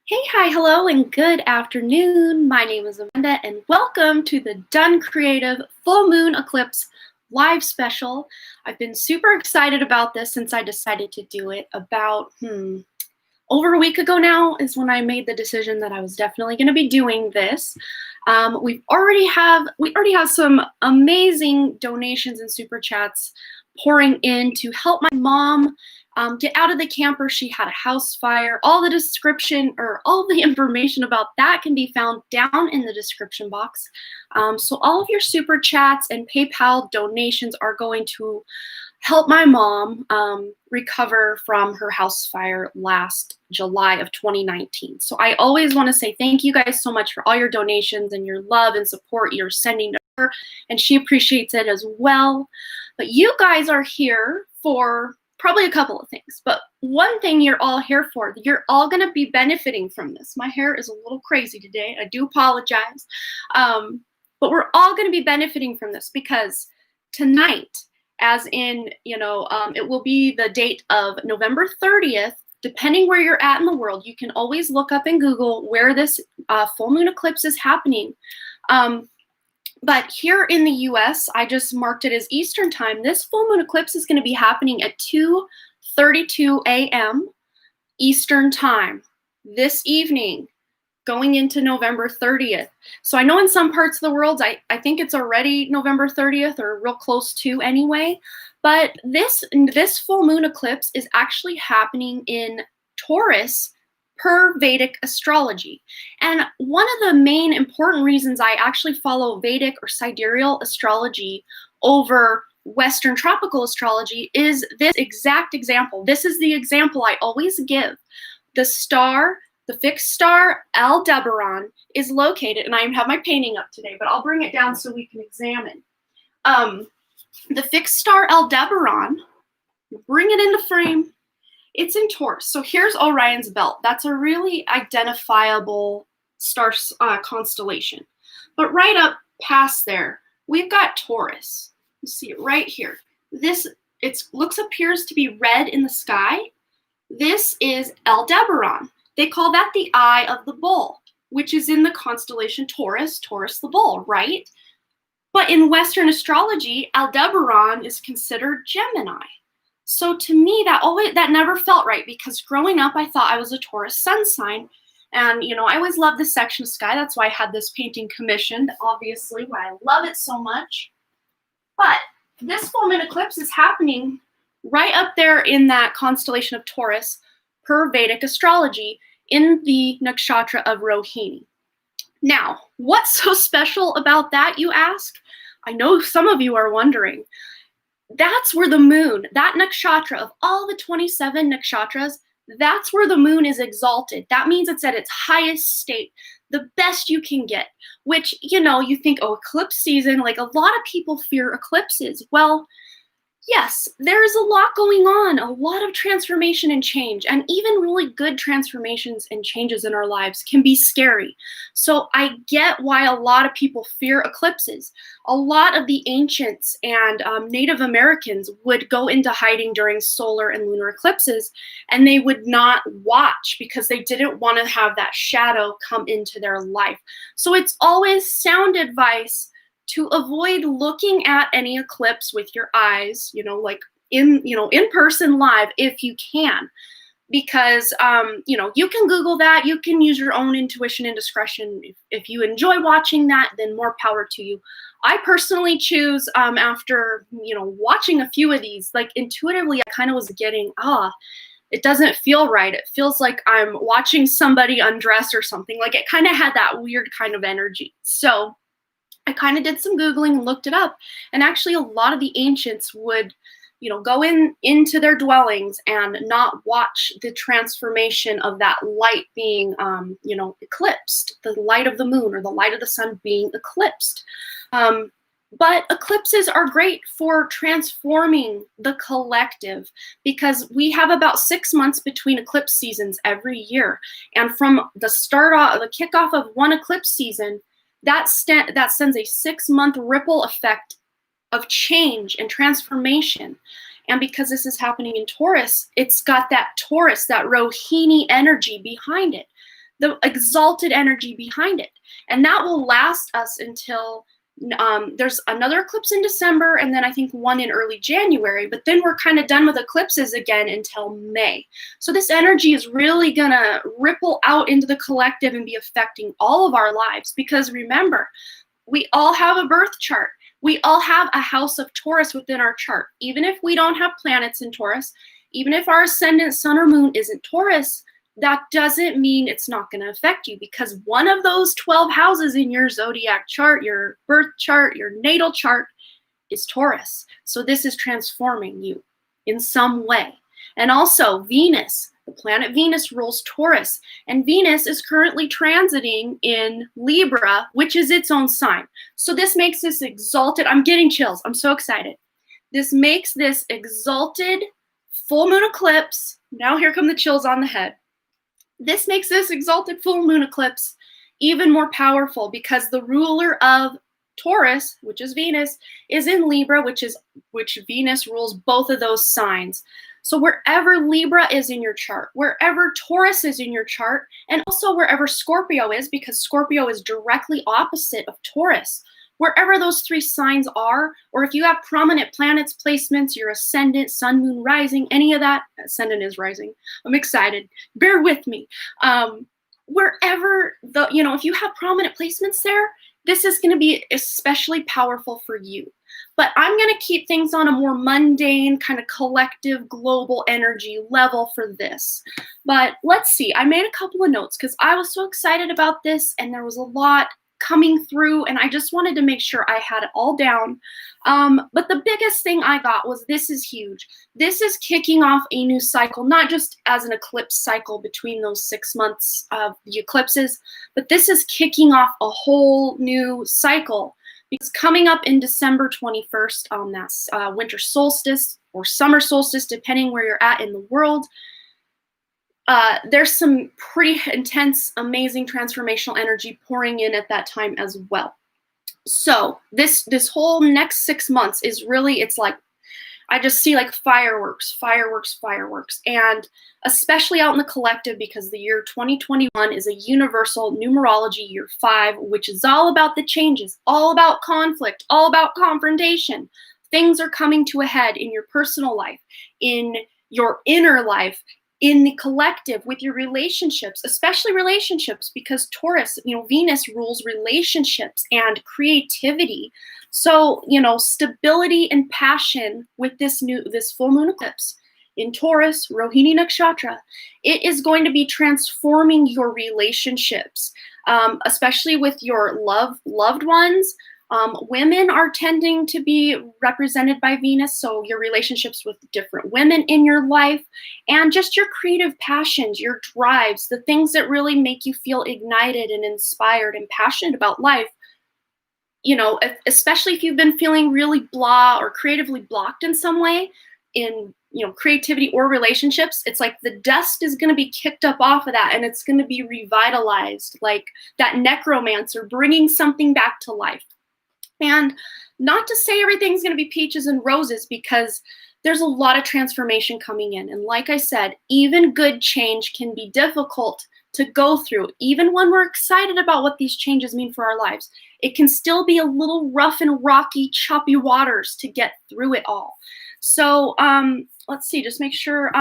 Hey, hi, hello, and good afternoon. My name is Amanda, and welcome to the Dunn Creative Full Moon Eclipse live special. I've been super excited about this since I decided to do it about over a week ago now is when I made the decision that I was definitely going to be doing this. We already have some amazing donations and super chats pouring in to help my mom get out of the camper. She had a house fire. All the description or all the information about that can be found down in the description box. So all of your super chats and PayPal donations are going to help my mom recover from her house fire last July of 2019. So I always want to say thank you guys so much for all your donations and your love and support you're sending to her, and she appreciates it as well. But you guys are here for probably a couple of things, but one thing you're all here for, you're all going to be benefiting from this. My hair is a little crazy today. I do apologize. But we're all going to be benefiting from this because tonight, as in, it will be the date of November 30th, depending where you're at in the world. You can always look up in Google where this full moon eclipse is happening. But here in the US, I just marked it as Eastern time. This full moon eclipse is going to be happening at 2:32 a.m. Eastern time this evening, going into November 30th. So I know in some parts of the world, I think it's already November 30th or real close to anyway. But this full moon eclipse is actually happening in Taurus per Vedic astrology. And one of the main important reasons I actually follow Vedic or sidereal astrology over Western tropical astrology is this exact example. This is the example I always give. The fixed star Aldebaran is located, and I have my painting up today, but I'll bring it down so we can examine. The fixed star Aldebaran, bring it into frame. It's in Taurus. So here's Orion's belt. That's a really identifiable star constellation. But right up past there, we've got Taurus. You see it right here. Appears to be red in the sky. This is Aldebaran. They call that the eye of the bull, which is in the constellation Taurus, Taurus the bull, right? But in Western astrology, Aldebaran is considered Gemini. So to me, that never felt right, because growing up, I thought I was a Taurus sun sign. And, I always loved this section of sky. That's why I had this painting commissioned, obviously, why I love it so much. But this full moon eclipse is happening right up there in that constellation of Taurus per Vedic astrology in the nakshatra of Rohini. Now, what's so special about that, you ask? I know some of you are wondering. That's where the moon, that nakshatra of all the 27 nakshatras, that's where the moon is exalted. That means it's at its highest state, the best you can get, which, you think, oh, eclipse season, like a lot of people fear eclipses. Well, yes, there's a lot going on, a lot of transformation and change, and even really good transformations and changes in our lives can be scary. So I get why a lot of people fear eclipses. A lot of the ancients and Native Americans would go into hiding during solar and lunar eclipses, and they would not watch because they didn't want to have that shadow come into their life. So it's always sound advice to avoid looking at any eclipse with your eyes, like in person live if you can, because you can Google that. You can use your own intuition and discretion. If you enjoy watching that, then more power to you. I personally choose after watching a few of these, like intuitively, I kind of was getting it doesn't feel right. It feels like I'm watching somebody undress or something. Like it kind of had that weird kind of energy. So I kind of did some Googling and looked it up. And actually a lot of the ancients would, go into their dwellings and not watch the transformation of that light being, eclipsed, the light of the moon or the light of the sun being eclipsed. But eclipses are great for transforming the collective, because we have about 6 months between eclipse seasons every year. And from the kickoff of one eclipse season, that sends a 6-month ripple effect of change and transformation. And because this is happening in Taurus, it's got that Taurus, that Rohini energy behind it. the exalted energy behind it. And that will last us until there's another eclipse in December, and then I think one in early January, but then we're kind of done with eclipses again until May. So this energy is really gonna ripple out into the collective and be affecting all of our lives, because remember, we all have a birth chart. We all have a house of Taurus within our chart. Even if we don't have planets in Taurus, even if our ascendant sun or moon isn't Taurus, that doesn't mean it's not going to affect you, because one of those 12 houses in your zodiac chart, your birth chart, your natal chart, is Taurus. So this is transforming you in some way. And also Venus, the planet Venus rules Taurus, and Venus is currently transiting in Libra, which is its own sign. So this makes this exalted, I'm getting chills, I'm so excited. This makes this exalted full moon eclipse, now here come the chills on the head. This makes this exalted full moon eclipse even more powerful, because the ruler of Taurus, which is Venus, is in Libra, which Venus rules both of those signs. So wherever Libra is in your chart, wherever Taurus is in your chart, and also wherever Scorpio is, because Scorpio is directly opposite of Taurus, wherever those three signs are, or if you have prominent planets placements, your ascendant, sun, moon, rising, any of that, ascendant is rising, I'm excited, bear with me. Wherever if you have prominent placements there, this is going to be especially powerful for you. But I'm going to keep things on a more mundane, kind of collective, global energy level for this. But let's see, I made a couple of notes because I was so excited about this, and there was a lot coming through, and I just wanted to make sure I had it all down. But the biggest thing I got was, this is huge. This is kicking off a new cycle, not just as an eclipse cycle between those 6 months of the eclipses, but this is kicking off a whole new cycle, because coming up in December 21st on that winter solstice or summer solstice, depending where you're at in the world, there's some pretty intense, amazing transformational energy pouring in at that time as well. So this whole next 6 months is really, it's like, I just see like fireworks, fireworks, fireworks. And especially out in the collective, because the year 2021 is a universal numerology year 5, which is all about the changes, all about conflict, all about confrontation. Things are coming to a head in your personal life, in your inner life, in the collective, with your relationships, especially relationships, because Taurus, Venus rules relationships and creativity. So, stability and passion with this full moon eclipse in Taurus, Rohini Nakshatra, it is going to be transforming your relationships, especially with your loved ones. Women are tending to be represented by Venus, so your relationships with different women in your life, and just your creative passions, your drives, the things that really make you feel ignited and inspired and passionate about life. Especially if you've been feeling really blah or creatively blocked in some way in creativity or relationships, it's like the dust is going to be kicked up off of that, and it's going to be revitalized, like that necromancer bringing something back to life. And not to say everything's going to be peaches and roses, because there's a lot of transformation coming in. And like I said, even good change can be difficult to go through. Even when we're excited about what these changes mean for our lives, it can still be a little rough and rocky, choppy waters to get through it all. So let's see, just make sure,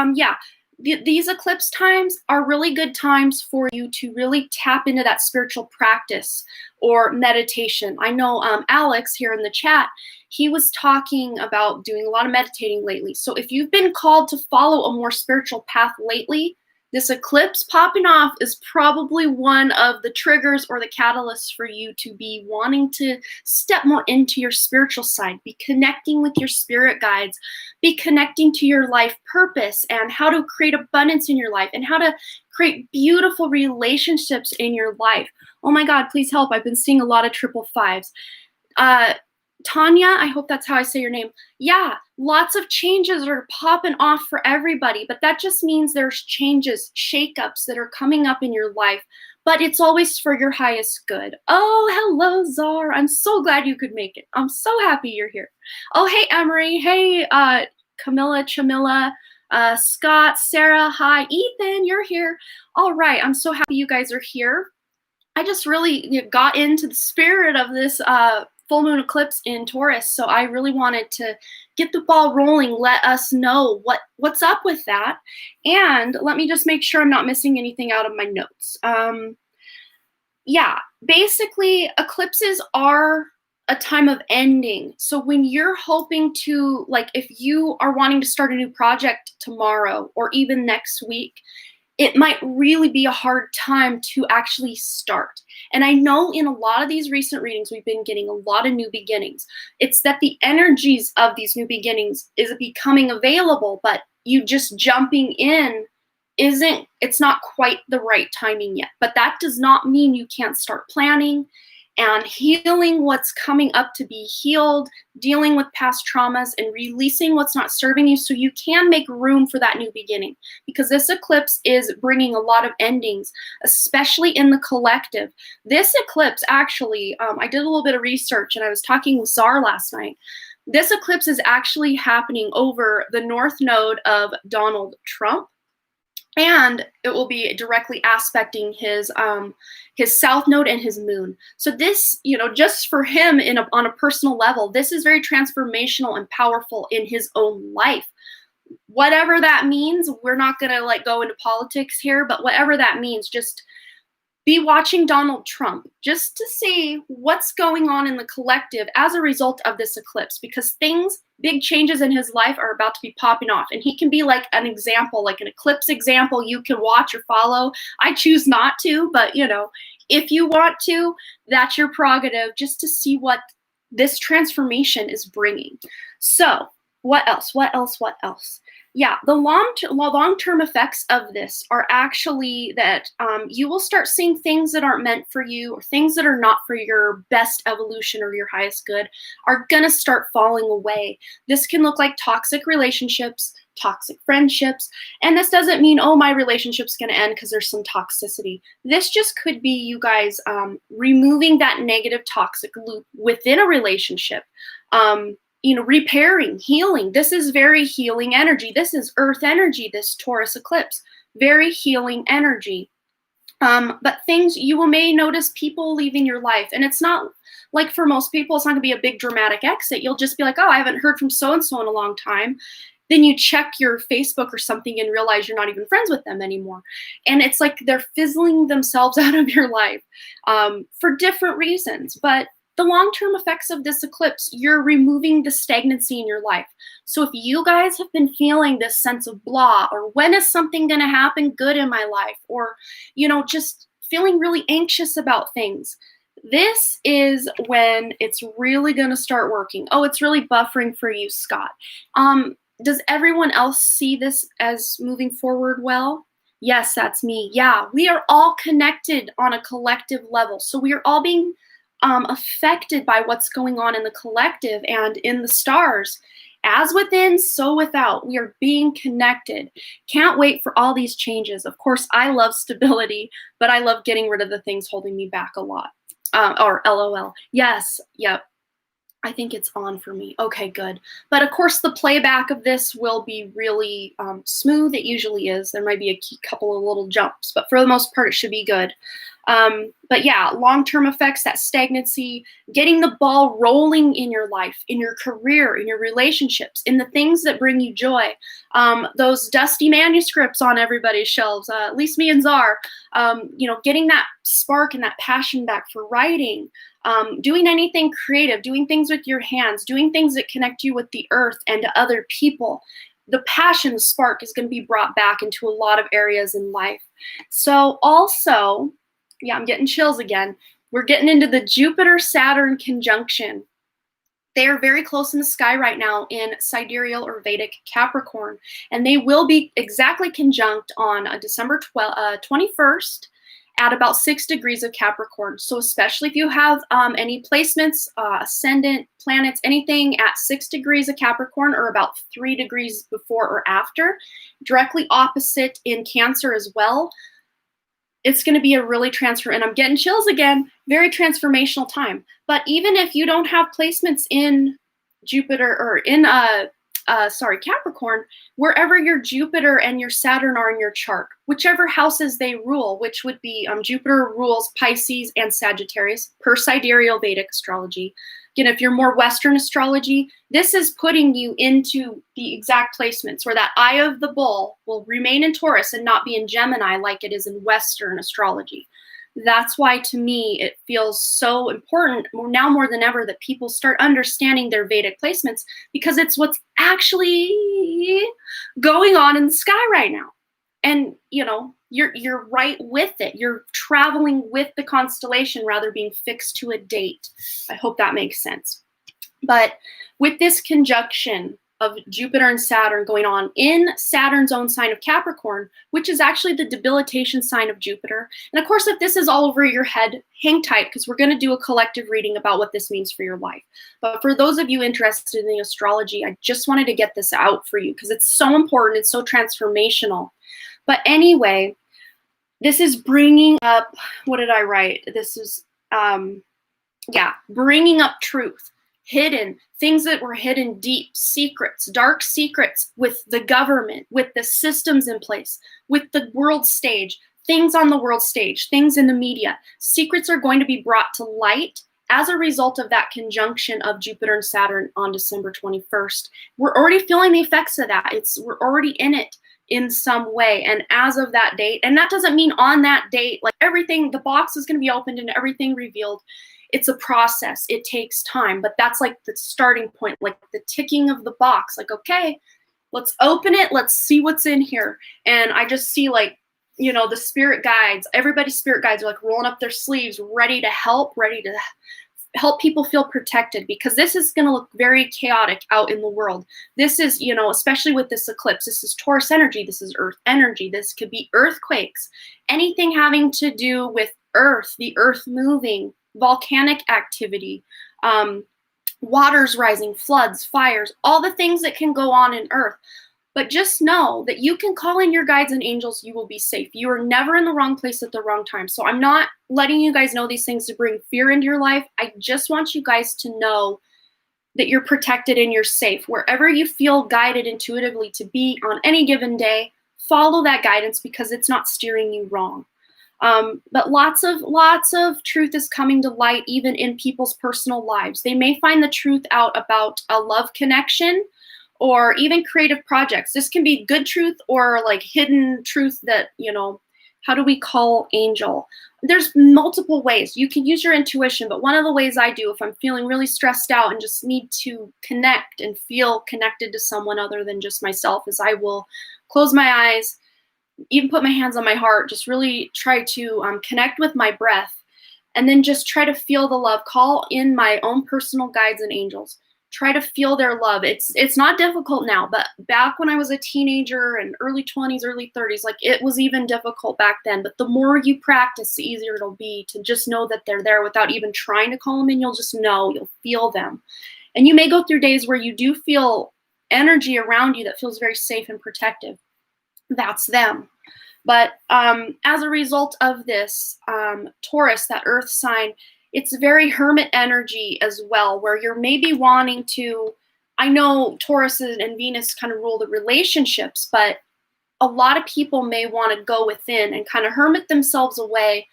these eclipse times are really good times for you to really tap into that spiritual practice or meditation. I know Alex here in the chat, he was talking about doing a lot of meditating lately. So if you've been called to follow a more spiritual path lately, this eclipse popping off is probably one of the triggers or the catalysts for you to be wanting to step more into your spiritual side, be connecting with your spirit guides, be connecting to your life purpose and how to create abundance in your life and how to create beautiful relationships in your life. Oh my God, please help. I've been seeing a lot of 555s. Tanya, I hope that's how I say your name. Yeah, lots of changes are popping off for everybody, but that just means there's changes, shakeups that are coming up in your life, but it's always for your highest good. Oh, hello, Czar. I'm so glad you could make it. I'm so happy you're here. Oh, hey, Emery. Hey, Camilla, Chamilla. Scott, Sarah, hi. Ethan, you're here. All right, I'm so happy you guys are here. I just really got into the spirit of this full moon eclipse in Taurus, so I really wanted to get the ball rolling, let us know what's up with that. And let me just make sure I'm not missing anything out of my notes. Yeah, basically, eclipses are a time of ending. So when you're hoping to, like, if you are wanting to start a new project tomorrow or even next week, it might really be a hard time to actually start. And I know in a lot of these recent readings, we've been getting a lot of new beginnings. It's that the energies of these new beginnings is becoming available, but you just jumping in it's not quite the right timing yet. But that does not mean you can't start planning and healing what's coming up to be healed, dealing with past traumas, and releasing what's not serving you so you can make room for that new beginning. Because this eclipse is bringing a lot of endings, especially in the collective. This eclipse, actually, I did a little bit of research, and I was talking with Czar last night. This eclipse is actually happening over the north node of Donald Trump. And it will be directly aspecting his south node and his moon. So this, just for him on a personal level, this is very transformational and powerful in his own life. Whatever that means, we're not going to go into politics here, but whatever that means, just be watching Donald Trump just to see what's going on in the collective as a result of this eclipse, because big changes in his life are about to be popping off. And he can be like an example, like an eclipse example you can watch or follow. I choose not to, but if you want to, that's your prerogative, just to see what this transformation is bringing. So what else? Yeah, the long-term effects of this are actually that you will start seeing things that aren't meant for you, or things that are not for your best evolution or your highest good are going to start falling away. This can look like toxic relationships, toxic friendships, and this doesn't mean, oh, my relationship's going to end because there's some toxicity. This just could be you guys removing that negative toxic loop within a relationship. Repairing, healing. This is very healing energy. This is earth energy, this Taurus eclipse. Very healing energy. But you may notice people leaving your life. And it's not like, for most people, it's not going to be a big dramatic exit. You'll just be like, oh, I haven't heard from so-and-so in a long time. Then you check your Facebook or something and realize you're not even friends with them anymore. And it's like they're fizzling themselves out of your life for different reasons. But the long-term effects of this eclipse, you're removing the stagnancy in your life. So if you guys have been feeling this sense of blah, or when is something going to happen good in my life, or, just feeling really anxious about things, this is when it's really going to start working. Oh, it's really buffering for you, Scott. Does everyone else see this as moving forward well? Yes, that's me. Yeah, we are all connected on a collective level. So we are all being affected by what's going on in the collective and in the stars. As within, so without. We are being connected. Can't wait for all these changes. Of course, I love stability, but I love getting rid of the things holding me back a lot. Or LOL. Yes, yep. I think it's on for me. Okay, good. But of course, the playback of this will be really smooth. It usually is. There might be a couple of little jumps, but for the most part, it should be good. But yeah, long-term effects, that stagnancy, getting the ball rolling in your life, in your career, in your relationships, in the things that bring you joy. Those dusty manuscripts on everybody's shelves, at least me and Czar, getting that spark and that passion back for writing, doing anything creative, doing things with your hands, doing things that connect you with the earth and to other people. The passion, the spark is going to be brought back into a lot of areas in life. So also, yeah, I'm getting chills again. We're getting into the Jupiter-Saturn conjunction. They are very close in the sky right now in sidereal or Vedic Capricorn, and they will be exactly conjunct on December 21st at about 6 degrees of Capricorn. So especially if you have any placements, ascendant planets, anything at 6 degrees of Capricorn or about 3 degrees before or after, directly opposite in Cancer as well, it's going to be a really and I'm getting chills again, very transformational time. But even if you don't have placements in Jupiter or in Capricorn, wherever your Jupiter and your Saturn are in your chart, whichever houses they rule, which would be Jupiter rules Pisces and Sagittarius per sidereal Vedic astrology. Again, if you're more Western astrology, this is putting you into the exact placements where that eye of the bull will remain in Taurus and not be in Gemini like it is in Western astrology. That's why, to me, it feels so important now more than ever that people start understanding their Vedic placements, because it's what's actually going on in the sky right now. And, you're right with it. You're traveling with the constellation rather being fixed to a date. I hope that makes sense. But with this conjunction of Jupiter and Saturn going on in Saturn's own sign of Capricorn, which is actually the debilitation sign of Jupiter. And of course, if this is all over your head, hang tight, because we're going to do a collective reading about what this means for your life. But for those of you interested in the astrology, I just wanted to get this out for you because it's so important. It's so transformational. But anyway, this is bringing up, what did I write? This is, bringing up truth, hidden, things that were hidden deep, secrets, dark secrets with the government, with the systems in place, with the world stage, things on the world stage, things in the media. Secrets are going to be brought to light as a result of that conjunction of Jupiter and Saturn on December 21st. We're already feeling the effects of that. We're already in it in some way. And as of that date, and that doesn't mean on that date, like everything, the box is going to be opened and everything revealed. It's a process. It takes time, but that's like the starting point, like the ticking of the box. Like, okay, let's open it. Let's see what's in here. And I just see the spirit guides, everybody's spirit guides are like rolling up their sleeves, ready to help people feel protected, because this is going to look very chaotic out in the world. This is, especially with this eclipse, this is Taurus energy, this is earth energy, this could be earthquakes, anything having to do with earth, the earth moving, volcanic activity, waters rising, floods, fires, all the things that can go on in earth. But just know that you can call in your guides and angels. You will be safe. You are never in the wrong place at the wrong time. So I'm not letting you guys know these things to bring fear into your life. I just want you guys to know that you're protected and you're safe. Wherever you feel guided intuitively to be on any given day, follow that guidance, because it's not steering you wrong. But lots of truth is coming to light, even in people's personal lives. They may find the truth out about a love connection, or even creative projects. This can be good truth or like hidden truth that, how do we call angel? There's multiple ways. You can use your intuition, but one of the ways I do, if I'm feeling really stressed out and just need to connect and feel connected to someone other than just myself, is I will close my eyes, even put my hands on my heart, just really try to connect with my breath, and then just try to feel the love, call in my own personal guides and angels. Try to feel their love. It's not difficult now, but back when I was a teenager and early 20s, early 30s, like it was even difficult back then. But the more you practice, the easier it'll be to just know that they're there without even trying to call them in. You'll just know, you'll feel them. And you may go through days where you do feel energy around you that feels very safe and protective. That's them. But as a result of this, Taurus, that earth sign, it's very hermit energy as well, where you're maybe wanting to, I know Taurus and Venus kind of rule the relationships, but a lot of people may want to go within and kind of hermit themselves away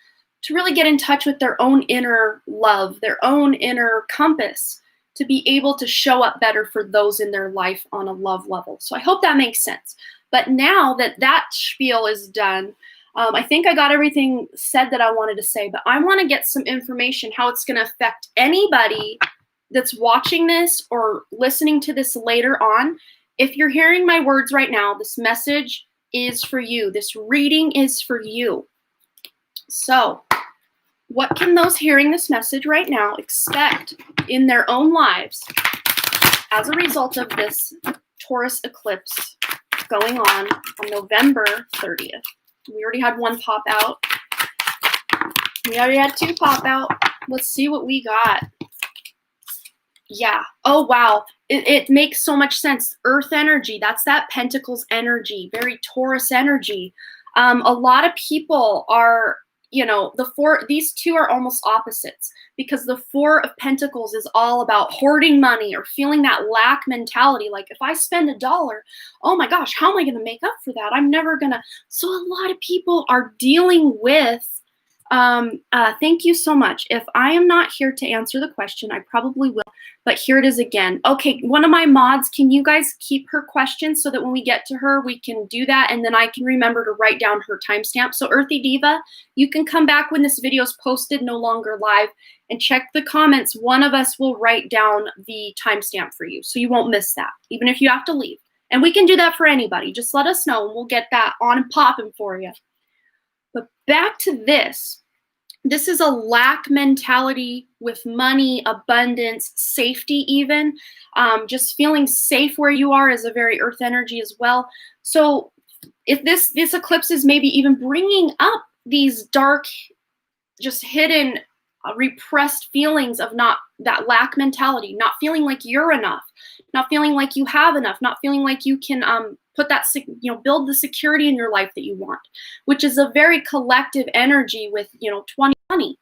to really get in touch with their own inner love, their own inner compass, to be able to show up better for those in their life on a love level. So I hope that makes sense. But now that spiel is done, I think I got everything said that I wanted to say, but I want to get some information how it's going to affect anybody that's watching this or listening to this later on. If you're hearing my words right now, this message is for you. This reading is for you. So what can those hearing this message right now expect in their own lives as a result of this Taurus eclipse going on November 30th? We already had one pop out. We already had two pop out. Let's see what we got. Yeah. Oh, wow. It makes so much sense. Earth energy. That's that Pentacles energy. Very Taurus energy. A lot of people are, these two are almost opposites, because the Four of Pentacles is all about hoarding money or feeling that lack mentality. Like, if I spend $1, oh my gosh, how am I going to make up for that? I'm never going to. So a lot of people are dealing with, thank you so much. If I am not here to answer the question, I probably will, but here it is again. Okay, one of my mods, can you guys keep her question so that when we get to her, we can do that, and then I can remember to write down her timestamp. So Earthy Diva, you can come back when this video is posted, no longer live, and check the comments. One of us will write down the timestamp for you, so you won't miss that, even if you have to leave. And we can do that for anybody. Just let us know, and we'll get that on and popping for you. But back to this. This is a lack mentality with money, abundance, safety even. Just feeling safe where you are is a very earth energy as well. So if this eclipse is maybe even bringing up these dark, just hidden, repressed feelings of that lack mentality, not feeling like you're enough, not feeling like you have enough, not feeling like you can put that, build the security in your life that you want, which is a very collective energy with, 2020.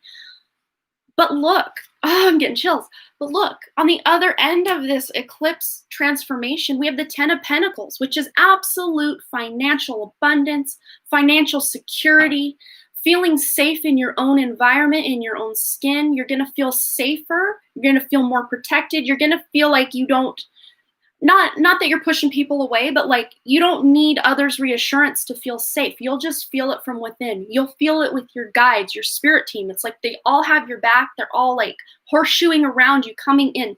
But look, I'm getting chills. But look, on the other end of this eclipse transformation, we have the Ten of Pentacles, which is absolute financial abundance, financial security, feeling safe in your own environment, in your own skin. You're going to feel safer. You're going to feel more protected. You're going to feel like you don't, not that you're pushing people away, but like you don't need others' reassurance to feel safe. You'll just feel it from within. You'll feel it with your guides, your spirit team. It's like they all have your back. They're all like horseshoeing around you, coming in.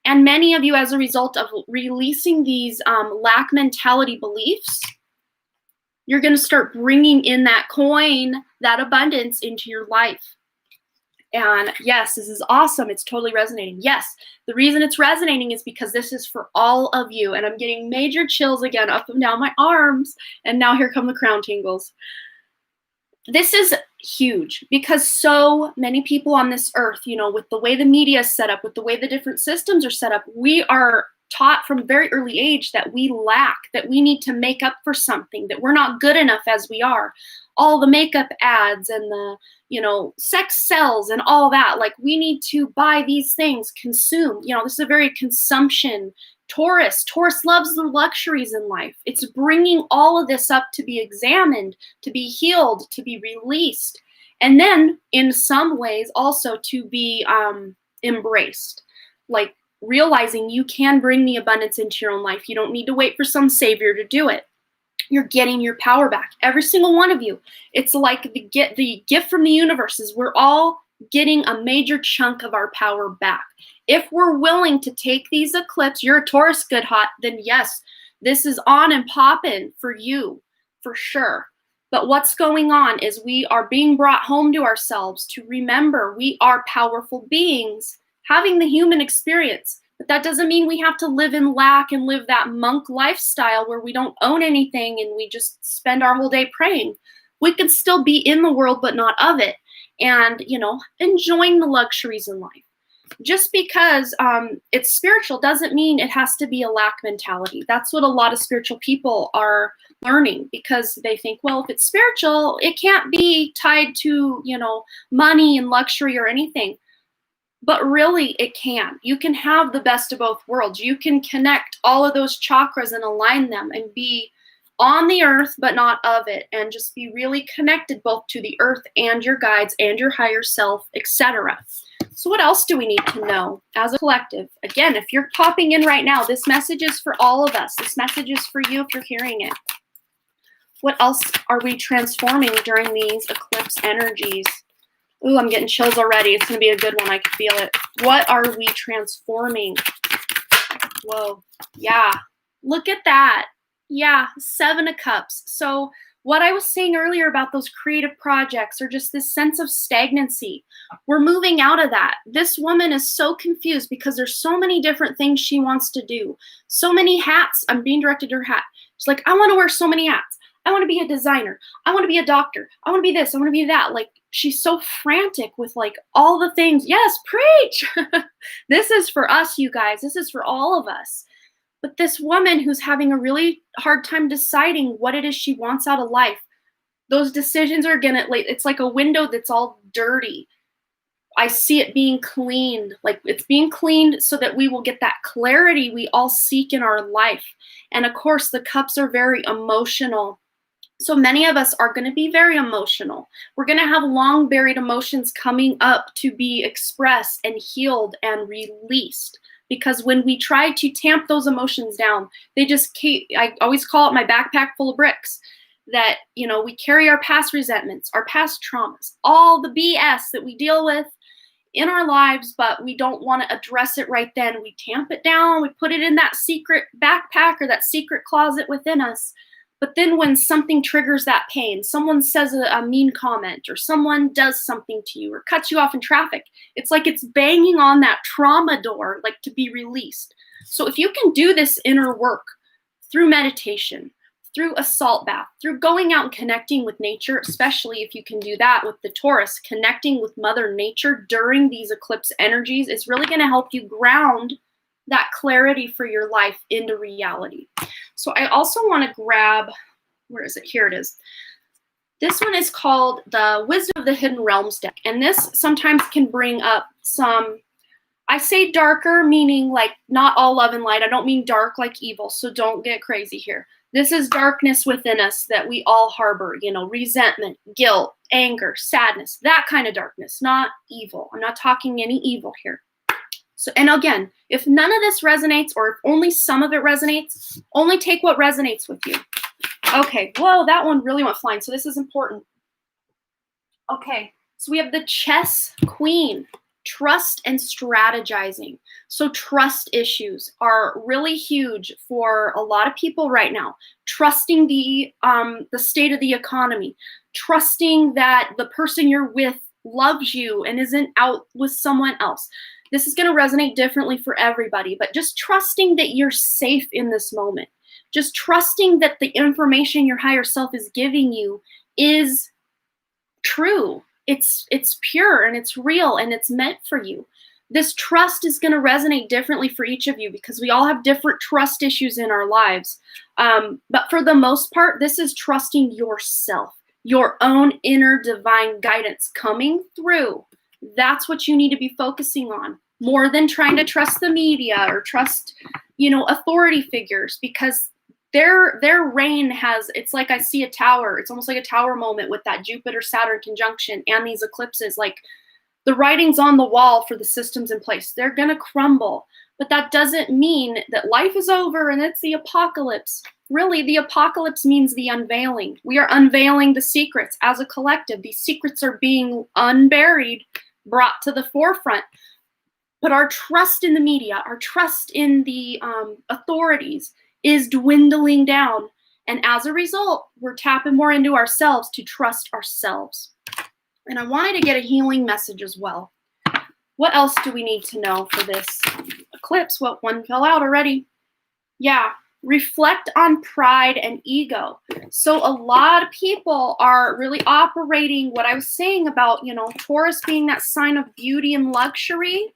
And many of you, as a result of releasing these lack mentality beliefs, you're going to start bringing in that coin, that abundance into your life. And yes, this is awesome. It's totally resonating. Yes, the reason it's resonating is because this is for all of you. And I'm getting major chills again up and down my arms. And now here come the crown tingles. This is huge because so many people on this earth, with the way the media is set up, with the way the different systems are set up, we are taught from a very early age that we lack, that we need to make up for something, that we're not good enough as we are. All the makeup ads and the, sex sells and all that. Like, we need to buy these things, consume. This is a very consumption. Taurus loves the luxuries in life. It's bringing all of this up to be examined, to be healed, to be released. And then in some ways also to be embraced. Like, realizing you can bring the abundance into your own life. You don't need to wait for some savior to do it. You're getting your power back. Every single one of you. It's like the gift from the universe is we're all getting a major chunk of our power back. If we're willing to take these eclipses, you're a Taurus good hot, then yes, this is on and popping for you, for sure. But what's going on is we are being brought home to ourselves to remember we are powerful beings having the human experience. But that doesn't mean we have to live in lack and live that monk lifestyle where we don't own anything and we just spend our whole day praying. We can still be in the world, but not of it. And, enjoying the luxuries in life. Just because it's spiritual doesn't mean it has to be a lack mentality. That's what a lot of spiritual people are learning, because they think, well, if it's spiritual, it can't be tied to, money and luxury or anything. But really, it can. You can have the best of both worlds. You can connect all of those chakras and align them and be on the earth, but not of it, and just be really connected both to the earth and your guides and your higher self, etc. So what else do we need to know as a collective? Again, if you're popping in right now, this message is for all of us. This message is for you if you're hearing it. What else are we transforming during these eclipse energies? Ooh, I'm getting chills already. It's going to be a good one. I can feel it. What are we transforming? Whoa. Yeah. Look at that. Yeah. 7 of Cups. So what I was saying earlier about those creative projects or just this sense of stagnancy, we're moving out of that. This woman is so confused because there's so many different things she wants to do. So many hats. I'm being directed to her hat. She's like, I want to wear so many hats. I want to be a designer. I want to be a doctor. I want to be this. I want to be that. Like, she's so frantic with like all the things. Yes, preach. This is for us, you guys. This is for all of us. But this woman who's having a really hard time deciding what it is she wants out of life, Those decisions are gonna, like, it's like a window that's all dirty. I see it being cleaned, like it's being cleaned so that we will get that clarity we all seek in our life. And of course, the cups are very emotional. So many of us are going to be very emotional. We're going to have long buried emotions coming up to be expressed and healed and released. Because when we try to tamp those emotions down, they just keep, I always call it my backpack full of bricks. That, you know, we carry our past resentments, our past traumas, all the BS that we deal with in our lives, but we don't want to address it right then. We tamp it down, we put it in that secret backpack or that secret closet within us. But then when something triggers that pain, someone says a mean comment or someone does something to you or cuts you off in traffic, it's like it's banging on that trauma door, like to be released. So if you can do this inner work through meditation, through a salt bath, through going out and connecting with nature, especially if you can do that with the Taurus, connecting with Mother Nature during these eclipse energies is really going to help you ground that clarity for your life into reality. So I also want to grab, where is it? Here it is. This one is called the Wisdom of the Hidden Realms deck. And this sometimes can bring up some, I say darker, meaning like not all love and light. I don't mean dark like evil, so don't get crazy here. This is darkness within us that we all harbor, you know, resentment, guilt, anger, sadness, that kind of darkness, not evil. I'm not talking any evil here. So, and again, if none of this resonates or if only some of it resonates, only take what resonates with you. Okay, whoa, that one really went flying. So this is important. Okay, so we have the Chess Queen. Trust and strategizing. So trust issues are really huge for a lot of people right now. Trusting the state of the economy, trusting that the person you're with loves you and isn't out with someone else. This is going to resonate differently for everybody, but just trusting that you're safe in this moment. Just trusting that the information your higher self is giving you is true. It's pure and it's real and it's meant for you. This trust is going to resonate differently for each of you because we all have different trust issues in our lives. But for the most part, this is trusting yourself, your own inner divine guidance coming through. That's what you need to be focusing on more than trying to trust the media or trust, you know, authority figures, because their reign has, it's like I see a tower. It's almost like a tower moment with that Jupiter-Saturn conjunction and these eclipses. Like the writing's on the wall for the systems in place. They're going to crumble. But that doesn't mean that life is over and it's the apocalypse. Really, the apocalypse means the unveiling. We are unveiling the secrets as a collective. These secrets are being unburied, brought to the forefront. But our trust in the media, our trust in the authorities is dwindling down. And as a result, we're tapping more into ourselves to trust ourselves. And I wanted to get a healing message as well. What else do we need to know for this eclipse? Well, one fell out already. Yeah, reflect on pride and ego. So a lot of people are really operating what I was saying about, you know, Taurus being that sign of beauty and luxury.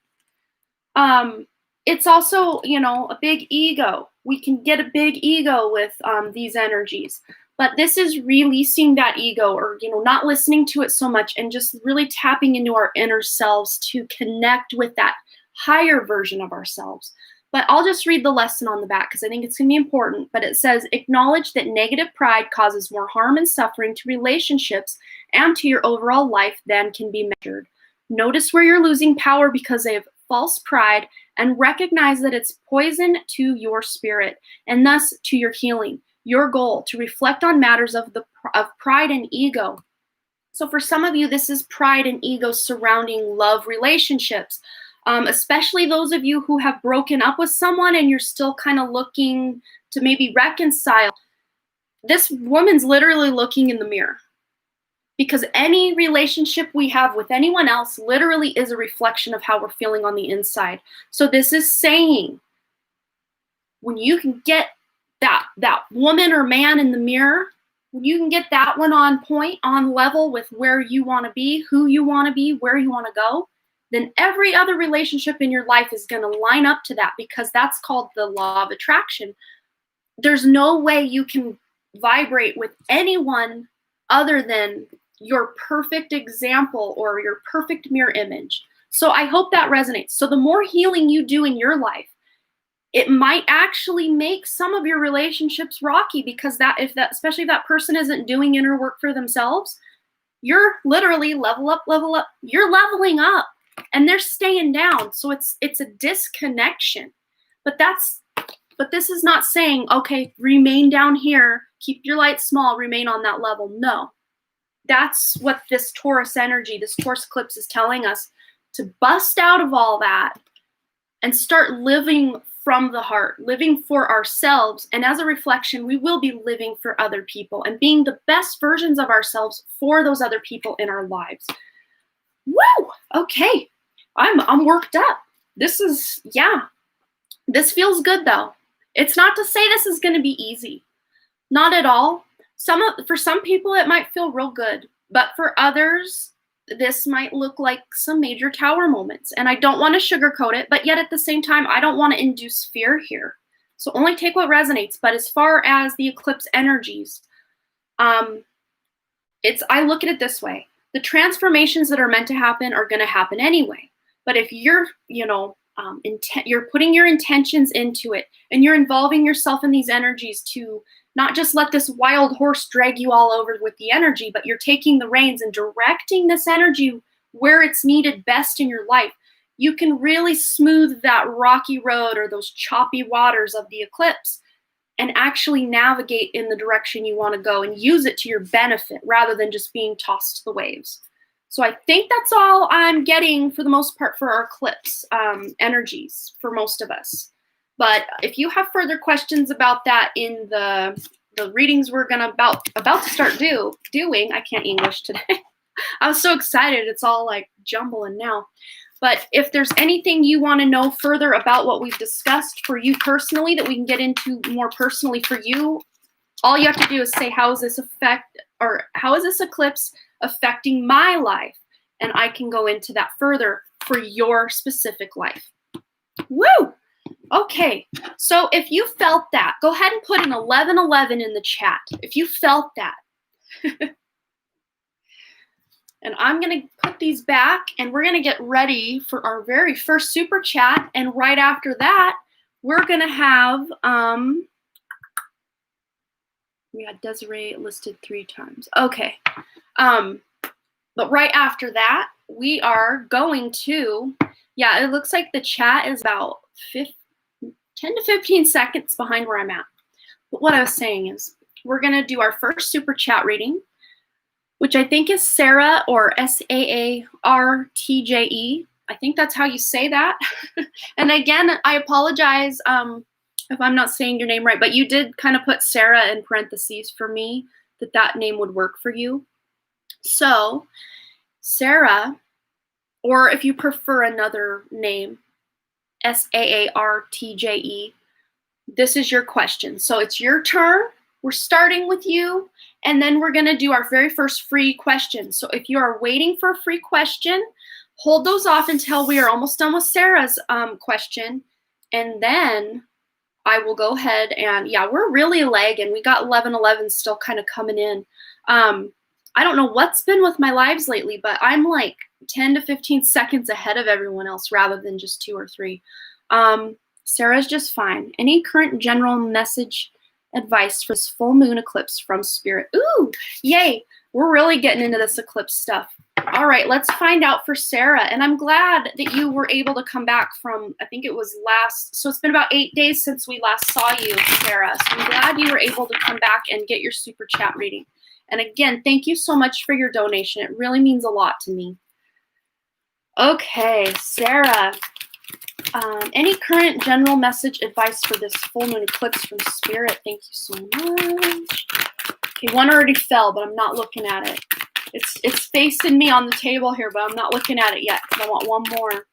It's also, you know, a big ego. We can get a big ego with these energies. But this is releasing that ego, or, you know, not listening to it so much and just really tapping into our inner selves to connect with that higher version of ourselves. But I'll just read the lesson on the back because I think it's going to be important. But it says, acknowledge that negative pride causes more harm and suffering to relationships and to your overall life than can be measured. Notice where you're losing power because of false pride and recognize that it's poison to your spirit and thus to your healing. Your goal to reflect on matters of pride and ego. So for some of you, this is pride and ego surrounding love relationships, especially those of you who have broken up with someone and you're still kind of looking to maybe reconcile. This woman's literally looking in the mirror because any relationship we have with anyone else literally is a reflection of how we're feeling on the inside. So this is saying when you can get that woman or man in the mirror, when you can get that one on point, on level with where you want to be, who you want to be, where you want to go, then every other relationship in your life is going to line up to that because that's called the law of attraction. There's no way you can vibrate with anyone other than your perfect example or your perfect mirror image. So I hope that resonates. So the more healing you do in your life, it might actually make some of your relationships rocky, because especially if that person isn't doing inner work for themselves, you're literally level up, you're leveling up and they're staying down. So it's a disconnection. But this is not saying, okay, remain down here, keep your light small, remain on that level. No. That's what this Taurus energy, this Taurus eclipse is telling us, to bust out of all that and start living from the heart, living for ourselves. And as a reflection, we will be living for other people and being the best versions of ourselves for those other people in our lives. Woo! Okay. I'm worked up. This feels good though. It's not to say this is going to be easy. Not at all. For some people, it might feel real good, but for others, this might look like some major tower moments. And I don't want to sugarcoat it, but yet at the same time, I don't want to induce fear here. So only take what resonates. But as far as the eclipse energies, I look at it this way. The transformations that are meant to happen are going to happen anyway. But if you're, you're putting your intentions into it and you're involving yourself in these energies to not just let this wild horse drag you all over with the energy, but you're taking the reins and directing this energy where it's needed best in your life, you can really smooth that rocky road or those choppy waters of the eclipse and actually navigate in the direction you want to go and use it to your benefit rather than just being tossed to the waves. So I think that's all I'm getting for the most part for our eclipse energies for most of us. But if you have further questions about that in the readings we're about to start doing, I can't English today. I was so excited. It's all like jumbling now. But if there's anything you want to know further about what we've discussed for you personally that we can get into more personally for you, all you have to do is say, how is this eclipse affecting my life? And I can go into that further for your specific life. Woo! Okay, so if you felt that, go ahead and put an 1111 in the chat if you felt that. And I'm going to put these back, and we're going to get ready for our very first super chat. And right after that, we're going to have, we had Desiree listed 3 times. Okay. But right after that, we are going to, it looks like the chat is about 10 to 15 seconds behind where I'm at. But what I was saying is we're going to do our first super chat reading, which I think is Sarah, or Saartje. I think that's how you say that. And again, I apologize if I'm not saying your name right, but you did kind of put Sarah in parentheses for me, that name would work for you. So Sarah, or if you prefer another name, Saartje, this is your question. So it's your turn. We're starting with you, and then we're going to do our very first free question. So if you are waiting for a free question, hold those off until we are almost done with Sarah's question, and then I will go ahead and, we're really lagging. We got 11:11 still kind of coming in. I don't know what's been with my lives lately, but I'm like 10 to 15 seconds ahead of everyone else rather than just 2 or 3. Sarah's just fine. Any current general message advice for this full moon eclipse from Spirit? Ooh, yay. We're really getting into this eclipse stuff. All right, let's find out for Sarah. And I'm glad that you were able to come back from, I think it was so it's been about 8 days since we last saw you, Sarah. So I'm glad you were able to come back and get your super chat reading. And again, thank you so much for your donation. It really means a lot to me. Okay, Sarah. Any current general message advice for this full moon eclipse from Spirit? Thank you so much. Okay, one already fell, but I'm not looking at it. It's facing me on the table here, but I'm not looking at it yet because I want one more.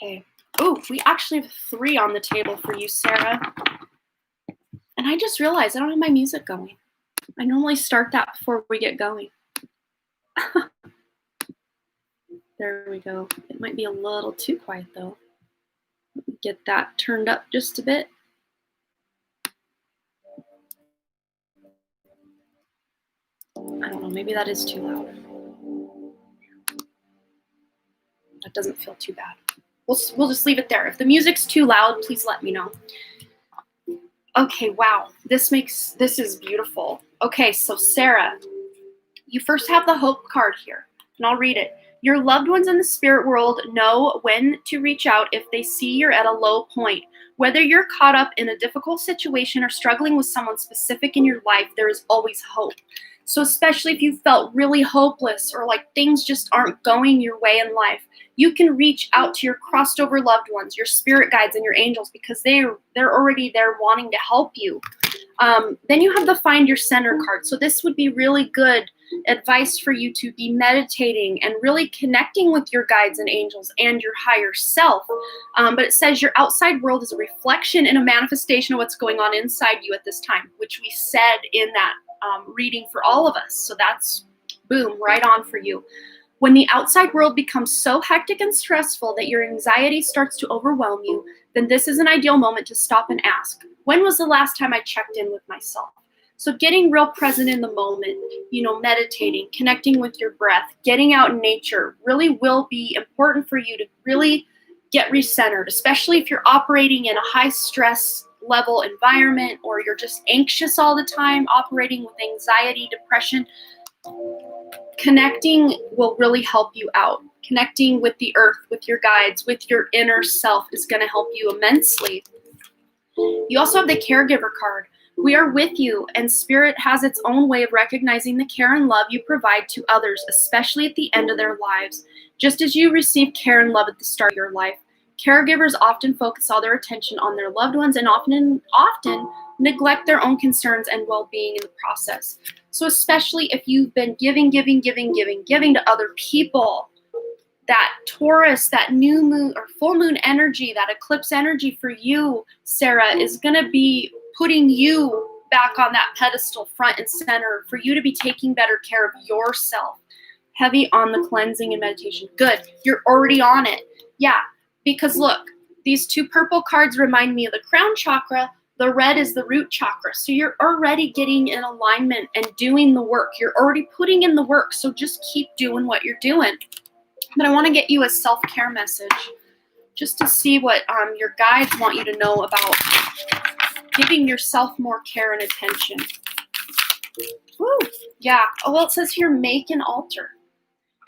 Okay. Oh, we actually have 3 on the table for you, Sarah. And I just realized I don't have my music going. I normally start that before we get going. There we go. It might be a little too quiet though. Let me get that turned up just a bit. don't know, maybe that is too loud. That doesn't feel too bad. We'll just leave it there. If the music's too loud, please let me know. Okay, wow, this is beautiful. Okay, so Sarah, you first have the hope card here, and I'll read it. Your loved ones in the spirit world know when to reach out if they see you're at a low point. Whether you're caught up in a difficult situation or struggling with someone specific in your life, there is always hope. So especially if you felt really hopeless or like things just aren't going your way in life, you can reach out to your crossed over loved ones, your spirit guides and your angels, because they're already there wanting to help you. Then you have the Find Your Center card. So this would be really good advice for you to be meditating and really connecting with your guides and angels and your higher self. But it says your outside world is a reflection and a manifestation of what's going on inside you at this time, which we said in that reading for all of us. So that's boom, right on for you. When the outside world becomes so hectic and stressful that your anxiety starts to overwhelm you, then this is an ideal moment to stop and ask, when was the last time I checked in with myself? So getting real present in the moment, meditating, connecting with your breath, getting out in nature really will be important for you to really get recentered, especially if you're operating in a high stress level environment or you're just anxious all the time, operating with anxiety, depression. Connecting will really help you out. Connecting with the earth, with your guides, with your inner self is going to help you immensely. You also have the caregiver card. We are with you, and Spirit has its own way of recognizing the care and love you provide to others, especially at the end of their lives. Just as you receive care and love at the start of your life, caregivers often focus all their attention on their loved ones and often neglect their own concerns and well-being in the process. So especially if you've been giving to other people, that Taurus, that new moon or full moon energy, that eclipse energy for you, Sarah, is going to be putting you back on that pedestal front and center for you to be taking better care of yourself. Heavy on the cleansing and meditation. Good. You're already on it. Yeah. Because look, these two purple cards remind me of the crown chakra. The red is the root chakra. So you're already getting in alignment and doing the work. You're already putting in the work. So just keep doing what you're doing. But I want to get you a self-care message just to see what your guides want you to know about giving yourself more care and attention. Woo. Yeah. Oh, well, it says here, make an altar.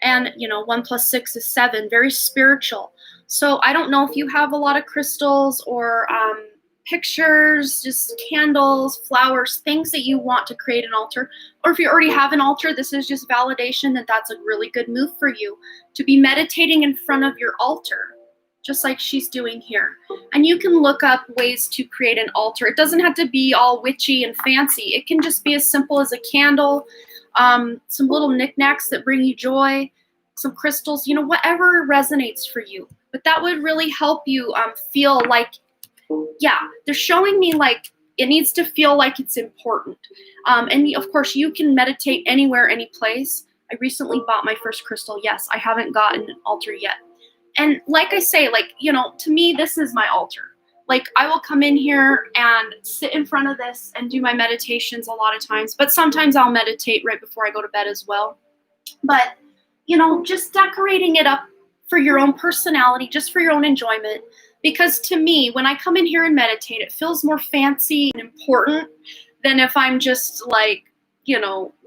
And, 1 + 6 is 7, very spiritual. So I don't know if you have a lot of crystals or pictures, just candles, flowers, things that you want to create an altar. Or if you already have an altar, this is just validation that that's a really good move for you to be meditating in front of your altar, just like she's doing here. And you can look up ways to create an altar. It doesn't have to be all witchy and fancy. It can just be as simple as a candle, some little knickknacks that bring you joy, some crystals, whatever resonates for you. But that would really help you feel like, yeah, they're showing me like it needs to feel like it's important. And of course, you can meditate anywhere, any place. I recently bought my first crystal. Yes, I haven't gotten an altar yet. And like I say, to me, this is my altar. Like, I will come in here and sit in front of this and do my meditations a lot of times. But sometimes I'll meditate right before I go to bed as well. But, just decorating it up for your own personality, just for your own enjoyment. Because to me, when I come in here and meditate, it feels more fancy and important than if I'm just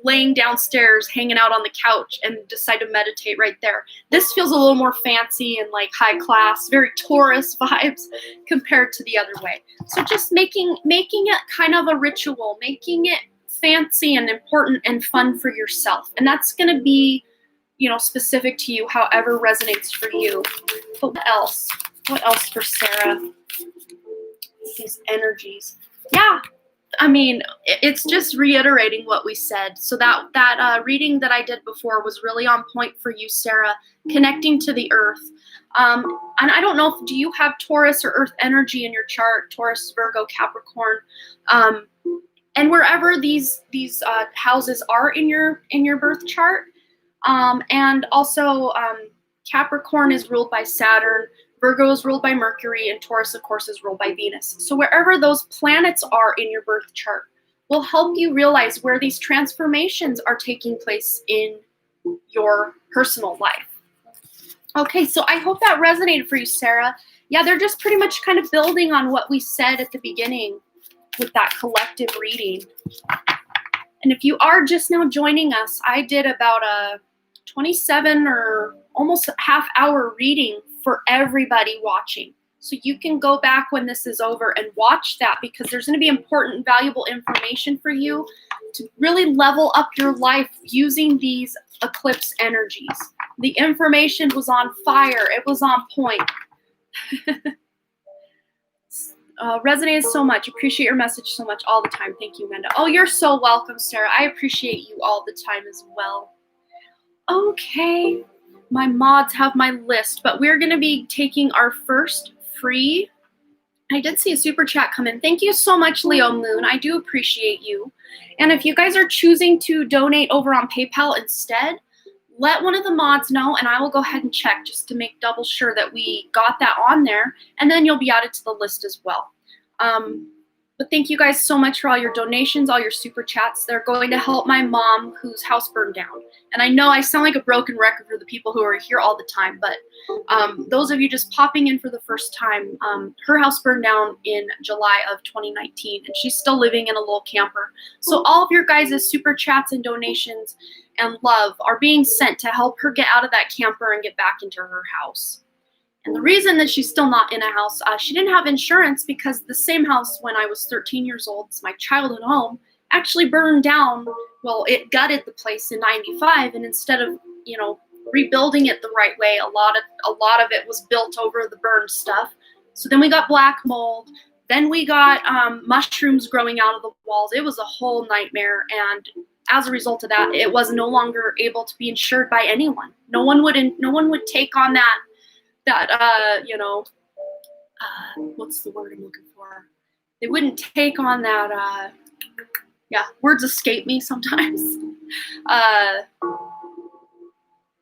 laying downstairs, hanging out on the couch and decide to meditate right there. This feels a little more fancy and like high class, very Taurus vibes compared to the other way. So just making it kind of a ritual, making it fancy and important and fun for yourself. And that's going to be, specific to you, however resonates for you. But what else? What else for Sarah? These energies. Yeah. I mean, it's just reiterating what we said. So that reading that I did before was really on point for you, Sarah, connecting to the earth. And I don't know, do you have Taurus or earth energy in your chart? Taurus, Virgo, Capricorn. And wherever these houses are in your birth chart. And also Capricorn is ruled by Saturn. Virgo is ruled by Mercury, and Taurus, of course, is ruled by Venus. So wherever those planets are in your birth chart, will help you realize where these transformations are taking place in your personal life. Okay, so I hope that resonated for you, Sarah. Yeah, they're just pretty much kind of building on what we said at the beginning with that collective reading. And if you are just now joining us, I did about a 27 or almost half-hour reading for everybody watching. So you can go back when this is over and watch that, because there's going to be important, valuable information for you to really level up your life using these eclipse energies. The information was on fire. It was on point. Resonated so much. Appreciate your message so much all the time. Thank you, Amanda. Oh, you're so welcome, Sarah. I appreciate you all the time as well. Okay, my mods have my list, but we're going to be taking our first free. I did see a super chat come in. Thank you so much, Leo Moon. I do appreciate you. And if you guys are choosing to donate over on PayPal instead, let one of the mods know, and I will go ahead and check just to make double sure that we got that on there, and then you'll be added to the list as well. But thank you guys so much for all your donations, all your super chats. They're going to help my mom whose house burned down. And I know I sound like a broken record for the people who are here all the time, but those of you just popping in for the first time, her house burned down in July of 2019, and she's still living in a little camper. So all of your guys' super chats and donations and love are being sent to help her get out of that camper and get back into her house. And the reason that she's still not in a house, she didn't have insurance, because the same house when I was 13 years old, it's my childhood home, actually burned down. Well, it gutted the place in 95, and instead of, rebuilding it the right way, a lot of it was built over the burned stuff. So then we got black mold. Then we got mushrooms growing out of the walls. It was a whole nightmare, and as a result of that, it was no longer able to be insured by anyone. No one would take on that what's the word I'm looking for? They wouldn't take on that, words escape me sometimes.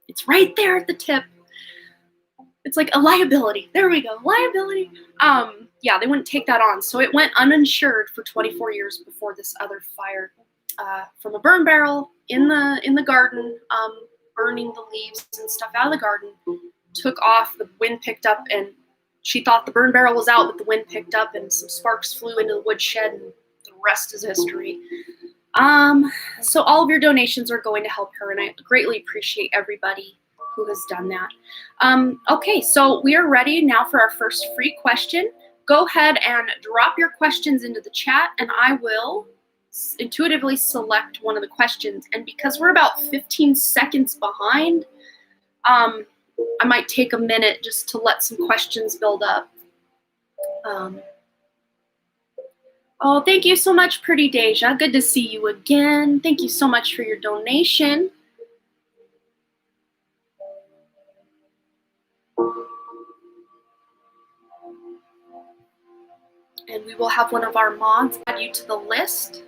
It's right there at the tip. It's like a liability. There we go, liability. They wouldn't take that on. So it went uninsured for 24 years before this other fire from a burn barrel in the garden, burning the leaves and stuff out of the garden. Took off, the wind picked up, and she thought the burn barrel was out, but the wind picked up and some sparks flew into the woodshed, and the rest is history. So all of your donations are going to help her, and I greatly appreciate everybody who has done that. Okay, so we are ready now for our first free question. Go ahead and drop your questions into the chat, and I will intuitively select one of the questions. And because we're about 15 seconds behind, I might take a minute just to let some questions build up. Oh, thank you so much, Pretty Deja. Good to see you again. Thank you so much for your donation. And we will have one of our mods add you to the list.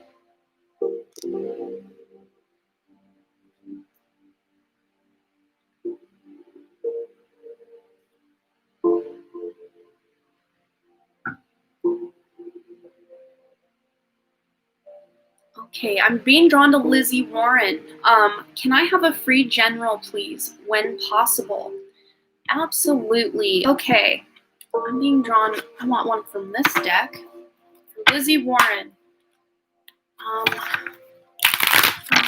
Okay, I'm being drawn to Lizzie Warren. Can I have a free general, please, when possible? Absolutely. Okay, I'm being drawn. I want one from this deck. For Lizzie Warren.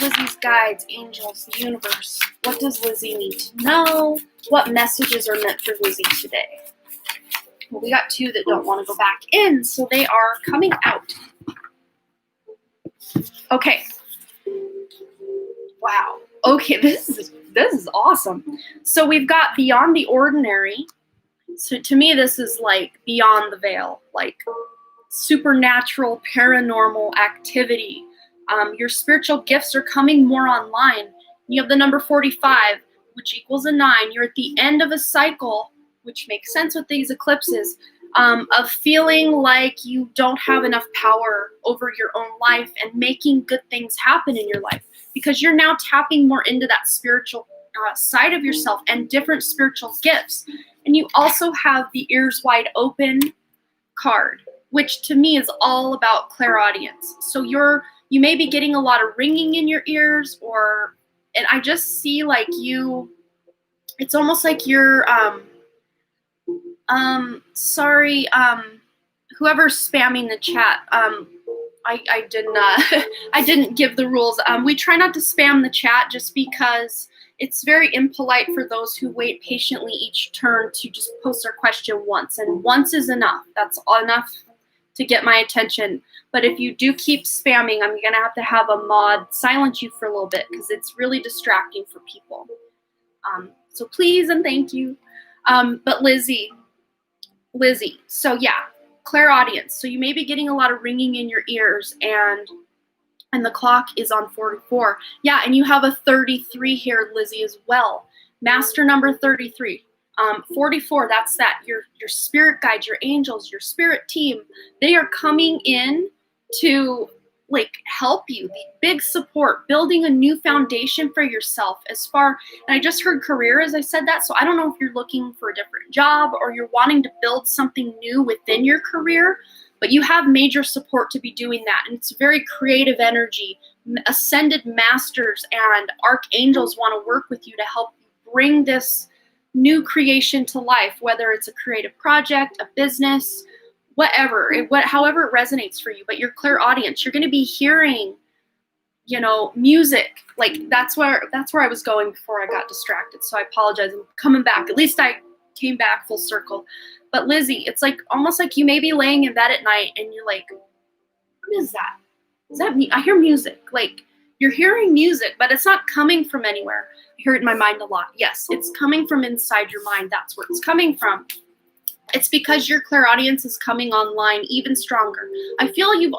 Lizzie's guides, angels, the universe. What does Lizzie need to know? What messages are meant for Lizzie today? Well, we got two that don't want to go back in, so they are coming out. Okay. Wow. Okay, this is awesome. So we've got beyond the ordinary. So to me, this is like beyond the veil, like supernatural, paranormal activity. Your spiritual gifts are coming more online. You have the number 45, which equals a 9. You're at the end of a cycle, which makes sense with these eclipses, of feeling like you don't have enough power over your own life and making good things happen in your life, because you're now tapping more into that spiritual side of yourself and different spiritual gifts. And you also have the ears wide open card, which to me is all about clairaudience. So you're You may be getting a lot of ringing in your ears, and I just see like it's almost like you're, sorry, whoever's spamming the chat, I didn't, I didn't give the rules. We try not to spam the chat just because it's very impolite for those who wait patiently each turn to just post their question once, and once is enough. That's enough to get my attention. But if you do keep spamming, I'm gonna have a mod silence you for a little bit because it's really distracting for people. So please and thank you. But Lizzie, so yeah, clairaudience. So you may be getting a lot of ringing in your ears, and the clock is on 44. Yeah, and you have a 33 here, Lizzie, as well. Master number 33. 44, that's that. Your spirit guides, your angels, your spirit team, they are coming in to like help you, the big support, building a new foundation for yourself and I just heard career as I said that, so I don't know if you're looking for a different job or you're wanting to build something new within your career, but you have major support to be doing that, and it's very creative energy. Ascended masters and archangels want to work with you to help you bring this new creation to life, whether it's a creative project, a business, whatever, however it resonates for you. But your clairaudience, you're going to be hearing, music. Like that's where I was going before I got distracted. So I apologize. I'm coming back. At least I came back full circle. But Lizzie, it's like almost like you may be laying in bed at night and you're like, what is that? Is that me? I hear music. Like you're hearing music, but it's not coming from anywhere. I hear it in my mind a lot. Yes, it's coming from inside your mind. That's where it's coming from. It's because your clairaudience is coming online even stronger. I feel you've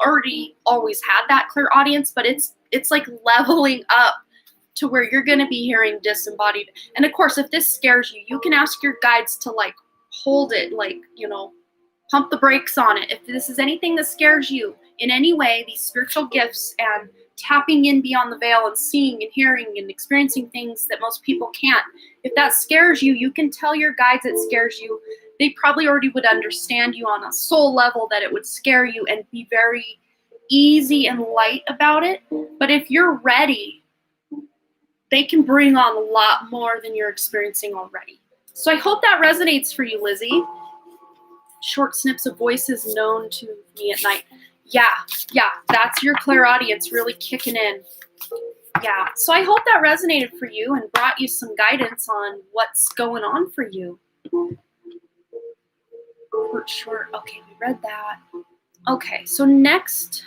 always had that clairaudience, but it's like leveling up to where you're going to be hearing disembodied. And of course, if this scares you, you can ask your guides to like hold it, like, pump the brakes on it. If this is anything that scares you in any way, these spiritual gifts and tapping in beyond the veil and seeing and hearing and experiencing things that most people can't. If that scares you, you can tell your guides it scares you. They probably already would understand you on a soul level that it would scare you and be very easy and light about it. But if you're ready, they can bring on a lot more than you're experiencing already. So I hope that resonates for you, Lizzie. Short snips of voices known to me at night. Yeah, that's your clairaudience really kicking in. Yeah, so I hope that resonated for you and brought you some guidance on what's going on for you. Short. Okay, we read that. Okay, so next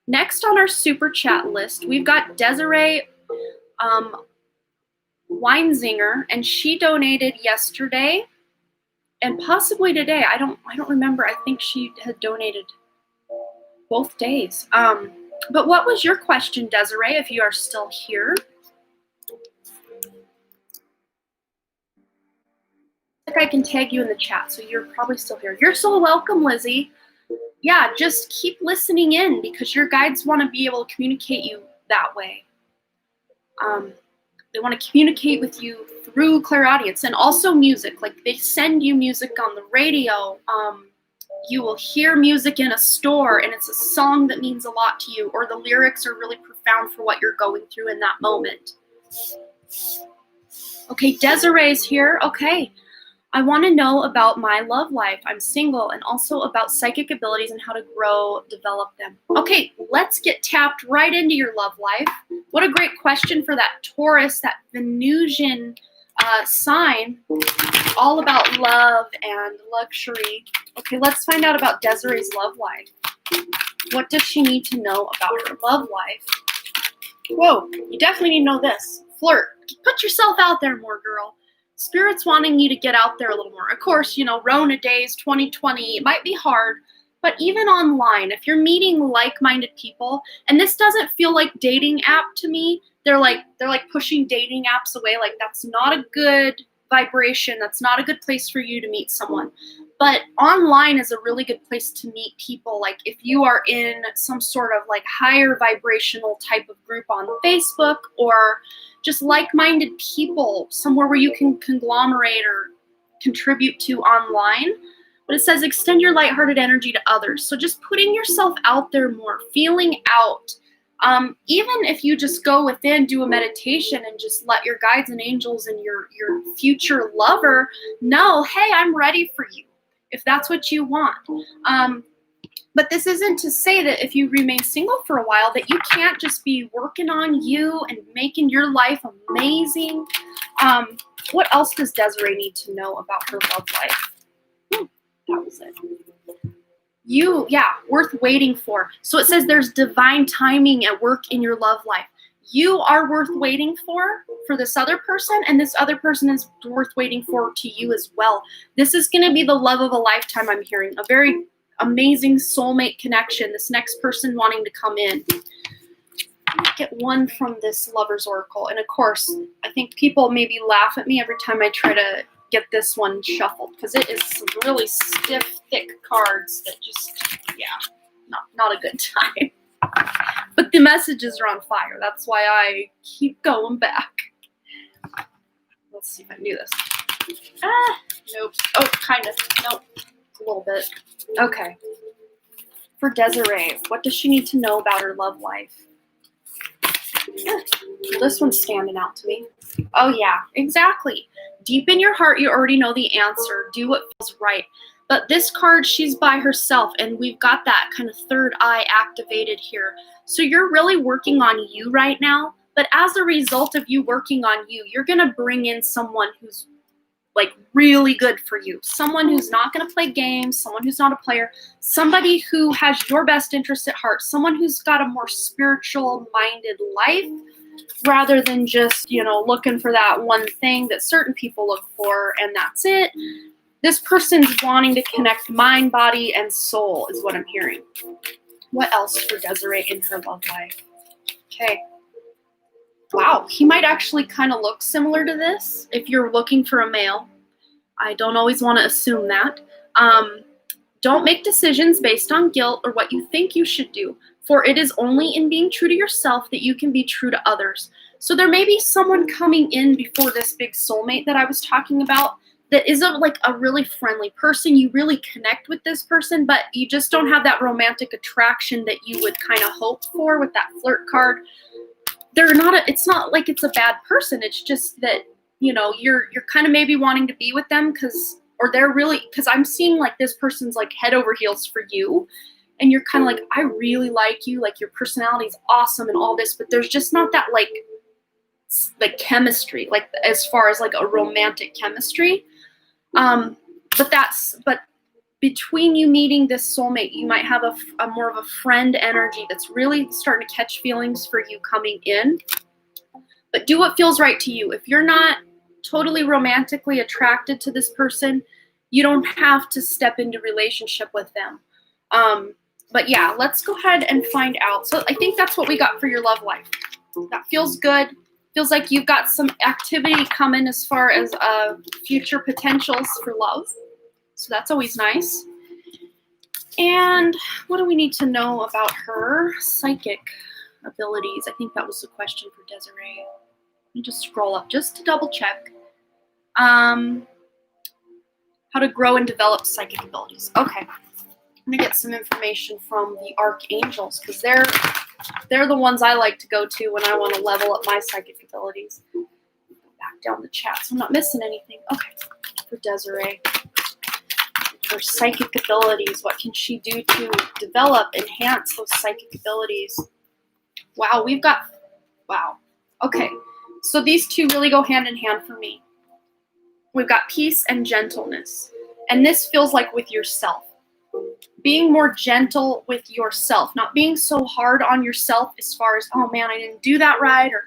on our super chat list, we've got Desiree Weinzinger, and she donated yesterday and possibly today. I don't remember. I think she had donated both days. But what was your question, Desiree, if you are still here? I think I can tag you in the chat, so you're probably still here. You're so welcome, Lizzie. Yeah, just keep listening in because your guides want to be able to communicate you that way. They want to communicate with you through clairaudience and also music. Like they send you music on the radio. You will hear music in a store and it's a song that means a lot to you, or the lyrics are really profound for what you're going through in that moment. Okay, Desiree's here. Okay. I want to know about my love life. I'm single, and also about psychic abilities and how to develop them. Okay, let's get tapped right into your love life. What a great question for that Taurus, that Venusian sign, all about love and luxury. Okay, let's find out about Desiree's love life. What does she need to know about her love life? Whoa, you definitely need to know this. Flirt. Put yourself out there more, girl. Spirit's wanting you to get out there a little more. Of course, Rona days, 2020, it might be hard, but even online, if you're meeting like-minded people, and this doesn't feel like dating app to me, they're like pushing dating apps away. Like that's not a good vibration. That's not a good place for you to meet someone. But online is a really good place to meet people. Like if you are in some sort of like higher vibrational type of group on Facebook, or just like-minded people, somewhere where you can conglomerate or contribute to online. But it says extend your lighthearted energy to others. So just putting yourself out there more, feeling out Even if you just go within, do a meditation, and just let your guides and angels and your future lover know, hey, I'm ready for you, if that's what you want. But this isn't to say that if you remain single for a while that you can't just be working on you and making your life amazing. What else does Desiree need to know about her love life? That was it. Worth waiting for. So it says there's divine timing at work in your love life. You are worth waiting for this other person, and this other person is worth waiting for to you as well. This is going to be the love of a lifetime, I'm hearing. A very amazing soulmate connection. This next person wanting to come in. Get one from this Lover's Oracle. And of course, I think people maybe laugh at me every time I try to get this one shuffled, because it is some really stiff, thick cards that just, not a good time. But the messages are on fire. That's why I keep going back. Let's see if I can do this. Nope. Oh, kind of. Nope. A little bit. Okay. For Desiree, what does she need to know about her love life? This one's standing out to me. Oh, yeah, exactly. Deep in your heart, you already know the answer. Do what feels right. But this card, she's by herself, and we've got that kind of third eye activated here. So you're really working on you right now, but as a result of you working on you, you're going to bring in someone who's like really good for you. Someone who's not going to play games, someone who's not a player, somebody who has your best interest at heart, someone who's got a more spiritual-minded life rather than just, looking for that one thing that certain people look for, and that's it. This person's wanting to connect mind, body, and soul is what I'm hearing. What else for Desiree in her love life? Okay. Wow, he might actually kind of look similar to this if you're looking for a male. I don't always want to assume that. Don't make decisions based on guilt or what you think you should do, for it is only in being true to yourself that you can be true to others. So there may be someone coming in before this big soulmate that I was talking about that is a really friendly person. You really connect with this person, but you just don't have that romantic attraction that you would kind of hope for with that flirt card. It's not like it's a bad person. It's just that, you're kind of maybe wanting to be with them because I'm seeing like this person's like head over heels for you. And you're kind of like, I really like you. Like your personality is awesome and all this, but there's just not that like chemistry, like as far as like a romantic chemistry. But between you meeting this soulmate, you might have a more of a friend energy that's really starting to catch feelings for you coming in. But do what feels right to you. If you're not totally romantically attracted to this person, you don't have to step into relationship with them. But yeah, let's go ahead and find out. So I think that's what we got for your love life. That feels good. Feels like you've got some activity coming as far as future potentials for love. So that's always nice. And what do we need to know about her psychic abilities? I think that was the question for Desiree. Let me just scroll up just to double check. How to grow and develop psychic abilities. Okay. I'm going to get some information from the archangels because they're the ones I like to go to when I want to level up my psychic abilities. Go back down the chat so I'm not missing anything. Okay. For Desiree. Her psychic abilities. What can she do to develop, enhance those psychic abilities? Wow, wow. Okay, so these two really go hand in hand for me. We've got peace and gentleness. And this feels like with yourself. Being more gentle with yourself, not being so hard on yourself as far as, oh man, I didn't do that right, or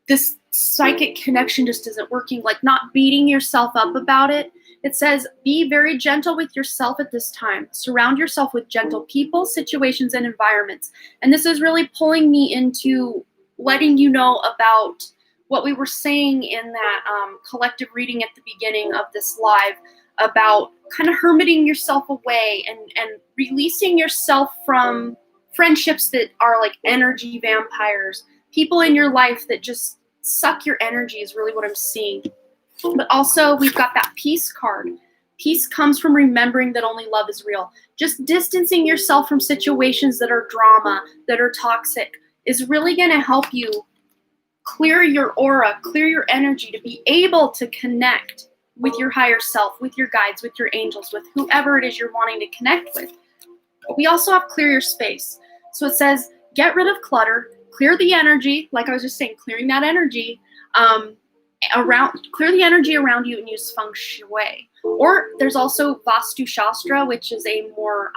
this psychic connection just isn't working, like not beating yourself up about it. It says, be very gentle with yourself at this time. Surround yourself with gentle people, situations, and environments. And this is really pulling me into letting you know about what we were saying in that collective reading at the beginning of this live about kind of hermiting yourself away and releasing yourself from friendships that are like energy vampires. People in your life that just suck your energy is really what I'm seeing. But also, we've got that peace card. Peace comes from remembering that only love is real. Just distancing yourself from situations that are drama, that are toxic. is really going to help you clear your aura, clear your energy to be able to connect with your higher self, with your guides, with your angels, with whoever it is you're wanting to connect with. But we also have clear your space. So it says, get rid of clutter, clear the energy, like I was just saying, clearing that energy clear the energy around you and use feng shui. Or there's also Vastu Shastra, which is a more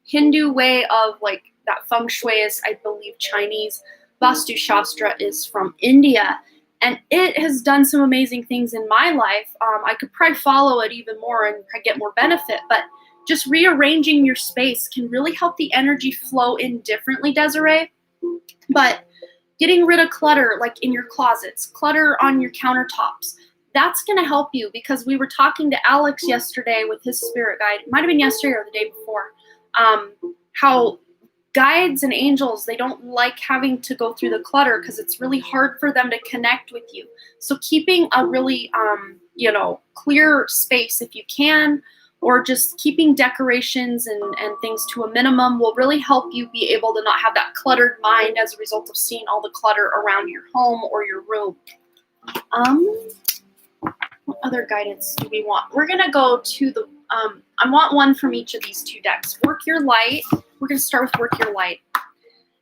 Hindu way of like that. Feng shui is, I believe, Chinese. Vastu Shastra is from India. And it has done some amazing things in my life. I could probably follow it even more and get more benefit, but just rearranging your space can really help the energy flow in differently, Desiree. But getting rid of clutter, like in your closets, clutter on your countertops, that's going to help you, because we were talking to Alex yesterday with his spirit guide. It might have been yesterday or the day before, how guides and angels, they don't like having to go through the clutter because it's really hard for them to connect with you. So keeping a really, clear space if you can, or just keeping decorations and things to a minimum will really help you be able to not have that cluttered mind as a result of seeing all the clutter around your home or your room. What other guidance do we want? We're going to go to the, I want one from each of these two decks. Work Your Light. We're going to start with Work Your Light.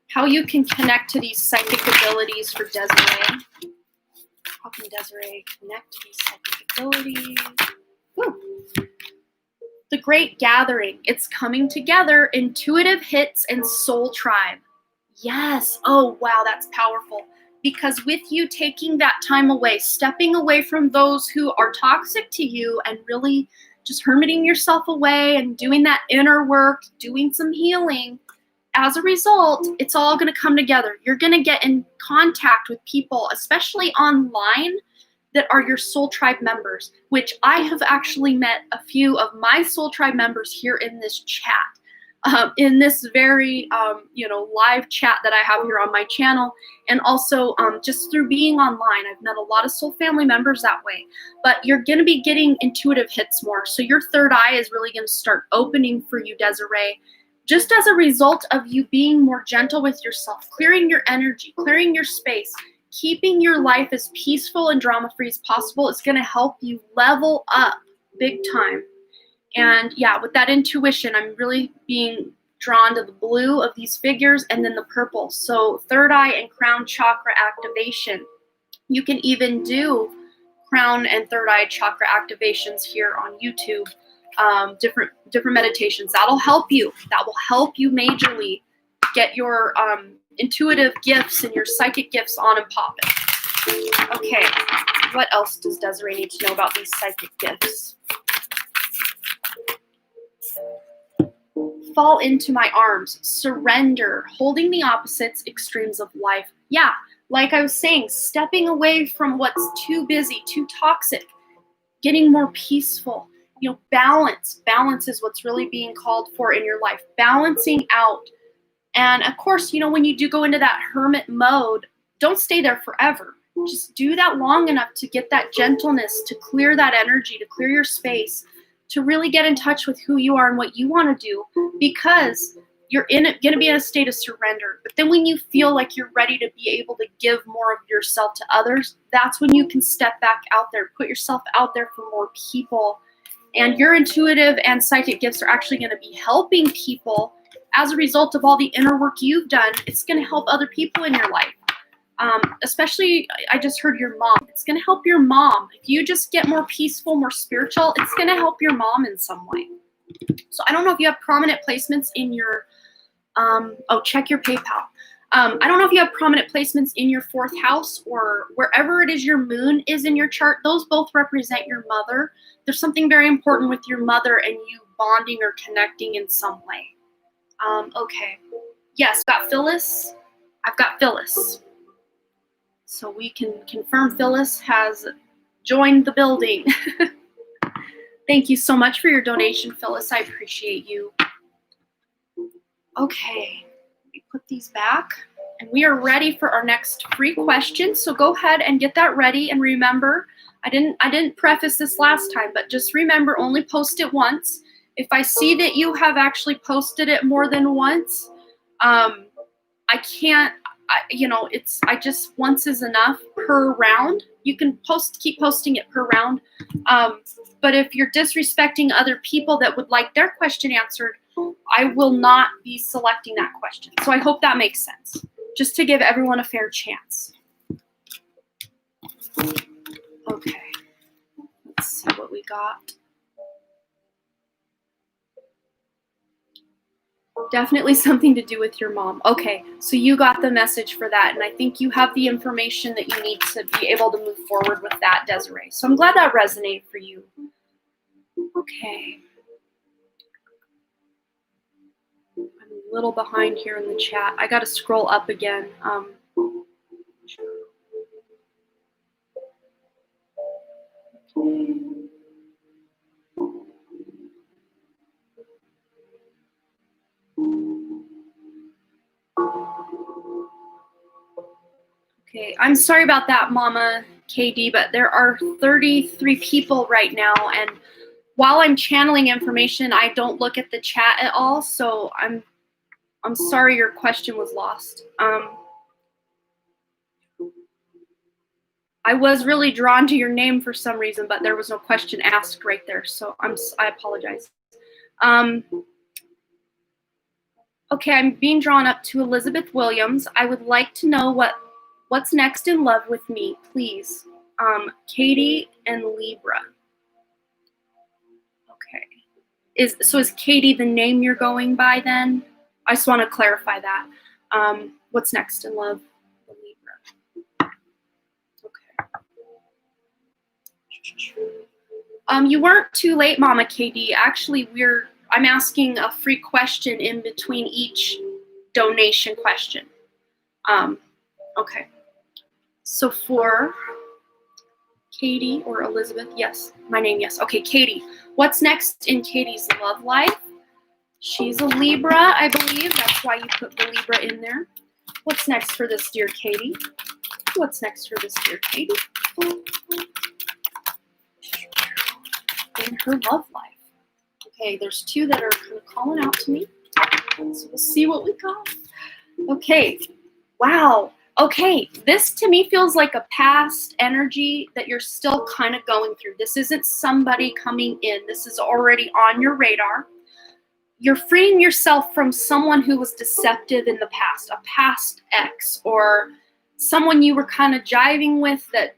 How you can connect to these psychic abilities for Desiree. How can Desiree connect to these psychic abilities? Woo. The Great Gathering. It's coming together. Intuitive hits and soul tribe. Yes. Oh, wow. That's powerful. Because with you taking that time away, stepping away from those who are toxic to you and really just hermiting yourself away and doing that inner work, doing some healing, as a result, it's all going to come together. You're going to get in contact with people, especially online, that are your soul tribe members, which I have actually met a few of my soul tribe members here in this chat, in this very, live chat that I have here on my channel. And also just through being online, I've met a lot of soul family members that way. But you're going to be getting intuitive hits more. So your third eye is really going to start opening for you, Desiree, just as a result of you being more gentle with yourself, clearing your energy, clearing your space, keeping your life as peaceful and drama-free as possible. Is going to help you level up big time. And yeah, with that intuition, I'm really being drawn to the blue of these figures and then the purple. So third eye and crown chakra activation. You can even do crown and third eye chakra activations here on YouTube. Different meditations. That'll help you. That will help you majorly get your intuitive gifts and your psychic gifts on and popping. Okay, what else does Desiree need to know about these psychic gifts? Fall into my arms, surrender, holding the opposites, extremes of life. Yeah, like I was saying, stepping away from what's too busy, too toxic, getting more peaceful. Balance. Balance is what's really being called for in your life. Balancing out. And of course, when you do go into that hermit mode, don't stay there forever. Just do that long enough to get that gentleness, to clear that energy, to clear your space, to really get in touch with who you are and what you want to do, because you're going to be in a state of surrender. But then when you feel like you're ready to be able to give more of yourself to others, that's when you can step back out there, put yourself out there for more people. And your intuitive and psychic gifts are actually going to be helping people as a result of all the inner work you've done. It's going to help other people in your life. Especially, I just heard your mom. It's going to help your mom. If you just get more peaceful, more spiritual, it's going to help your mom in some way. So I don't know if you have prominent placements in your, check your PayPal. I don't know if you have prominent placements in your fourth house or wherever it is your moon is in your chart. Those both represent your mother. There's something very important with your mother and you bonding or connecting in some way. Okay. Yes, got Phyllis. I've got Phyllis. So we can confirm Phyllis has joined the building. Thank you so much for your donation, Phyllis. I appreciate you. Okay, we put these back and we are ready for our next free question. So go ahead and get that ready. And remember, I didn't preface this last time, but just remember, only post it once. If I see that you have actually posted it more than once, I can't I just once is enough per round. You can keep posting it per round. But if you're disrespecting other people that would like their question answered, I will not be selecting that question. So I hope that makes sense, just to give everyone a fair chance. Okay, let's see what we got. Definitely something to do with your mom. Okay, so you got the message for that, and I think you have the information that you need to be able to move forward with that, Desiree. So I'm glad that resonated for you. Okay. I'm a little behind here in the chat. I got to scroll up again. Okay, I'm sorry about that, Mama KD, but there are 33 people right now, and while I'm channeling information, I don't look at the chat at all, so I'm sorry your question was lost. I was really drawn to your name for some reason, but there was no question asked right there, so I apologize. Okay, I'm being drawn up to Elizabeth Williams. I would like to know what's next in love with me, please. Katie and Libra. Okay. Is Katie the name you're going by then? I just want to clarify that. What's next in love with Libra? Okay. You weren't too late, Mama KD. Actually, I'm asking a free question in between each donation question. Okay. So for Katie or Elizabeth, yes, my name, yes. Okay, Katie. What's next in Katie's love life? She's a Libra, I believe. That's why you put the Libra in there. What's next for this dear Katie? What's next for this dear Katie? In her love life. Okay, there's two that are kind of calling out to me. So we'll see what we got. Okay, wow. Okay, this to me feels like a past energy that you're still kind of going through. This isn't somebody coming in. This is already on your radar. You're freeing yourself from someone who was deceptive in the past, a past ex, or someone you were kind of jiving with that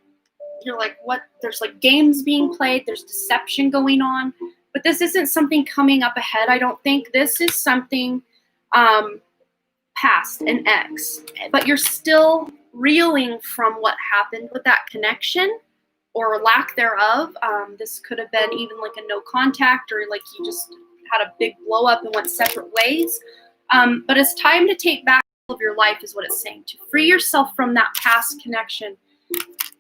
you're like, what? There's like games being played. There's deception going on. But this isn't something coming up ahead, I don't think. This is something past, an ex. But you're still reeling from what happened with that connection or lack thereof. This could have been even like a no contact, or like you just had a big blow up and went separate ways. But it's time to take back of your life is what it's saying. To free yourself from that past connection.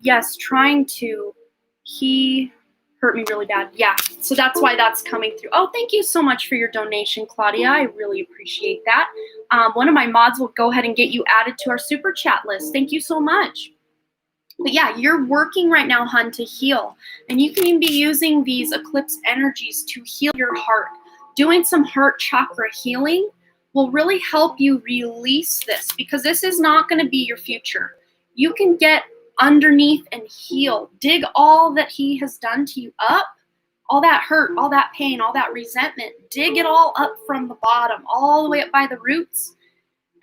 Yes, trying to. He hurt me really bad. Yeah, so that's why that's coming through. Oh, thank you so much for your donation, Claudia. I really appreciate that. One of my mods will go ahead and get you added to our super chat list. Thank you so much. But yeah, you're working right now, hun, to heal. And you can even be using these eclipse energies to heal your heart. Doing some heart chakra healing will really help you release this, because this is not going to be your future. You can get underneath and heal. Dig all that he has done to you up, all that hurt, all that pain, all that resentment. Dig it all up from the bottom, all the way up by the roots,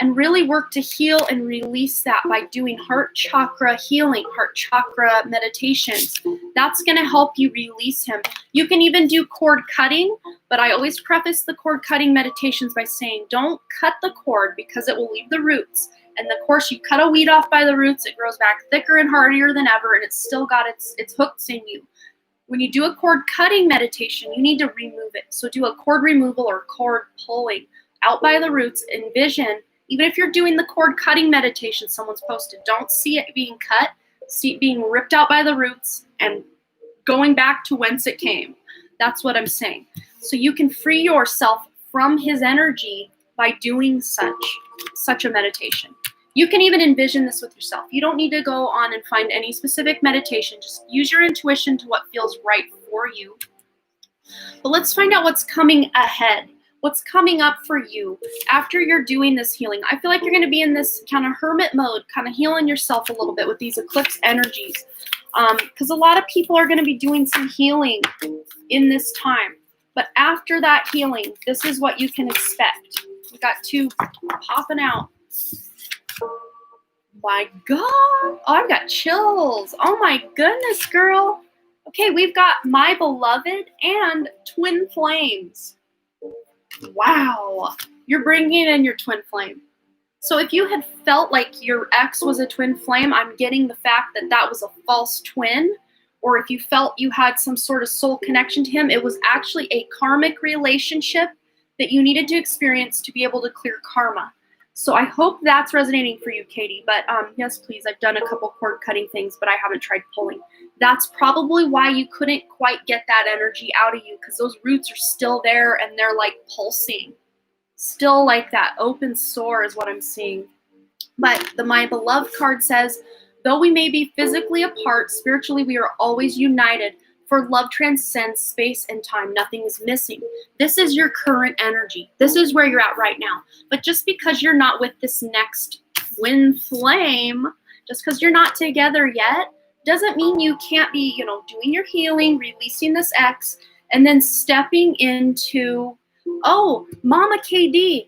and really work to heal and release that by doing heart chakra healing, heart chakra meditations. That's going to help you release him. You can even do cord cutting, but I always preface the cord cutting meditations by saying, don't cut the cord because it will leave the roots. And of course, you cut a weed off by the roots, it grows back thicker and hardier than ever, and it's still got its hooks in you. When you do a cord cutting meditation, you need to remove it. So do a cord removal or cord pulling out by the roots. Envision, even if you're doing the cord cutting meditation someone's posted, don't see it being cut, see it being ripped out by the roots and going back to whence it came. That's what I'm saying. So you can free yourself from his energy by doing such a meditation. You can even envision this with yourself. You don't need to go on and find any specific meditation. Just use your intuition to what feels right for you. But let's find out what's coming ahead. what's coming up for you after you're doing this healing. I feel like you're going to be in this kind of hermit mode, kind of healing yourself a little bit with these eclipse energies. Because a lot of people are going to be doing some healing in this time. But after that healing, this is what you can expect. We got two popping out. My God. Oh, I've got chills. Oh my goodness, girl. Okay, we've got my beloved and twin flames. Wow. You're bringing in your twin flame. So if you had felt like your ex was a twin flame, I'm getting the fact that that was a false twin. Or if you felt you had some sort of soul connection to him, it was actually a karmic relationship that you needed to experience to be able to clear karma. So I hope that's resonating for you, Katie. But yes, please, I've done a couple cord cutting things, but I haven't tried pulling. That's probably why you couldn't quite get that energy out of you, because those roots are still there and they're like pulsing. Still like that open sore is what I'm seeing. But the My Beloved card says, though we may be physically apart, spiritually we are always united. For love transcends space and time. Nothing is missing. This is your current energy. This is where you're at right now. But just because you're not with this next twin flame, just because you're not together yet, doesn't mean you can't be, doing your healing, releasing this ex, and then stepping into, oh, Mama KD,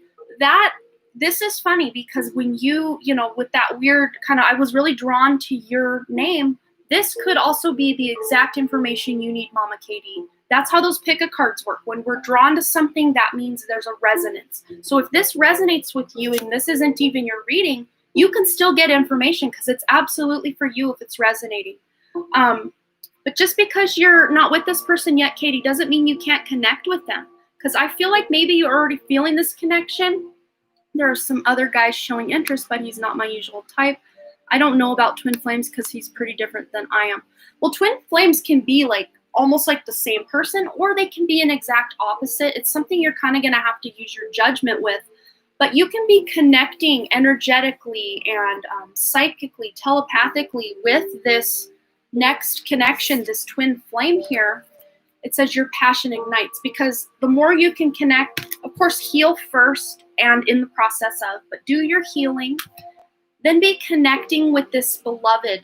this is funny because when you, with that weird kind of, I was really drawn to your name. This could also be the exact information you need, Mama Katie. That's how those pick a cards work. When we're drawn to something, that means there's a resonance. So if this resonates with you and this isn't even your reading, you can still get information because it's absolutely for you if it's resonating. But just because you're not with this person yet, Katie, doesn't mean you can't connect with them. Because I feel like maybe you're already feeling this connection. There are some other guys showing interest, but he's not my usual type. I don't know about twin flames because he's pretty different than I am. Well, twin flames can be like almost like the same person, or they can be an exact opposite. It's something you're kind of going to have to use your judgment with. But you can be connecting energetically and psychically, telepathically with this next connection, this twin flame here. It says your passion ignites, because the more you can connect, of course, heal first and in the process of, but do your healing. Then be connecting with this beloved,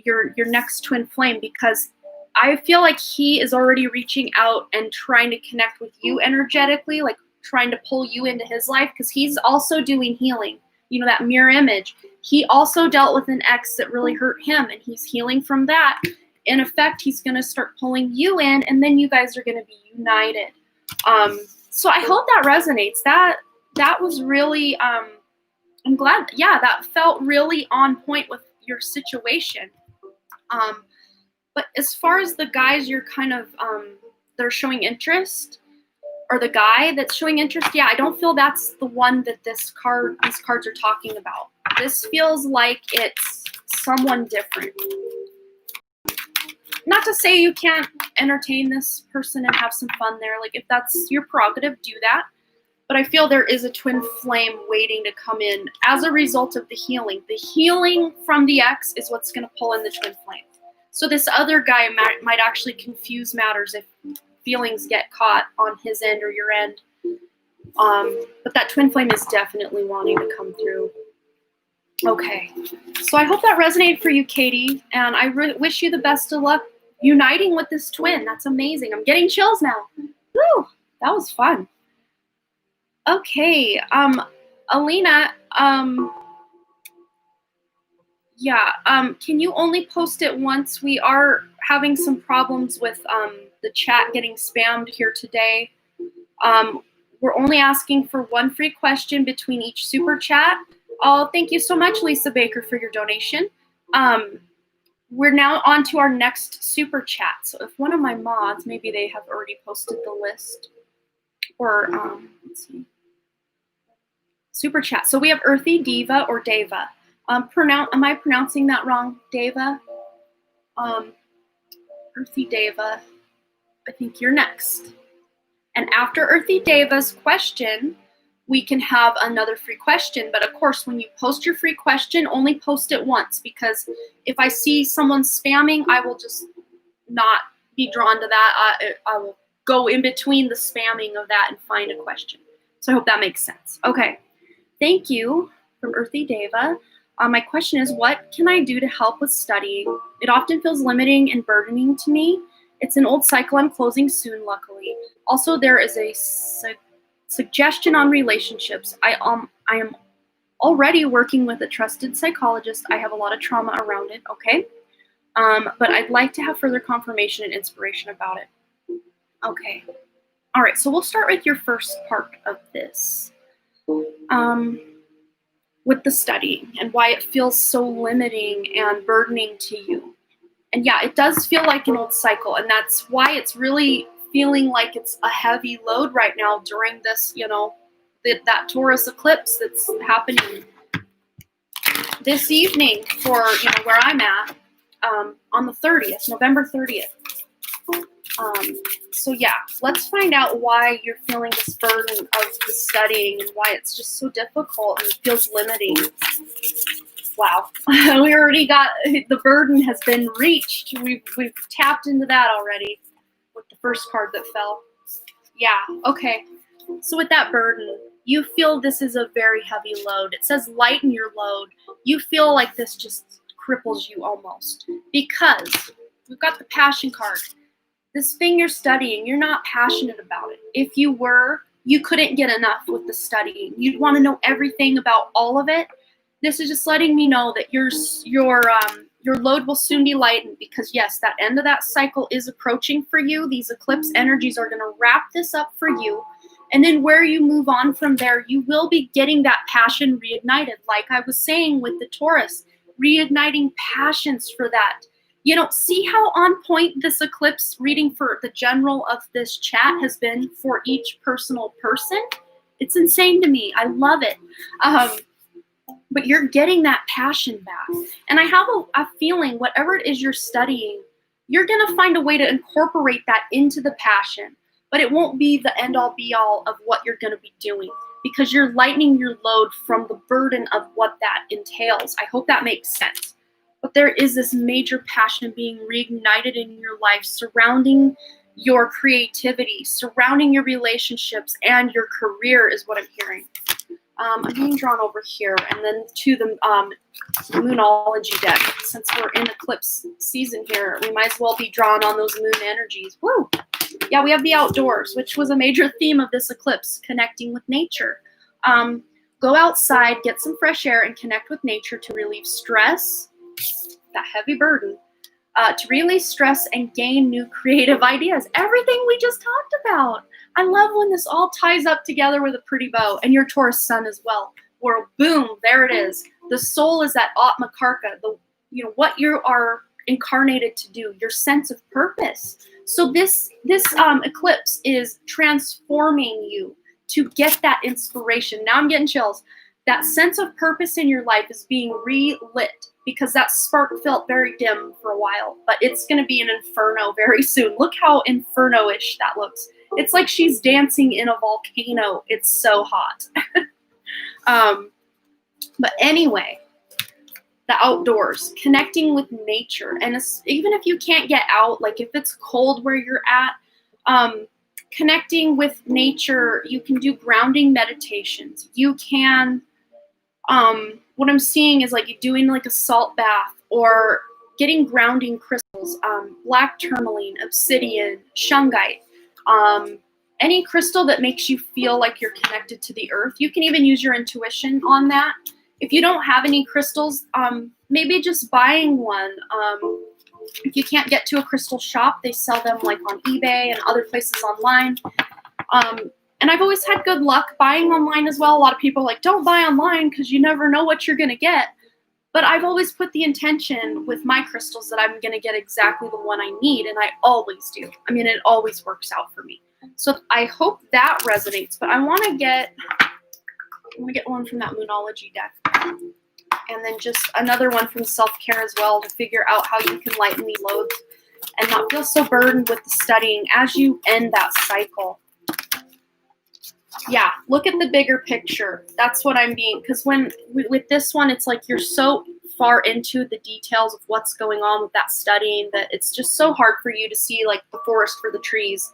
your next twin flame, because I feel like he is already reaching out and trying to connect with you energetically, like trying to pull you into his life, because he's also doing healing. That mirror image. He also dealt with an ex that really hurt him, and he's healing from that. In effect, he's going to start pulling you in, and then you guys are going to be united. So I hope that resonates. That was really... I'm glad, that felt really on point with your situation. But as far as the guys you're kind of, they're showing interest, or the guy that's showing interest, I don't feel that's the one that these cards are talking about. This feels like it's someone different. Not to say you can't entertain this person and have some fun there. Like, if that's your prerogative, do that. But I feel there is a twin flame waiting to come in as a result of the healing. The healing from the ex is what's going to pull in the twin flame. So this other guy might actually confuse matters if feelings get caught on his end or your end. But that twin flame is definitely wanting to come through. Okay. So I hope that resonated for you, Katie. And I wish you the best of luck uniting with this twin. That's amazing. I'm getting chills now. Woo! That was fun. Okay, Alina, can you only post it once? We are having some problems with the chat getting spammed here today. We're only asking for one free question between each super chat. Oh, thank you so much, Lisa Baker, for your donation. We're now on to our next super chat. So if one of my mods, maybe they have already posted the list, or let's see. Super chat. So we have Earthy Diva or Deva. Am I pronouncing that wrong? Deva? Earthy Deva. I think you're next. And after Earthy Deva's question, we can have another free question. But of course, when you post your free question, only post it once, because if I see someone spamming, I will just not be drawn to that. I will go in between the spamming of that and find a question. So I hope that makes sense. Okay. Thank you from Earthy Deva. My question is, what can I do to help with studying? It often feels limiting and burdening to me. It's an old cycle I'm closing soon, luckily. Also, there is a suggestion on relationships. I am already working with a trusted psychologist. I have a lot of trauma around it, okay? But I'd like to have further confirmation and inspiration about it. Okay. All right, so we'll start with your first part of this. With the studying and why it feels so limiting and burdening to you. And yeah, it does feel like an old cycle, and that's why it's really feeling like it's a heavy load right now during this, that Taurus eclipse that's happening this evening for, where I'm at, on the 30th, November 30th. So yeah, let's find out why you're feeling this burden of the studying and why it's just so difficult and feels limiting. Wow, we already got, the burden has been reached. We've tapped into that already with the first card that fell. Yeah, okay. So with that burden, you feel this is a very heavy load. It says lighten your load. You feel like this just cripples you almost because we've got the passion card. This thing you're studying, you're not passionate about it. If you were, you couldn't get enough with the studying. You'd want to know everything about all of it. This is just letting me know that your load will soon be lightened because yes, that end of that cycle is approaching for you. These eclipse energies are going to wrap this up for you. And then where you move on from there, you will be getting that passion reignited. Like I was saying with the Taurus, reigniting passions for that. See how on point this eclipse reading for the general of this chat has been for each personal person? It's insane to me. I love it. But you're getting that passion back. And I have a feeling whatever it is you're studying, you're going to find a way to incorporate that into the passion. But it won't be the end-all be-all of what you're going to be doing because you're lightening your load from the burden of what that entails. I hope that makes sense. But there is this major passion being reignited in your life surrounding your creativity, surrounding your relationships, and your career is what I'm hearing. I'm being drawn over here and then to the Moonology deck. Since we're in eclipse season here, we might as well be drawn on those moon energies. Woo! Yeah, we have the outdoors, which was a major theme of this eclipse, connecting with nature. Go outside, get some fresh air, and connect with nature to relieve stress, that heavy burden, to release stress and gain new creative ideas. Everything we just talked about. I love when this all ties up together with a pretty bow, and your Taurus sun as well, where boom, there it is. The soul is that Atmakarka, what you are incarnated to do, your sense of purpose. So this eclipse is transforming you to get that inspiration. Now I'm getting chills. That sense of purpose in your life is being relit because that spark felt very dim for a while, but it's going to be an inferno very soon. Look how inferno-ish that looks. It's like she's dancing in a volcano. It's so hot. But anyway, the outdoors, connecting with nature. And even if you can't get out, like if it's cold where you're at, connecting with nature, you can do grounding meditations. You can, what I'm seeing is like doing like a salt bath or getting grounding crystals, black tourmaline, obsidian, shungite, any crystal that makes you feel like you're connected to the earth. You can even use your intuition on that. If you don't have any crystals, maybe just buying one. If you can't get to a crystal shop, they sell them like on eBay and other places online. And I've always had good luck buying online as well. A lot of people are like, don't buy online because you never know what you're going to get. But I've always put the intention with my crystals that I'm going to get exactly the one I need, and I always do. I mean, it always works out for me. So I hope that resonates. But I want to get one from that Moonology deck. And then just another one from self-care as well to figure out how you can lighten the loads and not feel so burdened with the studying as you end that cycle. Yeah, look at the bigger picture. That's what I'm being, because with this one, it's like you're so far into the details of what's going on with that studying that it's just so hard for you to see like the forest for the trees.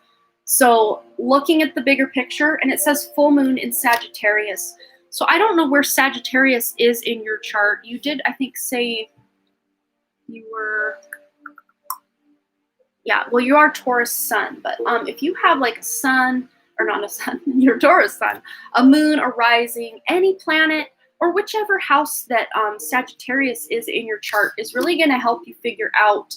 So looking at the bigger picture, and it says full moon in Sagittarius. So I don't know where Sagittarius is in your chart. You did, I think, say you were, yeah, well, you are Taurus sun, but if you have like a sun, or not a sun, your Taurus sun, a moon, a rising, any planet, or whichever house that Sagittarius is in your chart is really going to help you figure out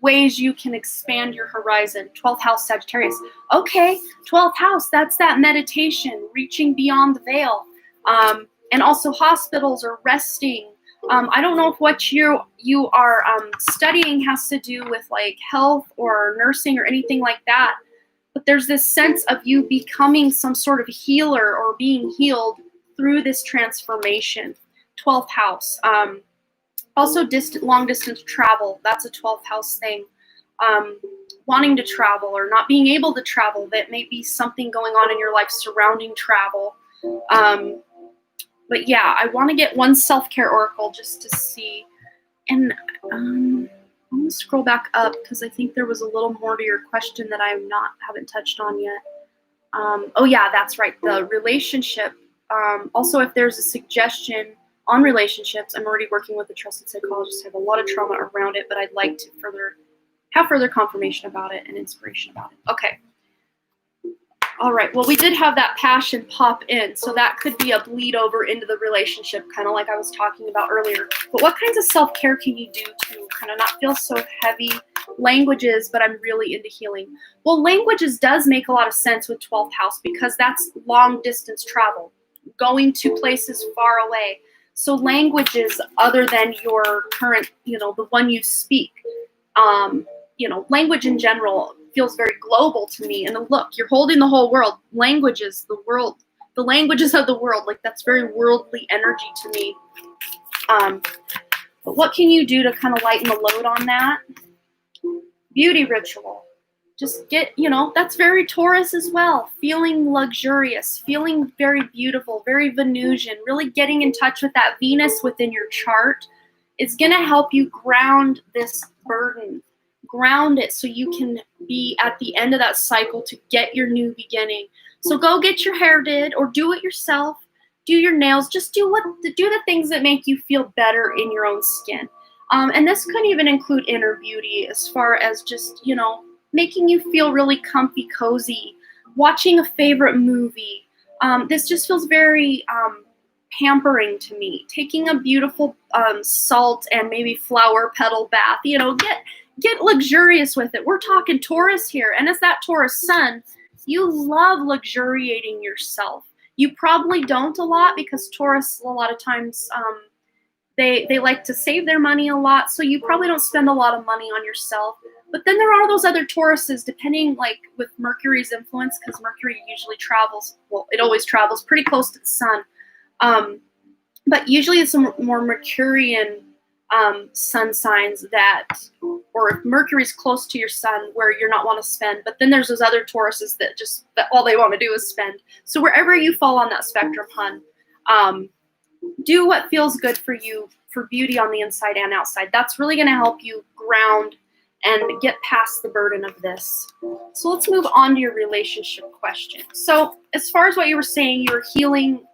ways you can expand your horizon. 12th house Sagittarius. Okay, 12th house, that's that meditation, reaching beyond the veil. And also hospitals or resting. I don't know if what you are studying has to do with like health or nursing or anything like that, but there's this sense of you becoming some sort of healer or being healed through this transformation. 12th house. Also long distance travel. That's a 12th house thing. Wanting to travel or not being able to travel. That may be something going on in your life surrounding travel. But yeah, I want to get one self-care oracle just to see. And I'm going to scroll back up because I think there was a little more to your question that I haven't touched on yet. Oh yeah, that's right. The relationship. Also, if there's a suggestion on relationships, I'm already working with a trusted psychologist. I have a lot of trauma around it, but I'd like to have further confirmation about it and inspiration about it. Okay. All right. Well, we did have that passion pop in, so that could be a bleed over into the relationship, kind of like I was talking about earlier. But what kinds of self-care can you do to kind of not feel so heavy? Languages, but I'm really into healing. Well, languages does make a lot of sense with 12th house because that's long distance travel, going to places far away. So languages other than your current, the one you speak, language in general feels very global to me. And look, you're holding the whole world. Languages, the world, the languages of the world, like that's very worldly energy to me. But what can you do to kind of lighten the load on that? Beauty ritual. Just get, that's very Taurus as well. Feeling luxurious, feeling very beautiful, very Venusian, really getting in touch with that Venus within your chart is going to help you ground this burden. Ground it so you can be at the end of that cycle to get your new beginning. So go get your hair did or do it yourself. Do your nails. Just do the things that make you feel better in your own skin. And this could even include inner beauty as far as just, making you feel really comfy, cozy, watching a favorite movie. This just feels very pampering to me. Taking a beautiful salt and maybe flower petal bath, get luxurious with it. We're talking Taurus here. And as that Taurus sun, you love luxuriating yourself. You probably don't a lot because Taurus, a lot of times, they like to save their money a lot. So you probably don't spend a lot of money on yourself. But then there are those other Tauruses, depending like with Mercury's influence, because Mercury usually travels, well, it always travels pretty close to the sun. But usually it's some more Mercurian sun signs or if Mercury's close to your sun where you're not want to spend, but then there's those other Tauruses that all they want to do is spend. So wherever you fall on that spectrum, hun, do what feels good for you for beauty on the inside and outside. That's really going to help you ground and get past the burden of this. So let's move on to your relationship question. So as far as what you were saying, you were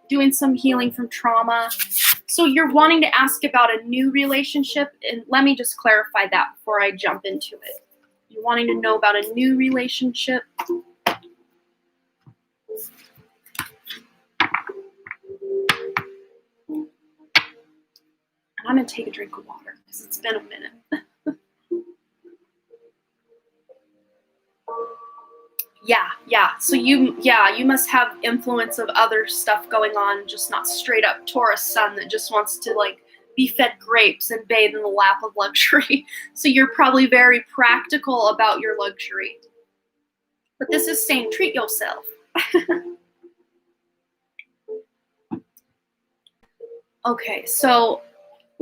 doing some healing from trauma. So you're wanting to ask about a new relationship, and let me just clarify that before I jump into it. You're wanting to know about a new relationship. I'm going to take a drink of water because it's been a minute. Yeah. So you must have influence of other stuff going on, just not straight up Taurus sun that just wants to like be fed grapes and bathe in the lap of luxury. So you're probably very practical about your luxury. But this is saying treat yourself. Okay, so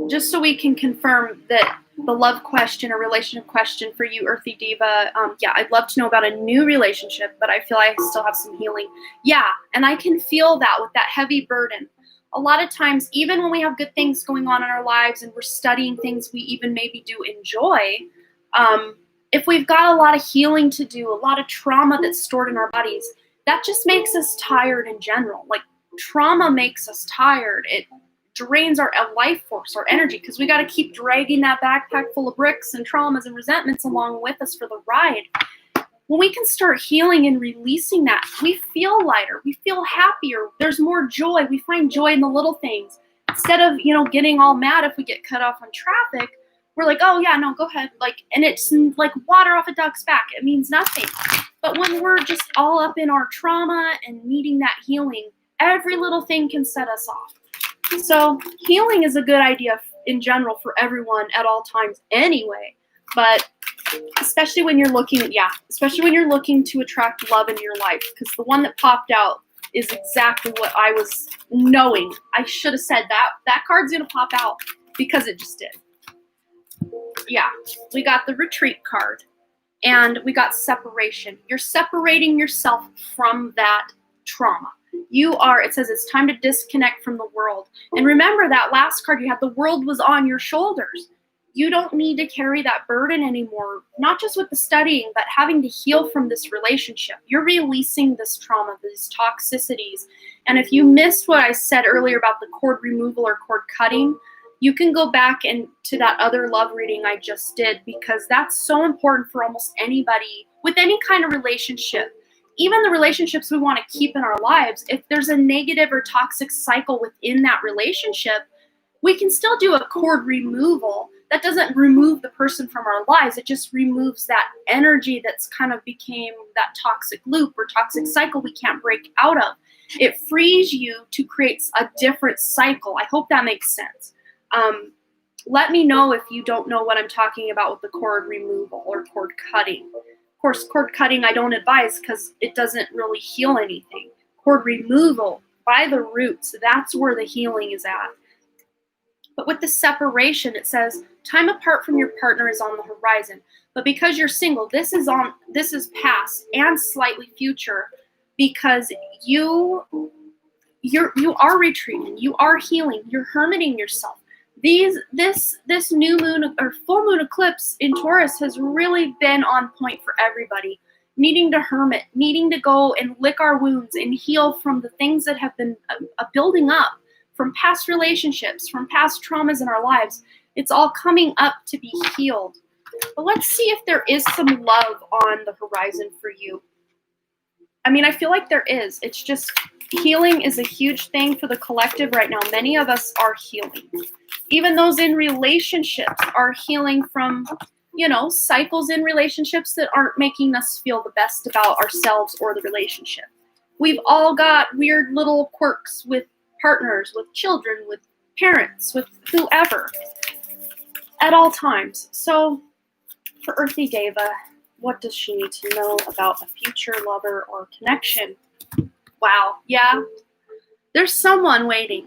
just so we can confirm that the love question or relationship question for you, Earthy Diva, I'd love to know about a new relationship, but I feel I still have some healing. Yeah, and I can feel that with that heavy burden. A lot of times, even when we have good things going on in our lives and we're studying things we even maybe do enjoy, if we've got a lot of healing to do, a lot of trauma that's stored in our bodies, that just makes us tired in general. Like, trauma makes us tired. It drains our life force, our energy, because we got to keep dragging that backpack full of bricks and traumas and resentments along with us for the ride. When we can start healing and releasing that, we feel lighter, we feel happier, there's more joy, we find joy in the little things. Instead of, getting all mad if we get cut off on traffic, we're like, oh yeah, no, go ahead. And it's like water off a duck's back. It means nothing. But when we're just all up in our trauma and needing that healing, every little thing can set us off. So healing is a good idea in general for everyone at all times anyway. But especially when you're looking to attract love into your life, because the one that popped out is exactly what I was knowing. I should have said that. That card's going to pop out because it just did. Yeah, we got the retreat card and we got separation. You're separating yourself from that trauma. It says it's time to disconnect from the world. And remember that last card you had, the world was on your shoulders. You don't need to carry that burden anymore, not just with the studying, but having to heal from this relationship. You're releasing this trauma, these toxicities. And if you missed what I said earlier about the cord removal or cord cutting, you can go back and to that other love reading I just did, because that's so important for almost anybody with any kind of relationship. Even the relationships we want to keep in our lives, if there's a negative or toxic cycle within that relationship, we can still do a cord removal. That doesn't remove the person from our lives. It just removes that energy that's kind of became that toxic loop or toxic cycle we can't break out of. It frees you to create a different cycle. I hope that makes sense. Let me know if you don't know what I'm talking about with the cord removal or cord cutting. Of course, cord cutting I don't advise because it doesn't really heal anything. Cord removal by the roots, that's where the healing is at. But with the separation, it says time apart from your partner is on the horizon. But because you're single, this is past and slightly future, because you are retreating, you are healing, you're hermiting yourself. This new moon or full moon eclipse in Taurus has really been on point for everybody. Needing to hermit, needing to go and lick our wounds and heal from the things that have been building up from past relationships, from past traumas in our lives. It's all coming up to be healed. But let's see if there is some love on the horizon for you. I mean, I feel like there is. It's just healing is a huge thing for the collective right now. Many of us are healing. Even those in relationships are healing from, cycles in relationships that aren't making us feel the best about ourselves or the relationship. We've all got weird little quirks with partners, with children, with parents, with whoever at all times. So for Earthy Deva, what does she need to know about a future lover or connection? Wow, yeah, there's someone waiting,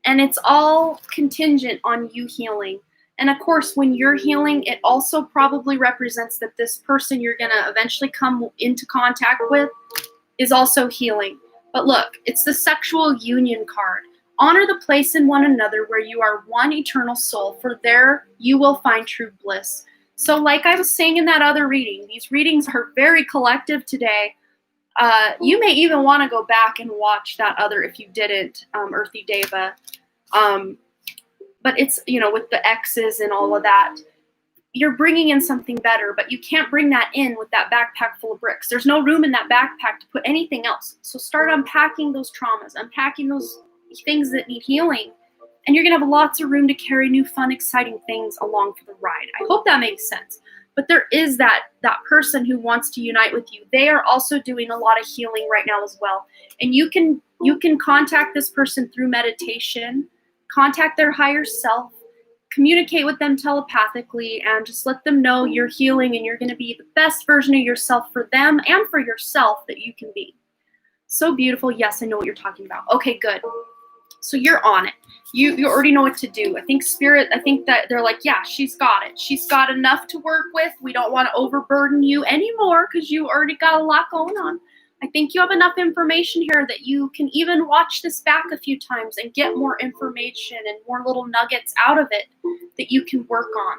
and it's all contingent on you healing. And of course, when you're healing, it also probably represents that this person you're going to eventually come into contact with is also healing. But look, it's the sexual union card. Honor the place in one another where you are one eternal soul, for there you will find true bliss. So like I was saying in that other reading, these readings are very collective today. You may even want to go back and watch that other if you didn't, Earthy Deva. But it's, with the X's and all of that, you're bringing in something better, but you can't bring that in with that backpack full of bricks. There's no room in that backpack to put anything else. So start unpacking those traumas, unpacking those things that need healing, and you're going to have lots of room to carry new, fun, exciting things along for the ride. I hope that makes sense. But there is that person who wants to unite with you. They are also doing a lot of healing right now as well. And you can contact this person through meditation, contact their higher self, communicate with them telepathically, and just let them know you're healing and you're going to be the best version of yourself for them and for yourself that you can be. So beautiful. Yes, I know what you're talking about. Okay, good. So you're on it. You already know what to do. I think that they're like, yeah, she's got it. She's got enough to work with. We don't want to overburden you anymore because you already got a lot going on. I think you have enough information here that you can even watch this back a few times and get more information and more little nuggets out of it that you can work on.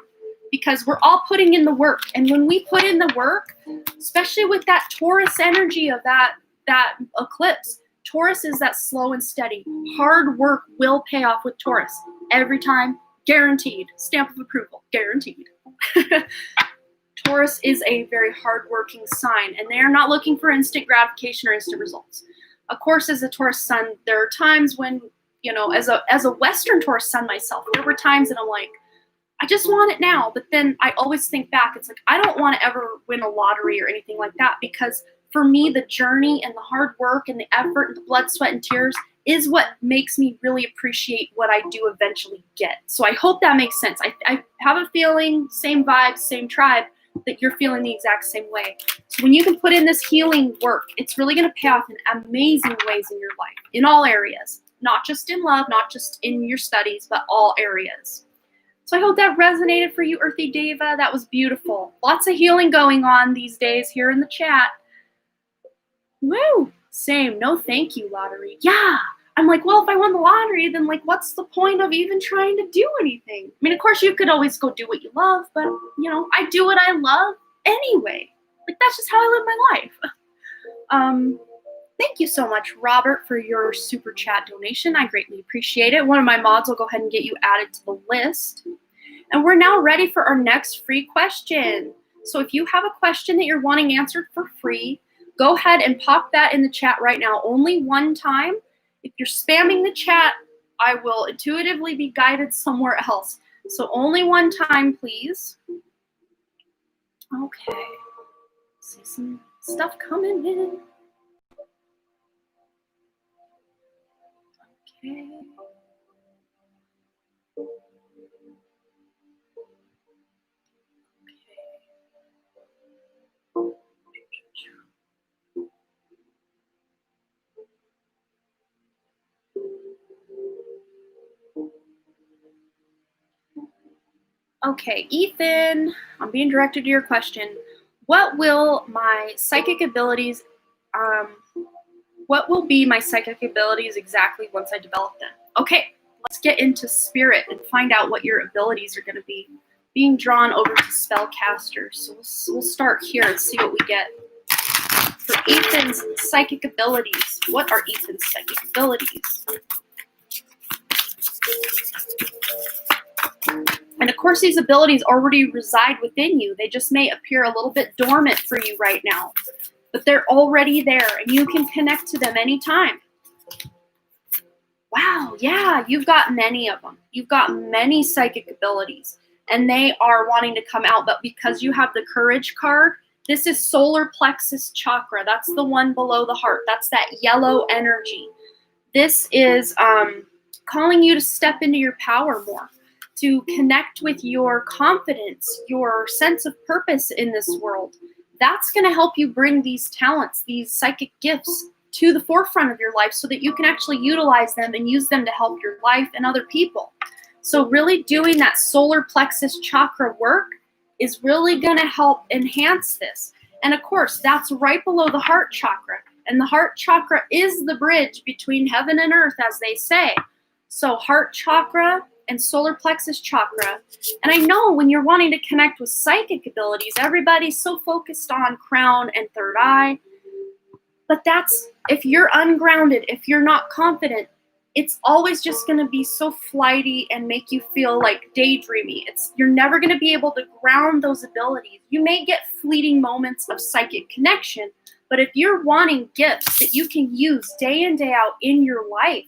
because we're all putting in the work. And when we put in the work, especially with that Taurus energy of that eclipse, Taurus is that slow and steady. Hard work will pay off with Taurus. Every time, guaranteed. Stamp of approval, guaranteed. Taurus is a very hardworking sign, and they are not looking for instant gratification or instant results. Of course, as a Taurus sun, there are times when, you know, as a Western Taurus sun myself, there were times that I'm like, I just want it now. But then I always think back, it's like, I don't want to ever win a lottery or anything like that, because for me, the journey and the hard work and the effort and the blood, sweat, and tears is what makes me really appreciate what I do eventually get. So I hope that makes sense. I have a feeling, same vibe, same tribe, that you're feeling the exact same way. So when you can put in this healing work, it's really going to pay off in amazing ways in your life, in all areas, not just in love, not just in your studies, but all areas. So I hope that resonated for you, Earthy Deva. That was beautiful. Lots of healing going on these days here in the chat. Woo! Same. No thank you, lottery. Yeah. I'm like, well, if I won the lottery, then like, what's the point of even trying to do anything? I mean, of course, you could always go do what you love, but, you know, I do what I love anyway. Like, that's just how I live my life. Thank you so much, Robert, for your super chat donation. I greatly appreciate it. One of my mods will go ahead and get you added to the list. And we're now ready for our next free question. So if you have a question that you're wanting answered for free, go ahead and pop that in the chat right now, only one time. If you're spamming the chat, I will intuitively be guided somewhere else. So only one time, please. Okay. See some stuff coming in. Okay. Okay, Ethan, I'm being directed to your question. What will my psychic abilities, what will be my psychic abilities exactly once I develop them? Okay, let's get into spirit and find out what your abilities are going to be. Being drawn over to spellcasters. So we'll start here and see what we get. For Ethan's psychic abilities, what are Ethan's psychic abilities? And of course, these abilities already reside within you. They just may appear a little bit dormant for you right now, but they're already there and you can connect to them anytime. Wow, yeah, you've got many of them. You've got many psychic abilities and they are wanting to come out, but because you have the courage card, this is solar plexus chakra. That's the one below the heart. That's that yellow energy. This is calling you to step into your power more, to connect with your confidence, your sense of purpose in this world. That's going to help you bring these talents, these psychic gifts to the forefront of your life so that you can actually utilize them and use them to help your life and other people. So really doing that solar plexus chakra work is really going to help enhance this. And of course, that's right below the heart chakra. And the heart chakra is the bridge between heaven and earth, as they say. So heart chakra and solar plexus chakra. And I know when you're wanting to connect with psychic abilities, everybody's so focused on crown and third eye. But that's, if you're ungrounded, if you're not confident, it's always just going to be so flighty and make you feel like daydreamy. You're never going to be able to ground those abilities. You may get fleeting moments of psychic connection, but if you're wanting gifts that you can use day in, day out in your life,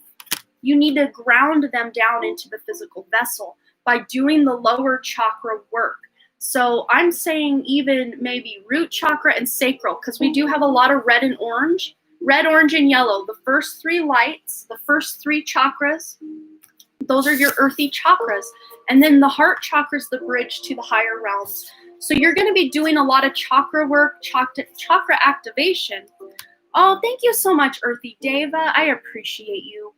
you need to ground them down into the physical vessel by doing the lower chakra work. So I'm saying even maybe root chakra and sacral, because we do have a lot of red, orange, and yellow. The first three lights, the first three chakras, those are your earthy chakras. And then the heart chakra is the bridge to the higher realms. So you're going to be doing a lot of chakra work, chakra activation. Oh, thank you so much, Earthy Deva. I appreciate you.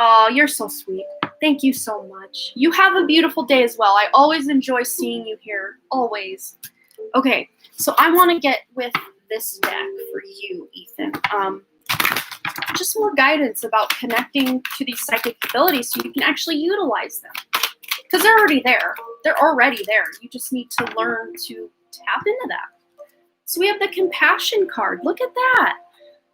Oh, you're so sweet. Thank you so much. You have a beautiful day as well. I always enjoy seeing you here. Always. Okay, so I want to get with this deck for you, Ethan. Just more guidance about connecting to these psychic abilities so you can actually utilize them. because they're already there. They're already there. You just need to learn to tap into that. So we have the compassion card. Look at that.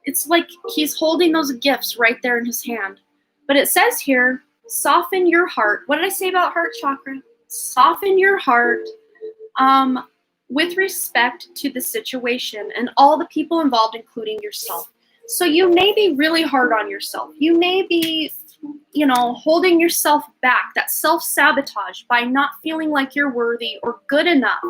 It's like he's holding those gifts right there in his hand. But it says here, soften your heart. What did I say about heart chakra? Soften your heart with respect to the situation and all the people involved, including yourself. So you may be really hard on yourself. You may be, holding yourself back, that self-sabotage by not feeling like you're worthy or good enough.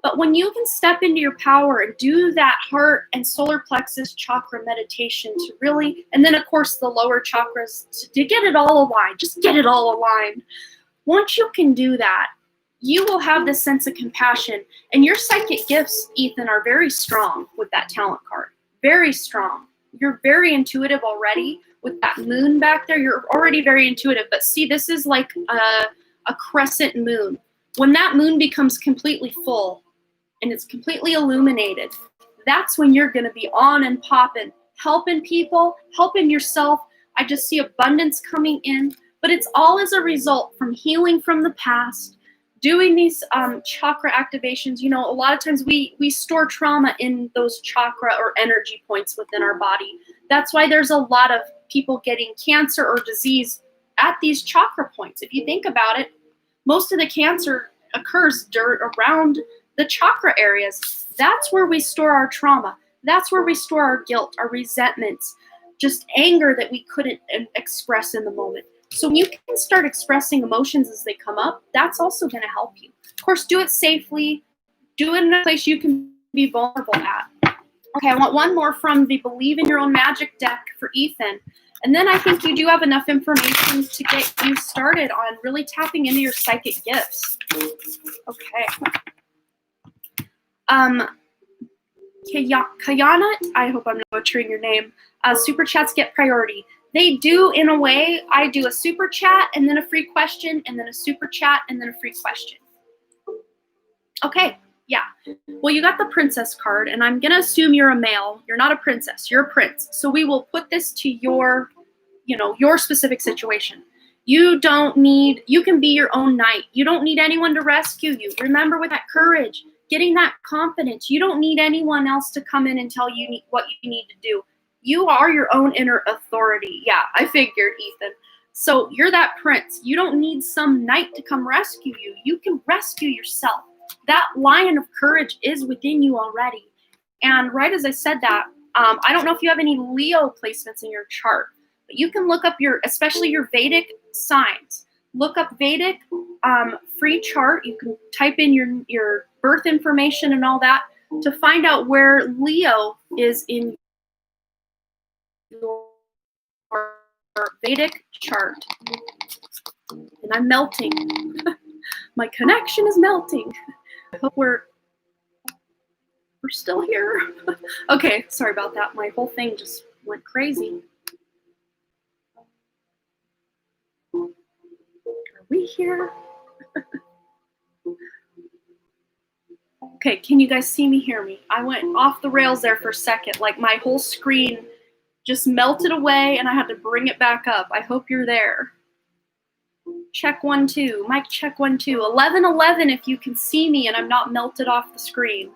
But when you can step into your power and do that heart and solar plexus chakra meditation to really, and then of course the lower chakras to get it all aligned, just get it all aligned. Once you can do that, you will have this sense of compassion. And your psychic gifts, Ethan, are very strong with that talent card. Very strong. You're very intuitive already. With that moon back there, you're already very intuitive. But see, this is like a crescent moon. When that moon becomes completely full and it's completely illuminated, that's when you're going to be on and popping, helping people, helping yourself. I just see abundance coming in. But it's all as a result from healing from the past, doing these chakra activations. A lot of times we store trauma in those chakra or energy points within our body. That's why there's a lot of people getting cancer or disease at these chakra points. If you think about it, most of the cancer occurs around the chakra areas. That's where we store our trauma. That's where we store our guilt, our resentments, just anger that we couldn't express in the moment. So when you can start expressing emotions as they come up, that's also going to help you. Of course, do it safely. Do it in a place you can be vulnerable at. Okay, I want one more from the Believe in Your Own Magic deck for Ethan. And then I think you do have enough information to get you started on really tapping into your psychic gifts. Okay. Kayana, I hope I'm not butchering your name. Super chats get priority. They do, in a way. I do a super chat and then a free question and then a super chat and then a free question. Okay, yeah. Well, you got the princess card, and I'm going to assume you're a male. You're not a princess. You're a prince. So we will put this to your specific situation. You can be your own knight. You don't need anyone to rescue you. Remember, with that courage, getting that confidence, you don't need anyone else to come in and tell you what you need to do. You are your own inner authority. Yeah, I figured, Ethan. So you're that prince. You don't need some knight to come rescue you. You can rescue yourself. That lion of courage is within you already. And right as I said that, I don't know if you have any Leo placements in your chart, but you can look up especially your Vedic signs. Look up Vedic free chart. You can type in your birth information and all that to find out where Leo is in your Vedic chart. And I'm melting. My connection is melting. I hope we're still here. Okay, sorry about that. My whole thing just went crazy. Are we here? Okay, can you guys see me, hear me? I went off the rails there for a second. Like my whole screen just melted away and I had to bring it back up. I hope you're there. Check 1 2. Mic check 1 2. 11 if you can see me and I'm not melted off the screen.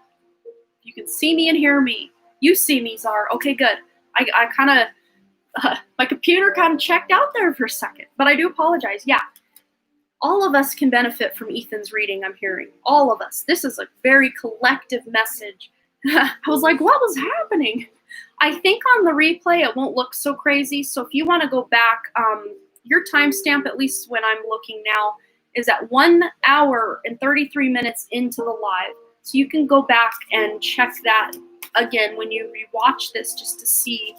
You can see me and hear me. You see me, Czar. Okay, good. I kind of, my computer kind of checked out there for a second, but I do apologize. Yeah, all of us can benefit from Ethan's reading, I'm hearing. All of us. This is a very collective message. I was like, what was happening? I think on the replay it won't look so crazy, so if you want to go back, your timestamp, at least when I'm looking now, is at 1 hour and 33 minutes into the live. So you can go back and check that again when you rewatch this just to see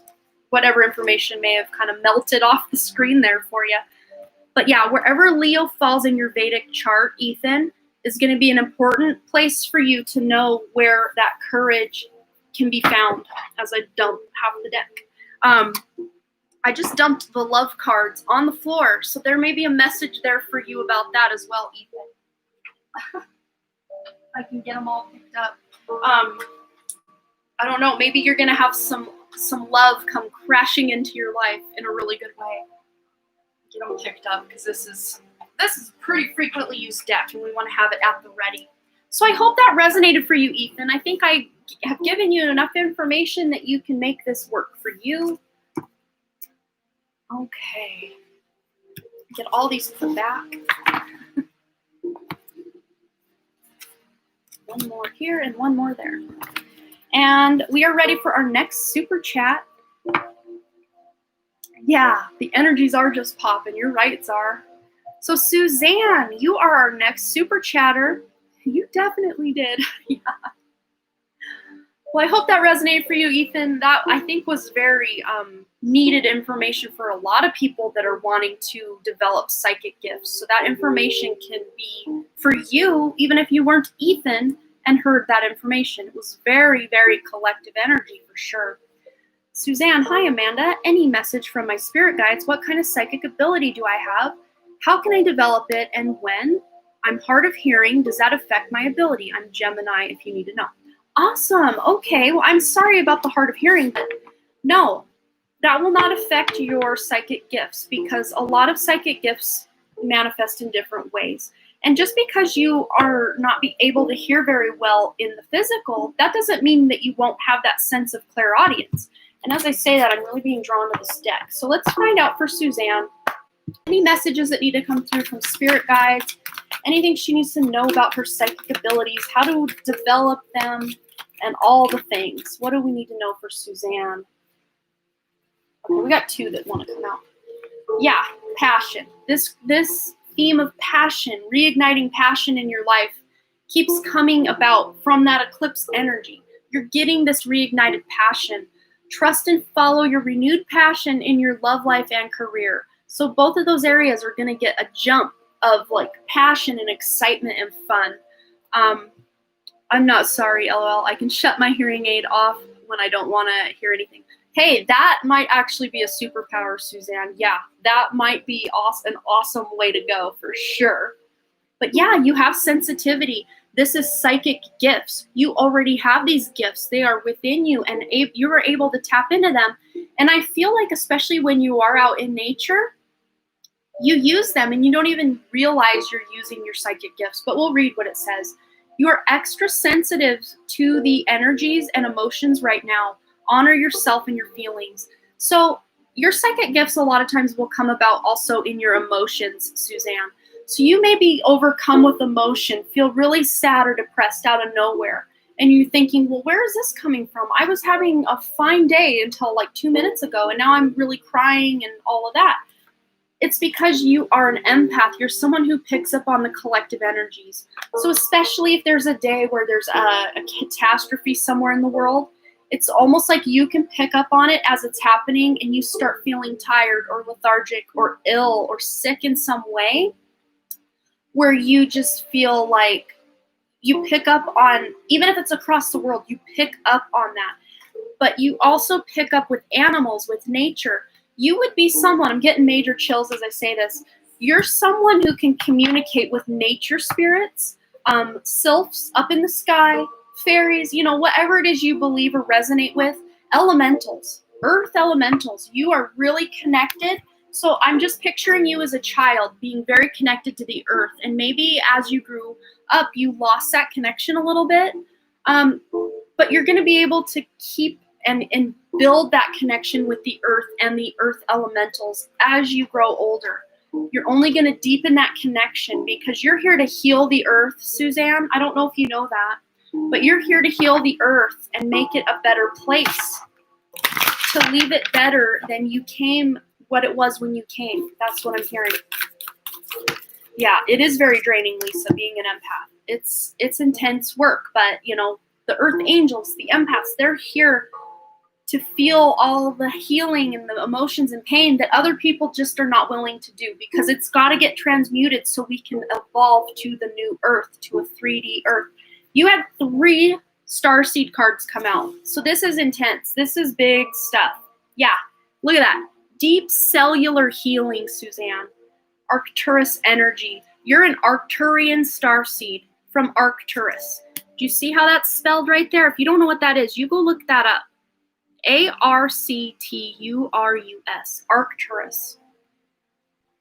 whatever information may have kind of melted off the screen there for you. But yeah, wherever Leo falls in your Vedic chart, Ethan, is going to be an important place for you to know where that courage can be found as I dump half the deck. I just dumped the love cards on the floor, so there may be a message there for you about that as well, Ethan. I can get them all picked up. I don't know, maybe you're going to have some love come crashing into your life in a really good way. Get them picked up because this This is a pretty frequently used deck, and we want to have it at the ready. So I hope that resonated for you, Ethan. I think I have given you enough information that you can make this work for you. Okay. Get all these put back. One more here and one more there. And we are ready for our next super chat. Yeah, the energies are just popping. You're right, Czar. So Suzanne, you are our next super chatter. You definitely did. Yeah. Well, I hope that resonated for you, Ethan. That, I think, was very needed information for a lot of people that are wanting to develop psychic gifts. So that information can be for you, even if you weren't Ethan and heard that information. It was very, very collective energy for sure. Suzanne, hi, Amanda. Any message from my spirit guides? What kind of psychic ability do I have? How can I develop it and when? I'm hard of hearing. Does that affect my ability? I'm Gemini, if you need to know. Awesome. Okay. Well, I'm sorry about the hard of hearing, but no, that will not affect your psychic gifts because a lot of psychic gifts manifest in different ways. And just because you are not be able to hear very well in the physical, that doesn't mean that you won't have that sense of clairaudience. And as I say that, I'm really being drawn to this deck. So let's find out for Suzanne any messages that need to come through from spirit guides, anything she needs to know about her psychic abilities, how to develop them, and all the things. What do we need to know for Suzanne? Okay, we got two that want to come out. Yeah, passion. This theme of passion, reigniting passion in your life, keeps coming about from that eclipse energy. You're getting this reignited passion. Trust and follow your renewed passion in your love life and career. So both of those areas are going to get a jump of like passion and excitement and fun. I'm not sorry, LOL. I can shut my hearing aid off when I don't want to hear anything. Hey, that might actually be a superpower, Suzanne. Yeah, that might be an awesome way to go for sure. But yeah, you have sensitivity. This is psychic gifts. You already have these gifts. They are within you, and you are able to tap into them. And I feel like, especially when you are out in nature, you use them and you don't even realize you're using your psychic gifts. But we'll read what it says. You are extra sensitive to the energies and emotions right now. Honor yourself and your feelings. So your psychic gifts a lot of times will come about also in your emotions, Suzanne. So you may be overcome with emotion, feel really sad or depressed out of nowhere. And you're thinking, well, where is this coming from? I was having a fine day until like 2 minutes ago, and now I'm really crying and all of that. It's because you are an empath. You're someone who picks up on the collective energies. So especially if there's a day where there's a catastrophe somewhere in the world, it's almost like you can pick up on it as it's happening and you start feeling tired or lethargic or ill or sick in some way where you just feel like you pick up on, even if it's across the world, you pick up on that. But you also pick up with animals, with nature. You would be someone, I'm getting major chills as I say this, you're someone who can communicate with nature spirits, sylphs up in the sky, fairies, you know, whatever it is you believe or resonate with, elementals, earth elementals. You are really connected. So I'm just picturing you as a child being very connected to the earth. And maybe as you grew up, you lost that connection a little bit. But you're going to be able to keep and build that connection with the earth and the earth elementals as you grow older. You're only going to deepen that connection because you're here to heal the earth, Suzanne. I don't know if you know that, but you're here to heal the earth and make it a better place, to leave it better than you came, what it was when you came. That's what I'm hearing. Yeah, it is very draining, Lisa, being an empath. It's intense work, but you know, the earth angels, the empaths, they're here to feel all the healing and the emotions and pain that other people just are not willing to do, because it's got to get transmuted so we can evolve to the new earth, to a 3D earth. You had 3 starseed cards come out. So this is intense. This is big stuff. Yeah, look at that. Deep cellular healing, Suzanne. Arcturus energy. You're an Arcturian starseed from Arcturus. Do you see how that's spelled right there? If you don't know what that is, you go look that up. Arcturus. Arcturus.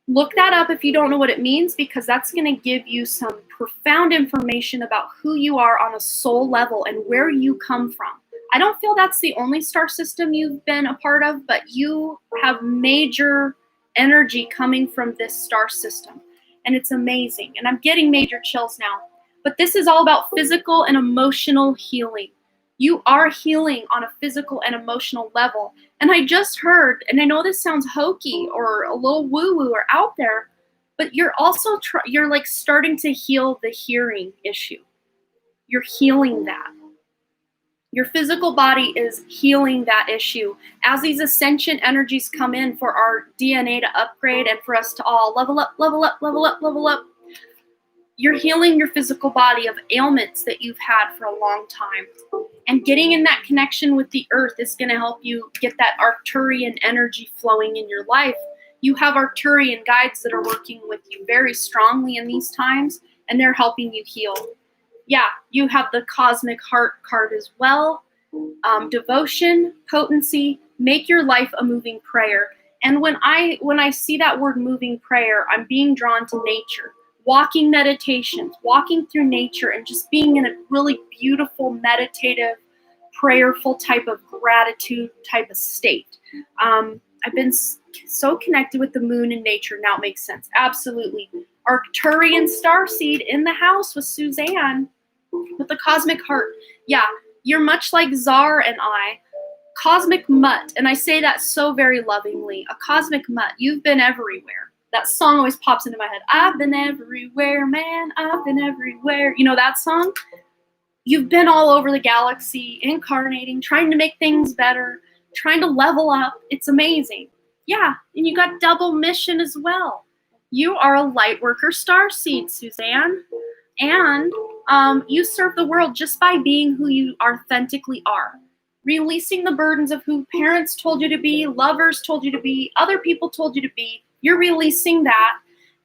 Look that up if you don't know what it means, because that's going to give you some profound information about who you are on a soul level and where you come from. I don't feel that's the only star system you've been a part of, but you have major energy coming from this star system, and it's amazing. And I'm getting major chills now. But this is all about physical and emotional healing. You are healing on a physical and emotional level. And I just heard, and I know this sounds hokey or a little woo-woo or out there, but you're also you're like starting to heal the hearing issue. You're healing that. Your physical body is healing that issue. As these ascension energies come in for our DNA to upgrade and for us to all level up, level up, level up, level up, you're healing your physical body of ailments that you've had for a long time. And getting in that connection with the earth is going to help you get that Arcturian energy flowing in your life. You have Arcturian guides that are working with you very strongly in these times, and they're helping you heal. Yeah, you have the Cosmic Heart card as well. Devotion, potency, make your life a moving prayer. And when I see that word moving prayer, I'm being drawn to nature. Walking meditations, walking through nature and just being in a really beautiful, meditative, prayerful type of gratitude type of state. I've been so connected with the moon and nature. Now it makes sense. Absolutely. Arcturian starseed in the house with Suzanne with the Cosmic Heart. Yeah, you're much like Czar and I. Cosmic mutt, and I say that so very lovingly. A cosmic mutt. You've been everywhere. That song always pops into my head. I've been everywhere, man. I've been everywhere. You know that song? You've been all over the galaxy, incarnating, trying to make things better, trying to level up. It's amazing. Yeah, and you got double mission as well. You are a light worker starseed, Suzanne. And you serve the world just by being who you authentically are. Releasing the burdens of who parents told you to be, lovers told you to be, other people told you to be. You're releasing that,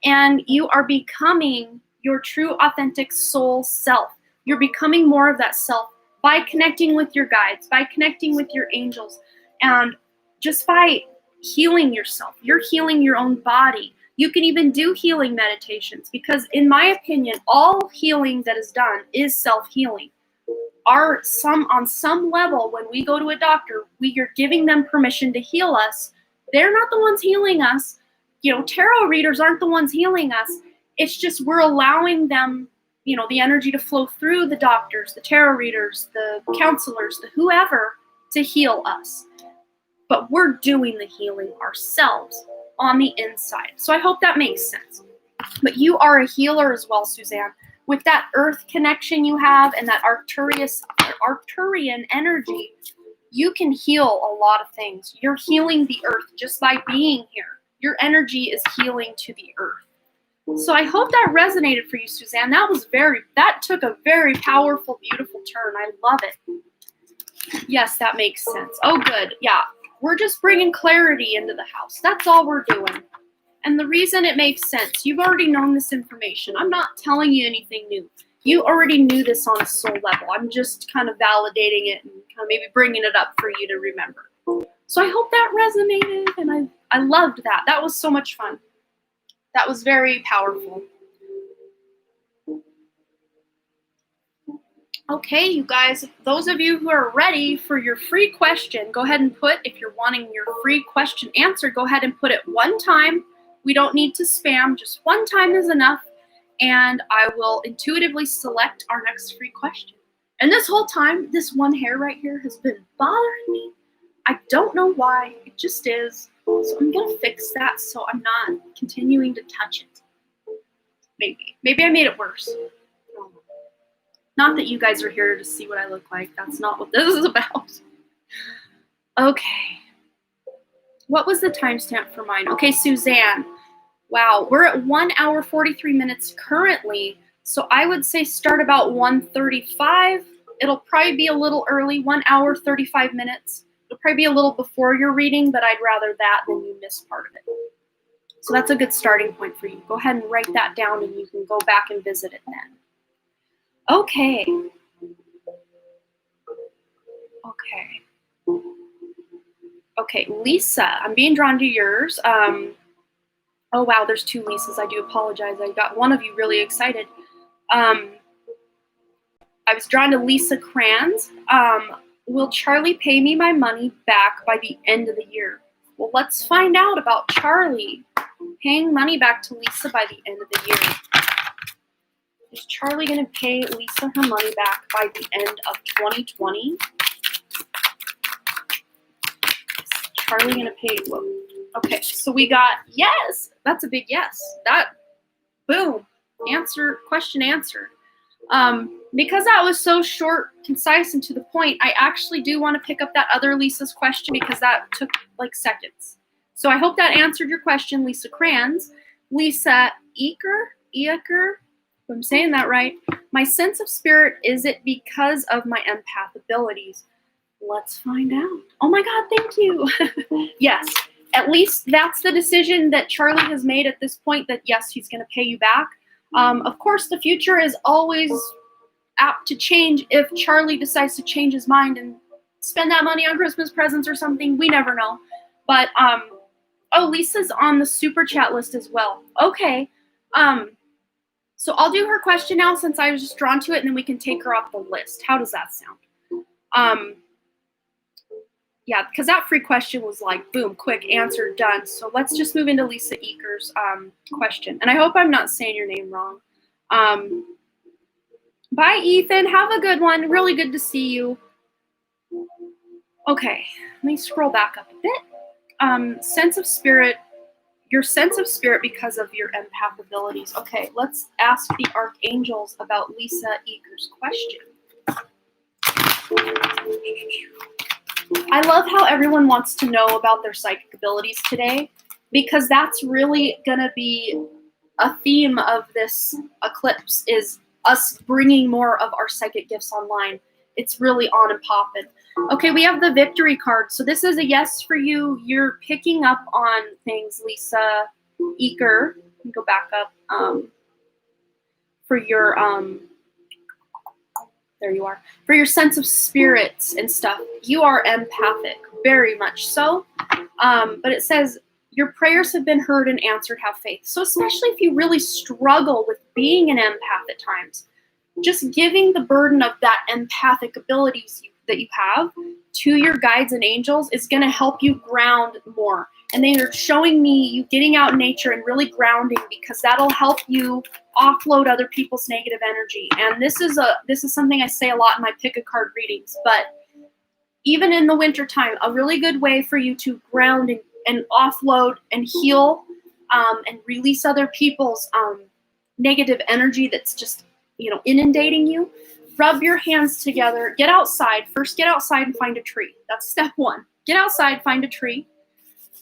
and you are becoming your true, authentic soul self. You're becoming more of that self by connecting with your guides, by connecting with your angels, and just by healing yourself. You're healing your own body. You can even do healing meditations because, in my opinion, all healing that is done is self-healing. On some level, when we go to a doctor, we are giving them permission to heal us. They're not the ones healing us. Tarot readers aren't the ones healing us. It's just we're allowing them, the energy to flow through the doctors, the tarot readers, the counselors, the whoever, to heal us. But we're doing the healing ourselves on the inside. So I hope that makes sense. But you are a healer as well, Suzanne. With that earth connection you have and that Arcturian energy, you can heal a lot of things. You're healing the earth just by being here. Your energy is healing to the earth. So I hope that resonated for you, Suzanne. That took a very powerful, beautiful turn. I love it. Yes, that makes sense. Oh, good. Yeah, we're just bringing clarity into the house. That's all we're doing. And the reason it makes sense, you've already known this information. I'm not telling you anything new. You already knew this on a soul level. I'm just kind of validating it and kind of maybe bringing it up for you to remember. So I hope that resonated, and I loved that. That was so much fun. That was very powerful. Okay, you guys, those of you who are ready for your free question, go ahead and if you're wanting your free question answered, go ahead and put it one time. We don't need to spam, just one time is enough, and I will intuitively select our next free question. And this whole time, this one hair right here has been bothering me. I don't know why, it just is. So I'm gonna fix that so I'm not continuing to touch it. Maybe I made it worse. Not that you guys are here to see what I look like. That's not what this is about. Okay. What was the timestamp for mine? Okay, Suzanne. Wow, we're at 1 hour, 43 minutes currently. So I would say start about 1:35. It'll probably be a little early, 1 hour, 35 minutes. It'll probably be a little before your reading, but I'd rather that than you miss part of it. So that's a good starting point for you. Go ahead and write that down and you can go back and visit it then. Okay. Okay, Lisa, I'm being drawn to yours. Oh, wow, there's 2 Lisas. I do apologize. I got one of you really excited. I was drawn to Lisa Kranz. Will Charlie pay me my money back by the end of the year? Well, let's find out about Charlie paying money back to Lisa by the end of the year. Is Charlie going to pay Lisa her money back by the end of 2020? Is Charlie going to pay? Whoa. Okay, so we got yes. That's a big yes. That, boom, answer, question answered. Because that was so short, concise, and to the point, I actually do want to pick up that other Lisa's question because that took like seconds. So I hope that answered your question, Lisa Kranz. Lisa Eaker, if I'm saying that right. My sense of spirit, is it because of my empath abilities? Let's find out. Oh my God, thank you. Yes, at least that's the decision that Charlie has made at this point, that yes, he's going to pay you back. Of course, the future is always apt to change if Charlie decides to change his mind and spend that money on Christmas presents or something. We never know. But, oh, Lisa's on the super chat list as well. Okay. So I'll do her question now since I was just drawn to it, and then we can take her off the list. How does that sound? Yeah, because that free question was like, boom, quick, answer, done. So let's just move into Lisa Eaker's question. And I hope I'm not saying your name wrong. Bye, Ethan. Have a good one. Really good to see you. Okay, let me scroll back up a bit. Sense of spirit, your sense of spirit because of your empath abilities. Okay, let's ask the archangels about Lisa Eaker's question. I love how everyone wants to know about their psychic abilities today, because that's really going to be a theme of this eclipse, is us bringing more of our psychic gifts online. It's really on and popping. Okay, we have the victory card. So this is a yes for you. You're picking up on things, Lisa Eaker. Let me go back up for your there you are. For your sense of spirits and stuff. You are empathic, very much so. But it says your prayers have been heard and answered, have faith. So especially if you really struggle with being an empath at times, just giving the burden of that empathic abilities that you have to your guides and angels is going to help you ground more. And they are showing me you getting out in nature and really grounding, because that'll help you offload other people's negative energy. And this is something I say a lot in my pick a card readings, but even in the wintertime, a really good way for you to ground and offload and heal and release other people's negative energy that's just, inundating you. Rub your hands together. Get outside. First, get outside and find a tree. That's step 1. Get outside, find a tree.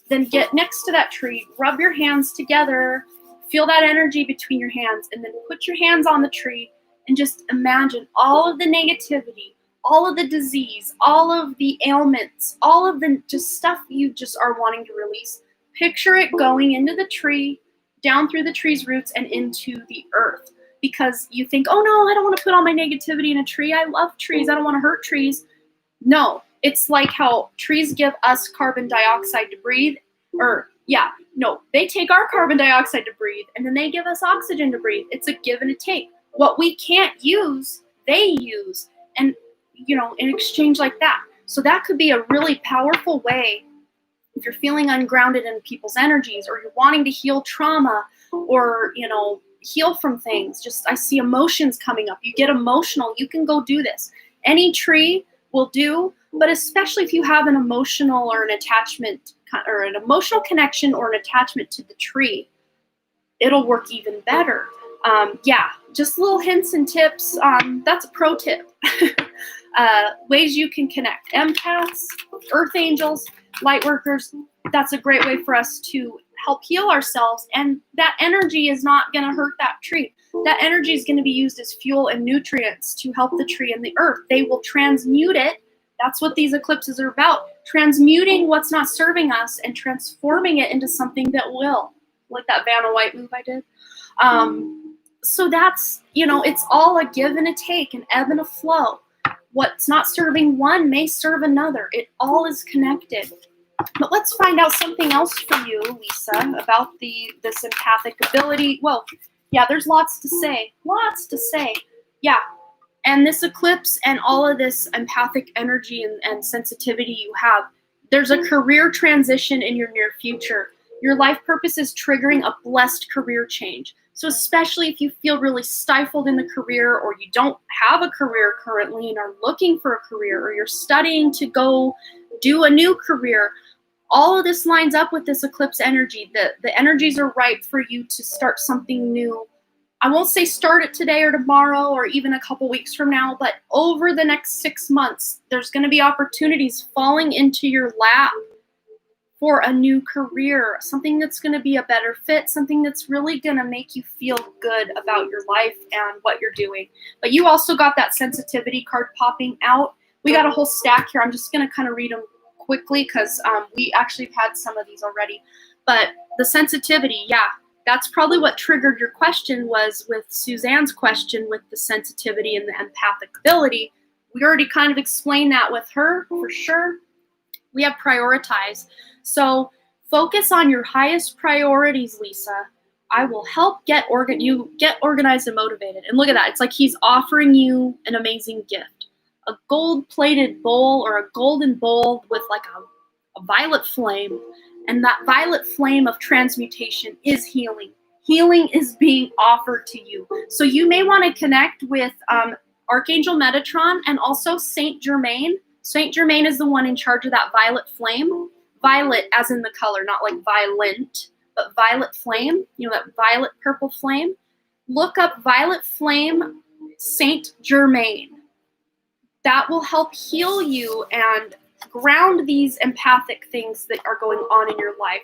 Then get next to that tree. Rub your hands together. Feel that energy between your hands. And then put your hands on the tree and just imagine all of the negativity, all of the disease, all of the ailments, all of the just stuff you just are wanting to release. Picture it going into the tree, down through the tree's roots and into the earth. Because you think, oh no, I don't want to put all my negativity in a tree. I love trees. I don't want to hurt trees. No, it's like how trees give us carbon dioxide to breathe. They take our carbon dioxide to breathe, and then they give us oxygen to breathe. It's a give and a take. What we can't use, they use. And, in exchange like that. So that could be a really powerful way if you're feeling ungrounded in people's energies, or you're wanting to heal trauma, or, heal from things. Just, I see emotions coming up. You get emotional. You can go do this. Any tree will do, but especially if you have an emotional or an attachment or an emotional connection or an attachment to the tree, it'll work even better. Just little hints and tips. That's a pro tip. Ways you can connect. Empaths, earth angels, light workers. That's a great way for us to help heal ourselves, and that energy is not going to hurt that tree. That energy is going to be used as fuel and nutrients to help the tree and the earth. They will transmute it. That's what these eclipses are about. Transmuting what's not serving us and transforming it into something that will. Like that Vanna White move I did. So that's, it's all a give and a take, an ebb and a flow. What's not serving one may serve another. It all is connected. But let's find out something else for you, Lisa, about this empathic ability. Well, yeah, there's lots to say. Lots to say. Yeah. And this eclipse and all of this empathic energy and sensitivity you have, there's a career transition in your near future. Your life purpose is triggering a blessed career change. So especially if you feel really stifled in the career, or you don't have a career currently and are looking for a career, or you're studying to go do a new career, all of this lines up with this eclipse energy. The energies are ripe for you to start something new. I won't say start it today or tomorrow or even a couple weeks from now, but over the next 6 months, there's going to be opportunities falling into your lap for a new career, something that's going to be a better fit, something that's really going to make you feel good about your life and what you're doing. But you also got that sensitivity card popping out. We got a whole stack here. I'm just going to kind of read them quickly because we actually have had some of these already. But the sensitivity, yeah, that's probably what triggered your question, was with Suzanne's question with the sensitivity and the empathic ability. We already kind of explained that with her, for sure. We have prioritize. So focus on your highest priorities, Lisa. I will help you get organized and motivated. And look at that. It's like he's offering you an amazing gift. A gold-plated bowl or a golden bowl with like a violet flame. And that violet flame of transmutation is healing. Healing is being offered to you. So you may want to connect with Archangel Metatron and also Saint Germain. Saint Germain is the one in charge of that violet flame. Violet as in the color, not like violent, but violet flame. You know, that violet purple flame. Look up violet flame Saint Germain. That will help heal you and ground these empathic things that are going on in your life.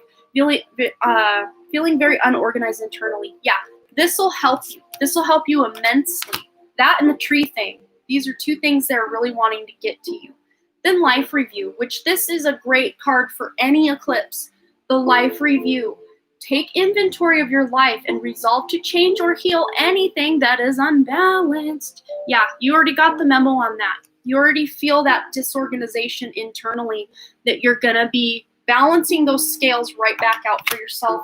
Feeling very unorganized internally. Yeah, this will help you. This will help you immensely. That and the tree thing. These are two things they're really wanting to get to you. Then life review, which this is a great card for any eclipse. The life review. Take inventory of your life and resolve to change or heal anything that is unbalanced. Yeah, you already got the memo on that. You already feel that disorganization internally, that you're going to be balancing those scales right back out for yourself.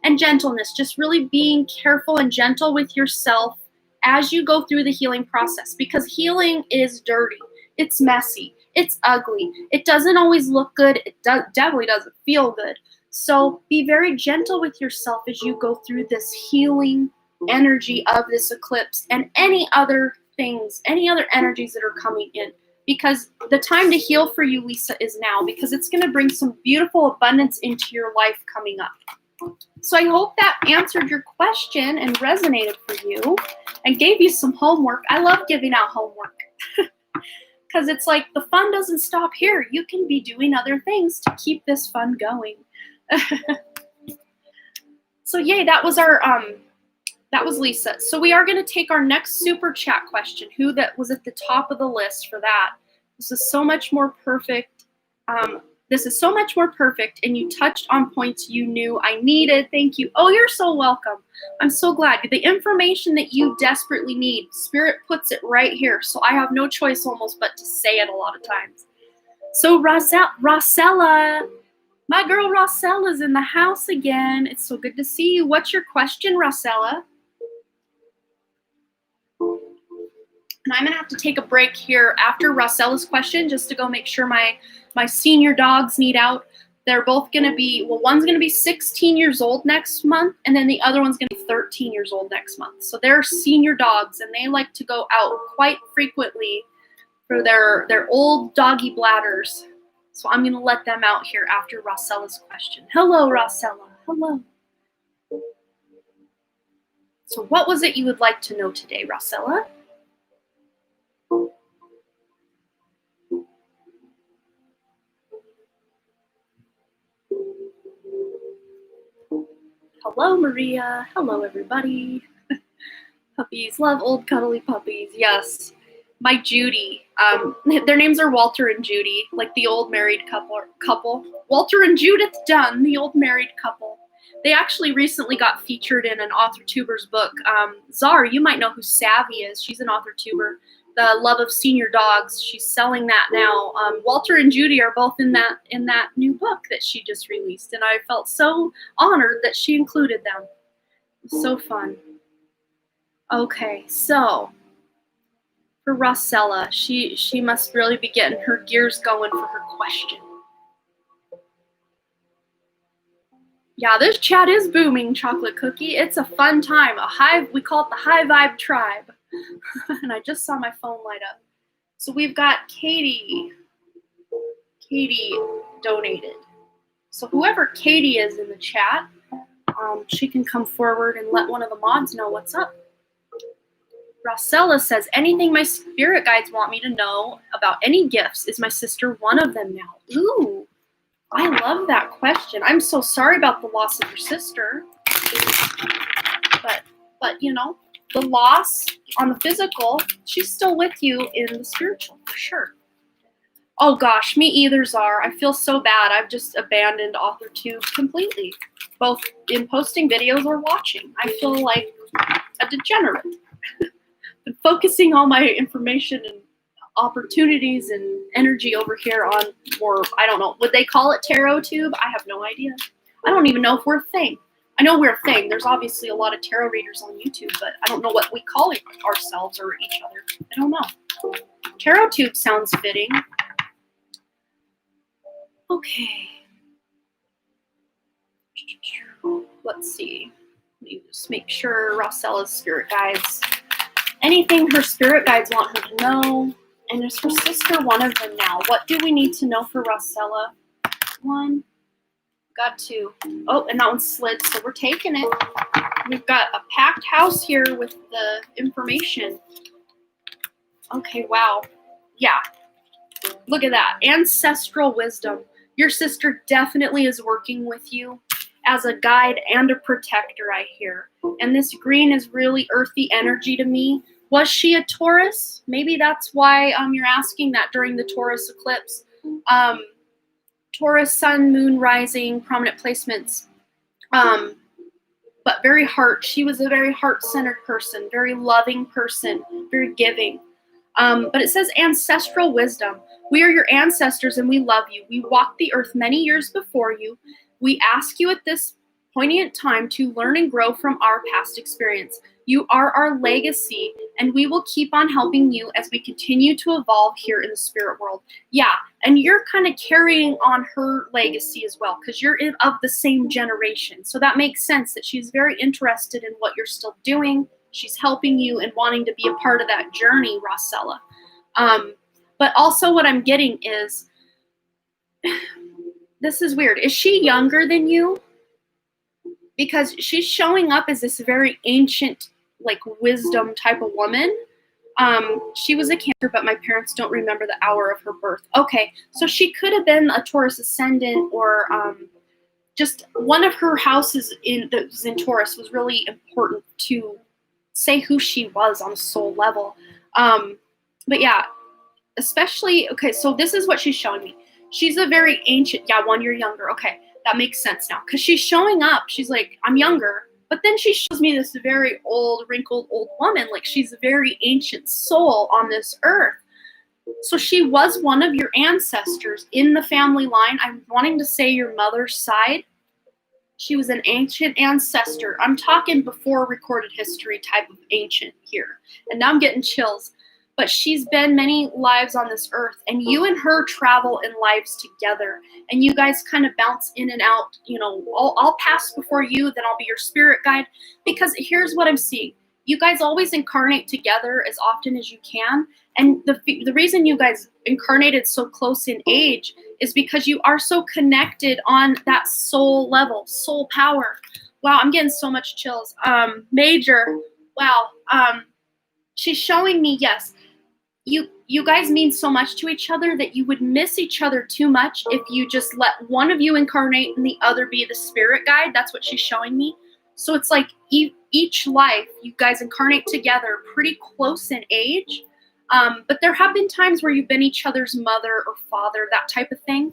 And gentleness, just really being careful and gentle with yourself as you go through the healing process, because healing is dirty. It's messy. It's ugly. It doesn't always look good. It definitely doesn't feel good. So be very gentle with yourself as you go through this healing energy of this eclipse and any other things, any other energies that are coming in. Because the time to heal for you, Lisa, is now, because it's going to bring some beautiful abundance into your life coming up. So I hope that answered your question and resonated for you and gave you some homework. I love giving out homework because it's like the fun doesn't stop here. You can be doing other things to keep this fun going. So yay, that was Lisa. So we are going to take our next super chat question. Who that was at the top of the list for that? This is so much more perfect. This is so much more perfect, and you touched on points you knew I needed. Thank you. Oh, you're so welcome. I'm so glad. The information that you desperately need, Spirit puts it right here, so I have no choice almost but to say it a lot of times. So Rosella, my girl Rosella's in the house again. It's so good to see you. What's your question, Rosella? And I'm going to have to take a break here after Rosella's question just to go make sure my senior dogs need out. They're both going to be, well, one's going to be 16 years old next month, and then the other one's going to be 13 years old next month. So they're senior dogs, and they like to go out quite frequently for their old doggy bladders. So I'm going to let them out here after Rosella's question. Hello, Rosella. Hello. So what was it you would like to know today, Rosella? Hello, Maria. Hello, everybody. Puppies. Love old cuddly puppies. Yes. My Judy. Their names are Walter and Judy, like the old married couple. Walter and Judith Dunn, the old married couple. They actually recently got featured in an author tuber's book. Czar, you might know who Savvy is. She's an author tuber. The Love of Senior Dogs. She's selling that now. Walter and Judy are both in that new book that she just released, and I felt so honored that she included them. It was so fun. Okay, so for Rossella, she must really be getting her gears going for her question. Yeah, this chat is booming, Chocolate Cookie. It's a fun time. We call it the High Vibe Tribe. And I just saw my phone light up. So we've got Katie. Katie donated. So whoever Katie is in the chat, she can come forward and let one of the mods know what's up. Rossella says, anything my spirit guides want me to know about any gifts. Is my sister one of them now? Ooh, I love that question. I'm so sorry about the loss of your sister. But you know, the loss on the physical, she's still with you in the spiritual, for sure. Oh gosh, me either, Czar. I feel so bad. I've just abandoned AuthorTube completely, both in posting videos or watching. I feel like a degenerate. Been focusing all my information and opportunities and energy over here on more, I don't know, would they call it TarotTube? I have no idea. I don't even know if we're a thing. I know we're a thing. There's obviously a lot of tarot readers on YouTube, but I don't know what we call ourselves or each other. I don't know. TarotTube sounds fitting. Okay. Let's see. Let me just make sure Rossella's spirit guides. Anything her spirit guides want her to know. And is her sister one of them now? What do we need to know for Rossella? One. Got two. Oh, and that one slid, so we're taking it. We've got a packed house here with the information. Okay, wow. Yeah. Look at that. Ancestral wisdom. Your sister definitely is working with you as a guide and a protector, I hear. And this green is really earthy energy to me. Was she a Taurus? Maybe that's why you're asking that during the Taurus eclipse. Taurus, sun, moon, rising, prominent placements. But very heart. She was a very heart-centered person, very loving person, very giving. But it says ancestral wisdom. We are your ancestors and we love you. We walked the earth many years before you. We ask you at this poignant time to learn and grow from our past experience. You are our legacy, and we will keep on helping you as we continue to evolve here in the spirit world. Yeah, and you're kind of carrying on her legacy as well, because you're of the same generation. So that makes sense that she's very interested in what you're still doing. She's helping you and wanting to be a part of that journey, Rossella. But also what I'm getting is, this is weird. Is she younger than you? Because she's showing up as this very ancient, like, wisdom type of woman. She was a Cancer, but my parents don't remember the hour of her birth. Okay, so she could have been a Taurus ascendant, or just one of her houses that was in Taurus was really important to say who she was on a soul level. But yeah, especially, okay, so this is what she's showing me. She's a very ancient, yeah, 1 year younger. Okay, that makes sense now. Because she's showing up, she's like, I'm younger. But then she shows me this very old, wrinkled old woman. Like, she's a very ancient soul on this earth. So she was one of your ancestors in the family line. I'm wanting to say your mother's side. She was an ancient ancestor. I'm talking before recorded history type of ancient here. And now I'm getting chills. But she's been many lives on this earth, and you and her travel in lives together, and you guys kind of bounce in and out. You know, I'll pass before you, then I'll be your spirit guide, because here's what I'm seeing. You guys always incarnate together as often as you can, and the reason you guys incarnated so close in age is because you are so connected on that soul level, soul power. Wow, I'm getting so much chills. Major, wow. She's showing me, yes, you guys mean so much to each other that you would miss each other too much if you just let one of you incarnate and the other be the spirit guide. That's what she's showing me. So it's like each life, you guys incarnate together pretty close in age. But there have been times where you've been each other's mother or father, that type of thing.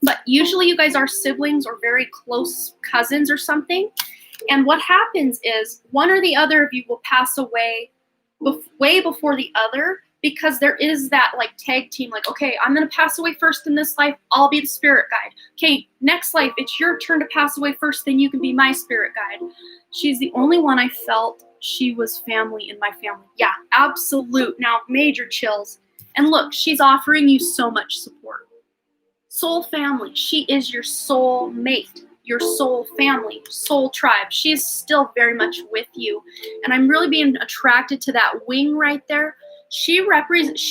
But usually you guys are siblings or very close cousins or something. And what happens is one or the other of you will pass away way before the other, because there is that like tag team, like, okay, I'm going to pass away first in this life. I'll be the spirit guide. Okay, next life, it's your turn to pass away first. Then you can be my spirit guide. She's the only one I felt she was family in my family. Yeah, absolute. Now, major chills. And look, she's offering you so much support. Soul family. She is your soul mate, your soul family, soul tribe. She is still very much with you. And I'm really being attracted to that wing right there. She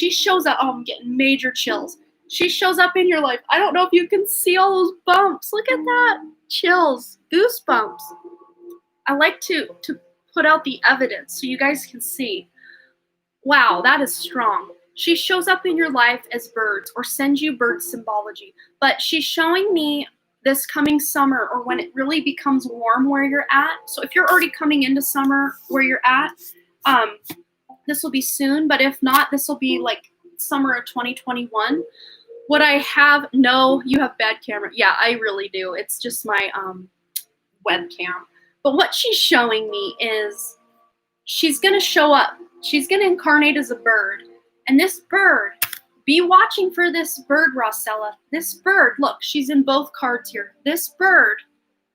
shows up. Oh, I'm getting major chills. She shows up in your life. I don't know if you can see all those bumps. Look at that. Chills, goosebumps. I like to put out the evidence so you guys can see. Wow, that is strong. She shows up in your life as birds or sends you bird symbology. But she's showing me this coming summer, or when it really becomes warm where you're at. So if you're already coming into summer where you're at, this will be soon. But if not, this will be like summer of 2021. What I have, no, you have bad camera. Yeah, I really do. It's just my webcam. But what she's showing me is she's going to show up. She's going to incarnate as a bird. And this bird, be watching for this bird, Rossella. This bird, look, she's in both cards here. This bird,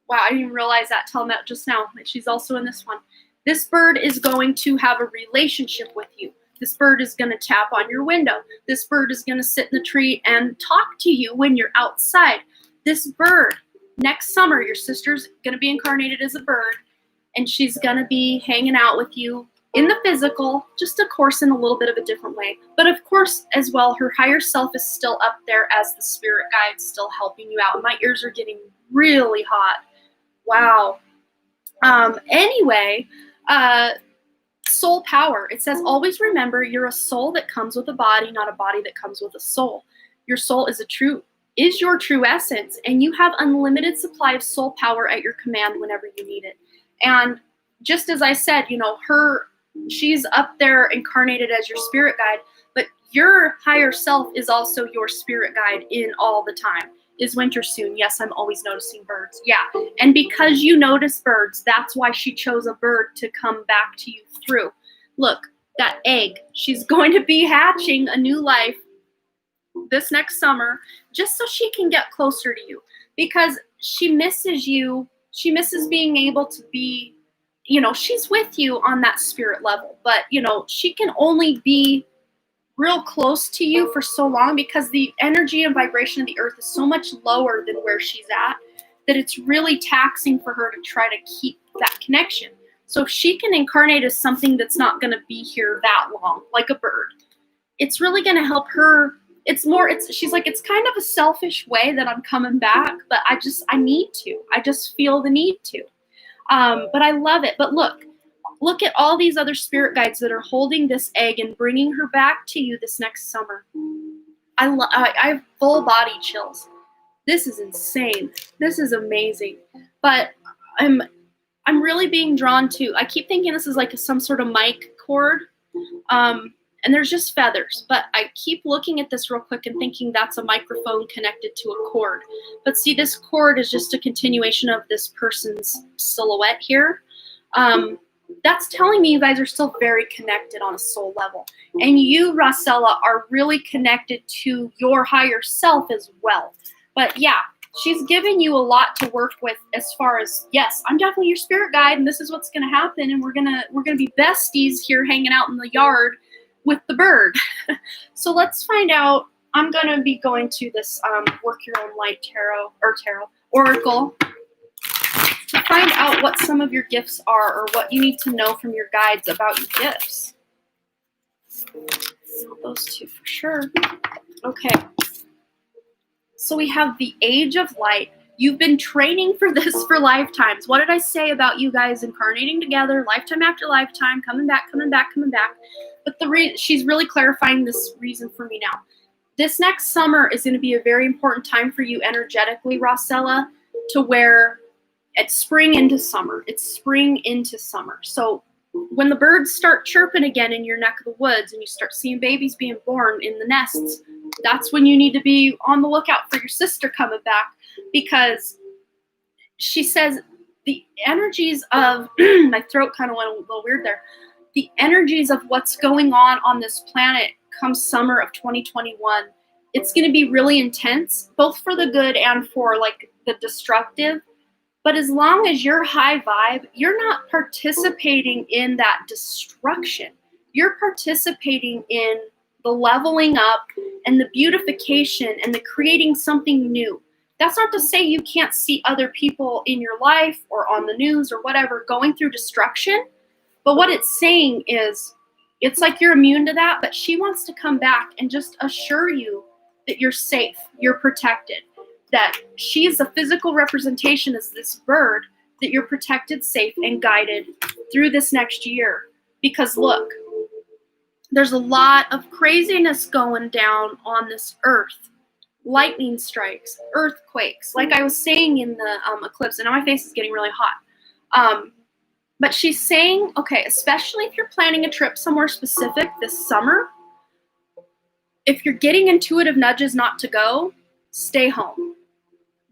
wow, I didn't even realize that till just now. She's also in this one. This bird is going to have a relationship with you. This bird is going to tap on your window. This bird is going to sit in the tree and talk to you when you're outside. This bird, next summer, your sister's going to be incarnated as a bird, and she's going to be hanging out with you in the physical, just of course in a little bit of a different way. But of course, as well, her higher self is still up there as the spirit guide, still helping you out. My ears are getting really hot. Wow. Anyway, soul power. It says, always remember you're a soul that comes with a body, not a body that comes with a soul. Your soul is your true essence, and you have unlimited supply of soul power at your command whenever you need it. And just as I said, she's up there incarnated as your spirit guide, but your higher self is also your spirit guide in all the time. Is winter soon? Yes, I'm always noticing birds. Yeah, and because you notice birds, that's why she chose a bird to come back to you through. Look, that egg, she's going to be hatching a new life this next summer, just so she can get closer to you, because she misses you. She misses being able to be, she's with you on that spirit level, but, she can only be real close to you for so long because the energy and vibration of the earth is so much lower than where she's at that it's really taxing for her to try to keep that connection. So if she can incarnate as something that's not going to be here that long, like a bird, it's really going to help her. She's like, it's kind of a selfish way that I'm coming back, but I need to. I just feel the need to. But I love it. But look at all these other spirit guides that are holding this egg and bringing her back to you this next summer. I have full body chills. This is insane. This is amazing. But I'm really being drawn to, I keep thinking this is like some sort of mic cord. And there's just feathers, but I keep looking at this real quick and thinking that's a microphone connected to a cord. But see, this cord is just a continuation of this person's silhouette here. That's telling me you guys are still very connected on a soul level. And you, Rossella, are really connected to your higher self as well. But yeah, she's giving you a lot to work with as far as, yes, I'm definitely your spirit guide, and this is what's going to happen, and we're gonna be besties here hanging out in the yard with the bird. So let's find out. I'm going to be going to this Work Your Own Light Oracle to find out what some of your gifts are or what you need to know from your guides about your gifts. Those two for sure. Okay. So we have the Age of Light. You've been training for this for lifetimes. What did I say about you guys incarnating together, lifetime after lifetime, coming back? But she's really clarifying this reason for me now. This next summer is going to be a very important time for you energetically, Rossella, to where it's spring into summer. So when the birds start chirping again in your neck of the woods and you start seeing babies being born in the nests, that's when you need to be on the lookout for your sister coming back, because she says the energies of my throat kind of went a little weird there. The energies of what's going on this planet come summer of 2021, it's going to be really intense, both for the good and for like the destructive. But as long as you're high vibe, you're not participating in that destruction. You're participating in the leveling up and the beautification and the creating something new. That's not to say you can't see other people in your life or on the news or whatever going through destruction. But what it's saying is, it's like you're immune to that, but she wants to come back and just assure you that you're safe, you're protected, that she's a physical representation as this bird, that you're protected, safe, and guided through this next year. Because look, there's a lot of craziness going down on this earth. Lightning strikes, earthquakes, like I was saying in the eclipse, and now my face is getting really hot. But she's saying, okay, especially if you're planning a trip somewhere specific this summer, if you're getting intuitive nudges not to go, stay home.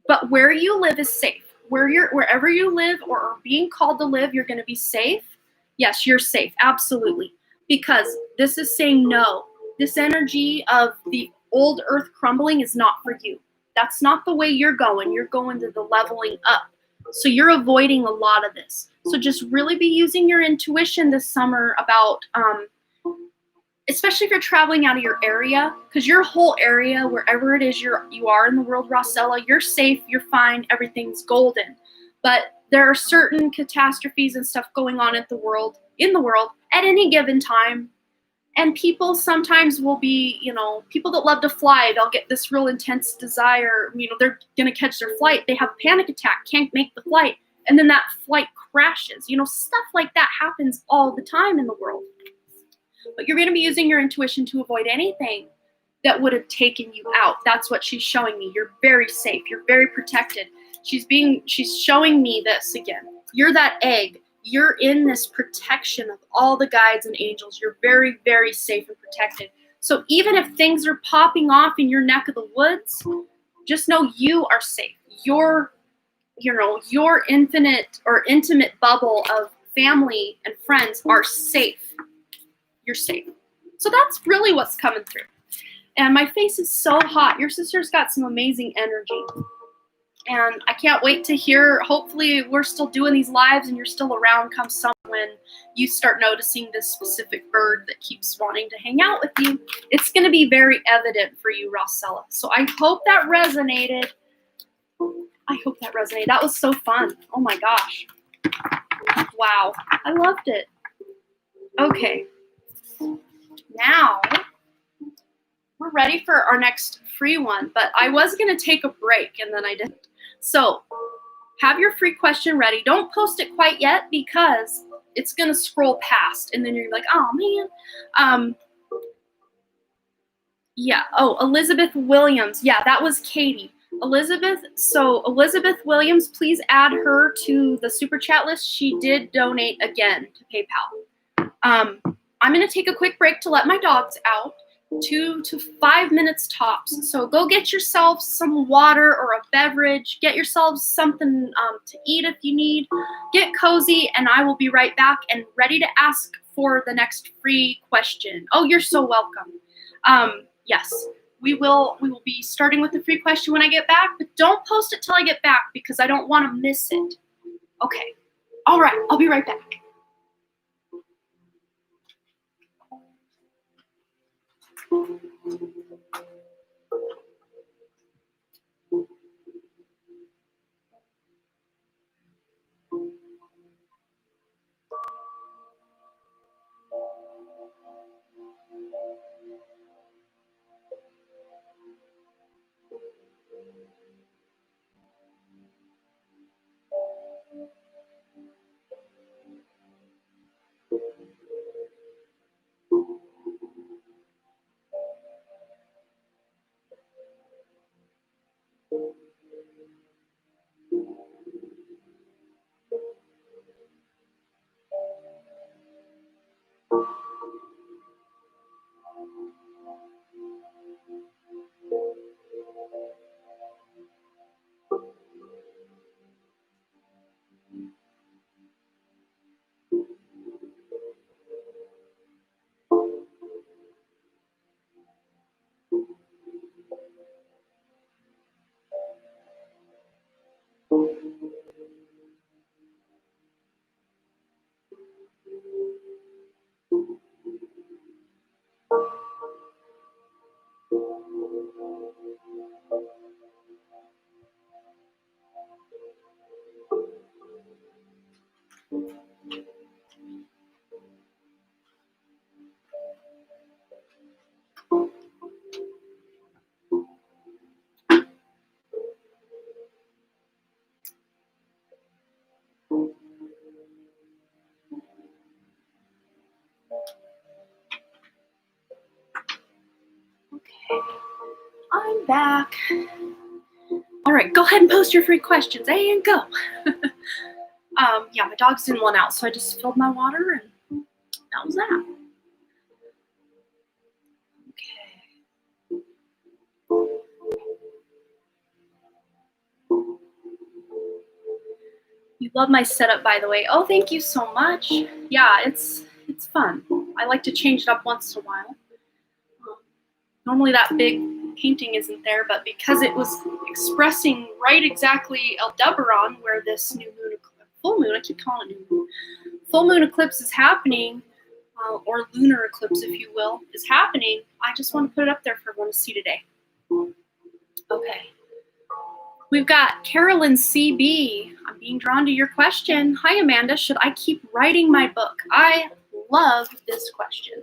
But where you live is safe. Wherever you live or are being called to live, you're going to be safe. Yes, you're safe, absolutely. Because this is saying no. This energy of the old earth crumbling is not for you. That's not the way you're going. You're going to the leveling up. So you're avoiding a lot of this. So just really be using your intuition this summer about, especially if you're traveling out of your area, because your whole area, wherever it is you are in the world, Rossella, you're safe, you're fine, everything's golden. But there are certain catastrophes and stuff going on in the world at any given time. And people sometimes will be, people that love to fly, they'll get this real intense desire, they're going to catch their flight. They have a panic attack, can't make the flight. And then that flight crashes. Stuff like that happens all the time in the world. But you're going to be using your intuition to avoid anything that would have taken you out. That's what she's showing me. You're very safe. You're very protected. She's showing me this again. You're that egg. You're in this protection of all the guides and angels. You're very, very safe and protected. So even if things are popping off in your neck of the woods, just know you are safe. Your infinite or intimate bubble of family and friends are safe. You're safe. So that's really what's coming through. And my face is so hot. Your sister's got some amazing energy. And I can't wait to hear, hopefully we're still doing these lives and you're still around come summer when you start noticing this specific bird that keeps wanting to hang out with you. It's going to be very evident for you, Rossella. So I hope that resonated. That was so fun. Oh my gosh. Wow. I loved it. Okay. Now, we're ready for our next free one, but I was going to take a break and then I didn't. So have your free question ready. Don't post it quite yet because it's going to scroll past and then you're like, oh man. Yeah. Oh, Elizabeth Williams. Yeah, that was Katie. Elizabeth Williams, please add her to the super chat list. She did donate again to PayPal. I'm going to take a quick break to let my dogs out. 2 to 5 minutes tops. So go get yourself some water or a beverage. Get yourselves something to eat if you need. Get cozy, and I will be right back and ready to ask for the next free question. Oh, you're so welcome. Yes, we will be starting with the free question when I get back, but don't post it till I get back because I don't want to miss it. Okay. All right. I'll be right back. Okay, I'm back. All right, go ahead and post your free questions and go. Yeah, my dogs didn't want out, so I just filled my water and that was that. Okay. You love my setup, by the way. Oh, thank you so much. Yeah, it's fun. I like to change it up once in a while. Normally that big painting isn't there, but because it was expressing right exactly Aldebaran, where this new moon eclipse, full moon, I keep calling it new moon, full moon eclipse is happening, or lunar eclipse, if you will, is happening, I just want to put it up there for everyone to see today. Okay. We've got Carolyn CB. I'm being drawn to your question. Hi, Amanda. Should I keep writing my book? I love this question.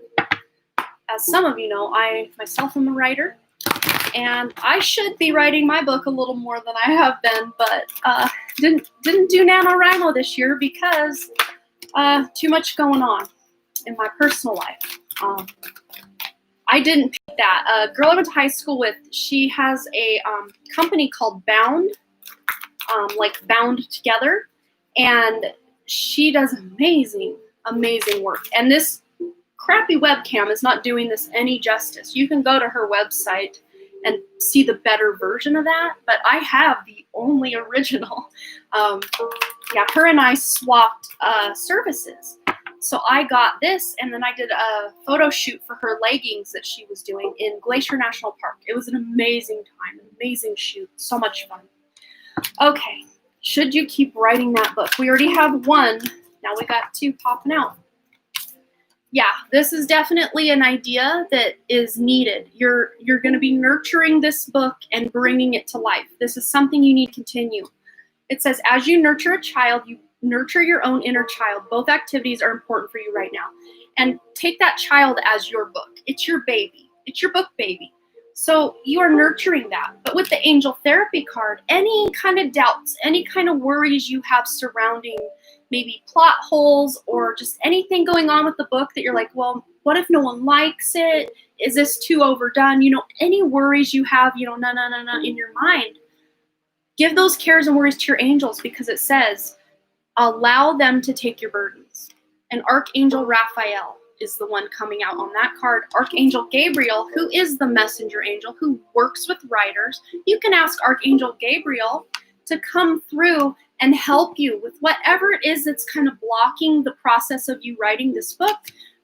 As some of you know, I myself am a writer, and I should be writing my book a little more than I have been, but didn't do NaNoWriMo this year because too much going on in my personal life. I didn't pick that. A girl I went to high school with, she has a company called Bound, like Bound Together, and she does amazing work. And this crappy webcam is not doing this any justice. You can go to her website and see the better version of that, but I have the only original. Yeah, her and I swapped services. So I got this, and then I did a photo shoot for her leggings that she was doing in Glacier National Park. It was an amazing time, an amazing shoot, so much fun. Okay, should you keep writing that book? We already have one, now we got two popping out. Yeah, this is definitely an idea that is needed. You're going to be nurturing this book and bringing it to life. This is something you need to continue. It says, as you nurture a child, you nurture your own inner child. Both activities are important for you right now. And take that child as your book. It's your baby. It's your book baby. So you are nurturing that. But with the angel therapy card, any kind of doubts, any kind of worries you have surrounding maybe plot holes or just anything going on with the book that you're like, well, what if no one likes it? Is this too overdone? You know, any worries you have, you know, in your mind, give those cares and worries to your angels, because it says, allow them to take your burdens. And Archangel Raphael is the one coming out on that card. Archangel Gabriel, who is the messenger angel, who works with writers. You can ask Archangel Gabriel to come through and help you with whatever it is that's kind of blocking the process of you writing this book,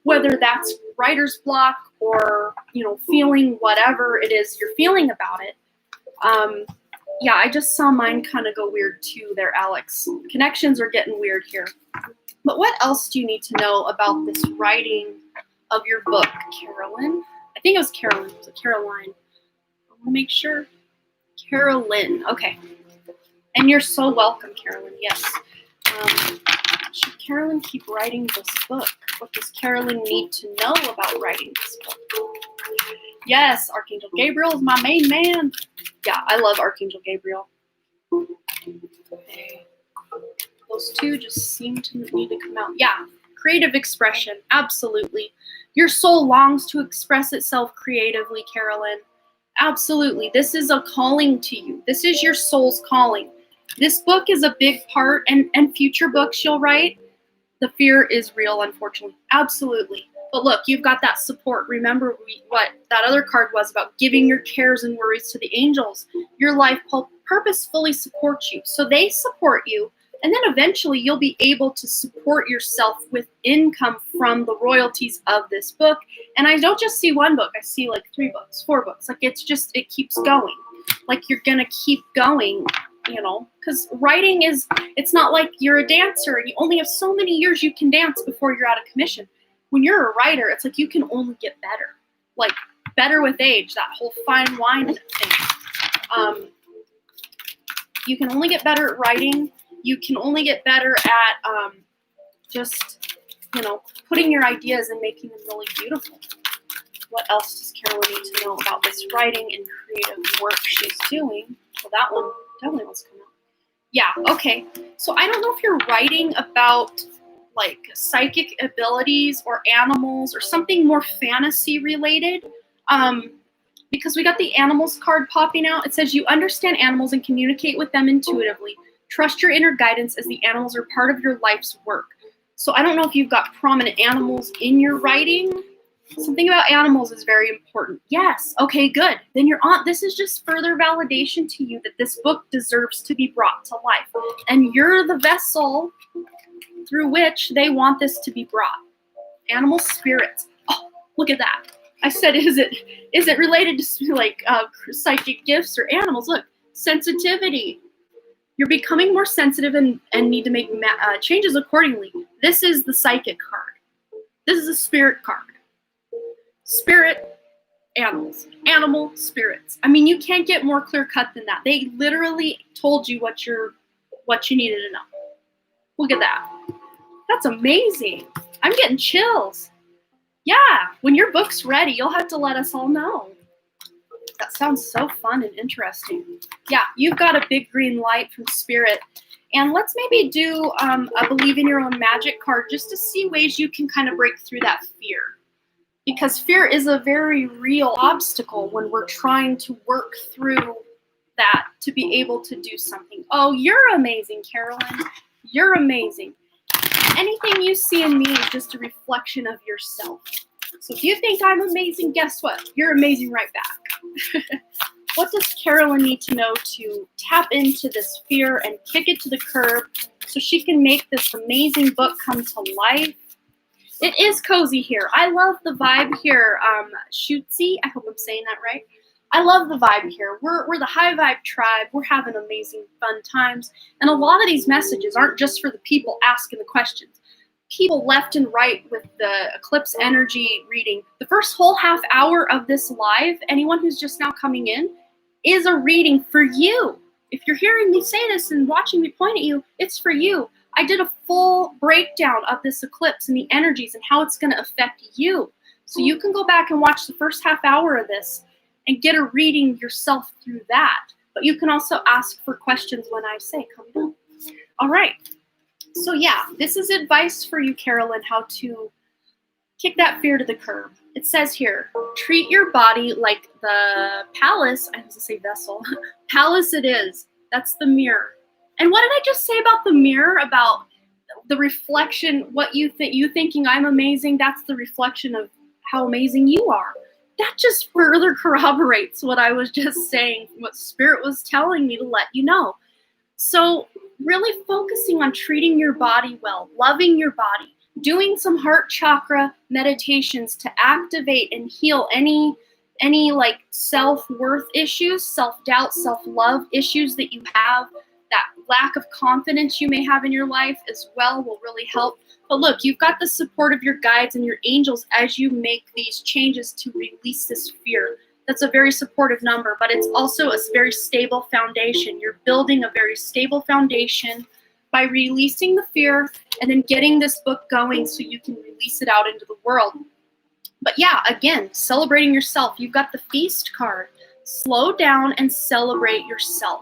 whether that's writer's block or, you know, feeling whatever it is you're feeling about it. Yeah, I just saw mine kind of go weird too there, Alex. Connections are getting weird here. But what else do you need to know about this writing of your book, Carolyn? I think it was Carolyn. Was it Caroline? I want to make sure. Carolyn. Okay. And you're so welcome, Carolyn. Yes. Should Carolyn keep writing this book? What does Carolyn need to know about writing this book? Yes, Archangel Gabriel is my main man. Yeah, I love Archangel Gabriel. Okay. Those two just seem to need to come out. Yeah, creative expression, absolutely. Your soul longs to express itself creatively, Carolyn. Absolutely. This is a calling to you. This is your soul's calling. This book is a big part, and future books you'll write, the fear is real, unfortunately. Absolutely. But look, you've got that support. Remember what that other card was about, giving your cares and worries to the angels. Your life purposefully supports you. So they support you, and then eventually you'll be able to support yourself with income from the royalties of this book. And I don't just see one book. I see like 3 books, 4 books. Like it's just, it keeps going. Like you're going to keep going, you know, because writing is, it's not like you're a dancer and you only have so many years you can dance before you're out of commission. When you're a writer, it's like you can only get better. Like better with age, that whole fine wine thing. You can only get better at writing. You can only get better at just, putting your ideas and making them really beautiful. What else does Carolyn need to know about this writing and creative work she's doing? Well, that one definitely wants to come out. Yeah, okay. So I don't know if you're writing about like psychic abilities or animals or something more fantasy related. Because we got the animals card popping out. It says you understand animals and communicate with them intuitively. Trust your inner guidance as the animals are part of your life's work. So I don't know if you've got prominent animals in your writing. Something about animals is very important. Yes. Okay, good. Then you're on. This is just further validation to you that this book deserves to be brought to life. And you're the vessel through which they want this to be brought. Animal spirits. Oh, look at that. I said, is it related to like psychic gifts or animals? Look, sensitivity. You're becoming more sensitive and need to make changes accordingly. This is the psychic card. This is a spirit card. Spirit, animals, animal spirits. I mean, you can't get more clear cut than that. They literally told you what you needed to know. Look at that. That's amazing. I'm getting chills. Yeah, when your book's ready, you'll have to let us all know. That sounds so fun and interesting. Yeah, you've got a big green light from Spirit. And let's maybe do a Believe in Your Own Magic card just to see ways you can kind of break through that fear. Because fear is a very real obstacle when we're trying to work through that to be able to do something. Oh, you're amazing, Carolyn. You're amazing. Anything you see in me is just a reflection of yourself. So if you think I'm amazing, guess what? You're amazing right back. What does Carolyn need to know to tap into this fear and kick it to the curb so she can make this amazing book come to life? It is cozy here. I love the vibe here. Shootsy, I hope I'm saying that right. I love the vibe here. We're the high vibe tribe. We're having amazing fun times. And a lot of these messages aren't just for the people asking the questions. People left and right with the Eclipse energy reading. The first whole half hour of this live, anyone who's just now coming in, is a reading for you. If you're hearing me say this and watching me point at you, it's for you. I did a full breakdown of this eclipse and the energies and how it's going to affect you. So you can go back and watch the first half hour of this and get a reading yourself through that. But you can also ask for questions when I say come down. All right. So yeah, this is advice for you, Carolyn, how to kick that fear to the curb. It says here, treat your body like the palace, I was to say vessel, palace it is. That's the mirror. And what did I just say about the mirror, about the reflection, what you thinking I'm amazing, that's the reflection of how amazing you are. That just further corroborates what I was just saying, what Spirit was telling me to let you know. So really focusing on treating your body well, loving your body, doing some heart chakra meditations to activate and heal any like self-worth issues, self-doubt, self-love issues that you have, that lack of confidence you may have in your life as well will really help. But look, you've got the support of your guides and your angels as you make these changes to release this fear. That's a very supportive number, but it's also a very stable foundation. You're building a very stable foundation by releasing the fear and then getting this book going so you can release it out into the world. But yeah, again, celebrating yourself. You've got the feast card. Slow down and celebrate yourself.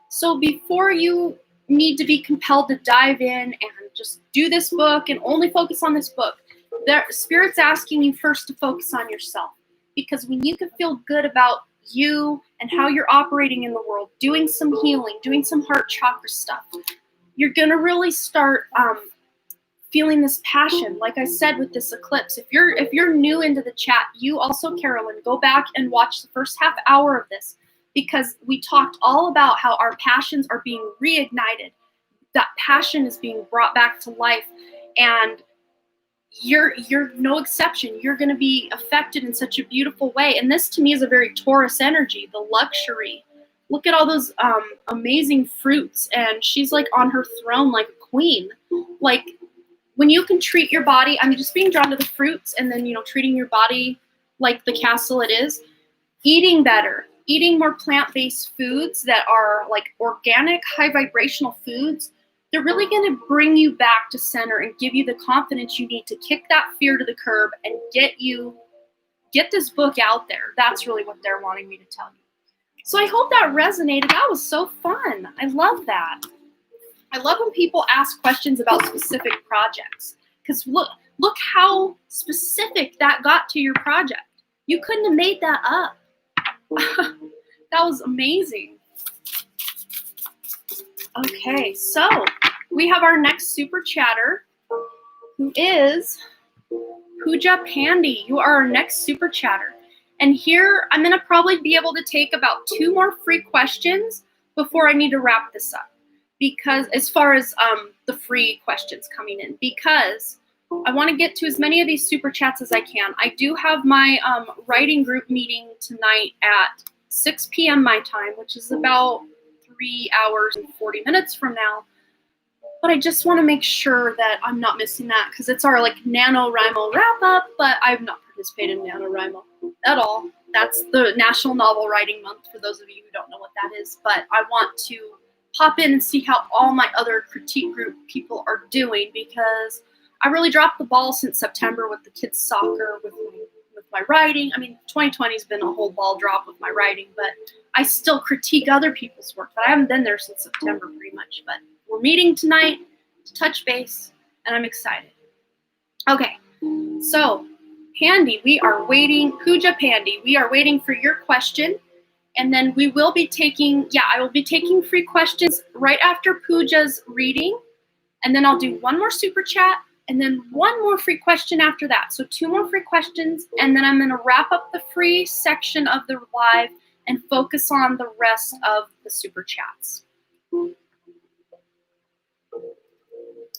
So before you need to be compelled to dive in and just do this book and only focus on this book, Spirit's asking you first to focus on yourself. Because when you can feel good about you and how you're operating in the world, doing some healing, doing some heart chakra stuff, you're going to really start feeling this passion. Like I said with this eclipse, if you're new into the chat, you also, Carolyn, go back and watch the first half hour of this, because we talked all about how our passions are being reignited. That passion is being brought back to life, and you're no exception. You're going to be affected in such a beautiful way. And this to me is a very Taurus energy, the luxury. Look at all those amazing fruits, and she's like on her throne like a queen. Like when you can treat your body, I'm just being drawn to the fruits, and then treating your body like the castle it is, eating better, eating more plant-based foods that are like organic, high vibrational foods, they're really going to bring you back to center and give you the confidence you need to kick that fear to the curb and get this book out there. That's really what they're wanting me to tell you. So I hope that resonated. That was so fun. I love that. I love when people ask questions about specific projects, because look how specific that got to your project. You couldn't have made that up. That was amazing. Okay, so we have our next super chatter, who is Pooja Pandy. You are our next super chatter. And here I'm going to probably be able to take about 2 more free questions before I need to wrap this up. Because as far as the free questions coming in, because I want to get to as many of these super chats as I can. I do have my writing group meeting tonight at 6 p.m. my time, which is about 3 hours and 40 minutes from now. But I just want to make sure that I'm not missing that, because it's our like NaNoWriMo wrap up, but I've not participated in NaNoWriMo at all. That's the National Novel Writing Month, for those of you who don't know what that is. But I want to pop in and see how all my other critique group people are doing, because I really dropped the ball since September with the kids' soccer, with my writing. I mean, 2020 has been a whole ball drop with my writing, but I still critique other people's work. But I haven't been there since September pretty much. But we're meeting tonight to touch base, and I'm excited. Okay, so Pandy, we are waiting. Pooja Pandy, we are waiting for your question. And then we will be taking, I will be taking free questions right after Pooja's reading. And then I'll do 1 more super chat, and then 1 more free question after that. So 2 more free questions, and then I'm going to wrap up the free section of the live and focus on the rest of the super chats.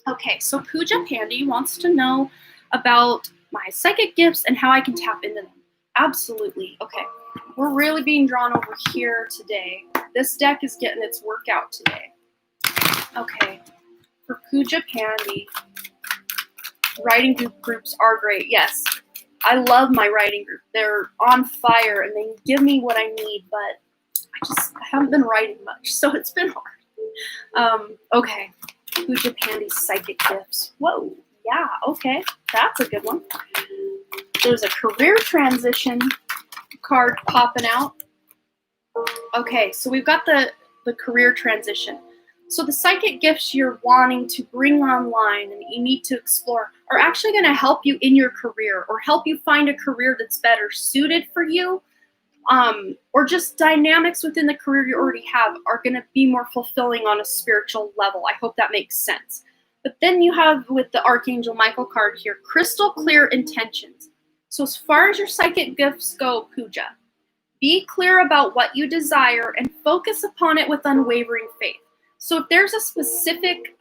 Okay, so Pooja Pandy wants to know about my psychic gifts and how I can tap into them. Absolutely. Okay, we're really being drawn over here today. This deck is getting its workout today. Okay, for Pooja Pandy, writing groups are great. Yes, I love my writing group. They're on fire and they give me what I need, but I haven't been writing much, so it's been hard. Okay, Pooja Pandy's psychic gifts. Whoa, yeah, okay, that's a good one. There's a career transition card popping out. Okay, so we've got the career transition. So the psychic gifts you're wanting to bring online and you need to explore are actually going to help you in your career, or help you find a career that's better suited for you, or just dynamics within the career you already have are going to be more fulfilling on a spiritual level. I hope that makes sense. But then you have, with the Archangel Michael card here, crystal clear intentions. So as far as your psychic gifts go, Pooja, be clear about what you desire and focus upon it with unwavering faith. So if there's a specific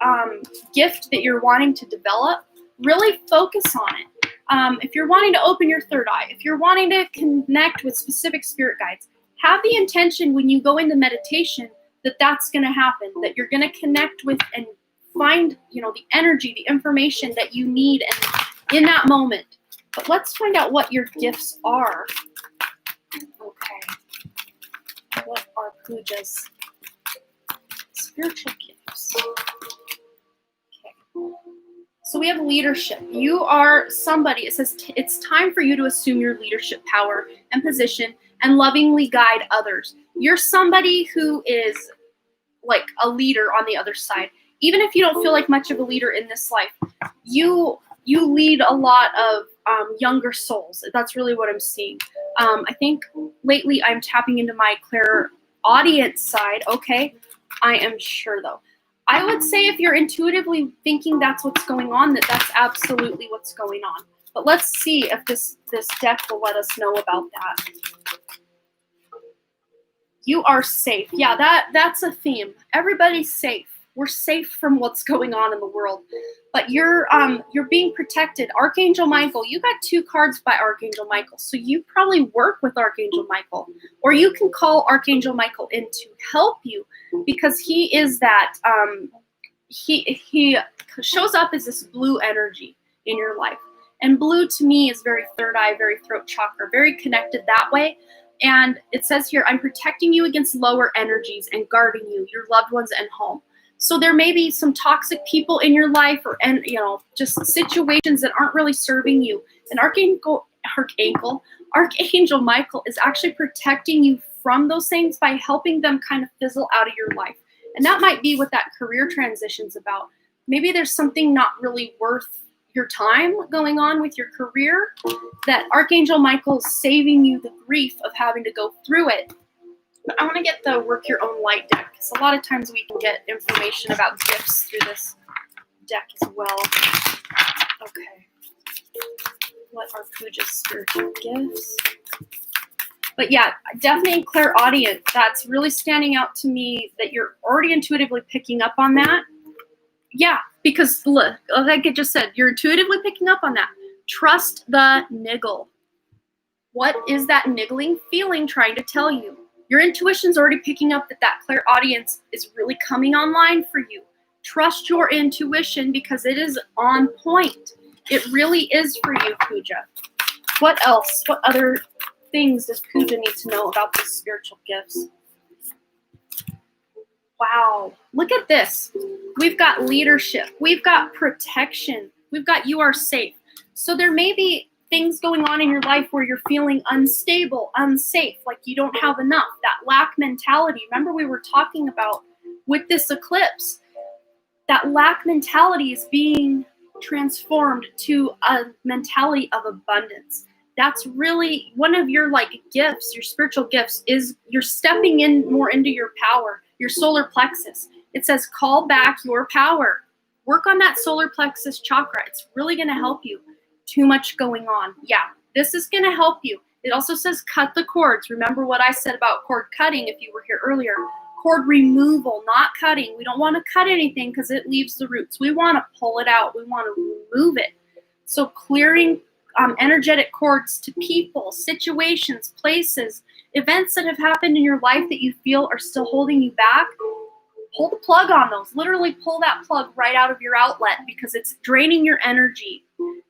gift that you're wanting to develop, really focus on it. If you're wanting to open your third eye, if you're wanting to connect with specific spirit guides, have the intention when you go into meditation that that's going to happen, that you're going to connect with and find, the energy, the information that you need and in that moment. But let's find out what your gifts are. Okay. What are Pooja's spiritual gifts? Okay. So we have leadership. You are somebody, it says it's time for you to assume your leadership power and position and lovingly guide others. You're somebody who is like a leader on the other side. Even if you don't feel like much of a leader in this life, you lead a lot of younger souls. That's really what I'm seeing. I think lately I'm tapping into my clairaudience side. Okay, I am sure though. I would say if you're intuitively thinking that's what's going on, that's absolutely what's going on. But let's see if this deck will let us know about that. You are safe. Yeah, that's a theme. Everybody's safe. We're safe from what's going on in the world. But you're being protected. Archangel Michael, you got 2 cards by Archangel Michael. So you probably work with Archangel Michael. Or you can call Archangel Michael in to help you, because he is that, he shows up as this blue energy in your life. And blue to me is very third eye, very throat chakra, very connected that way. And it says here, I'm protecting you against lower energies and guarding you, your loved ones, and home. So there may be some toxic people in your life, and just situations that aren't really serving you. And Archangel Michael is actually protecting you from those things by helping them kind of fizzle out of your life. And that might be what that career transition's about. Maybe there's something not really worth your time going on with your career, that Archangel Michael is saving you the grief of having to go through it. But I want to get the Work Your Own Light deck, because a lot of times we can get information about gifts through this deck as well. Okay. What are Pooja's spiritual gifts? But yeah, definitely clairaudient. That's really standing out to me, that you're already intuitively picking up on that. Yeah, because look, like I just said, you're intuitively picking up on that. Trust the niggle. What is that niggling feeling trying to tell you? Your intuition's already picking up that clairaudience is really coming online for you. Trust your intuition, because it is on point. It really is for you, Pooja. What else? What other things does Pooja need to know about these spiritual gifts? Wow, look at this. We've got leadership. We've got protection. We've got you are safe. So there may be things going on in your life where you're feeling unstable, unsafe, like you don't have enough, that lack mentality. Remember we were talking about with this eclipse, that lack mentality is being transformed to a mentality of abundance. That's really one of your gifts, your spiritual gifts, is you're stepping in more into your power, your solar plexus. It says, call back your power. Work on that solar plexus chakra. It's really going to help you. Too much going on. Yeah, this is going to help you. It also says cut the cords. Remember what I said about cord cutting if you were here earlier. Cord removal, not cutting. We don't want to cut anything because it leaves the roots. We want to pull it out. We want to remove it. So clearing energetic cords to people, situations, places, events that have happened in your life that you feel are still holding you back, pull the plug on those. Literally pull that plug right out of your outlet, because it's draining your energy.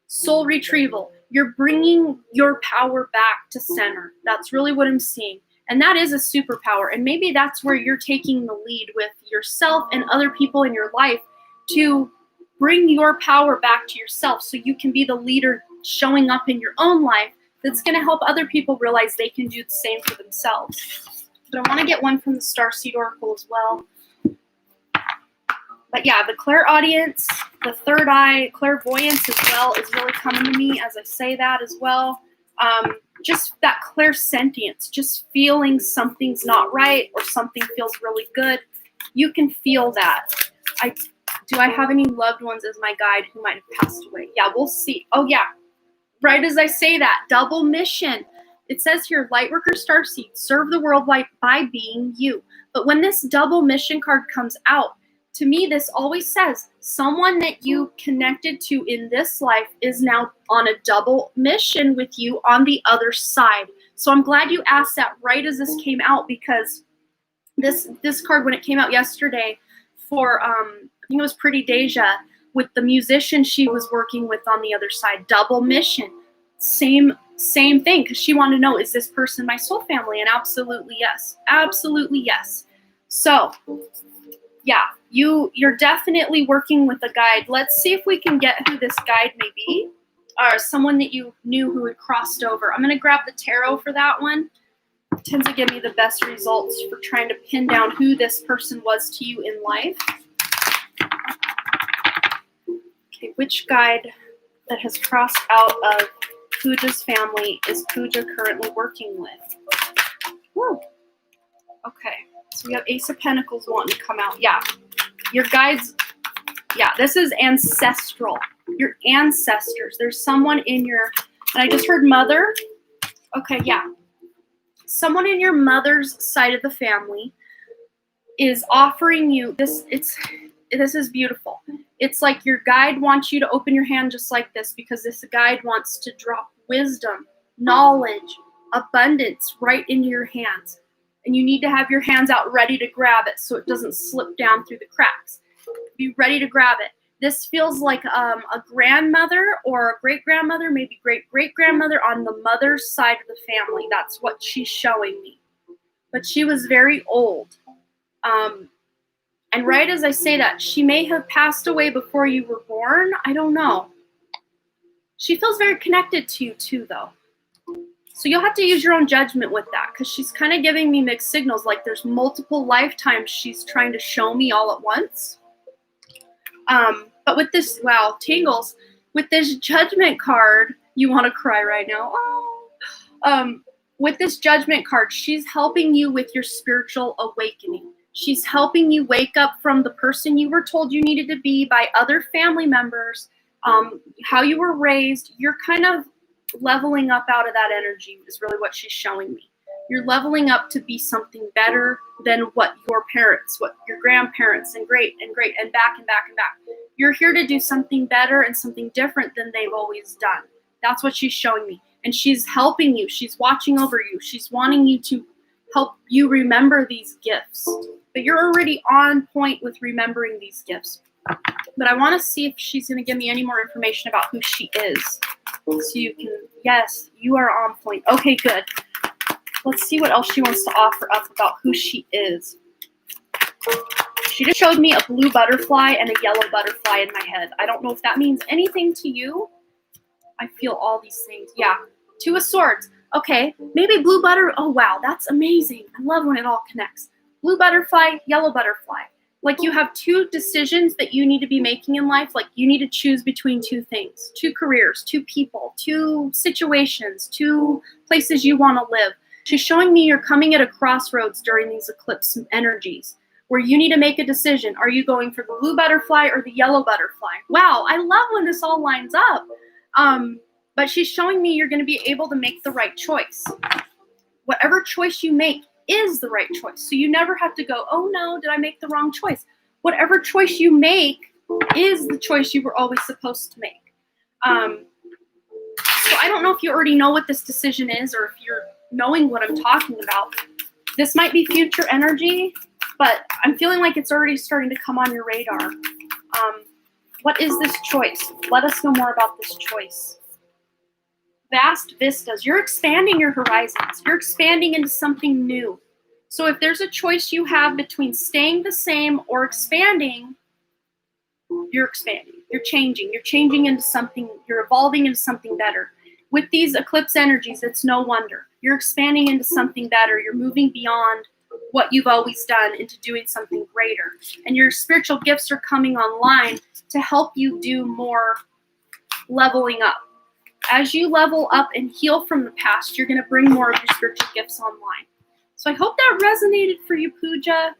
Soul retrieval. You're bringing your power back to center. That's really what I'm seeing. And that is a superpower. And maybe that's where you're taking the lead with yourself and other people in your life to bring your power back to yourself, so you can be the leader showing up in your own life that's going to help other people realize they can do the same for themselves. But I want to get one from the Starseed Oracle as well. But yeah, the clairaudience, the third eye, clairvoyance as well is really coming to me as I say that as well. Just that clairsentience, just feeling something's not right or something feels really good. You can feel that. Do I have any loved ones as my guide who might have passed away? Yeah, we'll see. Oh yeah, right as I say that, double mission. It says here, Lightworker Starseed, serve the world by being you. But when this double mission card comes out, to me, this always says someone that you connected to in this life is now on a double mission with you on the other side. So I'm glad you asked that right as this came out, because this card, when it came out yesterday for, I think it was Pretty Deja, with the musician she was working with on the other side, double mission. Same thing, because she wanted to know, is this person my soul family? And absolutely yes. Absolutely yes. So yeah, you're definitely working with a guide. Let's see if we can get who this guide may be, or someone that you knew who had crossed over. I'm going to grab the tarot for that one. It tends to give me the best results for trying to pin down who this person was to you in life. Okay, which guide that has crossed out of Pooja's family is Pooja currently working with? Woo. Okay. So we have Ace of Pentacles wanting to come out. Yeah. Your guides. Yeah, this is ancestral. Your ancestors. There's someone in your, and I just heard mother. Okay, yeah. Someone in your mother's side of the family is offering you this. This is beautiful. It's like your guide wants you to open your hand just like this, because this guide wants to drop wisdom, knowledge, abundance right into your hands. And you need to have your hands out ready to grab it so it doesn't slip down through the cracks. Be ready to grab it. This feels like a grandmother or a great-grandmother, maybe great-great-grandmother on the mother's side of the family. That's what she's showing me. But she was very old. And right as I say that, she may have passed away before you were born. I don't know. She feels very connected to you too, though. So you'll have to use your own judgment with that, because she's kind of giving me mixed signals, like there's multiple lifetimes she's trying to show me all at once. But with this, wow, tingles. With this judgment card, you want to cry right now. Oh. With this judgment card, she's helping you with your spiritual awakening. She's helping you wake up from the person you were told you needed to be by other family members, how you were raised. You're kind of leveling up out of that energy is really what she's showing me. You're leveling up to be something better than what your parents, what your grandparents and great and back and back and back. You're here to do something better and something different than they've always done. That's what she's showing me. And she's helping you. She's watching over you. She's wanting you to help you remember these gifts. But you're already on point with remembering these gifts. But I want to see if she's going to give me any more information about who she is. So you can, yes, you are on point. Okay, good. Let's see what else she wants to offer up about who she is. She just showed me a blue butterfly and a yellow butterfly in my head. I don't know if that means anything to you. I feel all these things. Yeah, Two of Swords. Okay, maybe blue butter. Oh, wow, that's amazing. I love when it all connects. Blue butterfly, yellow butterfly. Like you have two decisions that you need to be making in life. Like you need to choose between two things, two careers, two people, two situations, two places you want to live. She's showing me you're coming at a crossroads during these eclipse energies where you need to make a decision. Are you going for the blue butterfly or the yellow butterfly? Wow, I love when this all lines up. But she's showing me you're going to be able to make the right choice. Whatever choice you make is the right choice. So you never have to go, oh no, did I make the wrong choice? Whatever choice you make is the choice you were always supposed to make. So I don't know if you already know what this decision is or if you're knowing what I'm talking about. This might be future energy, but I'm feeling like it's already starting to come on your radar. What is this choice? Let us know more about this choice. Vast vistas. You're expanding your horizons. You're expanding into something new. So if there's a choice you have between staying the same or expanding, you're expanding. You're changing. You're changing into something. You're evolving into something better. With these eclipse energies, it's no wonder. You're expanding into something better. You're moving beyond what you've always done into doing something greater. And your spiritual gifts are coming online to help you do more leveling up. As you level up and heal from the past, you're going to bring more of your spiritual gifts online. So I hope that resonated for you, Pooja.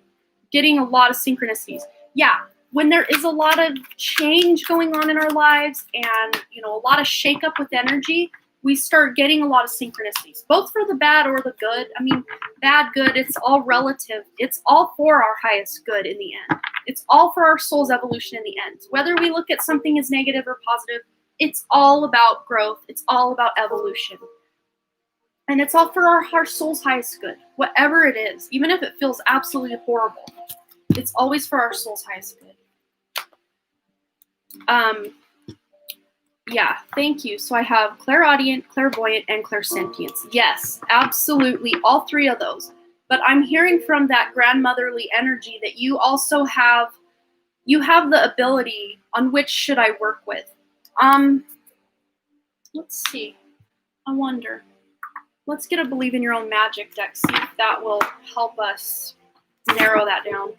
Getting a lot of synchronicities. Yeah, when there is a lot of change going on in our lives and, a lot of shakeup with energy, we start getting a lot of synchronicities, both for the bad or the good. I mean, bad, good, it's all relative. It's all for our highest good in the end. It's all for our soul's evolution in the end. Whether we look at something as negative or positive, it's all about growth. It's all about evolution. And it's all for our soul's highest good, whatever it is, even if it feels absolutely horrible. It's always for our soul's highest good. Yeah, thank you. So I have clairaudient, clairvoyant, and clairsentience. Yes, absolutely, all three of those. But I'm hearing from that grandmotherly energy that you also have, the ability on which should I work with. Let's see. I wonder. Let's get a Believe in Your Own Magic deck, see if that will help us narrow that down.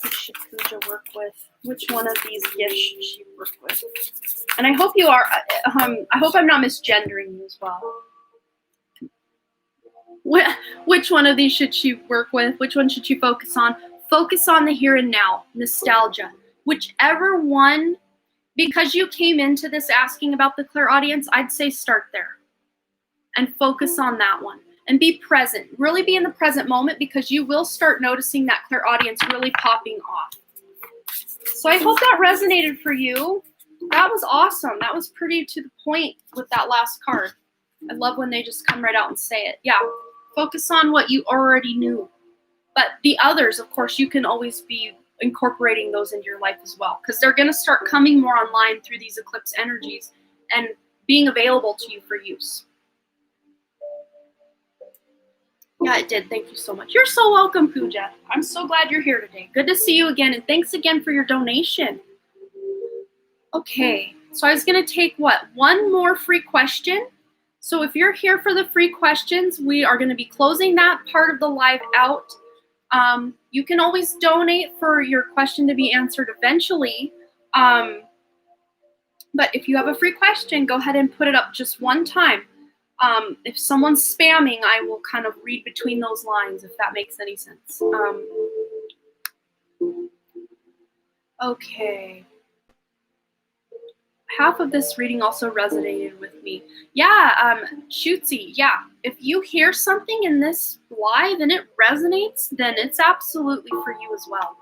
What should Pooja work with? Which one of these gifts should she work with? And I hope you are, I hope I'm not misgendering you as well. Which one of these should she work with? Which one should she focus on? Focus on the here and now, nostalgia. Whichever one, because you came into this asking about the clairaudience, I'd say start there and focus on that one. And be present. Really be in the present moment because you will start noticing that clairaudience really popping off. So I hope that resonated for you. That was awesome. That was pretty to the point with that last card. I love when they just come right out and say it. Yeah, focus on what you already knew. But the others, of course, you can always be incorporating those into your life as well, because they're going to start coming more online through these eclipse energies and being available to you for use. Yeah, it did. Thank you so much. You're so welcome, Pooja. I'm so glad you're here today. Good to see you again, and thanks again for your donation. Okay, so I was going to take, one more free question. So if you're here for the free questions, we are going to be closing that part of the live out. You can always donate for your question to be answered eventually. But if you have a free question, go ahead and put it up just one time. If someone's spamming, I will kind of read between those lines, if that makes any sense. Okay. Half of this reading also resonated with me. Yeah, Shootsy, yeah. If you hear something in this live and it resonates, then it's absolutely for you as well.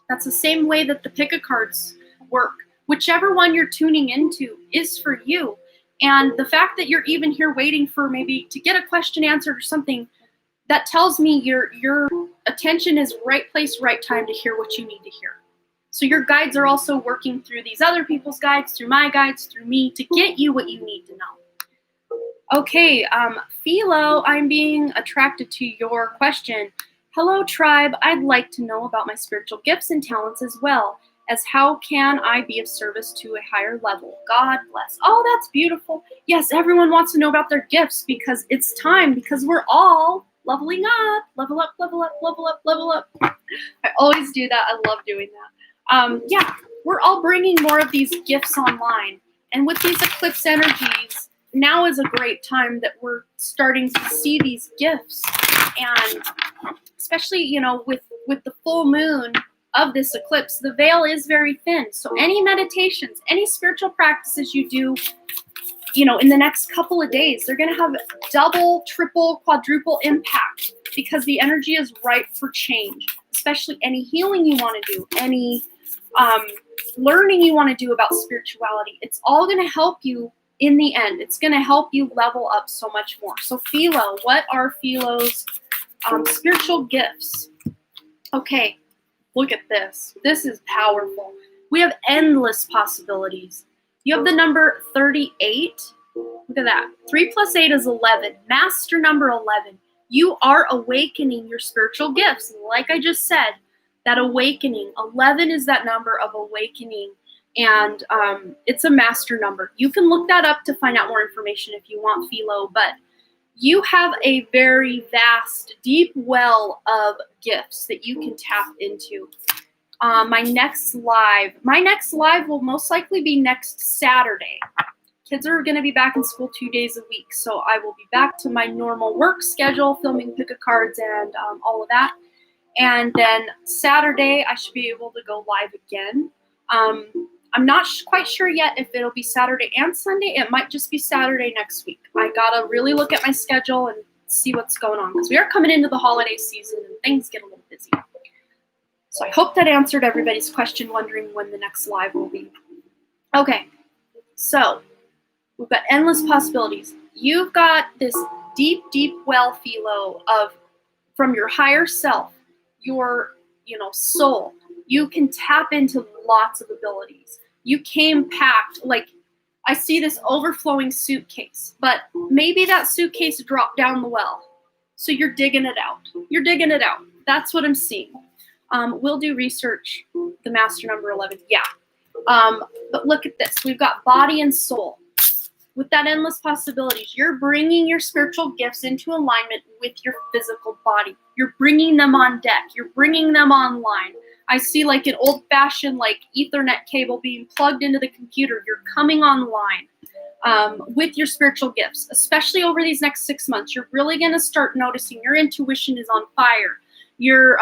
That's the same way that the pick a cards work. Whichever one you're tuning into is for you. And the fact that you're even here waiting for maybe to get a question answered or something, that tells me your attention is right place, right time to hear what you need to hear. So your guides are also working through these other people's guides, through my guides, through me, to get you what you need to know. Okay, Philo, I'm being attracted to your question. Hello, tribe. I'd like to know about my spiritual gifts and talents as well as how can I be of service to a higher level? God bless. Oh, that's beautiful. Yes, everyone wants to know about their gifts because it's time, because we're all leveling up. Level up, level up, level up, level up. I always do that. I love doing that. Yeah, we're all bringing more of these gifts online. And with these eclipse energies, now is a great time that we're starting to see these gifts. And especially, you know, with the full moon of this eclipse, the veil is very thin. So any meditations, any spiritual practices you do, you know, in the next couple of days, they're going to have double, triple, quadruple impact because the energy is ripe for change. Especially any healing you want to do, any learning you want to do about spirituality. It's all going to help you in the end. It's going to help you level up so much more. So Philo, what are Philo's spiritual gifts? Okay. Look at this. This is powerful. We have endless possibilities. You have the number 38. Look at that. 3 plus 8 is 11. Master number 11. You are awakening your spiritual gifts. Like I just said, that awakening. 11 is that number of awakening. And it's a master number. You can look that up to find out more information if you want, Philo. But you have a very vast, deep well of gifts that you can tap into. My next live will most likely be next Saturday. Kids are going to be back in school 2 days a week, so I will be back to my normal work schedule, filming pick-a-cards and all of that. And then Saturday, I should be able to go live again. I'm not quite sure yet if it'll be Saturday and Sunday. It might just be Saturday next week. I gotta really look at my schedule and see what's going on because we are coming into the holiday season and things get a little busy. So I hope that answered everybody's question, wondering when the next live will be. Okay, so we've got endless possibilities. You've got this deep, deep well, Philo, of from your higher self, your soul. You can tap into lots of abilities. You came packed, like I see this overflowing suitcase, but maybe that suitcase dropped down the well. So you're digging it out. You're digging it out. That's what I'm seeing. We'll do research, the master number 11. Yeah. But look at this. We've got body and soul. With that endless possibilities, you're bringing your spiritual gifts into alignment with your physical body. You're bringing them on deck. You're bringing them online. I see like an old-fashioned like Ethernet cable being plugged into the computer. You're coming online with your spiritual gifts, especially over these next 6 months. You're really going to start noticing your intuition is on fire. Your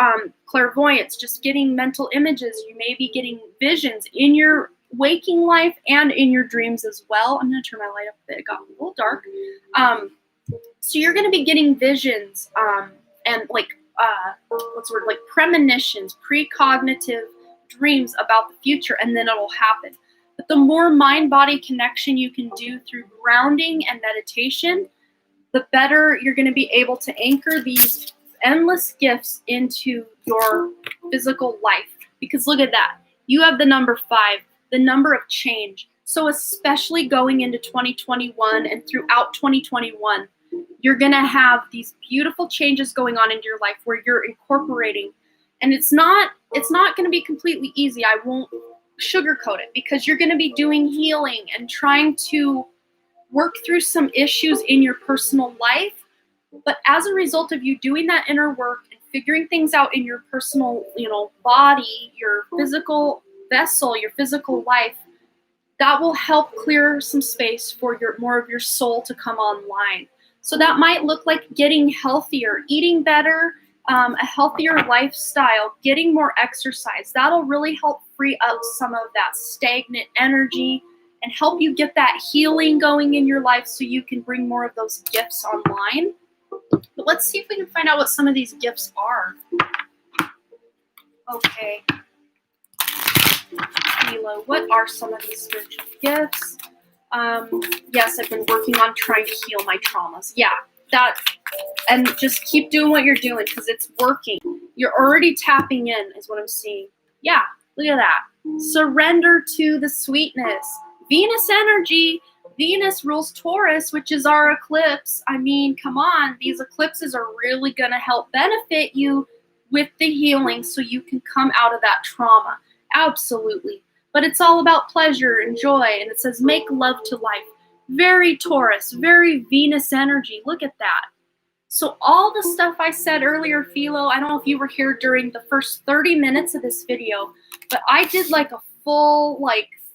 clairvoyance, just getting mental images. You may be getting visions in your waking life and in your dreams as well. I'm going to turn my light up a bit. It got a little dark. So you're going to be getting visions and like like premonitions, precognitive dreams about the future, and then it'll happen. But the more mind-body connection you can do through grounding and meditation, the better you're going to be able to anchor these endless gifts into your physical life. because look at that. You have the number 5, the number of change. So especially going into 2021 and throughout 2021, you're going to have these beautiful changes going on in your life where you're incorporating. And it's not going to be completely easy. I won't sugarcoat it, because you're going to be doing healing and trying to work through some issues in your personal life. But as a result of you doing that inner work and figuring things out in your personal, body, your physical vessel, your physical life, that will help clear some space for more of your soul to come online. So that might look like getting healthier, eating better, a healthier lifestyle, getting more exercise. That'll really help free up some of that stagnant energy and help you get that healing going in your life so you can bring more of those gifts online. But let's see if we can find out what some of these gifts are. Okay. Philo, what are some of these spiritual gifts? Yes, I've been working on trying to heal my traumas. Yeah, and just keep doing what you're doing because it's working. You're already tapping in is what I'm seeing. Yeah, look at that. Surrender to the sweetness. Venus energy. Venus rules Taurus, which is our eclipse. I mean, come on. These eclipses are really going to help benefit you with the healing so you can come out of that trauma. Absolutely. But it's all about pleasure and joy. And it says, make love to life. Very Taurus, very Venus energy. Look at that. So all the stuff I said earlier, Philo, I don't know if you were here during the first 30 minutes of this video, but I did like a full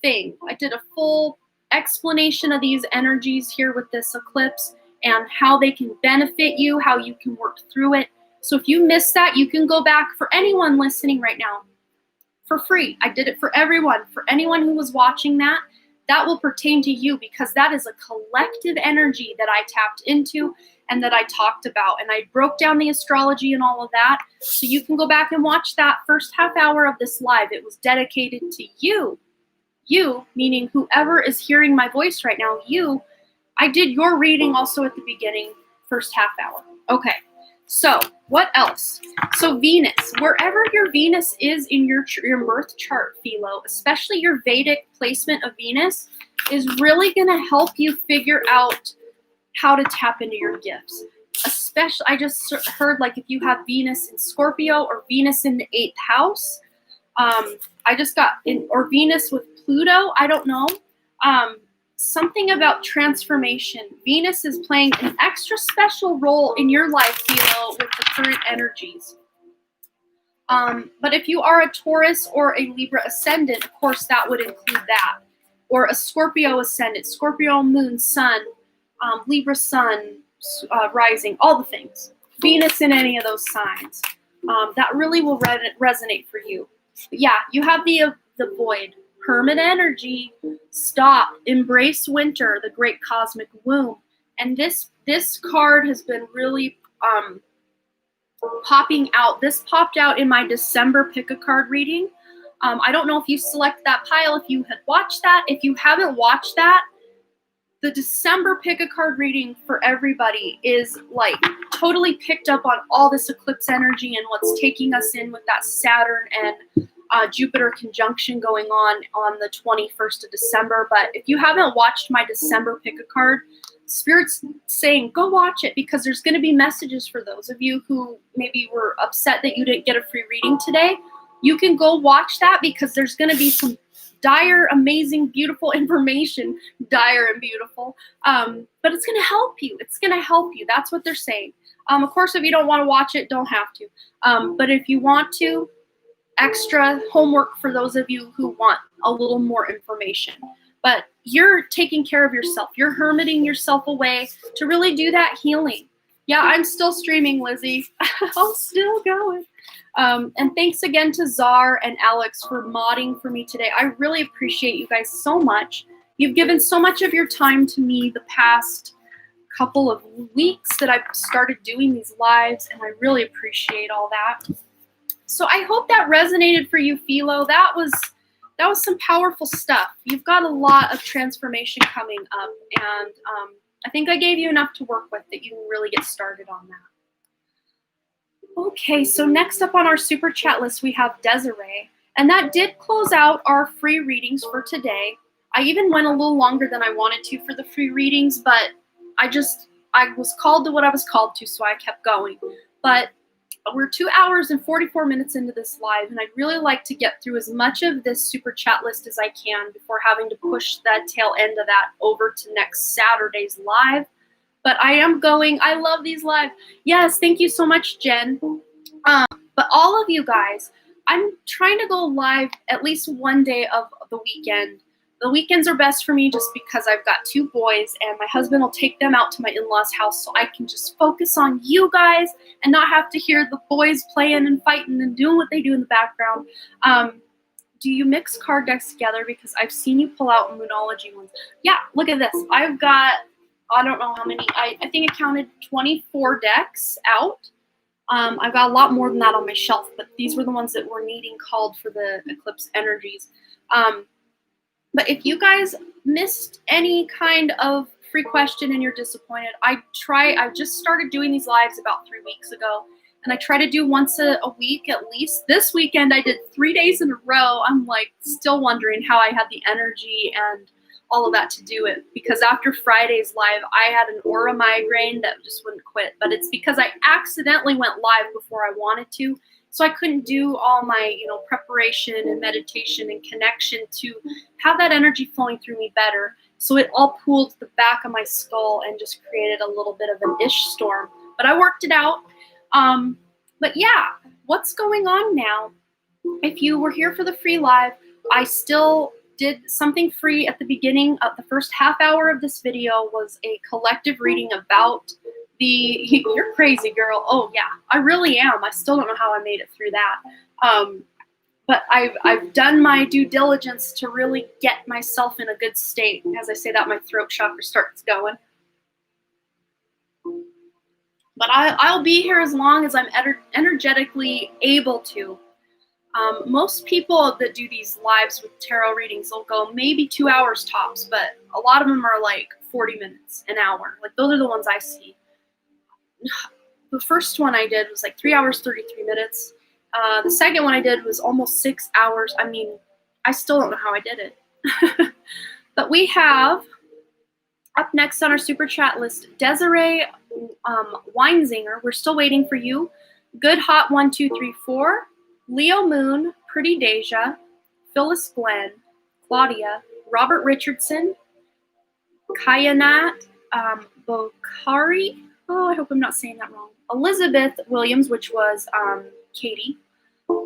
thing. I did a full explanation of these energies here with this eclipse and how they can benefit you, how you can work through it. So if you missed that, you can go back for anyone listening right now for free. I did it for everyone. For anyone who was watching that, that will pertain to you because that is a collective energy that I tapped into and that I talked about. And I broke down the astrology and all of that. So you can go back and watch that first half hour of this live. It was dedicated to you. You, meaning whoever is hearing my voice right now, you. I did your reading also at the beginning, first half hour. Okay, so what else? So Venus, wherever your Venus is in your birth chart, Philo, especially your Vedic placement of Venus, is really going to help you figure out how to tap into your gifts. Especially, I just heard if you have Venus in Scorpio or Venus in the 8th house. I just got or Venus with Pluto, I don't know. Something about transformation. Venus is playing an extra special role in your life, Philo, with the current energies. But if you are a Taurus or a Libra ascendant, of course, that would include that. Or a Scorpio ascendant, Scorpio moon, sun, Libra sun, rising, all the things. Venus in any of those signs. That really will resonate for you. But yeah, you have the void. Hermit energy, stop, embrace winter, the great cosmic womb. And this card has been really popping out. This popped out in my December pick a card reading. I don't know if you select that pile, if you had watched that. If you haven't watched that, the December pick a card reading for everybody is totally picked up on all this eclipse energy and what's taking us in with that Saturn and Jupiter conjunction going on the 21st of December. But if you haven't watched my December pick a card, Spirit's saying go watch it because there's going to be messages for those of you who maybe were upset that you didn't get a free reading today. You can go watch that because there's going to be some dire, amazing, beautiful information. Dire and beautiful. But it's going to help you. It's going to help you. That's what they're saying. Of course, if you don't want to watch it, don't have to. But if you want to, extra homework for those of you who want a little more information. But you're taking care of yourself. You're hermiting yourself away to really do that healing. Yeah, I'm still streaming, Lizzie. I'm still going. And thanks again to Czar and Alex for modding for me today. I really appreciate you guys so much. You've given so much of your time to me the past couple of weeks that I've started doing these lives, and I really appreciate all that. So I hope that resonated for you, Philo. That was some powerful stuff. You've got a lot of transformation coming up, and I think I gave you enough to work with that you can really get started on that. Okay, so next up on our super chat list, we have Desiree. And that did close out our free readings for today. I even went a little longer than I wanted to for the free readings, but I was called to what I was called to, so I kept going. But we're 2 hours and 44 minutes into this live, and I'd really like to get through as much of this super chat list as I can before having to push that tail end of that over to next Saturday's live. But I am going. I love these live. Yes, thank you so much, Jen. But all of you guys, I'm trying to go live at least one day of the weekend. The weekends are best for me just because I've got 2 boys and my husband will take them out to my in-laws' house so I can just focus on you guys and not have to hear the boys playing and fighting and doing what they do in the background. Do you mix card decks together? Because I've seen you pull out Moonology ones. Yeah, look at this. I've got, I don't know how many, I think I counted 24 decks out. I've got a lot more than that on my shelf, but these were the ones that were needing called for the Eclipse energies. But if you guys missed any kind of free question and you're disappointed, I just started doing these lives about 3 weeks ago, and I try to do once a week at least. This weekend I did 3 days in a row. I'm like still wondering how I had the energy and all of that to do it, because after Friday's live, I had an aura migraine that just wouldn't quit, but it's because I accidentally went live before I wanted to. So I couldn't do all my, preparation and meditation and connection to have that energy flowing through me better. So it all pooled the back of my skull and just created a little bit of an ish storm. But I worked it out. But yeah, what's going on now? If you were here for the free live, I still did something free at the beginning of the first half hour of this video. Was a collective reading about you're crazy, girl. Oh yeah, I really am. I still don't know how I made it through that. But I've done my due diligence to really get myself in a good state. As I say that, my throat chakra starts going. But I'll be here as long as I'm energetically able to. Most people that do these lives with tarot readings will go maybe 2 hours tops, but a lot of them are like 40 minutes, an hour. Like those are the ones I see. The first one I did was like 3 hours, 33 minutes. The second one I did was almost 6 hours. I mean, I still don't know how I did it. But we have up next on our super chat list, Desiree Weinzinger. We're still waiting for you. Good Hot 1, 2, 3, 4. Leo Moon, Pretty Deja, Phyllis Glenn, Claudia, Robert Richardson, Kayanat Bokhari. Oh, I hope I'm not saying that wrong. Elizabeth Williams, which was Katie.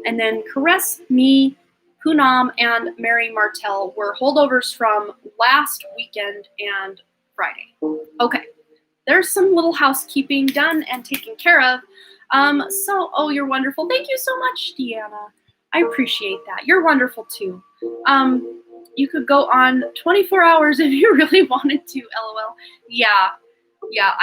And then Caress Me, Poonam, and Mary Martell were holdovers from last weekend and Friday. Okay, there's some little housekeeping done and taken care of. Oh, you're wonderful. Thank you so much, Deanna. I appreciate that. You're wonderful too. You could go on 24 hours if you really wanted to, LOL. Yeah,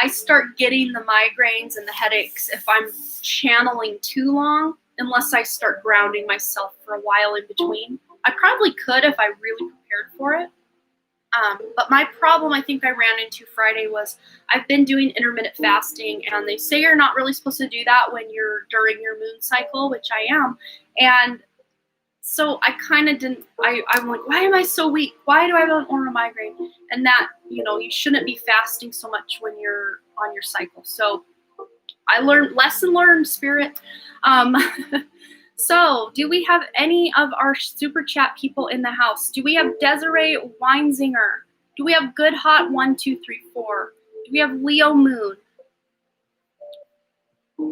I start getting the migraines and the headaches if I'm channeling too long, unless I start grounding myself for a while in between. I probably could if I really prepared for it. But my problem I think I ran into Friday was I've been doing intermittent fasting, and they say you're not really supposed to do that when you're during your moon cycle, which I am. And so I kind of didn't, I'm like, why am I so weak? Why do I have an aura migraine? And that, you shouldn't be fasting so much when you're on your cycle. So I learned, lesson learned, spirit. So do we have any of our super chat people in the house? Do we have Desiree Weinzinger? Do we have Good Hot 1, 2, 3, 4? Do we have Leo Moon?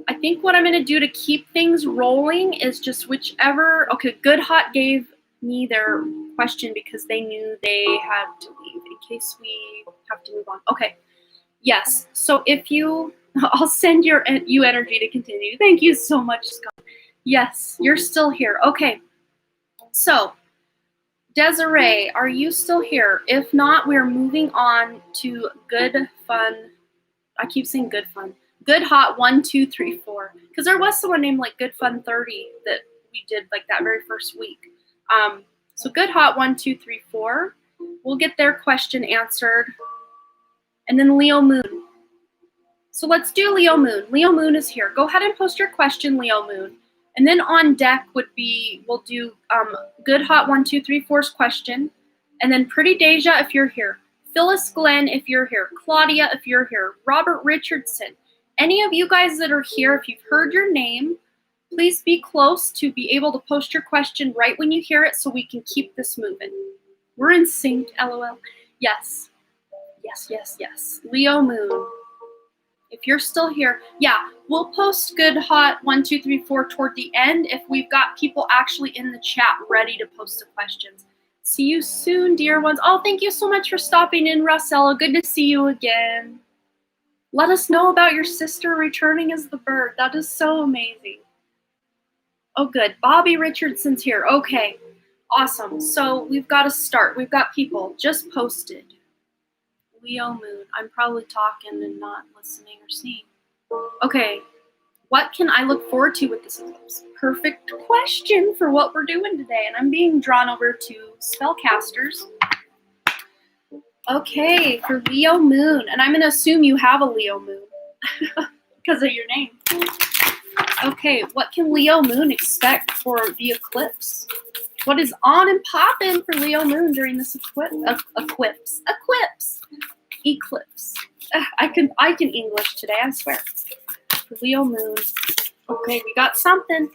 I think what I'm going to do to keep things rolling is just whichever. Okay, Good Hot gave me their question because they knew they had to leave in case we have to move on. Okay, yes. So if you, I'll send you energy to continue. Thank you so much, Scott. Yes, you're still here. Okay, so Desiree, are you still here? If not, we're moving on to Good Fun. I keep saying Good Fun. Good Hot 1, 2, 3, 4. Because there was someone named like Good Fun 30 that we did like that very first week. So Good Hot 1, 2, 3, 4. We'll get their question answered. And then Leo Moon. So let's do Leo Moon. Leo Moon is here. Go ahead and post your question, Leo Moon. And then on deck would be, we'll do Good Hot 1, 2, 3, 4's question. And then Pretty Deja if you're here. Phyllis Glenn if you're here. Claudia if you're here. Robert Richardson. Any of you guys that are here, if you've heard your name, please be close to be able to post your question right when you hear it so we can keep this moving. We're in sync, LOL. Yes. Yes, yes, yes. Leo Moon. If you're still here, yeah, we'll post Good Hot 1, 2, 3, 4 toward the end if we've got people actually in the chat ready to post the questions. See you soon, dear ones. Oh, thank you so much for stopping in, Russella. Good to see you again. Let us know about your sister returning as the bird. That is so amazing. Oh, good. Bobby Richardson's here. Okay, awesome. So we've got to start. We've got people just posted. Leo Moon. I'm probably talking and not listening or seeing. Okay, what can I look forward to with this eclipse? Perfect question for what we're doing today. And I'm being drawn over to spellcasters. Okay, for Leo Moon. And I'm going to assume you have a Leo Moon because of your name. Okay, what can Leo Moon expect for the eclipse? What is on and popping for Leo Moon during this eclipse? I can English today, I swear. For Leo Moon. Okay, we got something.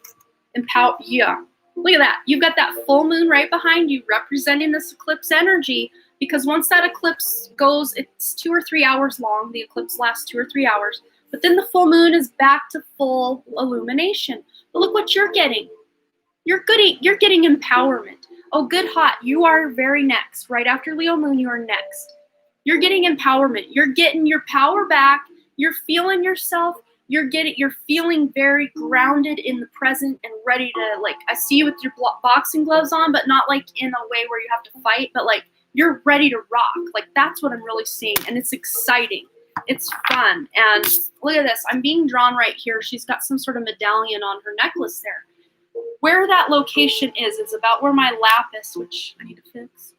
Yeah. Look at that. You've got that full moon right behind you representing this eclipse energy, because once that eclipse goes, it's 2 or 3 hours long. The eclipse lasts 2 or 3 hours. But then the full moon is back to full illumination. But look what you're getting. You're getting empowerment. Oh, Good Hot, you are very next. Right after Leo Moon, you are next. You're getting empowerment. You're getting your power back. You're feeling yourself. You're feeling very grounded in the present and ready to, like, I see you with your boxing gloves on, but not like in a way where you have to fight, but like you're ready to rock. Like, that's what I'm really seeing. And it's exciting. It's fun. And look at this. I'm being drawn right here. She's got some sort of medallion on her necklace there. Where that location is about where my lapis, which I need to fix.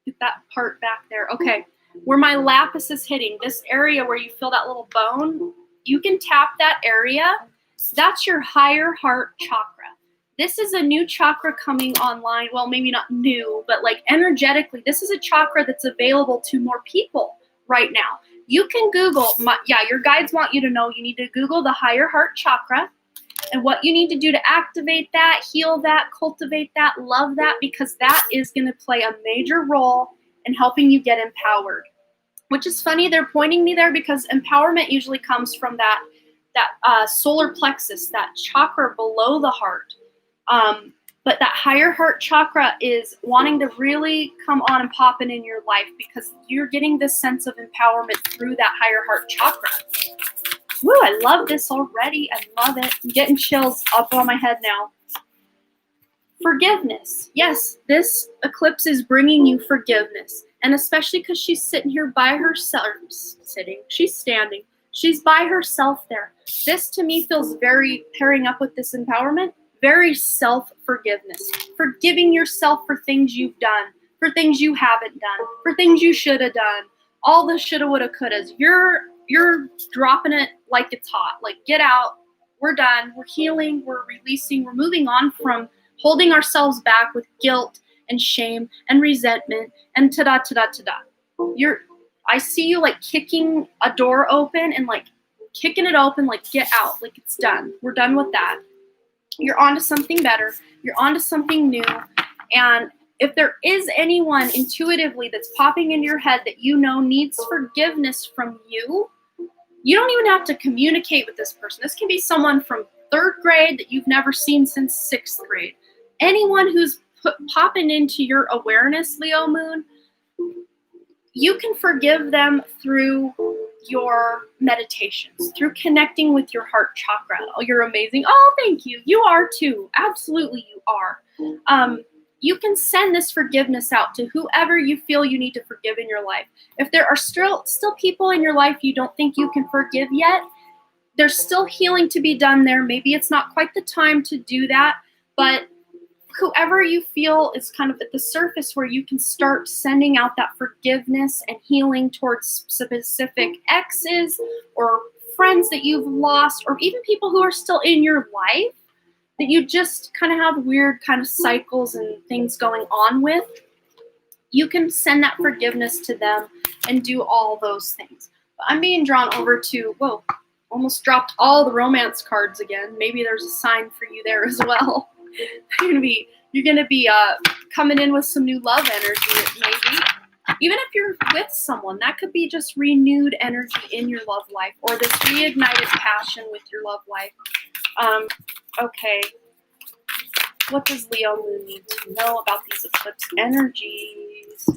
Get that part back there. Okay. Where my lapis is hitting, this area where you feel that little bone, you can tap that area. That's your higher heart chakra. This is a new chakra coming online. Well, maybe not new, but like energetically, this is a chakra that's available to more people right now. You can Google, your guides want you to know you need to Google the higher heart chakra and what you need to do to activate that, heal that, cultivate that, love that, because that is going to play a major role in helping you get empowered. Which is funny, they're pointing me there because empowerment usually comes from that solar plexus, that chakra below the heart. But that higher heart chakra is wanting to really come on and pop in your life because you're getting this sense of empowerment through that higher heart chakra. Woo, I love this already. I love it. I'm getting chills up on my head now. Forgiveness. Yes, this eclipse is bringing you forgiveness. And especially because she's sitting here by herself. She's standing. She's by herself there. This to me feels very pairing up with this empowerment. Very self-forgiveness. Forgiving yourself for things you've done. For things you haven't done. For things you should have done. All the shoulda, woulda, couldas. You're dropping it like it's hot. Like, get out. We're done. We're healing. We're releasing. We're moving on from holding ourselves back with guilt and shame and resentment and ta-da. I see you like kicking a door open and like kicking it open, like get out, like it's done. We're done with that. You're on to something better. You're on to something new. And if there is anyone intuitively that's popping into your head that you know needs forgiveness from you, you don't even have to communicate with this person. This can be someone from 3rd grade that you've never seen since 6th grade. Anyone who's popping into your awareness, Leo Moon, you can forgive them through your meditations, through connecting with your heart chakra. Oh, you're amazing. Oh, thank you. You are too. Absolutely, you are. You can send this forgiveness out to whoever you feel you need to forgive in your life. If there are still people in your life you don't think you can forgive yet, there's still healing to be done there. Maybe it's not quite the time to do that, but whoever you feel is kind of at the surface where you can start sending out that forgiveness and healing towards specific exes or friends that you've lost, or even people who are still in your life that you just kind of have weird kind of cycles and things going on with, you can send that forgiveness to them and do all those things. But I'm being drawn over to, whoa, almost dropped all the romance cards again. Maybe there's a sign for you there as well. You're gonna be coming in with some new love energy, maybe. Even if you're with someone, that could be just renewed energy in your love life, or this reignited passion with your love life. Okay. What does Leo Moon need to know about these eclipse energies?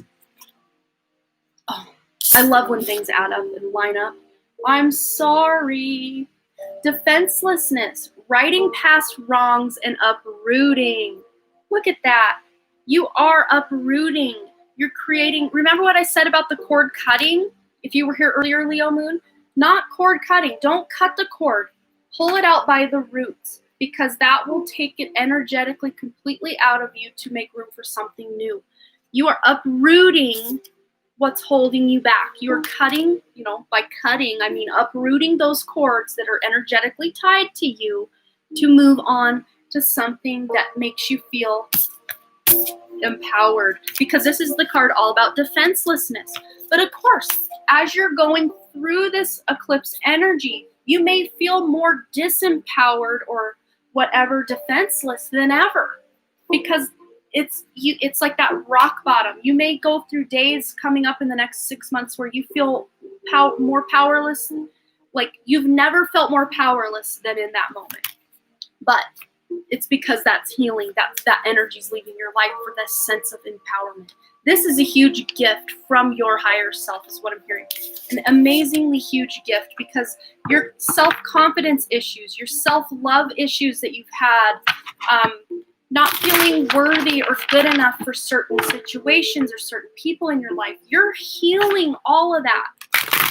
Oh, I love when things add up and line up. I'm sorry. Defenselessness, writing past wrongs and uprooting. Look at that. You are uprooting. You're creating. Remember what I said about the cord cutting? If you were here earlier, Leo Moon, not cord cutting. Don't cut the cord. Pull it out by the roots, because that will take it energetically completely out of you to make room for something new. You are uprooting what's holding you back. You are cutting, by cutting, I mean uprooting those cords that are energetically tied to you to move on to something that makes you feel empowered, because this is the card all about defenselessness. But of course, as you're going through this eclipse energy, you may feel more disempowered or whatever, defenseless than ever, because it's like that rock bottom. You may go through days coming up in the next 6 months where you feel more powerless, like you've never felt more powerless than in that moment. But it's because that's healing, that energy's leaving your life for this sense of empowerment. This is a huge gift from your higher self, is what I'm hearing. An amazingly huge gift, because your self-confidence issues, your self-love issues that you've had, not feeling worthy or good enough for certain situations or certain people in your life, you're healing all of that.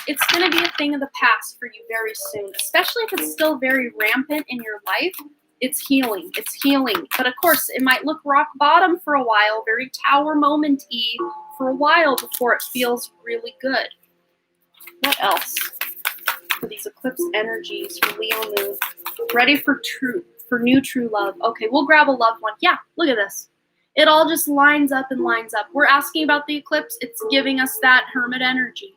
It's going to be a thing of the past for you very soon, especially if it's still very rampant in your life. It's healing. It's healing. But of course, it might look rock bottom for a while, very tower moment-y for a while before it feels really good. What else for these eclipse energies for Leo Moon? Ready for new true love. Okay, we'll grab a loved one. Yeah, look at this. It all just lines up and lines up. We're asking about the eclipse. It's giving us that hermit energy.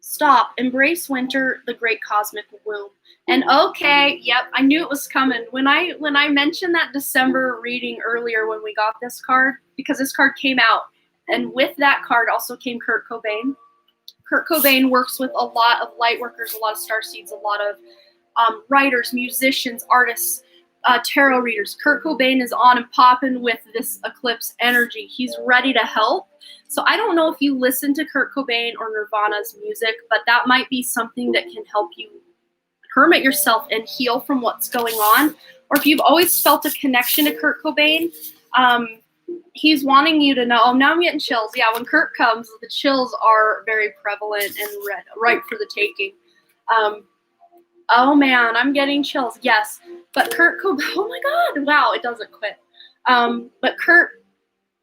Stop. Embrace winter, the great cosmic womb. And okay, yep, I knew it was coming. When I mentioned that December reading earlier when we got this card, because this card came out, and with that card also came Kurt Cobain. Kurt Cobain works with a lot of light workers, a lot of starseeds, a lot of writers, musicians, artists, tarot readers. Kurt Cobain is on and popping with this eclipse energy. He's ready to help. So I don't know if you listen to Kurt Cobain or Nirvana's music, but that might be something that can help you hermit yourself and heal from what's going on. Or if you've always felt a connection to Kurt Cobain, he's wanting you to know. Oh, now I'm getting chills. Yeah, when Kurt comes, the chills are very prevalent and ripe for the taking. Oh man, I'm getting chills. Yes, but Kurt Cobain. Oh my God! Wow, it doesn't quit. But Kurt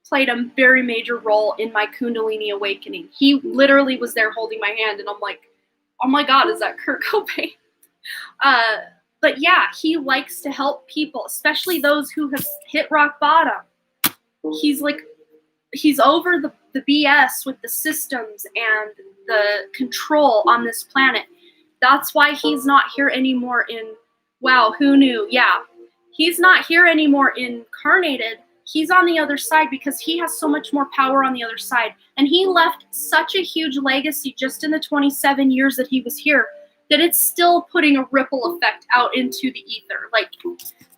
played a very major role in my Kundalini awakening. He literally was there holding my hand, and I'm like, oh my God, is that Kurt Cobain? But yeah, he likes to help people, especially those who have hit rock bottom. He's over the BS with the systems and the control on this planet. That's why he's not here anymore wow, who knew? Yeah, he's not here anymore incarnated. He's on the other side because he has so much more power on the other side. And he left such a huge legacy just in the 27 years that he was here that it's still putting a ripple effect out into the ether. Like,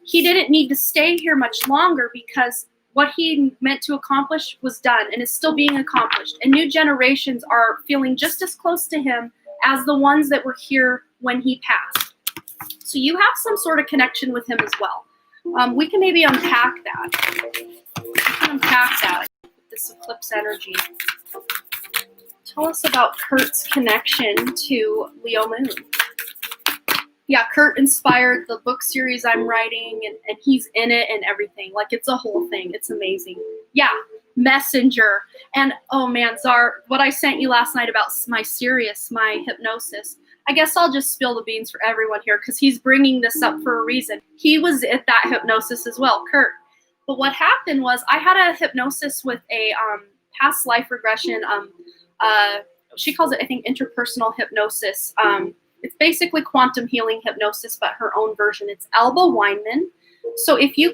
he didn't need to stay here much longer because what he meant to accomplish was done and is still being accomplished. And new generations are feeling just as close to him as the ones that were here when he passed. So you have some sort of connection with him as well. We can maybe unpack that. This eclipse energy. Tell us about Kurt's connection to Leo Moon. Yeah, Kurt inspired the book series I'm writing, and he's in it and everything. Like, it's a whole thing. It's amazing. Yeah, Messenger. And oh man, Czar, what I sent you last night about my hypnosis, I guess I'll just spill the beans for everyone here because he's bringing this up for a reason. He was at that hypnosis as well, Kurt. But what happened was I had a hypnosis with a past life regression. She calls it, I think, interpersonal hypnosis. It's basically quantum healing hypnosis, but her own version. It's Alba Weinman. So if you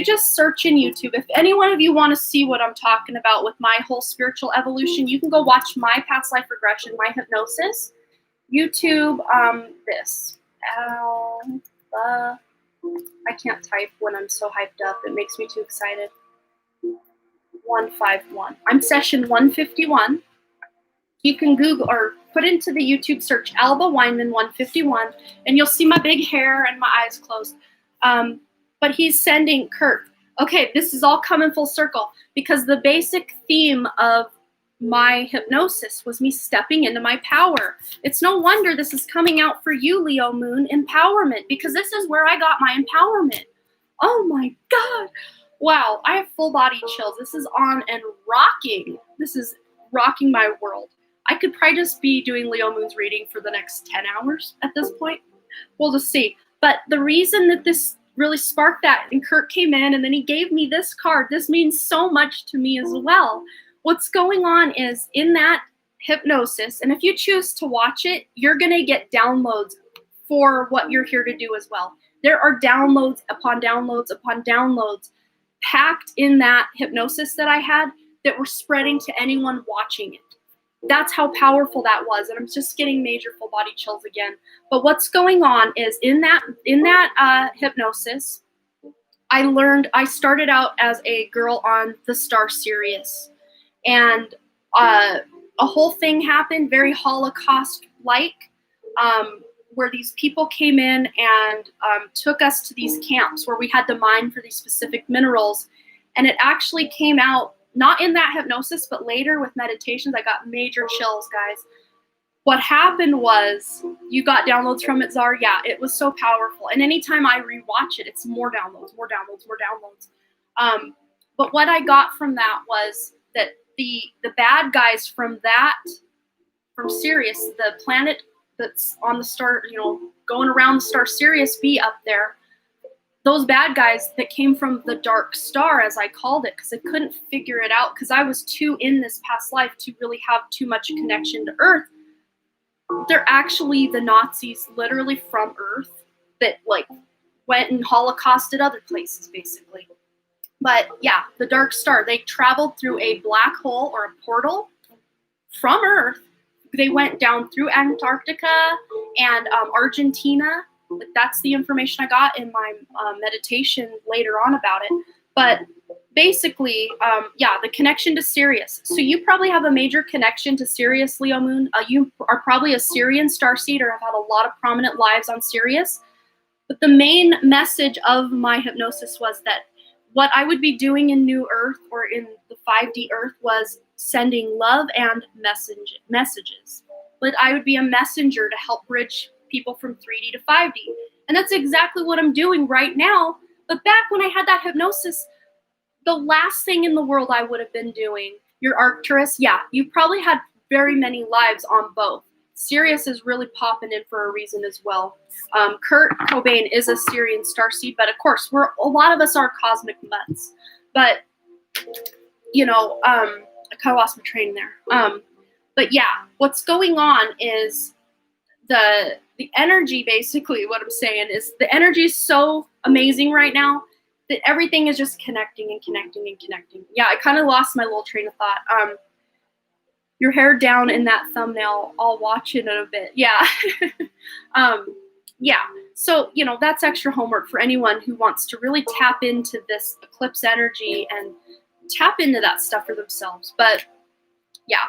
just search in YouTube, if any one of you want to see what I'm talking about with my whole spiritual evolution, you can go watch my past life regression, my hypnosis. YouTube, this. Alba. I can't type when I'm so hyped up. It makes me too excited. 151. I'm session 151. You can Google or put into the YouTube search Alba Weinman 151, and you'll see my big hair and my eyes closed. But he's sending Kurt. Okay, this is all coming full circle because the basic theme of my hypnosis was me stepping into my power. It's no wonder this is coming out for you, Leo Moon, empowerment, because this is where I got my empowerment. Oh my God. Wow, I have full body chills. This is on and rocking. This is rocking my world. I could probably just be doing Leo Moon's reading for the next 10 hours at this point. We'll just see. But the reason that this really sparked that, and Kurt came in and then he gave me this card, this means so much to me as well. What's going on is in that hypnosis, and if you choose to watch it, you're going to get downloads for what you're here to do as well. There are downloads upon downloads upon downloads packed in that hypnosis that I had that were spreading to anyone watching it. That's how powerful that was, and I'm just getting major full body chills again. But what's going on is in that hypnosis, I started out as a girl on the star Sirius, and a whole thing happened, very Holocaust-like, where these people came in and took us to these camps where we had to mine for these specific minerals, and it actually came out. Not in that hypnosis, but later with meditations, I got major chills, guys. What happened was, you got downloads from it, Czar? Yeah, it was so powerful. And anytime I rewatch it, it's more downloads, more downloads, more downloads. But what I got from that was that the bad guys from Sirius, the planet that's on the star, going around the star Sirius B up there, those bad guys that came from the dark star, as I called it, because I couldn't figure it out, because I was too in this past life to really have too much connection to Earth. They're actually the Nazis, literally from Earth, that went and holocausted other places, basically. But yeah, the dark star, they traveled through a black hole or a portal from Earth. They went down through Antarctica and Argentina. That's the information I got in my meditation later on about it. But basically, the connection to Sirius. So you probably have a major connection to Sirius, Leo Moon. You are probably a Sirian starseed or have had a lot of prominent lives on Sirius. But the main message of my hypnosis was that what I would be doing in New Earth or in the 5D Earth was sending love and messages. But I would be a messenger to help bridge people from 3D to 5D. And that's exactly what I'm doing right now. But back when I had that hypnosis, the last thing in the world I would have been doing, your Arcturus, yeah, you probably had very many lives on both. Sirius is really popping in for a reason as well. Kurt Cobain is a Sirian starseed, but of course, a lot of us are cosmic mutts. But, I kind of lost my train there. But yeah, what's going on is the energy, basically, what I'm saying is the energy is so amazing right now that everything is just connecting and connecting and connecting. Yeah, I kind of lost my little train of thought. Your hair down in that thumbnail, I'll watch it in a bit. Yeah. Yeah. So, that's extra homework for anyone who wants to really tap into this eclipse energy and tap into that stuff for themselves. But yeah,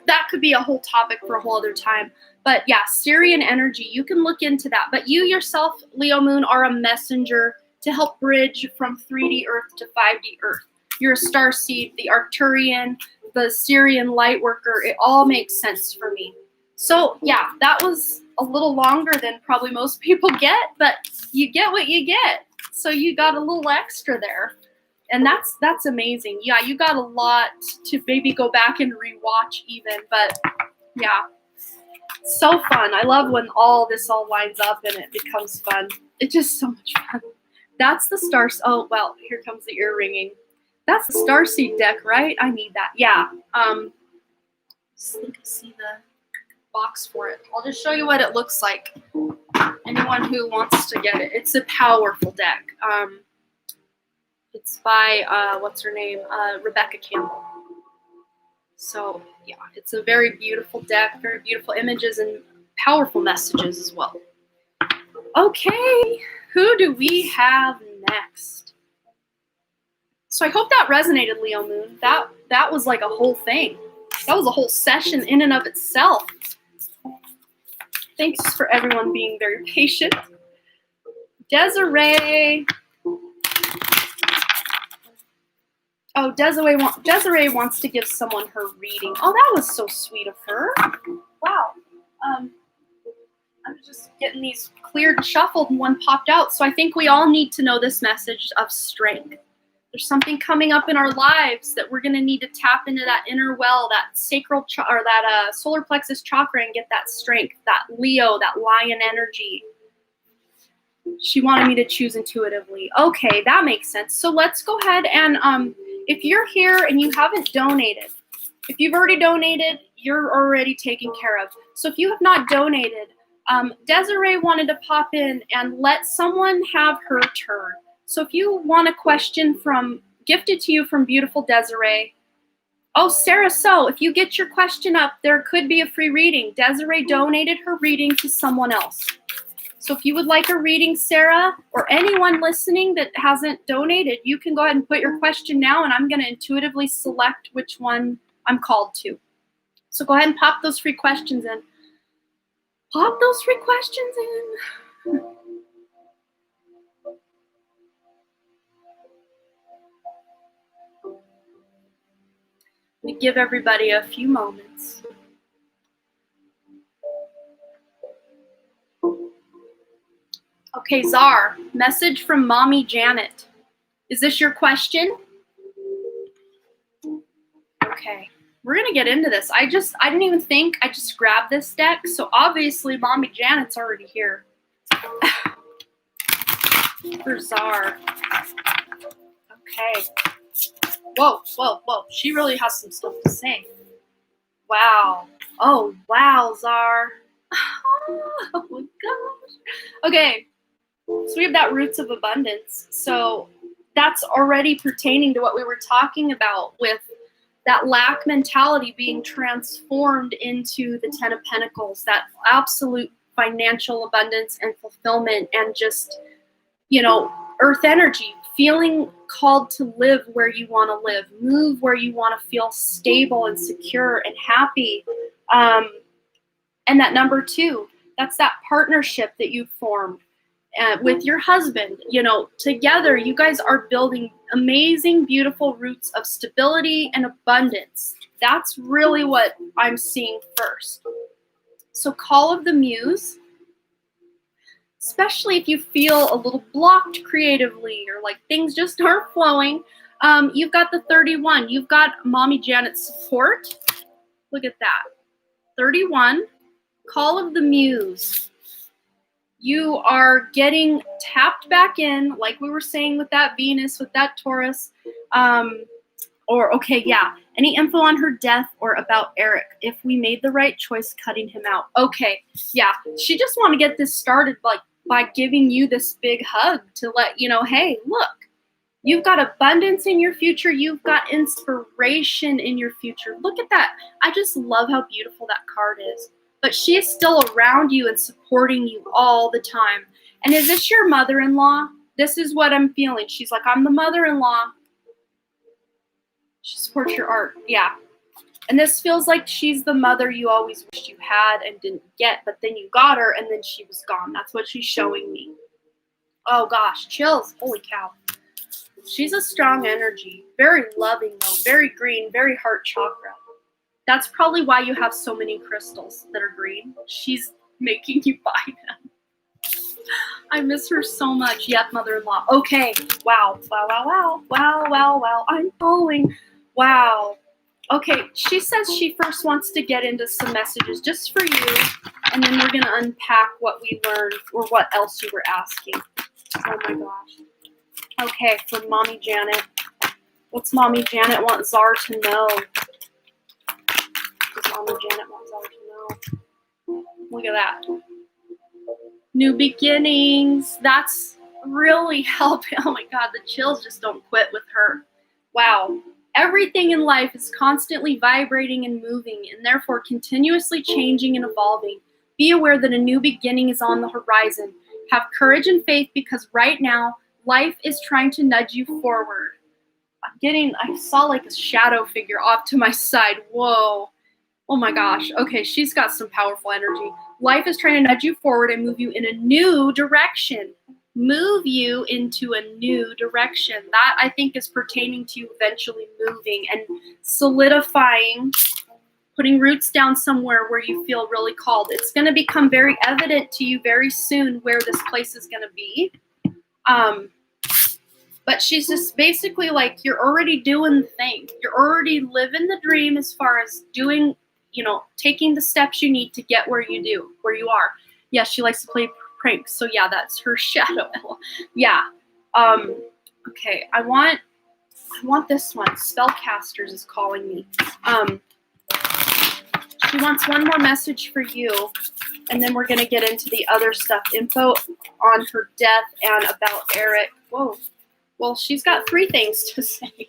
that could be a whole topic for a whole other time. But yeah, Sirian energy, you can look into that. But you yourself, Leo Moon, are a messenger to help bridge from 3D Earth to 5D Earth. You're a starseed, the Arcturian, the Sirian light worker. It all makes sense for me. So yeah, that was a little longer than probably most people get, but you get what you get. So you got a little extra there. And that's amazing. Yeah, you got a lot to maybe go back and rewatch even, but yeah. So fun. I love when all this all lines up and it becomes fun. It's just so much fun. That's the stars. Oh, well, here comes the ear ringing. That's the starseed deck, right? I need that. Yeah. Just think I see the box for it. I'll just show you what it looks like. Anyone who wants to get it. It's a powerful deck. It's by, what's her name? Rebecca Campbell. So, yeah, it's a very beautiful deck, very beautiful images and powerful messages as well. Okay, who do we have next? So I hope that resonated, Leo Moon. That was like a whole thing. That was a whole session in and of itself. Thanks for everyone being very patient. Desiree. Oh, Desiree wants to give someone her reading. Oh, that was so sweet of her. Wow. I'm just getting these cleared and shuffled and one popped out. So I think we all need to know this message of strength. There's something coming up in our lives that we're going to need to tap into that inner well, that sacral or that solar plexus chakra and get that strength, that Leo, that lion energy. She wanted me to choose intuitively. Okay, that makes sense. So let's go ahead and if you're here and you haven't donated, if you've already donated, you're already taken care of. So if you have not donated, Desiree wanted to pop in and let someone have her turn. So if you want a question gifted to you from beautiful Desiree, oh, Sarah, so if you get your question up, there could be a free reading. Desiree donated her reading to someone else. So if you would like a reading, Sarah, or anyone listening that hasn't donated, you can go ahead and put your question now, and I'm going to intuitively select which one I'm called to. So go ahead and pop those free questions in. Pop those free questions in. We give everybody a few moments. Okay, Czar, message from Mommy Janet. Is this your question? Okay, we're gonna get into this. I didn't even think, I just grabbed this deck. So obviously Mommy Janet's already here. For Czar. Okay. Whoa, whoa, whoa. She really has some stuff to say. Wow. Oh, wow, Czar. Oh my gosh. Okay. So we have that roots of abundance. So that's already pertaining to what we were talking about with that lack mentality being transformed into the 10 of Pentacles, that absolute financial abundance and fulfillment and just, earth energy, feeling called to live where you want to live, move where you want to feel stable and secure and happy. And that number 2, that's that partnership that you've formed with your husband. Together you guys are building amazing, beautiful roots of stability and abundance. That's really what I'm seeing first. So Call of the Muse, especially if you feel a little blocked creatively or like things just aren't flowing, you've got the 31. You've got Mommy Janet's support. Look at that. 31. Call of the Muse. You are getting tapped back in, like we were saying with that Venus, with that Taurus. Any info on her death or about Eric? If we made the right choice cutting him out. Okay, yeah. She just want to get this started by giving you this big hug to let you know, hey, look, you've got abundance in your future. You've got inspiration in your future. Look at that. I just love how beautiful that card is. But she is still around you and supporting you all the time. And is this your mother-in-law? This is what I'm feeling. She's like, I'm the mother-in-law. She supports your art. Yeah. And this feels like she's the mother you always wished you had and didn't get, but then you got her and then she was gone. That's what she's showing me. Oh gosh, chills. Holy cow. She's a strong energy. Very loving though. Very green. Very heart chakra. That's probably why you have so many crystals that are green. She's making you buy them. I miss her so much. Yep, mother-in-law. Okay. Wow. Wow, wow, wow. Wow, wow, wow. I'm following. Wow. Okay, she says she first wants to get into some messages just for you, and then we're going to unpack what we learned or what else you were asking. Oh my gosh. Okay, from Mommy Janet. What's Mommy Janet want Czar to know? Does Mommy Janet want Czar to know? Look at that. New beginnings. That's really helping. Oh my God, the chills just don't quit with her. Wow. Everything in life is constantly vibrating and moving, and therefore continuously changing and evolving. Be aware that a new beginning is on the horizon. Have courage and faith, because right now, life is trying to nudge you forward. I saw like a shadow figure off to my side. Whoa. Oh my gosh. Okay, she's got some powerful energy. Life is trying to nudge you forward and move you in a new direction. Move you into a new direction. That, I think, is pertaining to you eventually moving and solidifying, putting roots down somewhere where you feel really called. It's going to become very evident to you very soon where this place is going to be. But she's just basically like, you're already doing the thing. You're already living the dream as far as doing, taking the steps you need to get where you are. Yeah, she likes to play pranks. So yeah, that's her shadow. Yeah. Okay, I want this one. Spellcasters is calling me. She wants one more message for you, and then we're going to get into the other stuff. Info on her death and about Eric. Whoa. Well, she's got 3 things to say.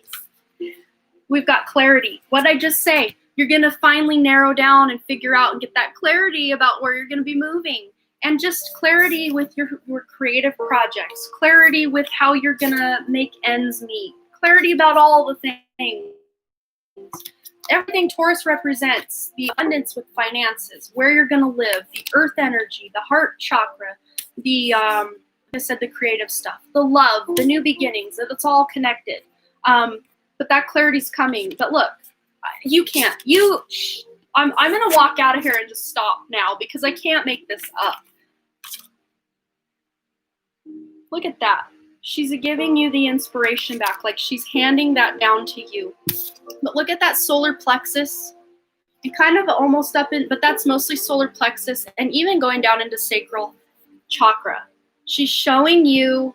We've got clarity. What did I just say? You're going to finally narrow down and figure out and get that clarity about where you're going to be moving. And just clarity with your creative projects. Clarity with how you're going to make ends meet. Clarity about all the things. Everything Taurus represents, the abundance with finances, where you're going to live, the earth energy, the heart chakra, the, I said the creative stuff, the love, the new beginnings, it's all connected. But that clarity's coming. But look, you can't. I'm going to walk out of here and just stop now because I can't make this up. Look at that. She's giving you the inspiration back, like she's handing that down to you. But look at that solar plexus. You kind of almost up in, but that's mostly solar plexus and even going down into sacral chakra. She's showing you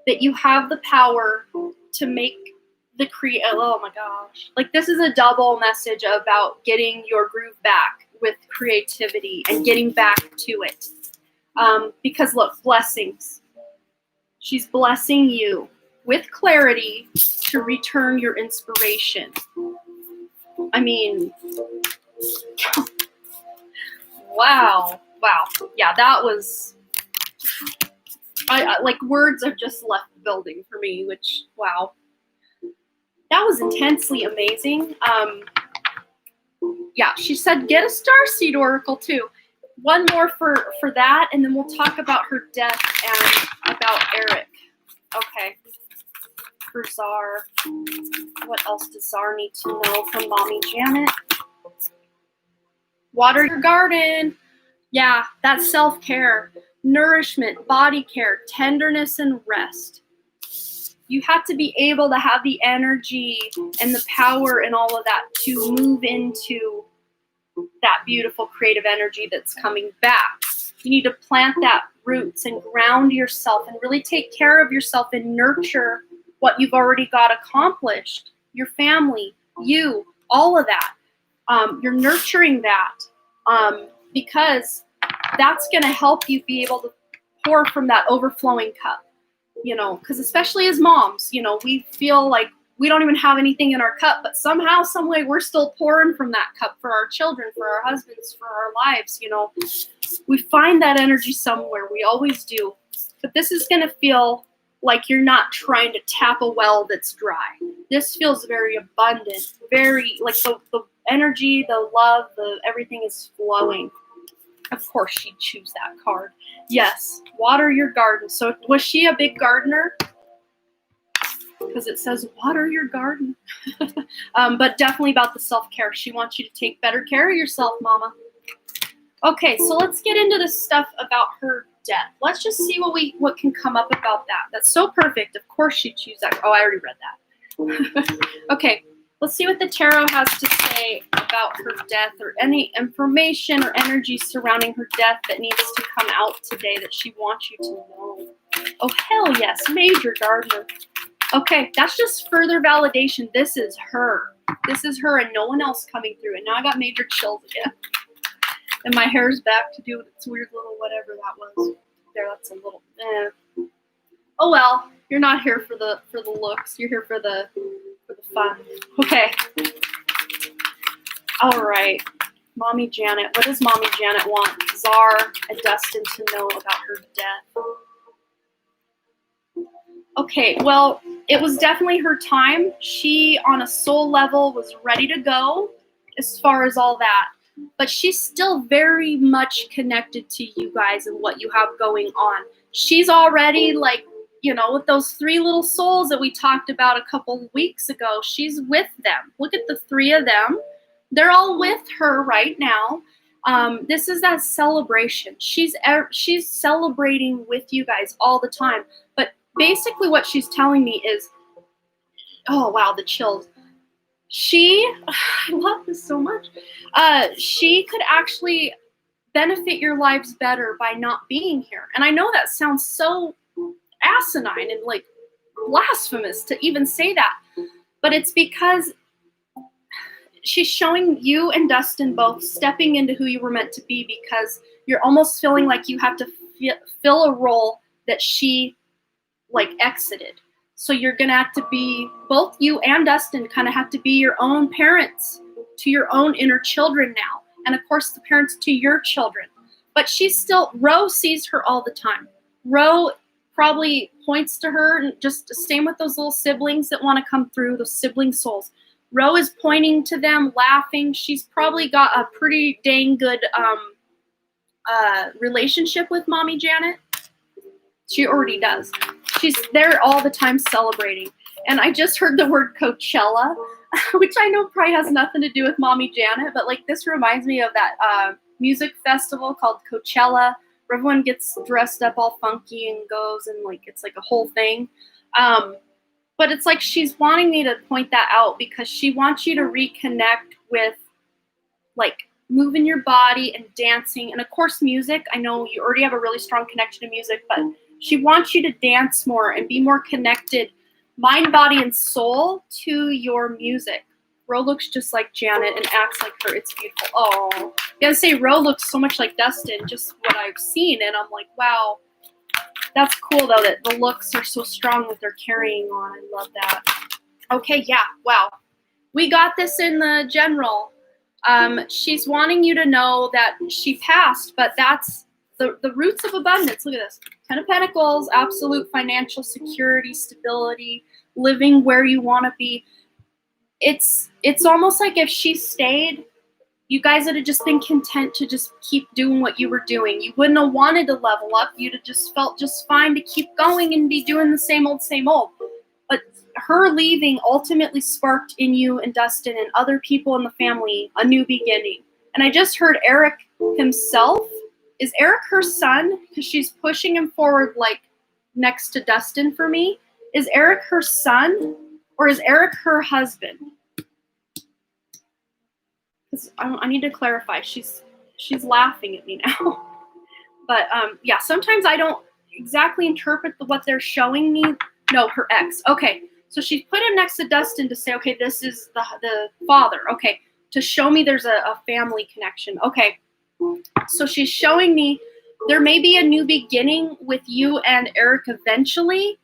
that you have the power to make oh my gosh. Like this is a double message about getting your groove back with creativity and getting back to it. Because look, blessings. She's blessing you with clarity to return your inspiration. I mean, wow. Yeah, that was, I like words have just left the building for me, which, wow. That was intensely amazing. Yeah, she said get a starseed oracle too. One more for that, and then we'll talk about her death and about Eric. Okay. For Czar. What else does Czar need to know from Mommy Janet? Water your garden. Yeah, that's self-care. Nourishment, body care, tenderness, and rest. You have to be able to have the energy and the power and all of that to move into that beautiful creative energy that's coming back. You need to plant that roots and ground yourself and really take care of yourself and nurture what you've already got accomplished. Your family, you, all of that. You're nurturing that because that's going to help you be able to pour from that overflowing cup. Because especially as moms, we feel like we don't even have anything in our cup, but somehow, some way, we're still pouring from that cup for our children, for our husbands, for our lives. We find that energy somewhere. We always do. But this is going to feel like you're not trying to tap a well that's dry. This feels very abundant, very like the energy, the love, everything is flowing. Of course, she'd choose that card. Yes, water your garden. So was she a big gardener? Because it says water your garden. But definitely about the self-care. She wants you to take better care of yourself, Mama. Okay, so let's get into this stuff about her death. Let's just see what can come up about that. That's so perfect. Of course she'd choose that. Oh, I already read that. Okay, Let's see what the tarot has to say about her death, or any information or energy surrounding her death that needs to come out today that she wants you to know. Oh, hell yes, Major Gardener. Okay, that's just further validation. This is her. This is her and no one else coming through. And now I got major chills again. And my hair's back to do its weird little whatever that was. There, that's a little, Oh well, you're not here for the looks. You're here for the fun. Okay. All right. Mommy Janet. What does Mommy Janet want Czar and Dustin to know about her death? Okay, well, it was definitely her time. She, on a soul level, was ready to go as far as all that. But she's still very much connected to you guys and what you have going on. She's already, like, you know, with those 3 little souls that we talked about a couple weeks ago, she's with them. Look at the 3 of them. They're all with her right now. This is that celebration. She's celebrating with you guys all the time. But basically what she's telling me is, oh, wow, the chills. I love this so much. She could actually benefit your lives better by not being here. And I know that sounds so asinine and like blasphemous to even say that, but it's because she's showing you and Dustin both stepping into who you were meant to be, because you're almost feeling like you have to fill a role that she like exited. So you're gonna have to be, both you and Dustin kind of have to be your own parents to your own inner children now, and of course the parents to your children. But she's still, Ro sees her all the time. Ro probably points to her, and just the same with those little siblings that want to come through, those sibling souls. Ro is pointing to them, laughing. She's probably got a pretty dang good relationship with Mommy Janet. She already does. She's there all the time celebrating. And I just heard the word Coachella, which I know probably has nothing to do with Mommy Janet, but like this reminds me of that music festival called Coachella, where everyone gets dressed up all funky and goes, and like it's like a whole thing. But it's like she's wanting me to point that out because she wants you to reconnect with like moving your body and dancing, and of course music. I know you already have a really strong connection to music, but she wants you to dance more and be more connected, mind, body, and soul, to your music. Ro looks just like Janet and acts like her. It's beautiful. Oh, I gotta say, Ro looks so much like Dustin, just what I've seen, and I'm like, wow, that's cool though that the looks are so strong that they're carrying on. I love that. Okay, yeah, wow. We got this in the general. She's wanting you to know that she passed, but that's the roots of abundance. Look at this. 10 of Pentacles, absolute financial security, stability, living where you want to be. It's almost like if she stayed, you guys would have just been content to just keep doing what you were doing. You wouldn't have wanted to level up. You'd have just felt just fine to keep going and be doing the same old, same old. But her leaving ultimately sparked in you and Dustin and other people in the family a new beginning. And I just heard Eric himself. Is Eric her son? Because she's pushing him forward like next to Dustin for me. Is Eric her son, or is Eric her husband? Because I need to clarify. She's laughing at me now. But yeah, sometimes I don't exactly interpret what they're showing me. No, her ex. Okay, so she's put him next to Dustin to say, okay, this is the father. Okay, to show me there's a family connection. Okay, so she's showing me there may be a new beginning with you and Eric eventually,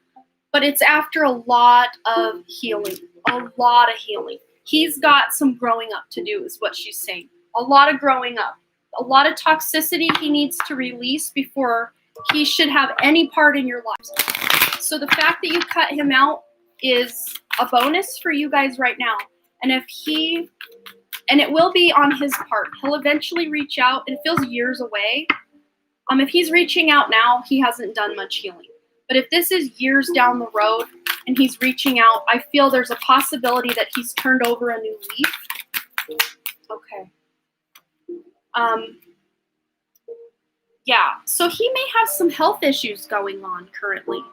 but it's after a lot of healing. A lot of healing. He's got some growing up to do, is what she's saying. A lot of growing up. A lot of toxicity he needs to release before he should have any part in your lives. So the fact that you cut him out is a bonus for you guys right now. And it will be on his part. He'll eventually reach out. It feels years away. If he's reaching out now, he hasn't done much healing. But if this is years down the road and he's reaching out, I feel there's a possibility that he's turned over a new leaf. Okay. Yeah, so he may have some health issues going on currently.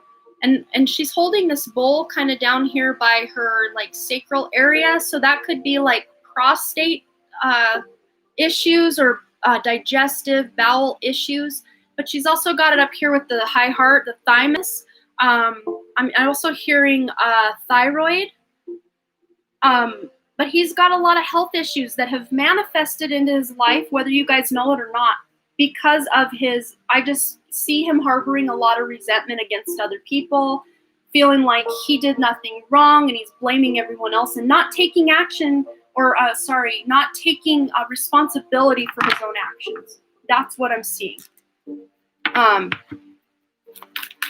And she's holding this bowl kind of down here by her like sacral area, so that could be like prostate issues or digestive bowel issues. But she's also got it up here with the high heart, the thymus. I'm also hearing thyroid. But he's got a lot of health issues that have manifested into his life, whether you guys know it or not, because of his, I just see him harboring a lot of resentment against other people, feeling like he did nothing wrong and he's blaming everyone else and not taking action or, not taking responsibility for his own actions. That's what I'm seeing.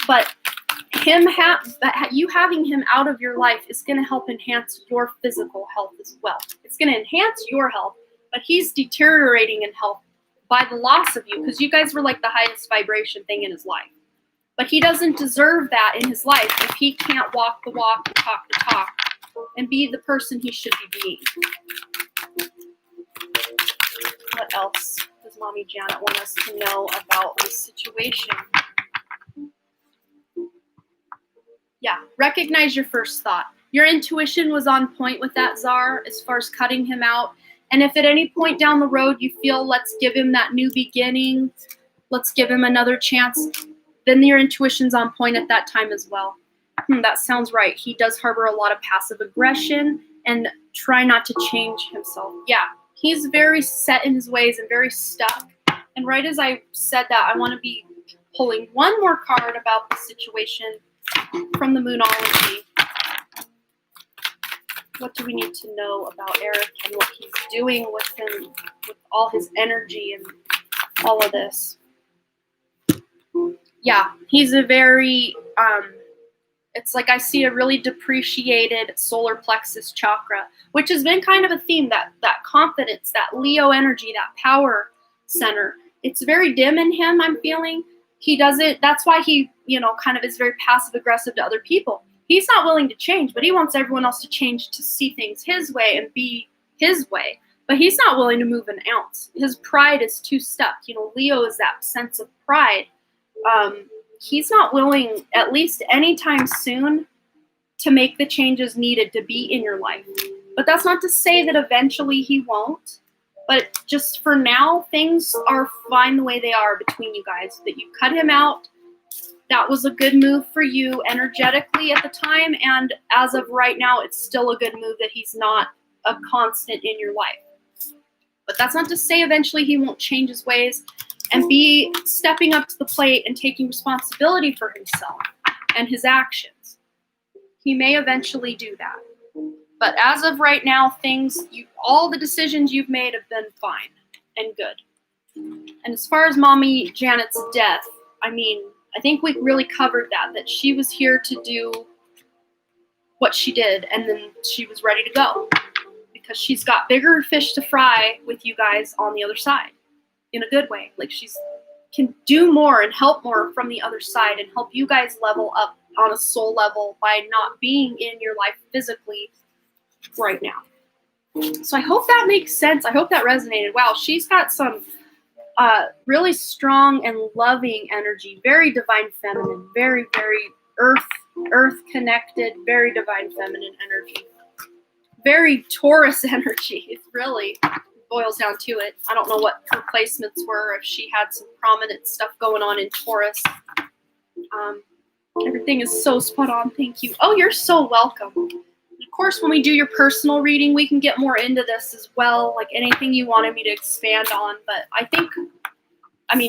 But you having him out of your life is going to help enhance your physical health as well. It's going to enhance your health, but he's deteriorating in health by the loss of you, because you guys were like the highest vibration thing in his life. But he doesn't deserve that in his life if he can't walk the walk and talk the talk and be the person he should be being. What else does Mommy Janet want us to know about this situation? Yeah, recognize your first thought. Your intuition was on point with that Tsar as far as cutting him out. And if at any point down the road you feel, let's give him that new beginning, let's give him another chance, then your intuition's on point at that time as well. That sounds right. He does harbor a lot of passive aggression and try not to change himself. Yeah, he's very set in his ways and very stuck. And right as I said that, I want to be pulling one more card about the situation from the Moonology. What do we need to know about Eric and what he's doing with him, with all his energy and all of this? Yeah, he's a very, it's like I see a really depreciated solar plexus chakra, which has been kind of a theme, that confidence, that Leo energy, that power center. It's very dim in him, I'm feeling. He doesn't, that's why he, kind of is very passive aggressive to other people. He's not willing to change, but he wants everyone else to change to see things his way and be his way. But he's not willing to move an ounce. His pride is too stuck. Leo is that sense of pride. He's not willing, at least anytime soon, to make the changes needed to be in your life. But that's not to say that eventually he won't. But just for now, things are fine the way they are between you guys. That you cut him out. That was a good move for you energetically at the time. And as of right now, it's still a good move that he's not a constant in your life. But that's not to say eventually he won't change his ways and be stepping up to the plate and taking responsibility for himself and his actions. He may eventually do that. But as of right now, all the decisions you've made have been fine and good. And as far as Mommy Janet's death, I think we really covered that she was here to do what she did, and then she was ready to go. Because she's got bigger fish to fry with you guys on the other side. In a good way. Like she can do more and help more from the other side and help you guys level up on a soul level by not being in your life physically right now. So I hope that makes sense. I hope that resonated. Wow, she's got some really strong and loving energy, very divine feminine, very, very earth connected, very divine feminine energy. Very Taurus energy. It really boils down to it. I don't know what her placements were, if she had some prominent stuff going on in Taurus. Everything is so spot on. Thank you. Oh, you're so welcome. Of course, when we do your personal reading, we can get more into this as well, like anything you wanted me to expand on. But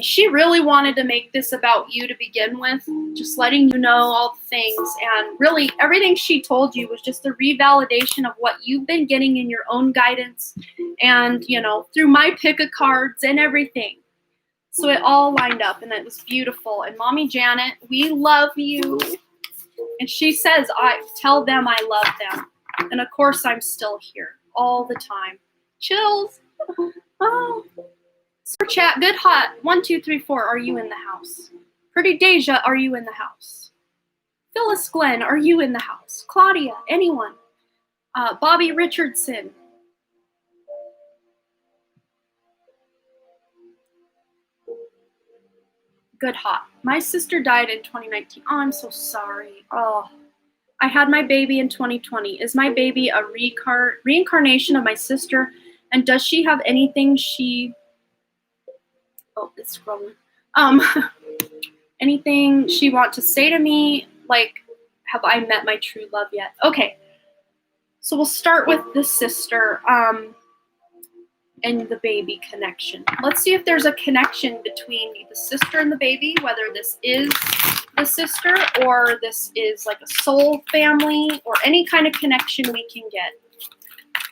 she really wanted to make this about you to begin with, just letting you know all the things. And really, everything she told you was just a revalidation of what you've been getting in your own guidance and, through my pick of cards and everything. So it all lined up, and it was beautiful. And Mommy Janet, we love you. And she says, tell them I love them. And of course, I'm still here all the time. Chills. Oh. Super chat, good hot. 1, 2, 3, 4. Are you in the house? Pretty Deja, are you in the house? Phyllis Glenn, are you in the house? Claudia, anyone? Bobby Richardson. Good hot. My sister died in 2019. Oh, I'm so sorry. Oh, I had my baby in 2020. Is my baby a reincarnation of my sister? And does she have anything oh, it's scrolling. Anything she want to say to me? Like, have I met my true love yet? Okay. So we'll start with the sister and the baby connection. Let's see if there's a connection between the sister and the baby, whether this is the sister or this is like a soul family or any kind of connection we can get.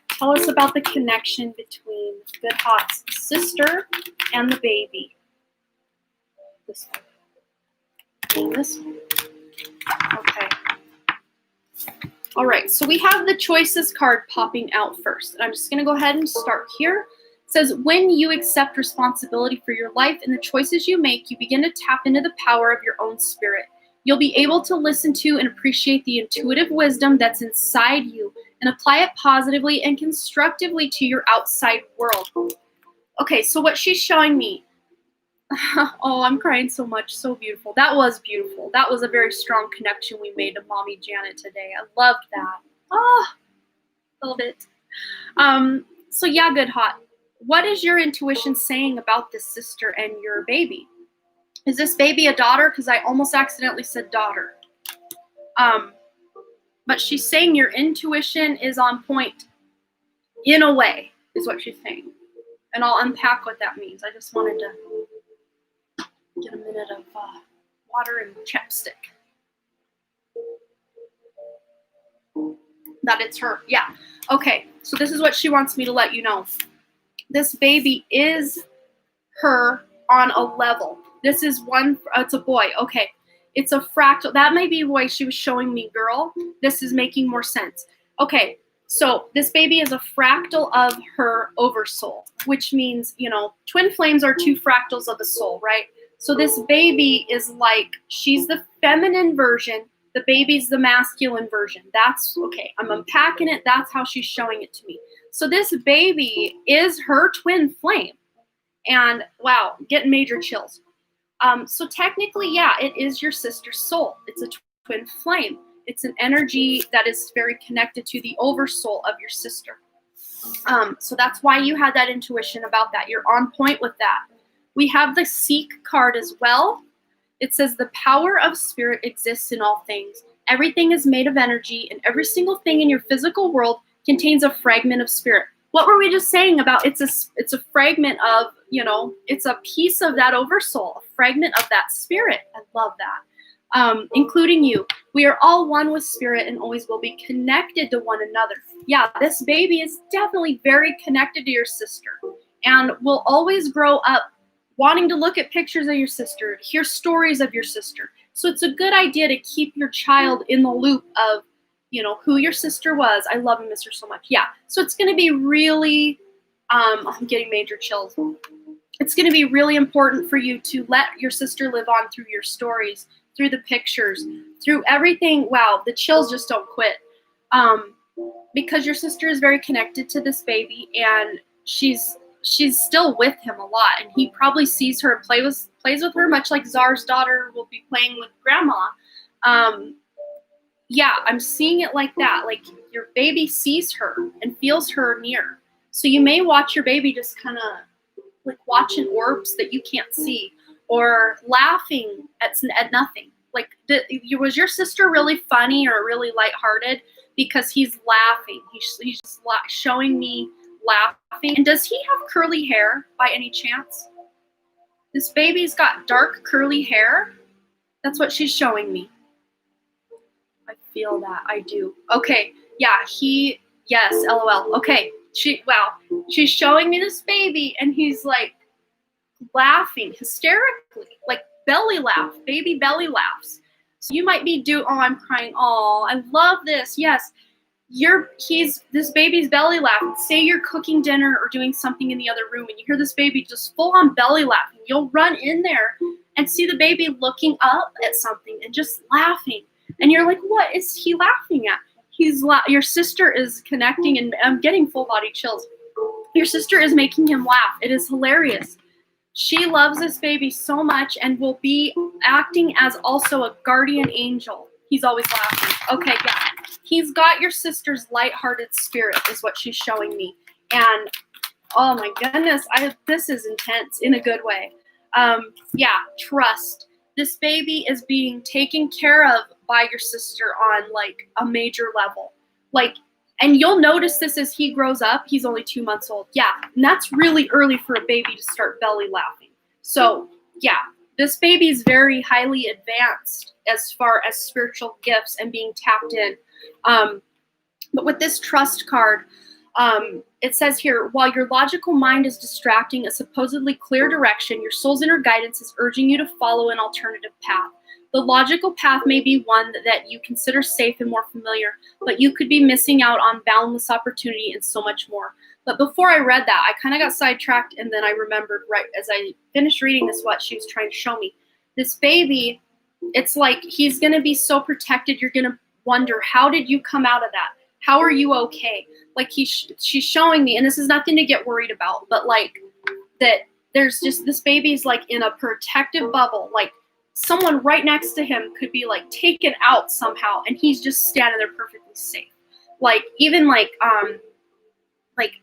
Tell us about the connection between Good Hot's sister and the baby. This one. And this one. Okay. All right, so we have the choices card popping out first. And I'm just going to go ahead and start here. It says, when you accept responsibility for your life and the choices you make, you begin to tap into the power of your own spirit. You'll be able to listen to and appreciate the intuitive wisdom that's inside you and apply it positively and constructively to your outside world. Okay, so what she's showing me, oh, I'm crying so much. So beautiful. That was beautiful. That was a very strong connection we made to Mommy Janet today. I loved that. Oh, love it. So yeah, Good Hot. What is your intuition saying about this sister and your baby? Is this baby a daughter? Because I almost accidentally said daughter. But she's saying your intuition is on point in a way, is what she's saying. And I'll unpack what that means. I just wanted to get a minute of water and chapstick. That it's her. Yeah. Okay. So this is what she wants me to let you know. This baby is her on a level. This is one, it's a boy. Okay. It's a fractal. That may be why she was showing me girl. This is making more sense. Okay. So this baby is a fractal of her oversoul, which means, you know, twin flames are two fractals of a soul, right? So this baby is like, she's the feminine version. The baby's the masculine version. That's okay. I'm unpacking it. That's how she's showing it to me. So this baby is her twin flame. And wow, getting major chills. So technically, yeah, it is your sister's soul. It's a twin flame. It's an energy that is very connected to the oversoul of your sister. So that's why you had that intuition about that. You're on point with that. We have the Seek card as well. It says the power of spirit exists in all things. Everything is made of energy, and every single thing in your physical world contains a fragment of spirit. What were we just saying about it's a fragment of, you know, it's a piece of that oversoul, a fragment of that spirit. I love that. Including you. We are all one with spirit and always will be connected to one another. Yeah, this baby is definitely very connected to your sister and will always grow up wanting to look at pictures of your sister, hear stories of your sister. So it's a good idea to keep your child in the loop of, you know, who your sister was. I love and miss her so much. Yeah. So it's going to be really, I'm getting major chills. It's going to be really important for you to let your sister live on through your stories, through the pictures, through everything. Wow, the chills just don't quit. Because your sister is very connected to this baby, and she's still with him a lot, and he probably sees her and plays with her, much like Czar's daughter will be playing with grandma. Yeah, I'm seeing it like that. Like your baby sees her and feels her near. So you may watch your baby just kind of like watching orbs that you can't see, or laughing at nothing. Like, was your sister really funny or really lighthearted? Because he's laughing. He's just showing me laughing. And does he have curly hair by any chance? This baby's got dark curly hair. That's what she's showing me. I feel that. I do. Okay. Yeah, yes, LOL. Okay. She's showing me this baby, and he's like laughing hysterically, like belly laugh, baby belly laughs. So you might be oh, I'm crying. Oh, I love this. Yes. This baby's belly laughing. Say you're cooking dinner or doing something in the other room, and you hear this baby just full on belly laughing. You'll run in there and see the baby looking up at something and just laughing. And you're like, what is he laughing at? Your sister is connecting, and I'm getting full body chills. Your sister is making him laugh. It is hilarious. She loves this baby so much and will be acting as also a guardian angel. He's always laughing. Okay, yeah. He's got your sister's lighthearted spirit is what she's showing me. And oh my goodness, this is intense in a good way. Yeah, trust. This baby is being taken care of by your sister on like a major level. Like, and you'll notice this as he grows up. He's only 2 months old. Yeah, and that's really early for a baby to start belly laughing. So yeah, this baby is very highly advanced as far as spiritual gifts and being tapped in. But with this trust card, it says here, while your logical mind is distracting a supposedly clear direction, your soul's inner guidance is urging you to follow an alternative path. The logical path may be one that you consider safe and more familiar, but you could be missing out on boundless opportunity and so much more. But before I read that, I kind of got sidetracked, and then I remembered right as I finished reading this what she was trying to show me. This baby, it's like he's going to be so protected, you're going to wonder, how did you come out of that? How are you okay? Like she's showing me, and this is nothing to get worried about, but like that there's just this baby's like in a protective bubble, like someone right next to him could be like taken out somehow, and he's just standing there perfectly safe. Like even like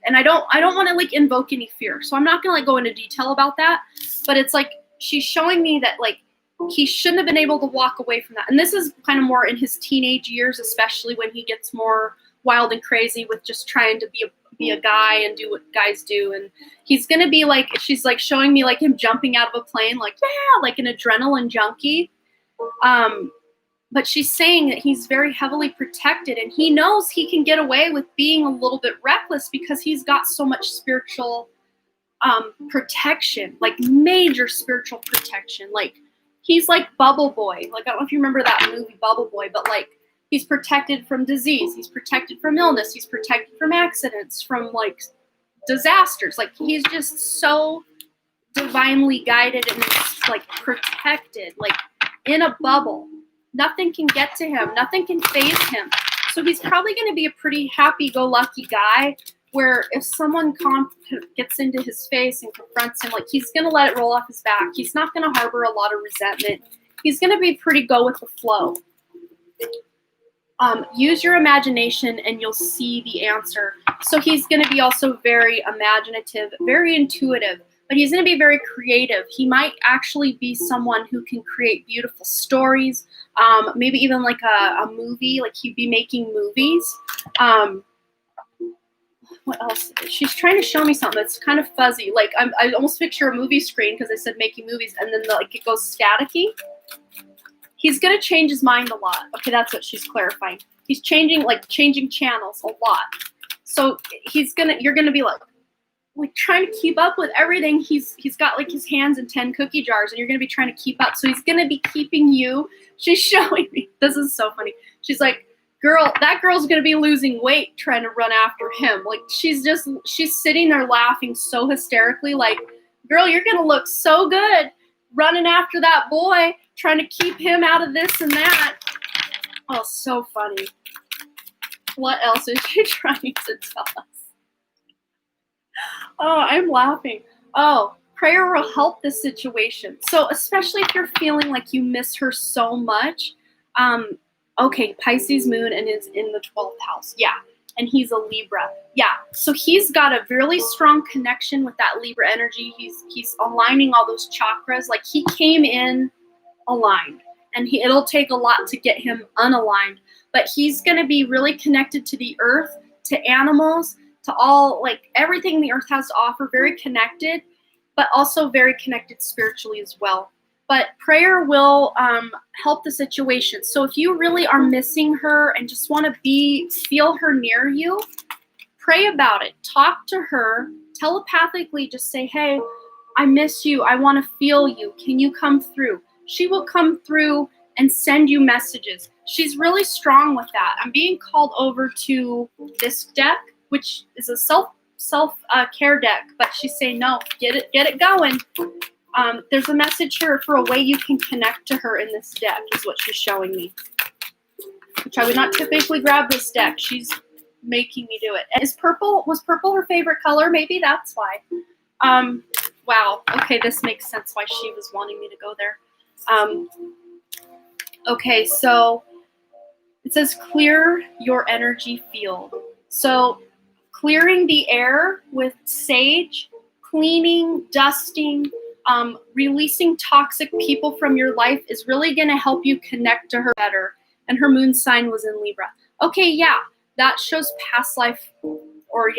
and I don't want to like invoke any fear, so I'm not gonna like go into detail about that, but it's like she's showing me that like he shouldn't have been able to walk away from that. And this is kind of more in his teenage years, especially when he gets more wild and crazy with just trying to be a guy and do what guys do. And he's going to be like, she's like showing me like him jumping out of a plane, like, yeah, like an adrenaline junkie. But she's saying that he's very heavily protected, and he knows he can get away with being a little bit reckless because he's got so much spiritual protection, like major spiritual protection. Like he's like Bubble Boy. Like, I don't know if you remember that movie Bubble Boy, but like he's protected from disease. He's protected from illness. He's protected from accidents, from like disasters. Like he's just so divinely guided and like protected, like in a bubble. Nothing can get to him. Nothing can faze him. So he's probably going to be a pretty happy-go-lucky guy, where if someone gets into his face and confronts him, like he's going to let it roll off his back. He's not going to harbor a lot of resentment. He's going to be pretty go with the flow. Use your imagination and you'll see the answer. So he's going to be also very imaginative, very intuitive, but he's going to be very creative. He might actually be someone who can create beautiful stories, maybe even like a movie, like he'd be making movies. What else? She's trying to show me something that's kind of fuzzy. Like I almost picture a movie screen because I said making movies, and then like it goes staticky. He's going to change his mind a lot. Okay, that's what she's clarifying. He's changing channels a lot. So you're going to be like trying to keep up with everything. He's got like his hands in 10 cookie jars, and you're going to be trying to keep up. So he's going to be keeping you. She's showing me. This is so funny. She's like, that girl's going to be losing weight trying to run after him. Like she's sitting there laughing so hysterically, like, girl, you're going to look so good running after that boy, trying to keep him out of this and that. Oh, so funny. What else is she trying to tell us? Oh, I'm laughing. Oh, prayer will help this situation. So especially if you're feeling like you miss her so much. Okay, Pisces moon and is in the 12th house. Yeah. And he's a Libra. Yeah. So he's got a really strong connection with that Libra energy. He's aligning all those chakras. Like he came in aligned, and it'll take a lot to get him unaligned. But he's going to be really connected to the earth, to animals, to all, like everything the earth has to offer, very connected, but also very connected spiritually as well. But prayer will help the situation. So if you really are missing her and just want to feel her near you, pray about it. Talk to her telepathically. Just say, hey, I miss you. I want to feel you. Can you come through? She will come through and send you messages. She's really strong with that. I'm being called over to this deck, which is a self-care deck, but she's saying, no, get it going. There's a message here for a way you can connect to her in this deck, is what she's showing me. Which I would not typically grab this deck. She's making me do it. Was purple her favorite color? Maybe that's why. wow. Okay, this makes sense why she was wanting me to go there. Okay, so it says clear your energy field. So clearing the air with sage, cleaning, dusting, releasing toxic people from your life is really going to help you connect to her better. And her moon sign was in Libra. Okay, yeah, that shows past life or,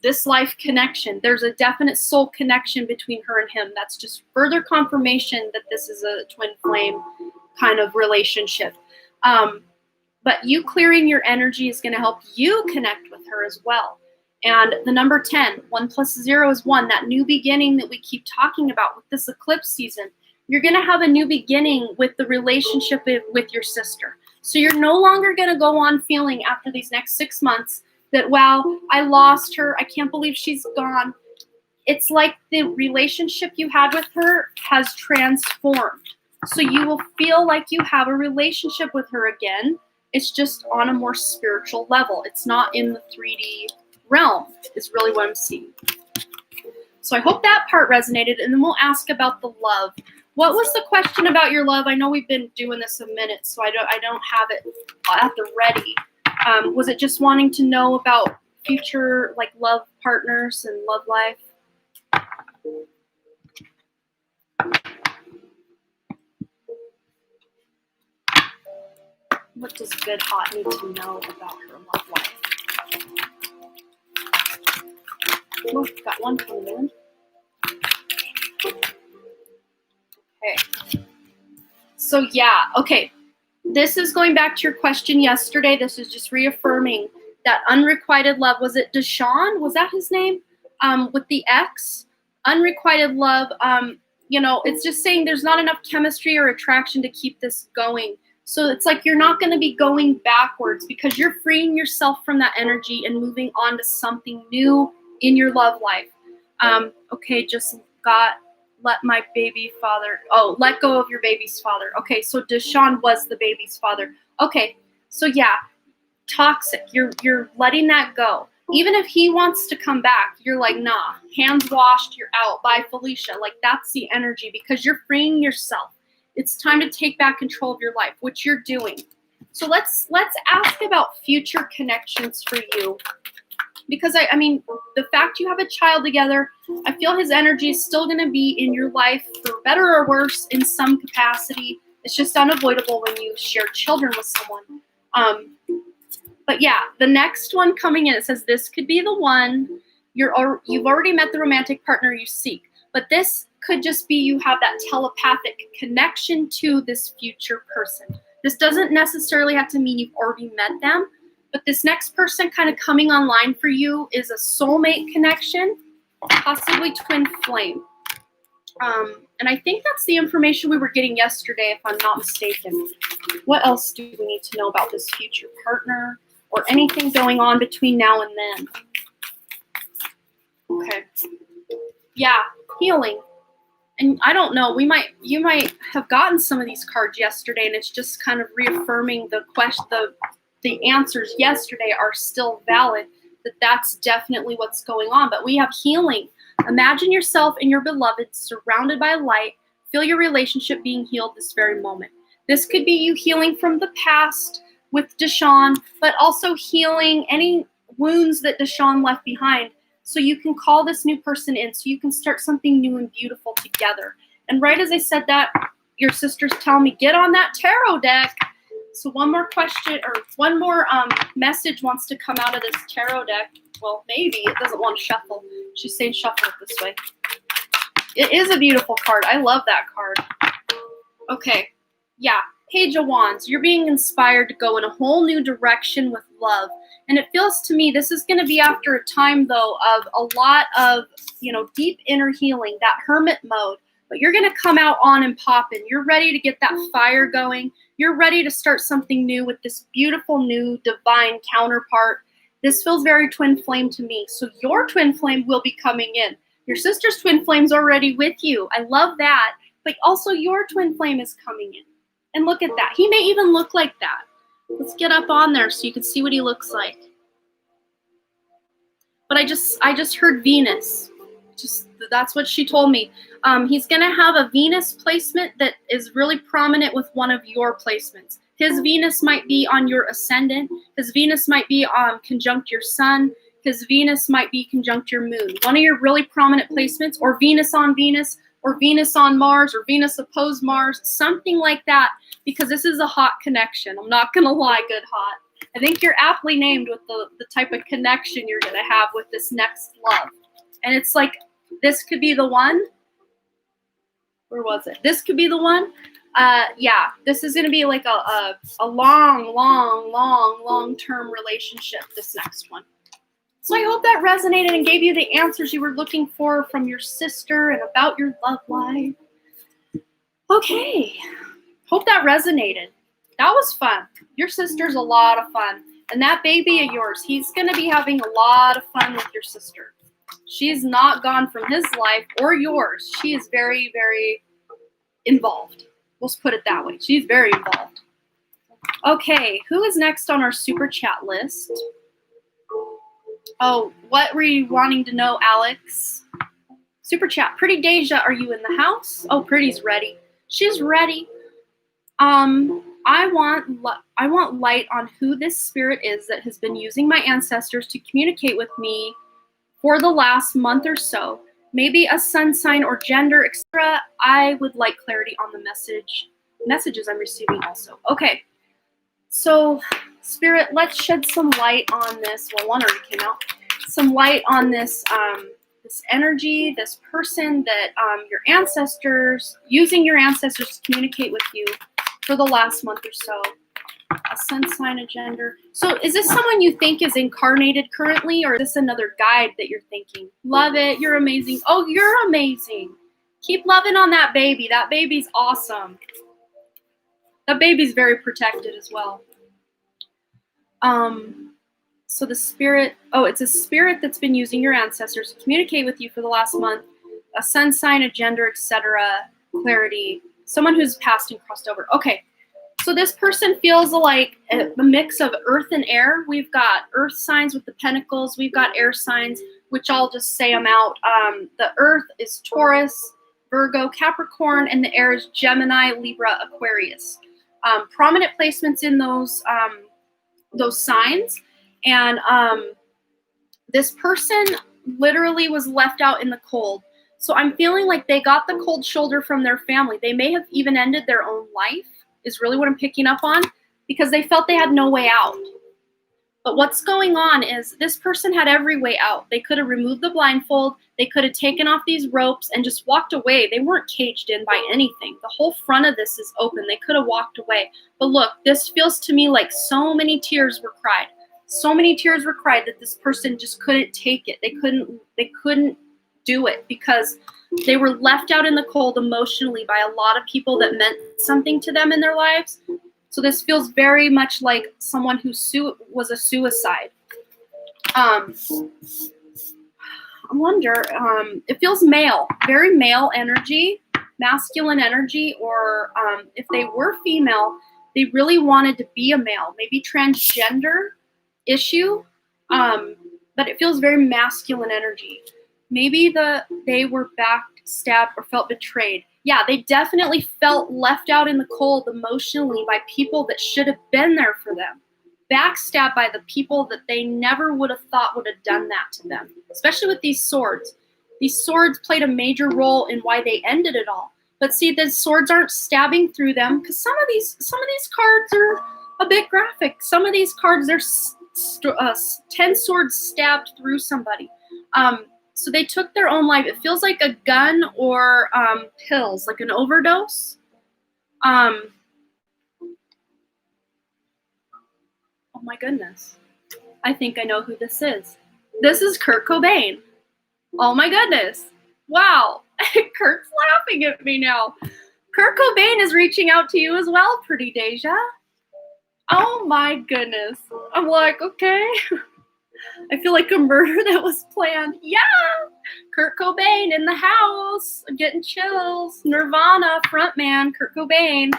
this life connection. There's a definite soul connection between her and him. That's just further confirmation that this is a twin flame kind of relationship. But you clearing your energy is going to help you connect with her as well. And the number 10, 1 plus 0 is 1, that new beginning that we keep talking about with this eclipse season. You're going to have a new beginning with the relationship with your sister. So you're no longer going to go on feeling after these next 6 months that, wow, I lost her. I can't believe she's gone. It's like the relationship you had with her has transformed. So you will feel like you have a relationship with her again. It's just on a more spiritual level. It's not in the 3D realm, is really what I'm seeing. So I hope that part resonated, and then we'll ask about the love. What was the question about your love? I know we've been doing this a minute, so I don't have it at the ready. Was it just wanting to know about future love partners and love life? What does Good Hot need to know about her love life? Oh, got one coming in. Okay. So yeah, okay. This is going back to your question yesterday. This is just reaffirming that unrequited love. Was it Deshaun? Was that his name? With the X? Unrequited love. It's just saying there's not enough chemistry or attraction to keep this going. So it's like you're not going to be going backwards because you're freeing yourself from that energy and moving on to something new in your love life. Okay, let my baby father, let go of your baby's father. Okay, so Deshaun was the baby's father. Okay, so yeah, toxic. You're letting that go. Even if he wants to come back, you're like, nah, hands washed, you're out. Bye, Felicia. That's the energy because you're freeing yourself. It's time to take back control of your life, which you're doing. So let's ask about future connections for you. Because I mean, the fact you have a child together, I feel his energy is still going to be in your life for better or worse in some capacity. It's just unavoidable when you share children with someone. But yeah, the next one coming in, it says this could be the one. You've already met the romantic partner you seek. But this could just be you have that telepathic connection to this future person. This doesn't necessarily have to mean you've already met them. But this next person kind of coming online for you is a soulmate connection, possibly twin flame. And I think that's the information we were getting yesterday, if I'm not mistaken. What else do we need to know about this future partner or anything going on between now and then? Okay. Yeah, healing. And I don't know, you might have gotten some of these cards yesterday, and it's just kind of reaffirming the question, the answers yesterday are still valid, that's definitely what's going on. But we have healing. Imagine yourself and your beloved surrounded by light. Feel your relationship being healed this very moment. This could be you healing from the past with Deshaun, but also healing any wounds that Deshaun left behind. So you can call this new person in, so you can start something new and beautiful together. And right as I said that, your sister's telling me, get on that tarot deck. So one more question, or one more message wants to come out of this tarot deck. Well, maybe. It doesn't want to shuffle. She's saying shuffle it this way. It is a beautiful card. I love that card. Okay. Yeah. Page of Wands. You're being inspired to go in a whole new direction with love. And it feels to me this is going to be after a time, though, of a lot of, deep inner healing, that hermit mode. But you're going to come out on and popping. You're ready to get that fire going. You're ready to start something new with this beautiful new divine counterpart. This feels very twin flame to me. So your twin flame will be coming in. Your sister's twin flame's already with you. I love that. But also your twin flame is coming in. And look at that. He may even look like that. Let's get up on there so you can see what he looks like. But I just heard Venus. Just that's what she told me. He's going to have a Venus placement that is really prominent with one of your placements. His Venus might be on your ascendant. His Venus might be conjunct your sun. His Venus might be conjunct your moon. One of your really prominent placements, or Venus on Venus, or Venus on Mars, or Venus opposed Mars, something like that, because this is a hot connection. I'm not going to lie, good hot. I think you're aptly named with the type of connection you're going to have with this next love. And it's like, this could be the one. Where was it? This could be the one. Yeah, this is going to be like a long-term relationship, this next one. So I hope that resonated and gave you the answers you were looking for from your sister and about your love life. Okay, hope that resonated. That was fun. Your sister's a lot of fun. And that baby of yours, he's going to be having a lot of fun with your sister. She's not gone from his life or yours. She is very, very involved. Let's put it that way. She's very involved. Okay, who is next on our super chat list? Oh, what were you wanting to know, Alex? Super chat. Pretty Deja, are you in the house? Oh, Pretty's ready. She's ready. I want light on who this spirit is that has been using my ancestors to communicate with me for the last month or so. Maybe a sun sign or gender, etc. I would like clarity on the messages I'm receiving also. Okay. So, Spirit, let's shed some light on this. Well, one already came out. Some light on this this energy, this person that your ancestors, using your ancestors to communicate with you for the last month or so. A sun sign, a gender. So is this someone you think is incarnated currently, or is this another guide that you're thinking? Love it. You're amazing. Oh, you're amazing. Keep loving on that baby. That baby's awesome. That baby's very protected as well. So the spirit, it's a spirit that's been using your ancestors to communicate with you for the last month. A sun sign, a gender, etc. Clarity. Someone who's passed and crossed over. Okay. So this person feels like a mix of earth and air. We've got earth signs with the pentacles. We've got air signs, which I'll just say them out. The earth is Taurus, Virgo, Capricorn, and the air is Gemini, Libra, Aquarius. Prominent placements in those signs. And this person literally was left out in the cold. So I'm feeling like they got the cold shoulder from their family. They may have even ended their own life, is really what I'm picking up on, because they felt they had no way out. But what's going on is this person had every way out. They could have removed the blindfold. They could have taken off these ropes and just walked away. They weren't caged in by anything. The whole front of this is open. They could have walked away. But look, this feels to me like so many tears were cried. So many tears were cried that this person just couldn't take it. They couldn't do it because they were left out in the cold emotionally by a lot of people that meant something to them in their lives. So this feels very much like someone who was a suicide. I wonder, it feels male, very male energy, masculine energy, or if they were female, they really wanted to be a male, maybe transgender issue, but it feels very masculine energy. Maybe they were backstabbed or felt betrayed. Yeah, they definitely felt left out in the cold emotionally by people that should have been there for them. Backstabbed by the people that they never would have thought would have done that to them, especially with these swords. These swords played a major role in why they ended it all. But see, the swords aren't stabbing through them because some of these cards are a bit graphic. Some of these cards, there's 10 swords stabbed through somebody. So they took their own life. It feels like a gun or pills, like an overdose. Oh my goodness. I think I know who this is. This is Kurt Cobain. Oh my goodness. Wow. Kurt's laughing at me now. Kurt Cobain is reaching out to you as well, Pretty Deja. Oh my goodness. I'm like, okay. I feel like a murder that was planned. Yeah! Kurt Cobain in the house. I'm getting chills. Nirvana frontman, Kurt Cobain.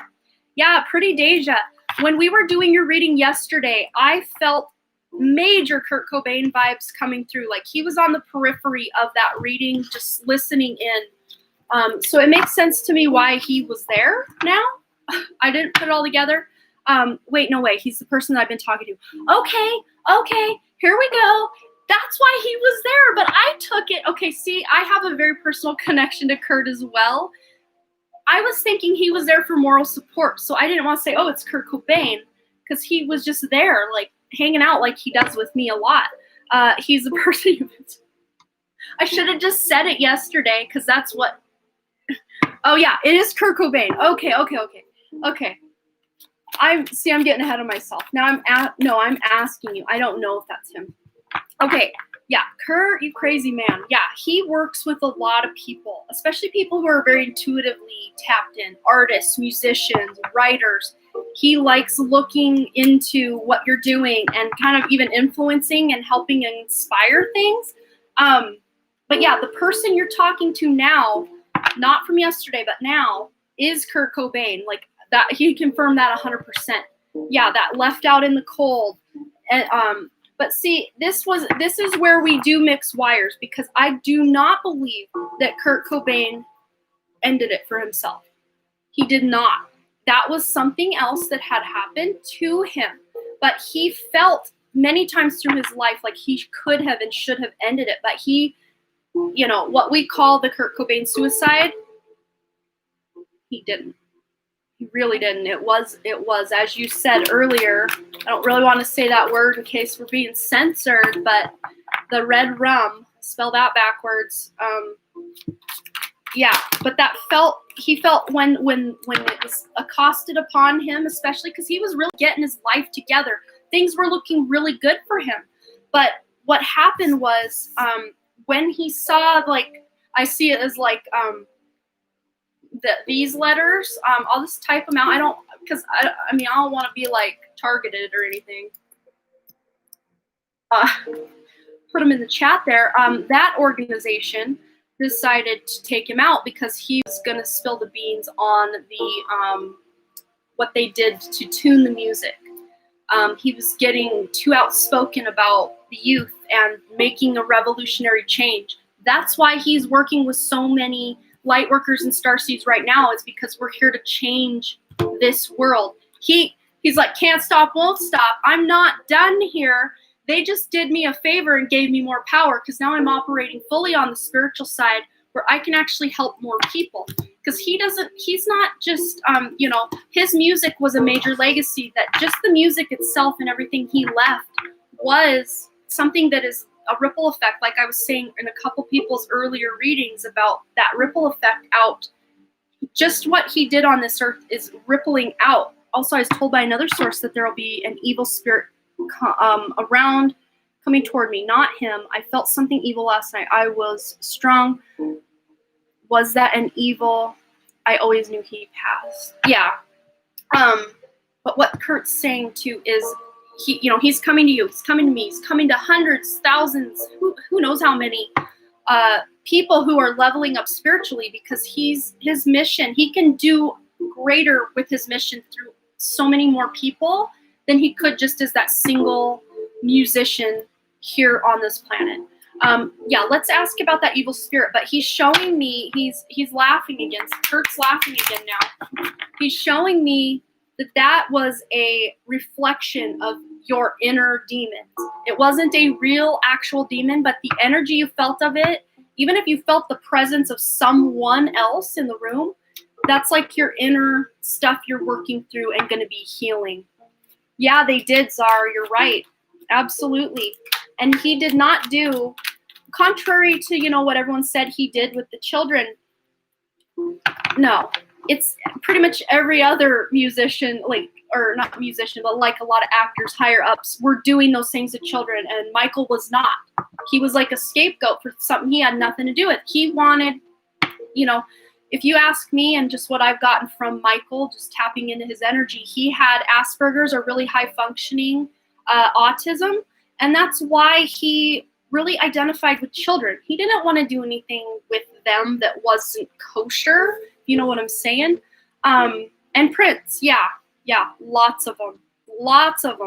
Yeah, Pretty Deja. When we were doing your reading yesterday, I felt major Kurt Cobain vibes coming through. Like he was on the periphery of that reading, just listening in. So it makes sense to me why he was there now. I didn't put it all together. Wait, no way. He's the person that I've been talking to. Okay, here we go. That's why he was there, but I took it. Okay, see, I have a very personal connection to Kurt as well. I was thinking he was there for moral support, so I didn't want to say, oh, it's Kurt Cobain, because he was just there, like, hanging out like he does with me a lot. He's the person I should have just said it yesterday, because that's what... Oh, yeah, it is Kurt Cobain. Okay. I'm getting ahead of myself. Now I'm asking you. I don't know if that's him. Okay, yeah, Kurt, you crazy man. Yeah, he works with a lot of people, especially people who are very intuitively tapped in, artists, musicians, writers. He likes looking into what you're doing and kind of even influencing and helping inspire things. But yeah, the person you're talking to now, not from yesterday, but now, is Kurt Cobain. Like that, he confirmed that 100%. Yeah, that left out in the cold. And but see, this is where we do mix wires, because I do not believe that Kurt Cobain ended it for himself. He did not. That was something else that had happened to him. But he felt many times through his life like he could have and should have ended it. But he, what we call the Kurt Cobain suicide, he didn't. He really didn't. It was, as you said earlier, I don't really want to say that word in case we're being censored, but the red rum, spell that backwards. Yeah, but he felt when it was accosted upon him, especially because he was really getting his life together. Things were looking really good for him. But what happened was when he saw, like, I see it as like, these letters, I'll just type them out. I don't want to be like targeted or anything. Put them in the chat there. That organization decided to take him out because he was going to spill the beans on the what they did to tune the music. He was getting too outspoken about the youth and making a revolutionary change. That's why he's working with so many light workers and starseeds right now, is because we're here to change this world. He's like, can't stop, won't stop. I'm not done here. They just did me a favor and gave me more power, because now I'm operating fully on the spiritual side where I can actually help more people. Because he's not just, his music was a major legacy, that just the music itself and everything he left was something that is a ripple effect, like I was saying in a couple people's earlier readings about that ripple effect out. Just what he did on this earth is rippling out. Also, I was told by another source that there will be an evil spirit around coming toward me, not him. I felt something evil last night. I was strong. Was that an evil? I always knew he passed. Yeah. But what Kurt's saying too is, he's coming to you, he's coming to me, he's coming to hundreds, thousands, who knows how many people who are leveling up spiritually, because his mission, he can do greater with his mission through so many more people than he could just as that single musician here on this planet. Yeah, let's ask about that evil spirit. But he's showing me, he's laughing again. Kurt's laughing again now. He's showing me that was a reflection of your inner demons. It wasn't a real actual demon, but the energy you felt of it, even if you felt the presence of someone else in the room, that's like your inner stuff you're working through and going to be healing. Yeah, they did, Czar. You're right. Absolutely. And he did not do, contrary to, what everyone said he did with the children. No. It's pretty much every other musician, or not musician, but like a lot of actors, higher ups, were doing those things to children, and Michael was not. He was like a scapegoat for something he had nothing to do with. He wanted, if you ask me and just what I've gotten from Michael, just tapping into his energy, he had Asperger's, or really high functioning autism, and that's why he really identified with children. He didn't want to do anything with them that wasn't kosher. You know what I'm saying? And Prince, yeah, lots of them. A lot of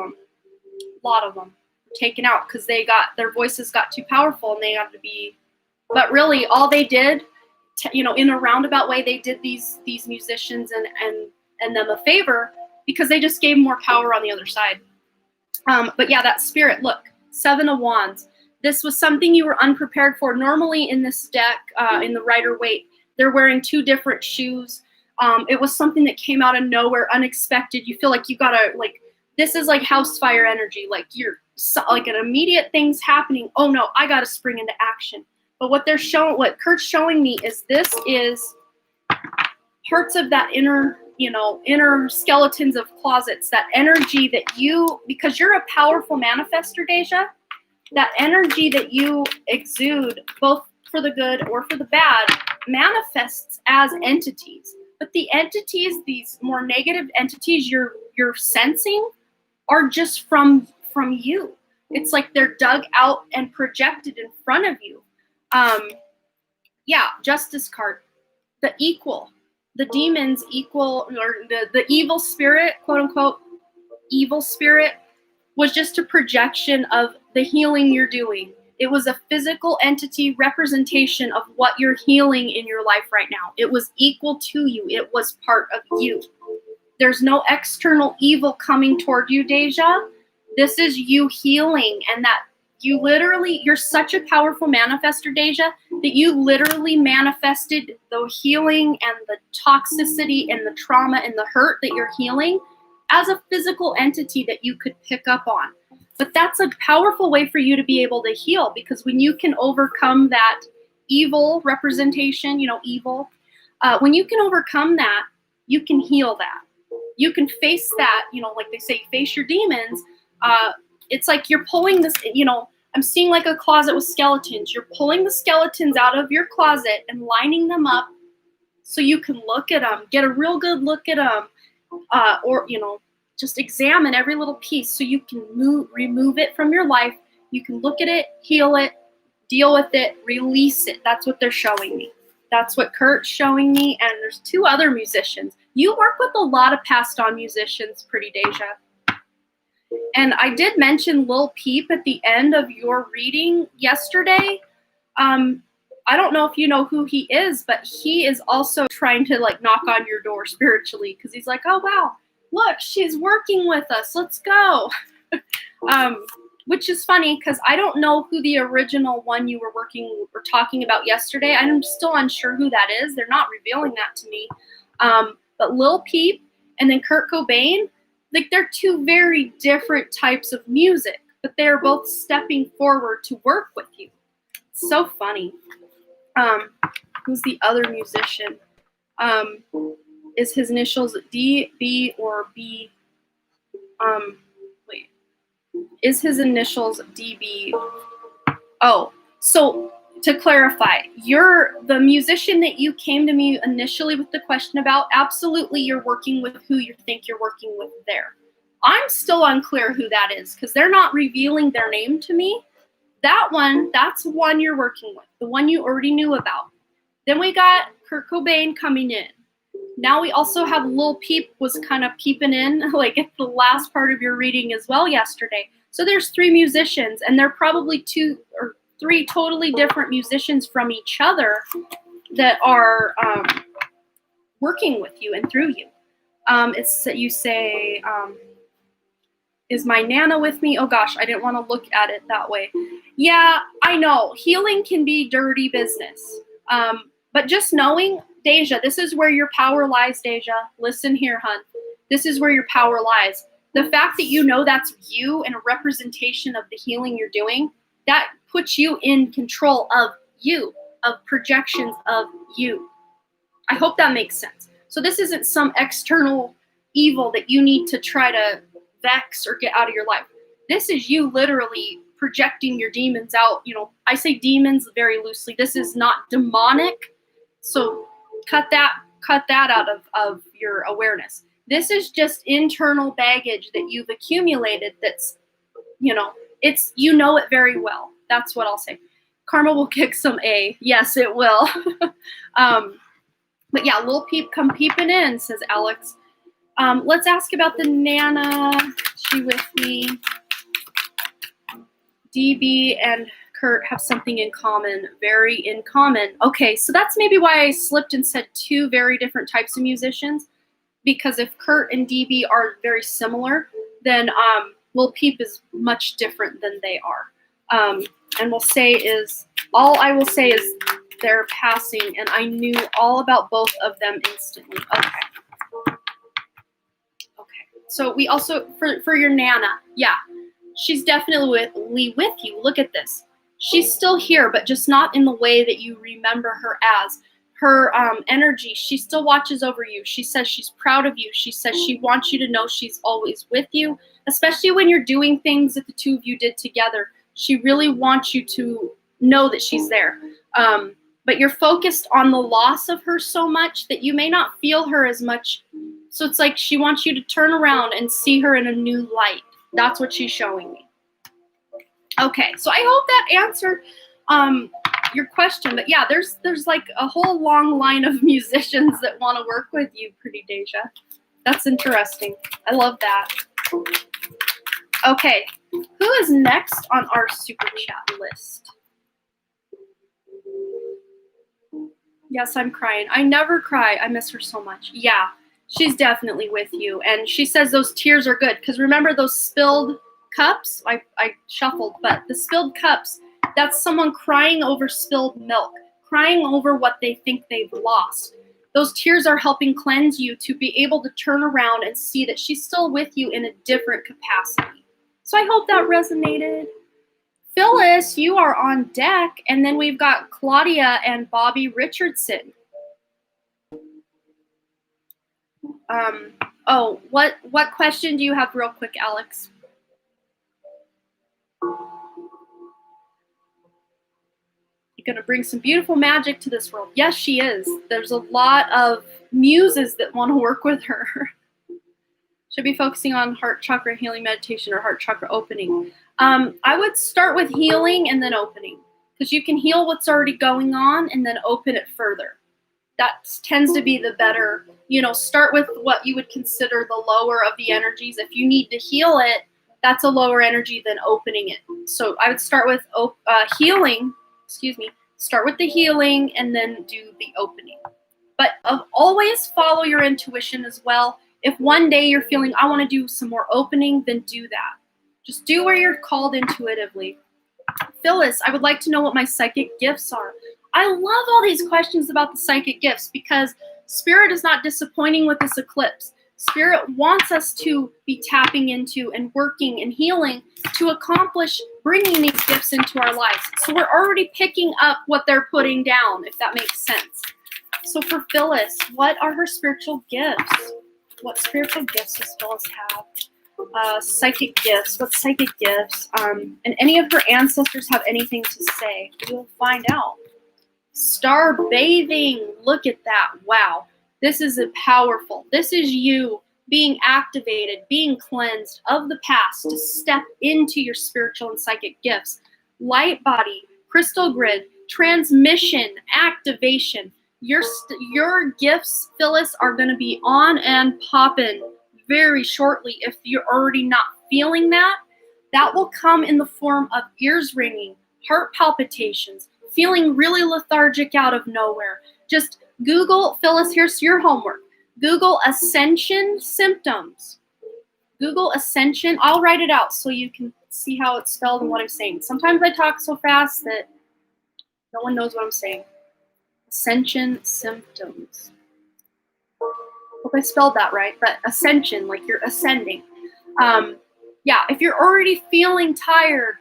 them. taken out because their voices got too powerful and they had to be. But really, all they did, in a roundabout way, they did these musicians and them a favor because they just gave more power on the other side. But yeah, that spirit. Look, 7 of Wands. This was something you were unprepared for. Normally in this deck, in the Rider-Waite, they're wearing 2 different shoes. It was something that came out of nowhere, unexpected. You feel like you gotta, like, this is like house fire energy. Like you're like an immediate thing's happening. Oh no, I gotta spring into action. But what Kurt's showing me is this is parts of that inner skeletons of closets, that energy that because you're a powerful manifester, Deja, that energy that you exude, both for the good or for the bad, manifests as entities. But the entities, these more negative entities you're sensing, are just from you. It's like they're dug out and projected in front of you. Yeah, Justice card. The equal. The demons equal, or the evil spirit, quote unquote, evil spirit, was just a projection of the healing you're doing. It was a physical entity representation of what you're healing in your life right now. It was equal to you. It was part of you. There's no external evil coming toward you, Deja. This is you healing, and that you're such a powerful manifester, Deja, that you literally manifested the healing and the toxicity and the trauma and the hurt that you're healing as a physical entity that you could pick up on. But that's a powerful way for you to be able to heal, because when you can overcome that evil representation, evil, when you can overcome that, you can heal that. You can face that, like they say, face your demons. It's like you're pulling this, I'm seeing like a closet with skeletons. You're pulling the skeletons out of your closet and lining them up so you can look at them, get a real good look at them, or, just examine every little piece so you can remove it from your life. You can look at it, heal it, deal with it, release it. That's what they're showing me. That's what Kurt's showing me. And there's 2 other musicians. You work with a lot of passed on musicians, Pretty Deja. And I did mention Lil Peep at the end of your reading yesterday. I don't know if you know who he is, but he is also trying to like knock on your door spiritually, because he's like, oh, wow, look, she's working with us. Let's go. Which is funny because I don't know who the original one you were talking about yesterday. I'm still unsure who that is. They're not revealing that to me. But Lil Peep and then Kurt Cobain, like they're 2 very different types of music, but they're both stepping forward to work with you. It's so funny. Who's the other musician? Is his initials D, B, or B? Wait. Is his initials DB? Oh, so to clarify, the musician that you came to me initially with the question about, absolutely you're working with who you think you're working with there. I'm still unclear who that is because they're not revealing their name to me. That's one you're working with, the one you already knew about. Then we got Kurt Cobain coming in. Now we also have Lil Peep was kind of peeping in like at the last part of your reading as well yesterday. So there's 3 musicians, and they're probably 2 or 3 totally different musicians from each other that are working with you and through you. It's you say, is my Nana with me? Oh gosh, I didn't want to look at it that way. Yeah, I know. Healing can be dirty business. But just knowing, Deja, this is where your power lies, Deja. Listen here, hun. This is where your power lies. The fact that you know that's you and a representation of the healing you're doing, that puts you in control of you, of projections of you. I hope that makes sense. So this isn't some external evil that you need to try to vex or get out of your life. This is you literally projecting your demons out. I say demons very loosely. This is not demonic. So cut that out of your awareness. This is just internal baggage that you've accumulated that's, it's, it very well. That's what I'll say. Karma will kick some A. Yes, it will. But yeah, Lil Peep come peeping in, says Alex. Let's ask about the Nana. Is she with me? DB and Kurt have something in common, very in common. Okay, so that's maybe why I slipped and said two very different types of musicians, because if Kurt and DB are very similar, then Lil Peep is much different than they are. And all I will say is they're passing, and I knew all about both of them instantly. Okay. So we also, for your Nana, yeah, she's definitely with you. Look at this. She's still here, but just not in the way that you remember her as. Her energy, she still watches over you. She says she's proud of you. She says she wants you to know she's always with you, especially when you're doing things that the two of you did together. She really wants you to know that she's there. But you're focused on the loss of her so much that you may not feel her as much. So it's like she wants you to turn around and see her in a new light. That's what she's showing me. Okay, so I hope that answered your question. But yeah, there's like a whole long line of musicians that want to work with you, Pretty Deja. That's interesting. I love that. Okay, who is next on our super chat list? Yes, I'm crying. I never cry. I miss her so much. Yeah, she's definitely with you. And she says those tears are good. Because remember those spilled cups? I shuffled, but the spilled cups, that's someone crying over spilled milk, crying over what they think they've lost. Those tears are helping cleanse you to be able to turn around and see that she's still with you in a different capacity. So I hope that resonated. Phyllis, you are on deck, and then we've got Claudia and Bobby Richardson. What question do you have real quick, Alex? You're going to bring some beautiful magic to this world. Yes, she is. There's a lot of muses that want to work with her. Should be focusing on heart chakra healing meditation or heart chakra opening. I would start with healing and then opening, because you can heal what's already going on and then open it further. That tends to be the better, start with what you would consider the lower of the energies. If you need to heal it, that's a lower energy than opening it. So I would start with healing, start with the healing and then do the opening. But always follow your intuition as well. If one day you're feeling, I want to do some more opening, then do that. Just do where you're called intuitively. Phyllis, I would like to know what my psychic gifts are. I love all these questions about the psychic gifts because Spirit is not disappointing with this eclipse. Spirit wants us to be tapping into and working and healing to accomplish bringing these gifts into our lives. So we're already picking up what they're putting down, if that makes sense. So for Phyllis, what are her spiritual gifts? What spiritual gifts does Phyllis have? Psychic gifts. What psychic gifts? And any of her ancestors have anything to say? We'll find out. Star bathing. Look at that. Wow. This is powerful. This is you being activated, being cleansed of the past to step into your spiritual and psychic gifts. Light body, crystal grid, transmission, activation. Your gifts, Phyllis, are going to be on and popping very shortly. If you're already not feeling that, that will come in the form of ears ringing, heart palpitations, feeling really lethargic out of nowhere. Just Google, Phyllis, here's your homework. Google ascension symptoms. Google ascension. I'll write it out so you can see how it's spelled and what I'm saying. Sometimes I talk so fast that no one knows what I'm saying. Ascension symptoms. Hope I spelled that right, but ascension, like you're ascending. Yeah, if you're already feeling tired,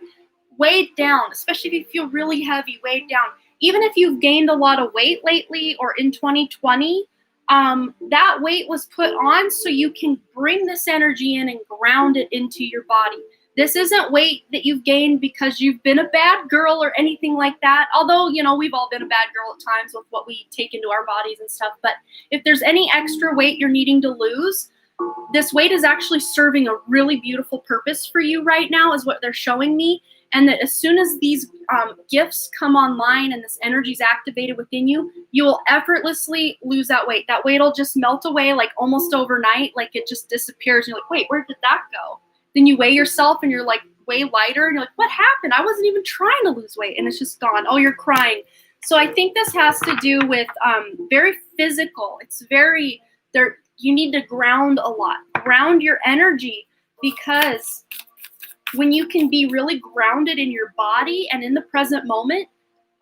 weighed down, especially if you feel really heavy, weighed down, even if you've gained a lot of weight lately or in 2020, that weight was put on so you can bring this energy in and ground it into your body. This isn't weight that you've gained because you've been a bad girl or anything like that. Although, we've all been a bad girl at times with what we take into our bodies and stuff. But if there's any extra weight you're needing to lose, this weight is actually serving a really beautiful purpose for you right now, is what they're showing me. And that as soon as these gifts come online and this energy is activated within you, you will effortlessly lose that weight. That weight will just melt away like almost overnight, like it just disappears. You're like, wait, where did that go? Then you weigh yourself and you're like, way lighter, and you're like, what happened? I wasn't even trying to lose weight, and it's just gone. Oh, you're crying. So I think this has to do with very physical. It's very, there. You need to ground a lot. Ground your energy, because when you can be really grounded in your body and in the present moment,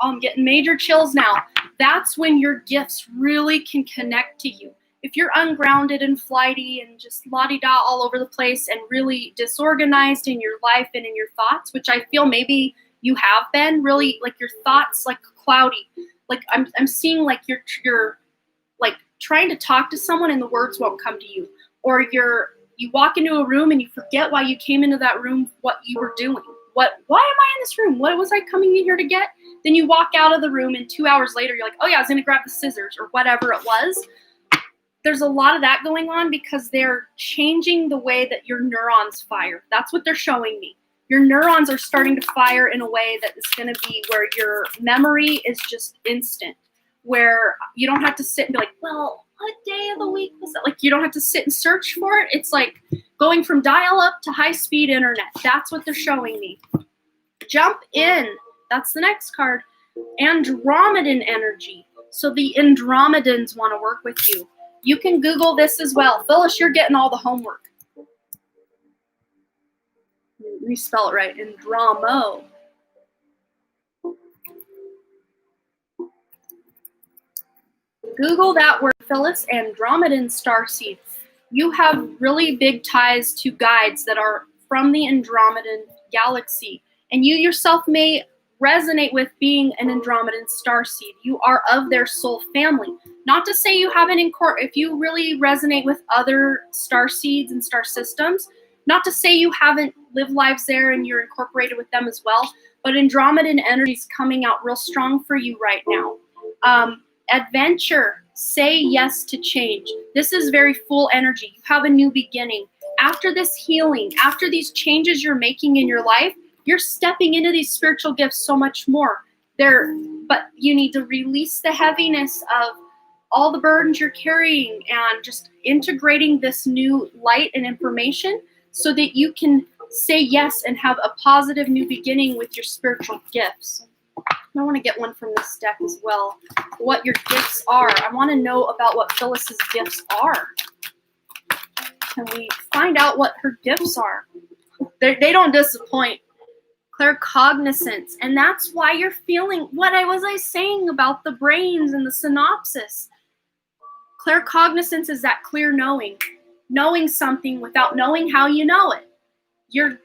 I'm getting major chills now. That's when your gifts really can connect to you. If you're ungrounded and flighty and just la-di-da all over the place and really disorganized in your life and in your thoughts, which I feel maybe you have been, really, like your thoughts like cloudy. Like I'm seeing like you're like trying to talk to someone and the words won't come to you. Or you walk into a room and you forget why you came into that room, what you were doing. Why am I in this room? What was I coming in here to get? Then you walk out of the room and 2 hours later, you're like, oh yeah, I was gonna grab the scissors or whatever it was. There's a lot of that going on because they're changing the way that your neurons fire. That's what they're showing me. Your neurons are starting to fire in a way that is gonna be where your memory is just instant, where you don't have to sit and be like, well, what day of the week was that? Like, you don't have to sit and search for it. It's like going from dial-up to high-speed internet. That's what they're showing me. Jump in. That's the next card. Andromedan energy. So the Andromedans want to work with you. You can Google this as well. Phyllis, you're getting all the homework. Let me spell it right. Andromo. Google that word, Phyllis, Andromedan starseed. You have really big ties to guides that are from the Andromedan galaxy, and you yourself may resonate with being an Andromedan starseed. You are of their soul family. Not to say you haven't if you really resonate with other star seeds and star systems, not to say you haven't lived lives there and you're incorporated with them as well, but Andromedan energy is coming out real strong for you right now. Adventure, say yes to change. This is very full energy. You have a new beginning. After this healing, after these changes you're making in your life, you're stepping into these spiritual gifts so much more. But you need to release the heaviness of all the burdens you're carrying and just integrating this new light and information so that you can say yes and have a positive new beginning with your spiritual gifts. I want to get one from this deck as well. What your gifts are. I want to know about what Phyllis's gifts are. Can we find out what her gifts are? They don't disappoint. Claircognizance. And that's why you're feeling what I was saying about the brains and the synopsis. Claircognizance is that clear knowing. Knowing something without knowing how you know it. You're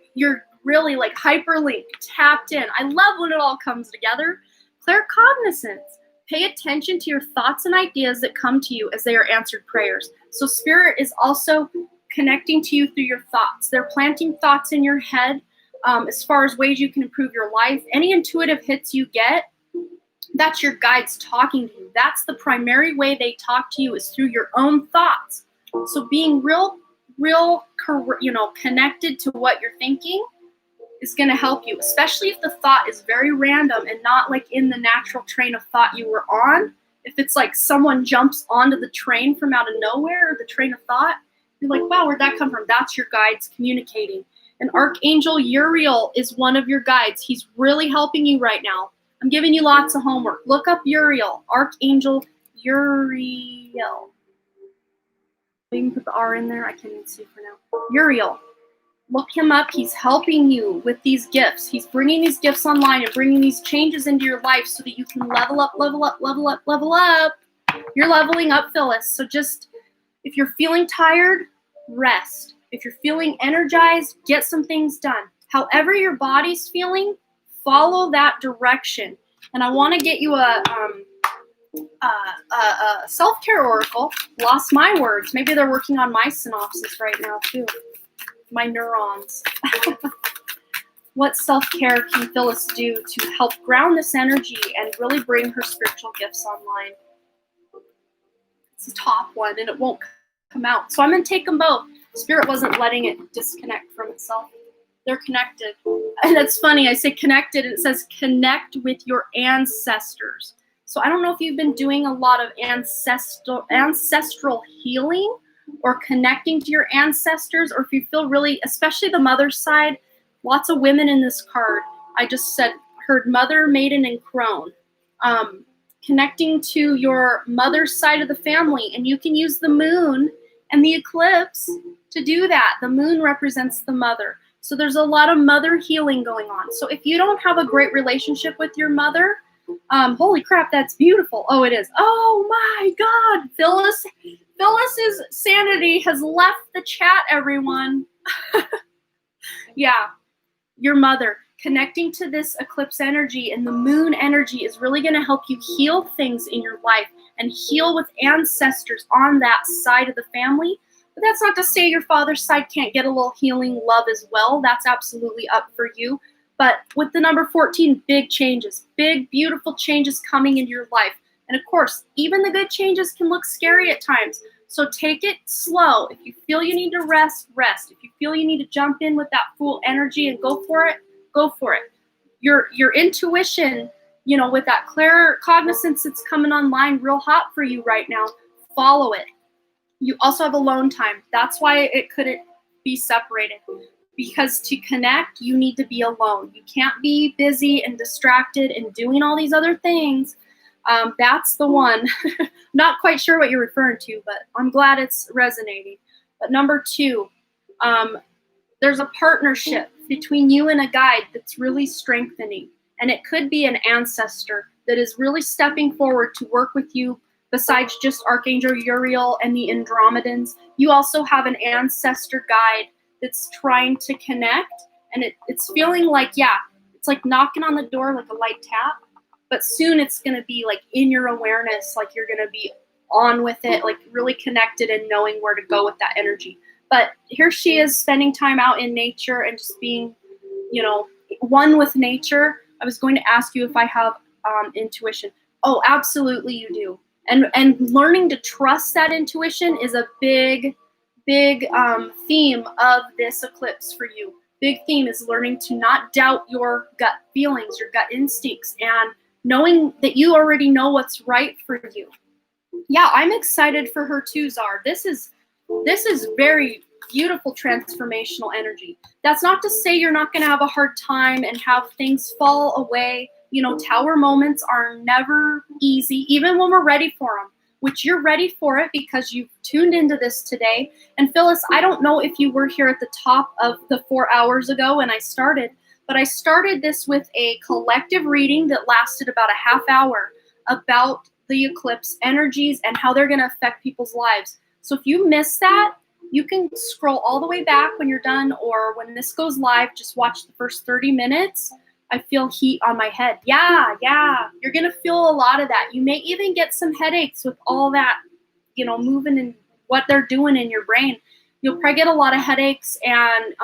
really like hyperlinked, tapped in. I love when it all comes together. Claircognizance. Pay attention to your thoughts and ideas that come to you as they are answered prayers. So Spirit is also connecting to you through your thoughts. They're planting thoughts in your head as far as ways you can improve your life. Any intuitive hits you get, that's your guides talking to you. That's the primary way they talk to you, is through your own thoughts. So being real, connected to what you're thinking is going to help you, especially if the thought is very random and not like in the natural train of thought you were on. If it's like someone jumps onto the train from out of nowhere, or the train of thought, you're like, wow, where'd that come from? That's your guides communicating. And Archangel Uriel is one of your guides. He's really helping you right now. I'm giving you lots of homework. Look up Uriel, Archangel Uriel. You can put the R in there. I can't even see for now. Uriel. Look him up. He's helping you with these gifts. He's bringing these gifts online and bringing these changes into your life so that you can level up, level up, level up, level up. You're leveling up, Phyllis. So just, if you're feeling tired, rest. If you're feeling energized, get some things done. However your body's feeling, follow that direction. And I want to get you a self-care oracle. Lost my words. Maybe they're working on my synopsis right now too. My neurons. What self-care can Phyllis do to help ground this energy and really bring her spiritual gifts online? It's the top one and it won't come out. So I'm going to take them both. Spirit wasn't letting it disconnect from itself. They're connected. And that's funny. I say connected and it says connect with your ancestors. So I don't know if you've been doing a lot of ancestral healing or connecting to your ancestors, or if you feel really, especially the mother's side, Lots of women in this card. I just heard mother, maiden, and crone. Connecting to your mother's side of the family, and you can use the moon and the eclipse to do that. The moon represents the mother. So there's a lot of mother healing going on. So if you don't have a great relationship with your mother, holy crap, that's beautiful. Oh, it is. Oh my God. Phyllis's sanity has left the chat, everyone. Yeah, your mother. Connecting to this eclipse energy and the moon energy is really going to help you heal things in your life and heal with ancestors on that side of the family. But that's not to say your father's side can't get a little healing love as well. That's absolutely up for you. But with the number 14, big changes, big, beautiful changes coming into your life. And of course, even the good changes can look scary at times. So take it slow. If you feel you need to rest, rest. If you feel you need to jump in with that full energy and go for it, go for it. Your intuition, with that clear cognizance that's coming online real hot for you right now, follow it. You also have alone time. That's why it couldn't be separated. Because to connect, you need to be alone. You can't be busy and distracted and doing all these other things. That's the one. Not quite sure what you're referring to, but I'm glad it's resonating. But number 2, there's a partnership between you and a guide that's really strengthening. And it could be an ancestor that is really stepping forward to work with you. Besides just Archangel Uriel and the Andromedans, you also have an ancestor guide that's trying to connect. And it's feeling like, it's like knocking on the door like a light tap. But soon it's going to be like in your awareness, like you're going to be on with it, like really connected and knowing where to go with that energy. But here she is spending time out in nature and just being, one with nature. I was going to ask you if I have intuition. Oh, absolutely you do. And learning to trust that intuition is a big theme of this eclipse for you. Big theme is learning to not doubt your gut feelings, your gut instincts, and knowing that you already know what's right for you. Yeah, I'm excited for her too, Czar. This is very beautiful transformational energy. That's not to say you're not going to have a hard time and have things fall away. Tower moments are never easy, even when we're ready for them, which you're ready for it because you've tuned into this today. And Phyllis, I don't know if you were here at the top of the 4 hours ago when I started, but I started this with a collective reading that lasted about a half hour about the eclipse energies and how they're going to affect people's lives. So if you missed that, you can scroll all the way back when you're done, or when this goes live, just watch the first 30 minutes. I feel heat on my head. Yeah. You're going to feel a lot of that. You may even get some headaches with all that, moving and what they're doing in your brain. You'll probably get a lot of headaches. And,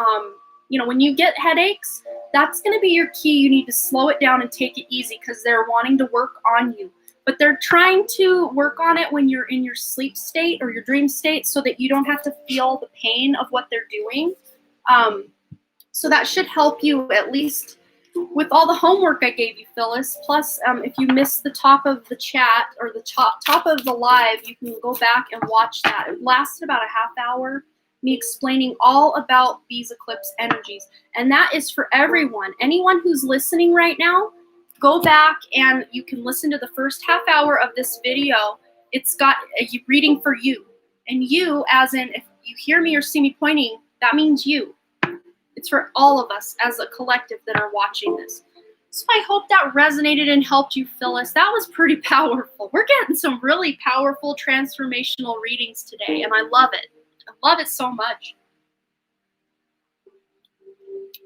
when you get headaches, that's going to be your key. You need to slow it down and take it easy because they're wanting to work on you. But they're trying to work on it when you're in your sleep state or your dream state so that you don't have to feel the pain of what they're doing. So that should help you at least with all the homework I gave you, Phyllis. Plus, if you missed the top of the chat or the top of the live, you can go back and watch that. It lasted about a half hour, me explaining all about these eclipse energies. And that is for everyone. Anyone who's listening right now, go back and you can listen to the first half hour of this video. It's got a reading for you. And you, as in, if you hear me or see me pointing, that means you. It's for all of us as a collective that are watching this. So I hope that resonated and helped you, Phyllis. That was pretty powerful. We're getting some really powerful transformational readings today, and I love it. I love it so much.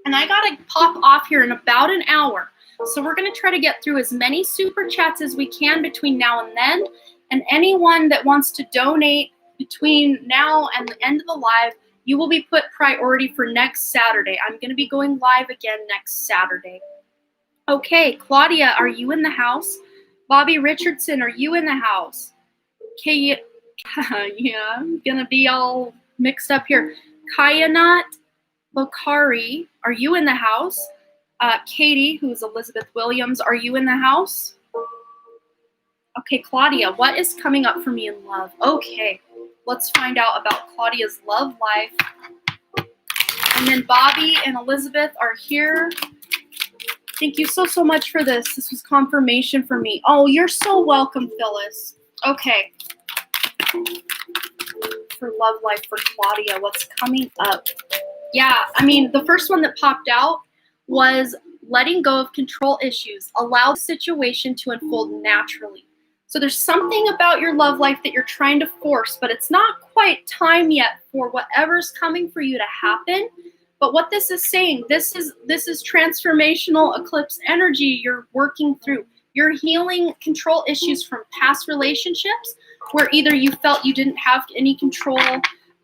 And I got to pop off here in about an hour. So we're going to try to get through as many super chats as we can between now and then. And anyone that wants to donate between now and the end of the live, you will be put priority for next Saturday. I'm going to be going live again next Saturday. Okay, Claudia, are you in the house? Bobby Richardson, are you in the house? Okay, yeah, I'm going to be all mixed up here. Kayanat Bakari, are you in the house? Katie, who's Elizabeth Williams, are you in the house? Okay, Claudia, what is coming up for me in love? Okay, let's find out about Claudia's love life. And then Bobby and Elizabeth are here. Thank you so much for this. This was confirmation for me. Oh, you're so welcome, Phyllis. Okay. For love life for Claudia, what's coming up? Yeah, I mean, the first one that popped out was letting go of control issues. Allow the situation to unfold naturally. So there's something about your love life that you're trying to force, but it's not quite time yet for whatever's coming for you to happen. But what this is saying, this is transformational eclipse energy you're working through. You're healing control issues from past relationships where either you felt you didn't have any control,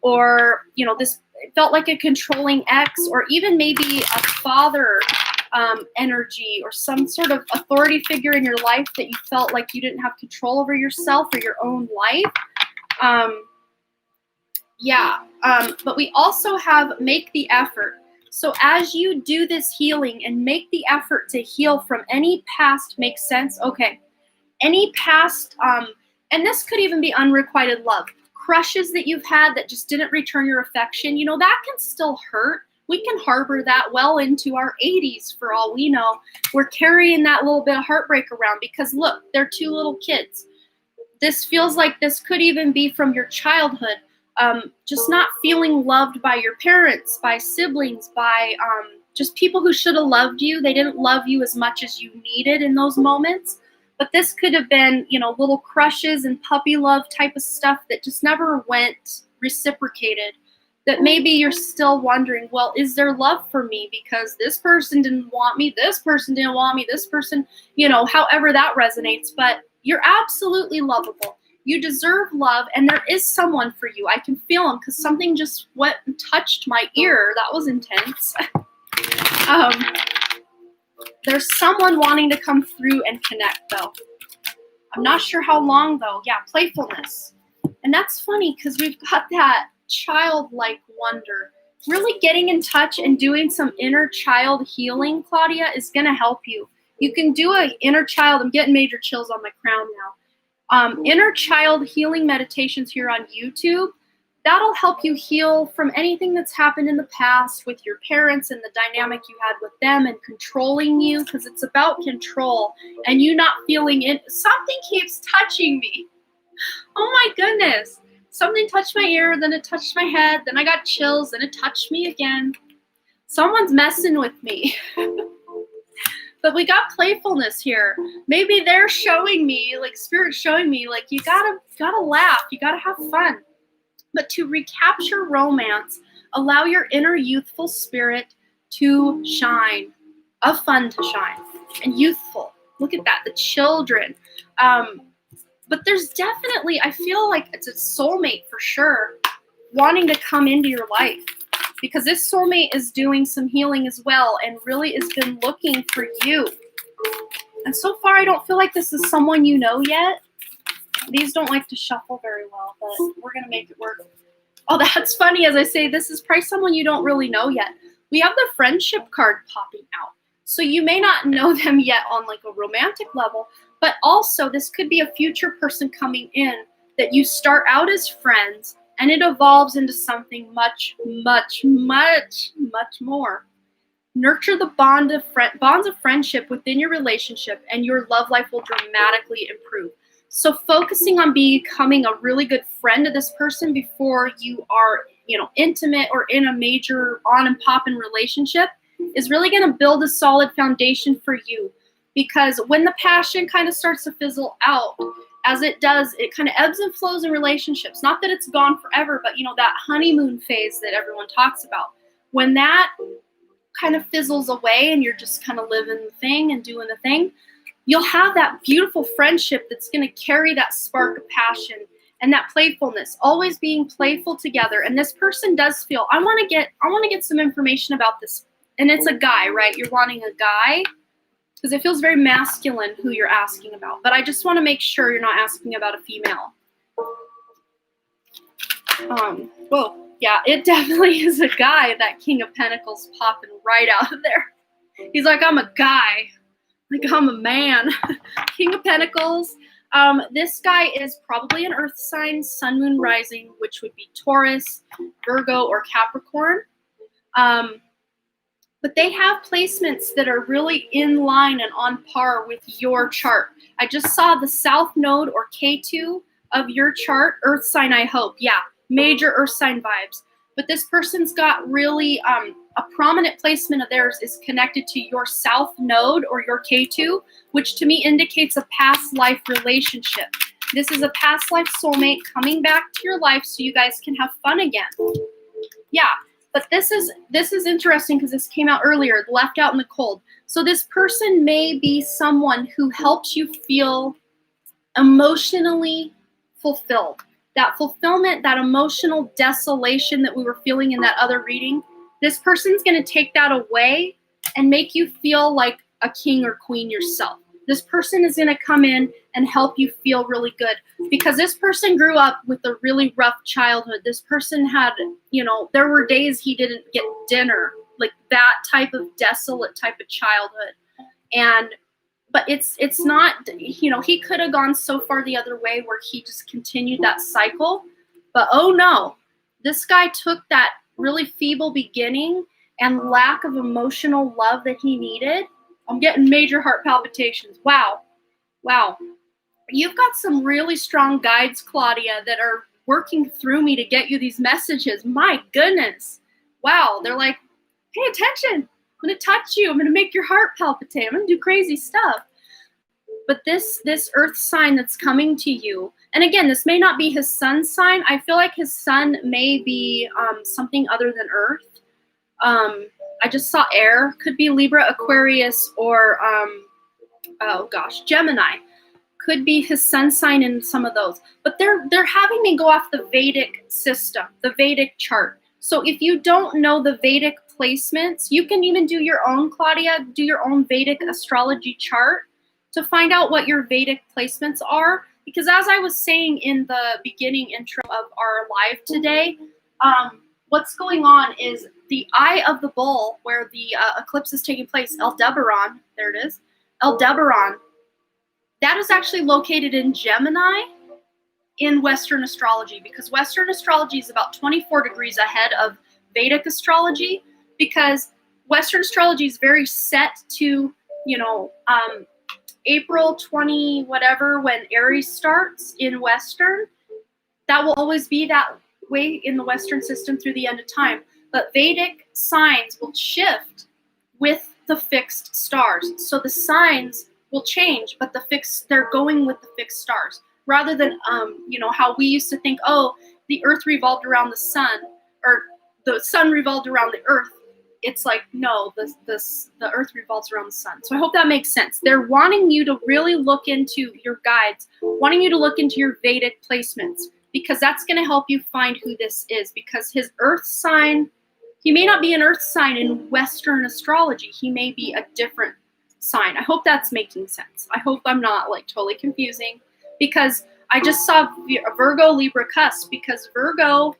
or this felt like a controlling ex, or even maybe a father energy, or some sort of authority figure in your life that you felt like you didn't have control over yourself or your own life. But we also have make the effort. So as you do this healing and make the effort to heal from any past, makes sense? Okay. Any past, and this could even be unrequited love. Crushes that you've had that just didn't return your affection, that can still hurt. We can harbor that well into our 80s for all we know. We're carrying that little bit of heartbreak around because look, they're 2 little kids. This feels like this could even be from your childhood. Just not feeling loved by your parents, by siblings, by just people who should have loved you. They didn't love you as much as you needed in those moments. But this could have been, little crushes and puppy love type of stuff that just never went reciprocated. That maybe you're still wondering, well, is there love for me? Because this person didn't want me, this person didn't want me, this person, however that resonates. But you're absolutely lovable. You deserve love, and there is someone for you. I can feel them because something just went and touched my ear. That was intense. There's someone wanting to come through and connect, though. I'm not sure how long, though. Yeah, playfulness. And that's funny because we've got that childlike wonder. Really getting in touch and doing some inner child healing, Claudia, is going to help you. You can do an inner child. I'm getting major chills on my crown now. Inner child healing meditations here on YouTube. That'll help you heal from anything that's happened in the past with your parents and the dynamic you had with them and controlling you, because it's about control and you not feeling it. Something keeps touching me. Oh my goodness. Something touched my ear, then it touched my head, then I got chills, then it touched me again. Someone's messing with me. But we got playfulness here. Maybe they're showing me, like Spirit's showing me, like you gotta laugh, you gotta have fun. But to recapture romance, allow your inner youthful spirit to shine, of fun to shine, and youthful. Look at that, the children. But there's definitely, I feel like it's a soulmate for sure, wanting to come into your life. Because this soulmate is doing some healing as well and really has been looking for you. And so far, I don't feel like this is someone you know yet. These don't like to shuffle very well, but we're going to make it work. Oh, that's funny. As I say, this is probably someone you don't really know yet. We have the friendship card popping out. So you may not know them yet on like a romantic level, but also this could be a future person coming in that you start out as friends and it evolves into something much, much, much, much more. Nurture the bonds of friendship within your relationship and your love life will dramatically improve. So focusing on becoming a really good friend to this person before you are, intimate or in a major on and poppin' relationship is really going to build a solid foundation for you. Because when the passion kind of starts to fizzle out, as it does, it kind of ebbs and flows in relationships. Not that it's gone forever, but that honeymoon phase that everyone talks about. When that kind of fizzles away and you're just kind of living the thing and doing the thing, you'll have that beautiful friendship that's going to carry that spark of passion and that playfulness, always being playful together. And this person does feel, I want to get some information about this. And it's a guy, right? You're wanting a guy because it feels very masculine who you're asking about. But I just want to make sure you're not asking about a female. Whoa. Yeah, it definitely is a guy, that King of Pentacles popping right out of there. He's like, I'm a guy. Like, I'm a man. King of Pentacles. This guy is probably an earth sign, sun, moon, rising, which would be Taurus, Virgo, or Capricorn. But they have placements that are really in line and on par with your chart. I just saw the South Node or K2 of your chart, Earth sign, I hope. Yeah, major Earth sign vibes. But this person's got really a prominent placement of theirs is connected to your South Node or your K2, which to me indicates a past life relationship. This is a past life soulmate coming back to your life so you guys can have fun again. Yeah. But this is interesting because this came out earlier, left out in the cold. So this person may be someone who helps you feel emotionally fulfilled. That fulfillment, that emotional desolation that we were feeling in that other reading, this person's going to take that away and make you feel like a king or queen yourself. This person is going to come in and help you feel really good because this person grew up with a really rough childhood. This person had, there were days he didn't get dinner, like that type of desolate type of childhood. But it's not, he could have gone so far the other way where he just continued that cycle. But oh no, this guy took that really feeble beginning and lack of emotional love that he needed. I'm getting major heart palpitations. Wow. You've got some really strong guides, Claudia, that are working through me to get you these messages. My goodness. Wow. They're like, pay attention. I'm going to touch you. I'm going to make your heart palpitate. I'm going to do crazy stuff. But this Earth sign that's coming to you, and again, this may not be his sun sign. I feel like his sun may be something other than Earth. I just saw air. Could be Libra, Aquarius, or Gemini. Could be his sun sign in some of those. But they're having me go off the Vedic system, the Vedic chart. So if you don't know the Vedic placements, you can even do your own, Claudia, do your own Vedic astrology chart to find out what your Vedic placements are. Because as I was saying in the beginning intro of our live today, what's going on is the Eye of the Bull, where the eclipse is taking place, Aldebaran, there it is, Aldebaran, that is actually located in Gemini in Western astrology, because Western astrology is about 24 degrees ahead of Vedic astrology, because Western astrology is very set to, April 20 whatever, when Aries starts in Western. That will always be that way in the Western system through the end of time. But Vedic signs will shift with the fixed stars. So the signs will change, but they're going with the fixed stars. Rather than, how we used to think, oh, the Earth revolved around the sun, or the sun revolved around the Earth. It's like, no, the Earth revolves around the sun. So I hope that makes sense. They're wanting you to really look into your guides, wanting you to look into your Vedic placements, because that's going to help you find who this is. Because his Earth sign, he may not be an Earth sign in Western astrology. He may be a different sign. I hope that's making sense. I hope I'm not totally confusing, because I just saw a Virgo Libra cusp, because Virgo,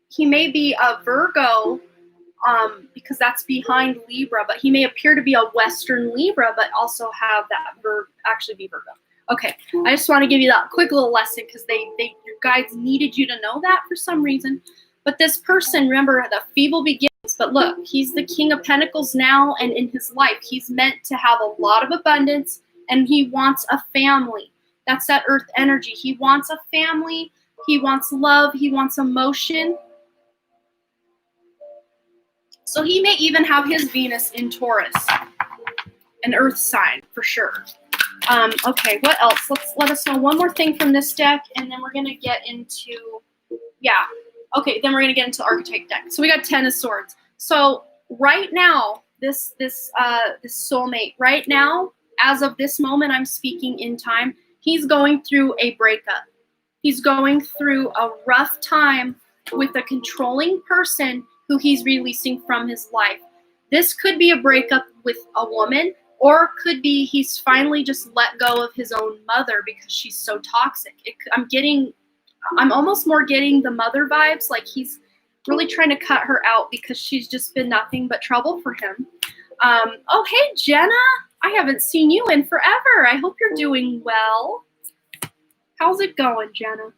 he may be a Virgo, because that's behind Libra, but he may appear to be a Western Libra, but also have that actually be Virgo. Okay, I just want to give you that quick little lesson, because your guides needed you to know that for some reason. But this person, remember, the feeble begins, but look, he's the King of Pentacles now, and in his life, he's meant to have a lot of abundance, and he wants a family. That's that Earth energy. He wants a family, he wants love, he wants emotion. So he may even have his Venus in Taurus, an Earth sign for sure. Okay, what else? Let us know one more thing from this deck, and then we're gonna get into, then we're gonna get into the Archetype deck. So we got Ten of Swords. So right now, this soulmate, right now, as of this moment I'm speaking in time, he's going through a breakup. He's going through a rough time with a controlling person who he's releasing from his life. This could be a breakup with a woman, or could be he's finally just let go of his own mother because she's so toxic. I'm almost more getting the mother vibes, like he's really trying to cut her out because she's just been nothing but trouble for him. Oh, hey, Jenna. I haven't seen you in forever. I hope you're doing well. How's it going, Jenna?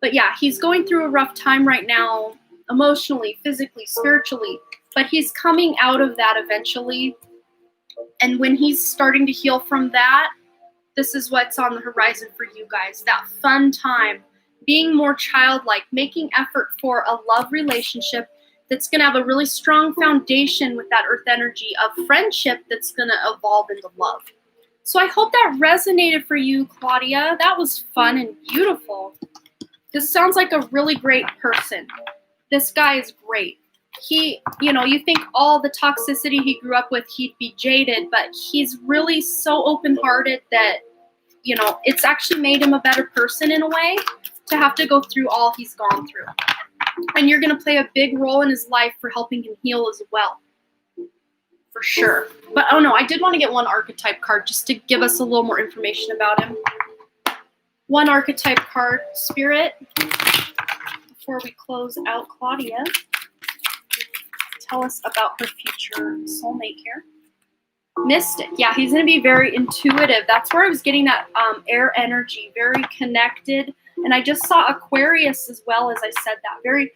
But yeah, he's going through a rough time right now emotionally, physically, spiritually. But he's coming out of that eventually. And when he's starting to heal from that, this is what's on the horizon for you guys. That fun time, being more childlike, making effort for a love relationship that's going to have a really strong foundation with that earth energy of friendship that's going to evolve into love. So I hope that resonated for you, Claudia. That was fun and beautiful. This sounds like a really great person. This guy is great. He, you think all the toxicity he grew up with, he'd be jaded, but he's really so open-hearted that, it's actually made him a better person in a way to have to go through all he's gone through. And you're going to play a big role in his life for helping him heal as well. For sure. But, oh no, I did want to get one archetype card just to give us a little more information about him. One archetype card, Spirit, before we close out Claudia. Tell us about her future soulmate here. Mystic. Yeah, he's going to be very intuitive. That's where I was getting that air energy, very connected. And I just saw Aquarius as well as I said that. Very,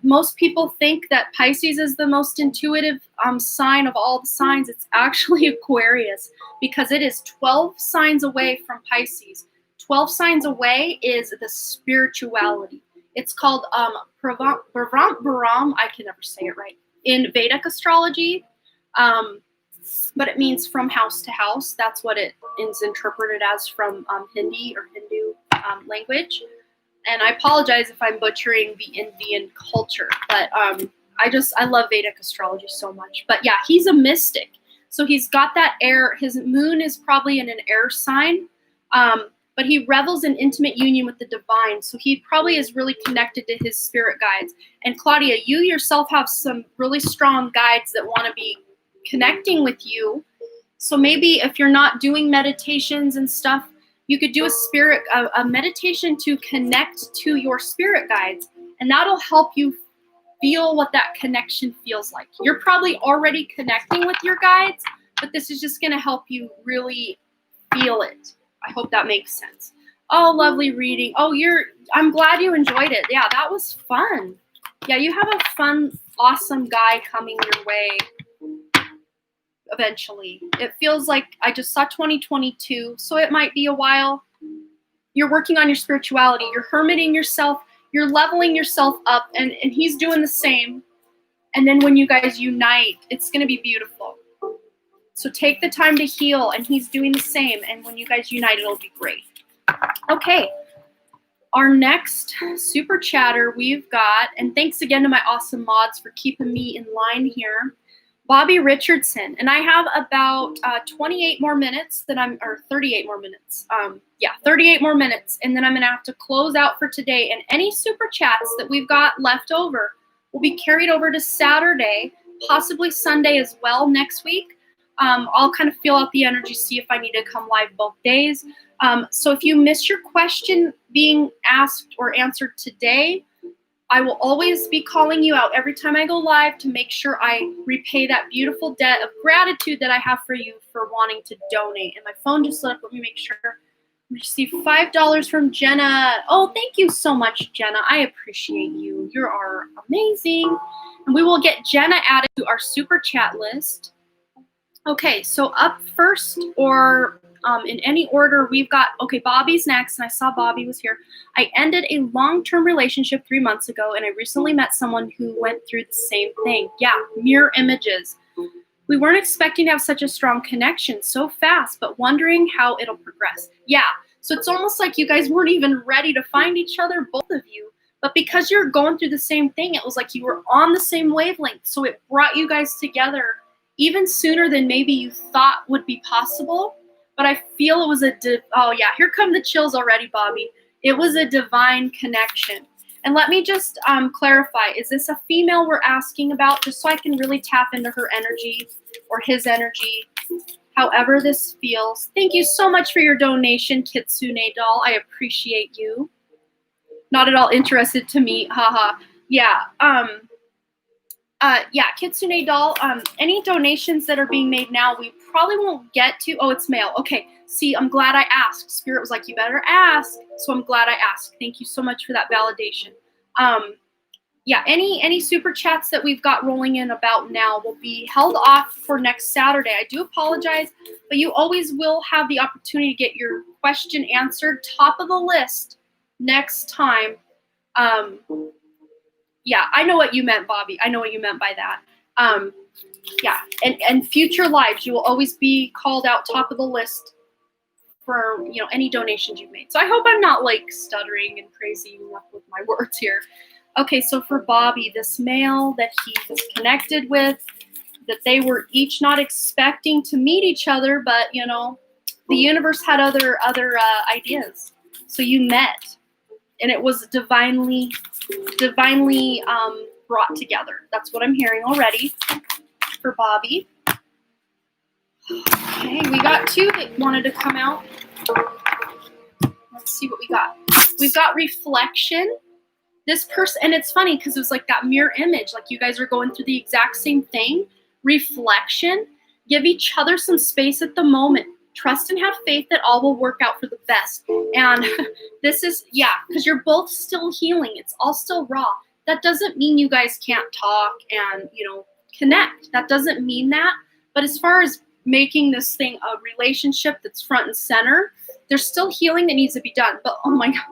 most people think that Pisces is the most intuitive sign of all the signs. It's actually Aquarius because it is 12 signs away from Pisces. 12 signs away is the spirituality. It's called Bravam. I can never say it right. In Vedic astrology, but it means from house to house. That's what it is interpreted as from Hindi or Hindu language. And I apologize if I'm butchering the Indian culture, but I love Vedic astrology so much. But yeah, he's a mystic. So he's got that air. His moon is probably in an air sign, but he revels in intimate union with the divine. So he probably is really connected to his spirit guides. And Claudia, you yourself have some really strong guides that want to be connecting with you. So maybe if you're not doing meditations and stuff, you could do a meditation to connect to your spirit guides, and that'll help you feel what that connection feels like. You're probably already connecting with your guides, but this is just going to help you really feel it. I hope that makes sense. Oh, lovely reading. Oh, I'm glad you enjoyed it. Yeah, that was fun. Yeah, you have a fun, awesome guy coming your way eventually. It feels like I just saw 2022, so it might be a while. You're working on your spirituality. You're hermiting yourself. You're leveling yourself up, and he's doing the same. And then when you guys unite, it's going to be beautiful. So take the time to heal, and he's doing the same. And when you guys unite, it'll be great. Okay. Our next super chatter we've got, and thanks again to my awesome mods for keeping me in line here, Bobby Richardson. And I have about 28 more minutes or 38 more minutes. 38 more minutes. And then I'm going to have to close out for today. And any super chats that we've got left over will be carried over to Saturday, possibly Sunday as well next week. I'll kind of feel out the energy, see if I need to come live both days. So if you missed your question being asked or answered today, I will always be calling you out every time I go live to make sure I repay that beautiful debt of gratitude that I have for you for wanting to donate. And my phone just lit up. Let me make sure. We received $5 from Jenna. Oh, thank you so much, Jenna. I appreciate you. You are amazing. And we will get Jenna added to our super chat list. Okay, so up first or in any order, we've got, Bobby's next, and I saw Bobby was here. I ended a long-term relationship 3 months ago, and I recently met someone who went through the same thing. Yeah, mirror images. We weren't expecting to have such a strong connection so fast, but wondering how it'll progress. Yeah, so it's almost like you guys weren't even ready to find each other, both of you, but because you're going through the same thing, it was like you were on the same wavelength, so it brought you guys together even sooner than maybe you thought would be possible. But I feel it was here come the chills already, Bobby. It was a divine connection. And let me just clarify, is this a female we're asking about, just so I can really tap into her energy or his energy, however this feels. Thank you so much for your donation, Kitsune Doll. I appreciate you. Not at all interested to meet, haha. Yeah, Kitsune Doll, any donations that are being made now, we probably won't get to. Oh, it's male. Okay, see, I'm glad I asked. Spirit was like, you better ask. So I'm glad I asked. Thank you so much for that validation. Yeah, any super chats that we've got rolling in about now will be held off for next Saturday. I do apologize, but you always will have the opportunity to get your question answered top of the list next time. Yeah, I know what you meant, Bobby. I know what you meant by that. Yeah, and future lives, you will always be called out top of the list for any donations you've made. So I hope I'm not like stuttering and crazy with my words here. Okay, so for Bobby, this male that he's connected with, that they were each not expecting to meet each other, but the universe had other ideas. So you met, and it was divinely brought together. That's what I'm hearing already for Bobby. Okay, we got two that wanted to come out. Let's see what we got. We've got reflection. This person, and it's funny because it was like that mirror image, like you guys are going through the exact same thing. Reflection. Give each other some space at the moment. Trust and have faith that all will work out for the best. And this is, because you're both still healing. It's all still raw. That doesn't mean you guys can't talk and, connect. That doesn't mean that. But as far as making this thing a relationship that's front and center, there's still healing that needs to be done. But oh my God.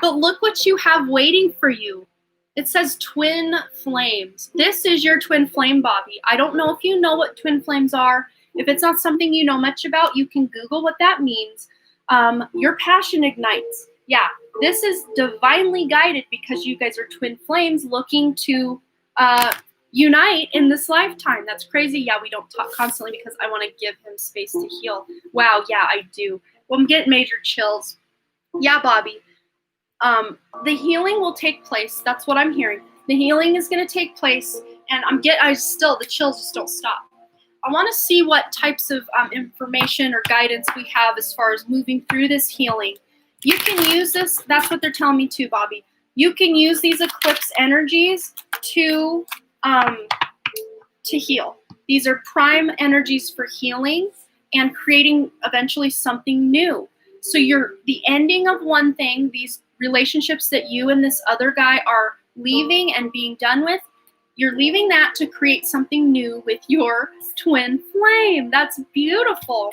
But look what you have waiting for you. It says twin flames. This is your twin flame, Bobby. I don't know if you know what twin flames are. If it's not something you know much about, you can Google what that means. Your passion ignites. Yeah, this is divinely guided because you guys are twin flames looking to unite in this lifetime. That's crazy. Yeah, we don't talk constantly because I want to give him space to heal. Wow, yeah, I do. Well, I'm getting major chills. Yeah, Bobby. The healing will take place. That's what I'm hearing. The healing is going to take place, and the chills just don't stop. I want to see what types of information or guidance we have as far as moving through this healing. You can use this. That's what they're telling me too, Bobby. You can use these eclipse energies to heal. These are prime energies for healing and creating eventually something new. So you're the ending of one thing, these relationships that you and this other guy are leaving and being done with, you're leaving that to create something new with your twin flame. That's beautiful.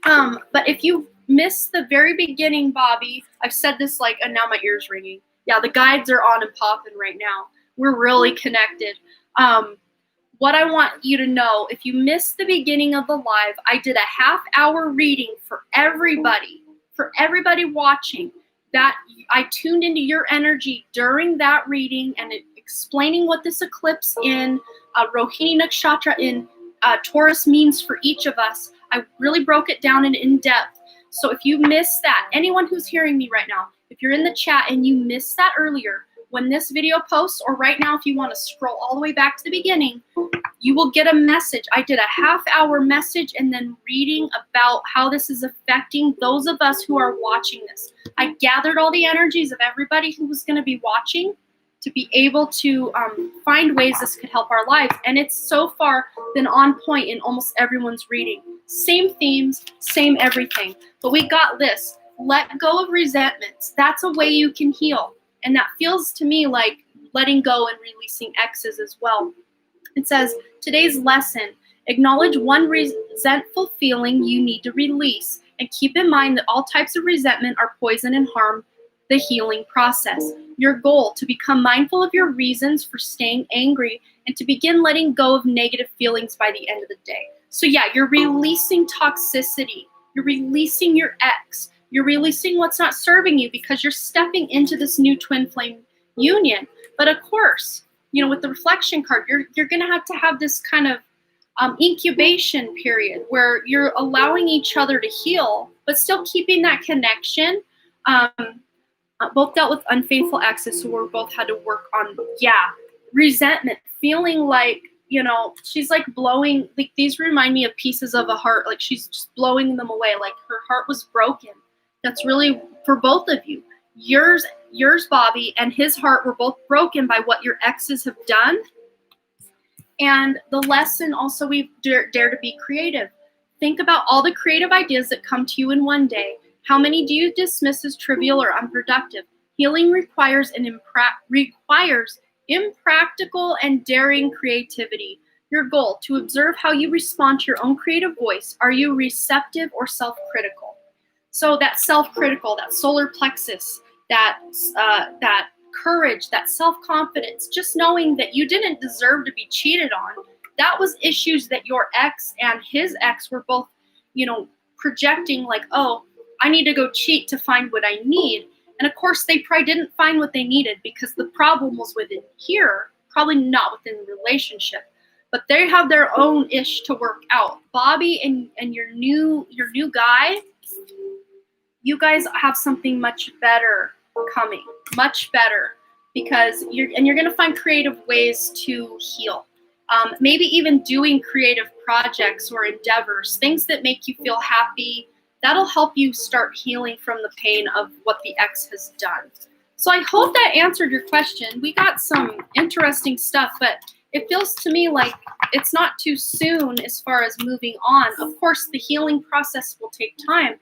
But if you miss the very beginning, Bobby, I've said this and now my ear's ringing. Yeah, the guides are on and popping right now. We're really connected. What I want you to know, if you missed the beginning of the live, I did a half-hour reading for everybody watching. That I tuned into your energy during that reading and explaining what this eclipse in Rohini Nakshatra in Taurus means for each of us. I really broke it down in depth. So if you missed that, anyone who's hearing me right now, if you're in the chat and you missed that earlier, when this video posts, or right now if you want to scroll all the way back to the beginning, you will get a message. I did a half-hour message and then reading about how this is affecting those of us who are watching this. I gathered all the energies of everybody who was going to be watching to be able to find ways this could help our lives. And it's so far been on point in almost everyone's reading. Same themes, same everything. But we got this. Let go of resentments. That's a way you can heal. And that feels to me like letting go and releasing exes as well. It says, today's lesson, acknowledge one resentful feeling you need to release, and keep in mind that all types of resentment are poison and harm the healing process. Your goal, to become mindful of your reasons for staying angry and to begin letting go of negative feelings by the end of the day. So yeah, you're releasing toxicity. You're releasing your ex. You're releasing what's not serving you because you're stepping into this new twin flame union. But of course, with the reflection card, you're going to have this kind of incubation period where you're allowing each other to heal, but still keeping that connection. Both dealt with unfaithful exes, so we both had to work on, resentment, feeling like, she's like blowing, like these remind me of pieces of a heart, like she's just blowing them away, like her heart was broken. That's really for both of you. Yours, Bobby, and his heart were both broken by what your exes have done. And the lesson also, we dare to be creative. Think about all the creative ideas that come to you in one day. How many do you dismiss as trivial or unproductive? Healing requires Impractical and daring creativity. Your goal, to observe how you respond to your own creative voice. Are you receptive or self-critical? So that self-critical, that solar plexus, that courage, that self-confidence, just knowing that you didn't deserve to be cheated on. That was issues that your ex and his ex were both, projecting like, oh, I need to go cheat to find what I need. And of course, they probably didn't find what they needed because the problem was within here, probably not within the relationship. But they have their own ish to work out. Bobby and your new guy, you guys have something much better coming, much better, because you're going to find creative ways to heal. Maybe even doing creative projects or endeavors, things that make you feel happy. That'll help you start healing from the pain of what the ex has done. So I hope that answered your question. We got some interesting stuff, but it feels to me like it's not too soon as far as moving on. Of course, the healing process will take time,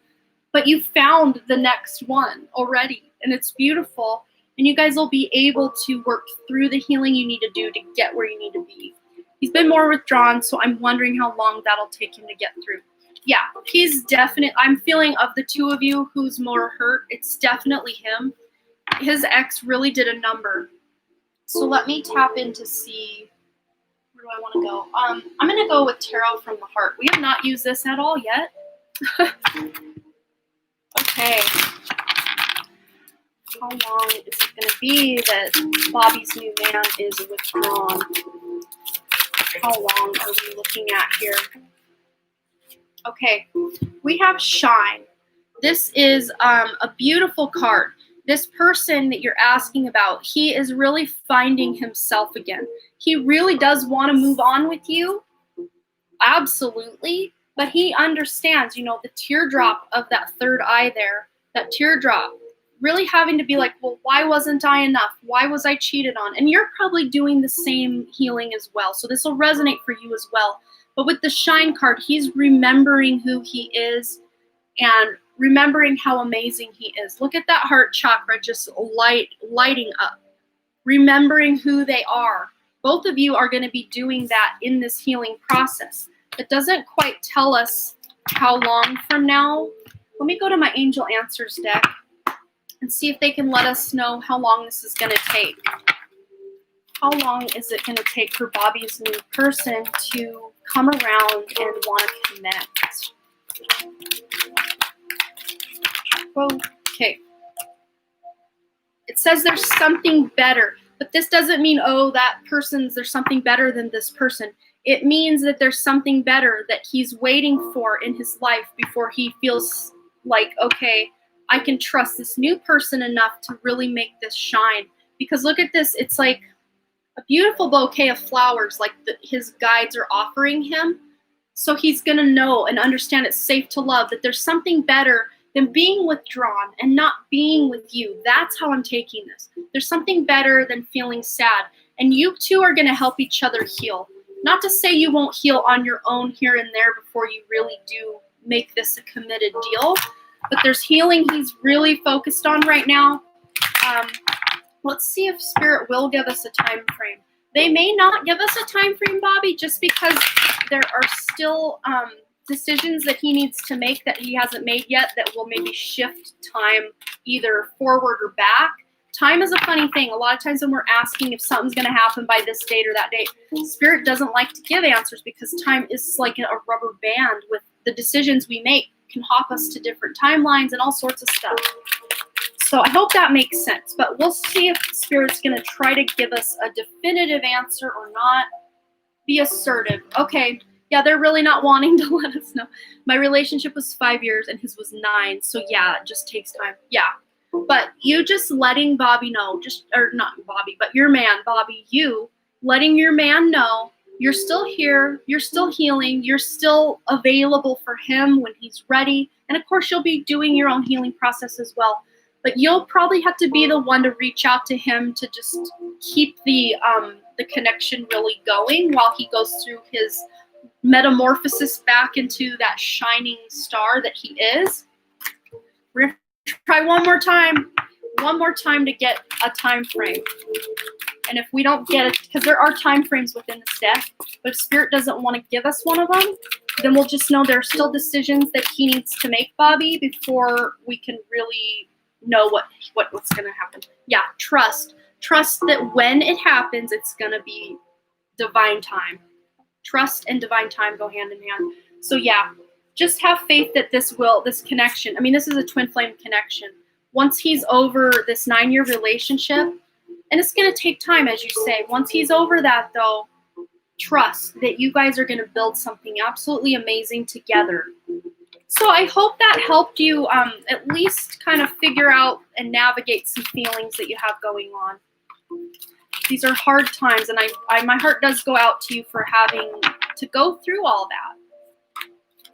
but you found the next one already, and it's beautiful. And you guys will be able to work through the healing you need to do to get where you need to be. He's been more withdrawn, so I'm wondering how long that'll take him to get through. Yeah, he's definitely, I'm feeling of the two of you who's more hurt, it's definitely him. His ex really did a number. So let me tap in to see, where do I want to go? I'm going to go with Tarot from the Heart. We have not used this at all yet. Okay. How long is it going to be that Bobby's new man is withdrawn? How long are we looking at here? Okay, we have Shine. This is a beautiful card. This person that you're asking about, he is really finding himself again. He really does want to move on with you. Absolutely. But he understands, the teardrop of that third eye there, that teardrop, really having to be like, well, why wasn't I enough? Why was I cheated on? And you're probably doing the same healing as well. So this will resonate for you as well. But with the Shine card, he's remembering who he is and remembering how amazing he is. Look at that heart chakra just lighting up, remembering who they are. Both of you are going to be doing that in this healing process. It doesn't quite tell us how long from now. Let me go to my Angel Answers deck and see if they can let us know how long this is going to take. How long is it going to take for Bobby's new person to come around and want to connect? Okay. It says there's something better, but this doesn't mean, oh, there's something better than this person. It means that there's something better that he's waiting for in his life before he feels like, okay, I can trust this new person enough to really make this shine. Because look at this, it's like a beautiful bouquet of flowers like his guides are offering him. So he's going to know and understand it's safe to love, that there's something better than being withdrawn and not being with you. That's how I'm taking this. There's something better than feeling sad. And you two are going to help each other heal. Not to say you won't heal on your own here and there before you really do make this a committed deal. But there's healing he's really focused on right now. Let's see if Spirit will give us a time frame. They may not give us a time frame, Bobby, just because there are still decisions that he needs to make that he hasn't made yet that will maybe shift time either forward or back. Time is a funny thing. A lot of times when we're asking if something's going to happen by this date or that date, Spirit doesn't like to give answers because time is like a rubber band. With the decisions we make can hop us to different timelines and all sorts of stuff. So I hope that makes sense, but we'll see if Spirit's going to try to give us a definitive answer or not. Be assertive. Okay, yeah, they're really not wanting to let us know. My relationship was 5 years and his was 9, so yeah, it just takes time. Yeah, but you just letting Bobby know, or not Bobby, but your man, Bobby, you letting your man know you're still here, you're still healing, you're still available for him when he's ready, and of course you'll be doing your own healing process as well. But you'll probably have to be the one to reach out to him to just keep the connection really going while he goes through his metamorphosis back into that shining star that he is. We're going to try one more time. one more time to get a time frame. And if we don't get it, because there are time frames within this deck, but if Spirit doesn't want to give us one of them, then we'll just know there are still decisions that he needs to make, Bobby, before we can really know what's going to happen. Yeah, trust. Trust that when it happens, it's going to be divine time. Trust and divine time go hand in hand. So yeah, just have faith that this connection, I mean, this is a twin flame connection. Once he's over this 9-year relationship, and it's going to take time, as you say. Once he's over that, though, trust that you guys are going to build something absolutely amazing together. So I hope that helped you at least kind of figure out and navigate some feelings that you have going on. These are hard times, and my heart does go out to you for having to go through all that.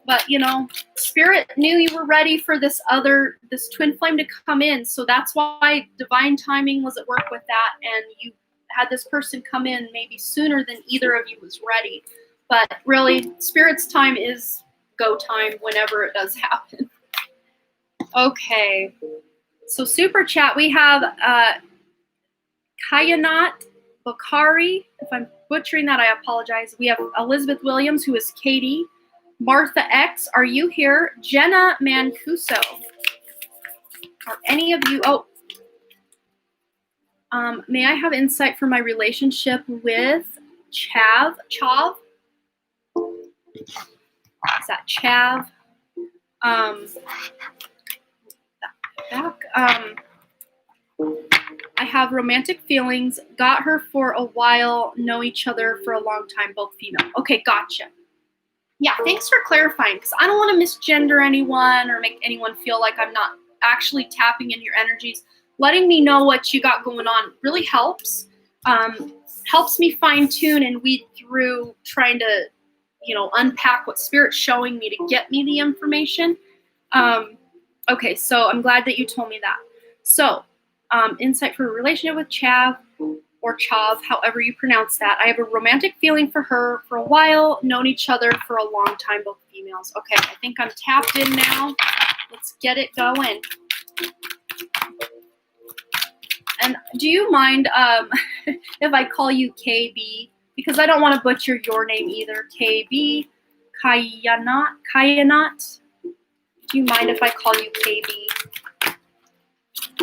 But, you know, Spirit knew you were ready for this twin flame to come in. So that's why divine timing was at work with that. And you had this person come in maybe sooner than either of you was ready. But really, Spirit's time is go time whenever it does happen. Okay. So super chat, we have Kayanat Bakari. If I'm butchering that, I apologize. We have Elizabeth Williams, who is Katie. Martha X, are you here? Jenna Mancuso. Are any of you? May I have insight for my relationship with Chav? Is that Chav? I have romantic feelings. Got her for a while. Know each other for a long time. Both female. Okay, gotcha. Yeah, thanks for clarifying, because I don't want to misgender anyone or make anyone feel like I'm not actually tapping into your energies. Letting me know what you got going on really helps. Helps me fine-tune and weed through trying to, unpack what Spirit's showing me to get me the information. Okay, so I'm glad that you told me that. So, insight for a relationship with Chav, or Chav, however you pronounce that. I have a romantic feeling for her for a while, known each other for a long time, both females. Okay, I think I'm tapped in now. Let's get it going. And do you mind if I call you KB? Because I don't want to butcher your name either. KB, Kayanat. Do you mind if I call you KB?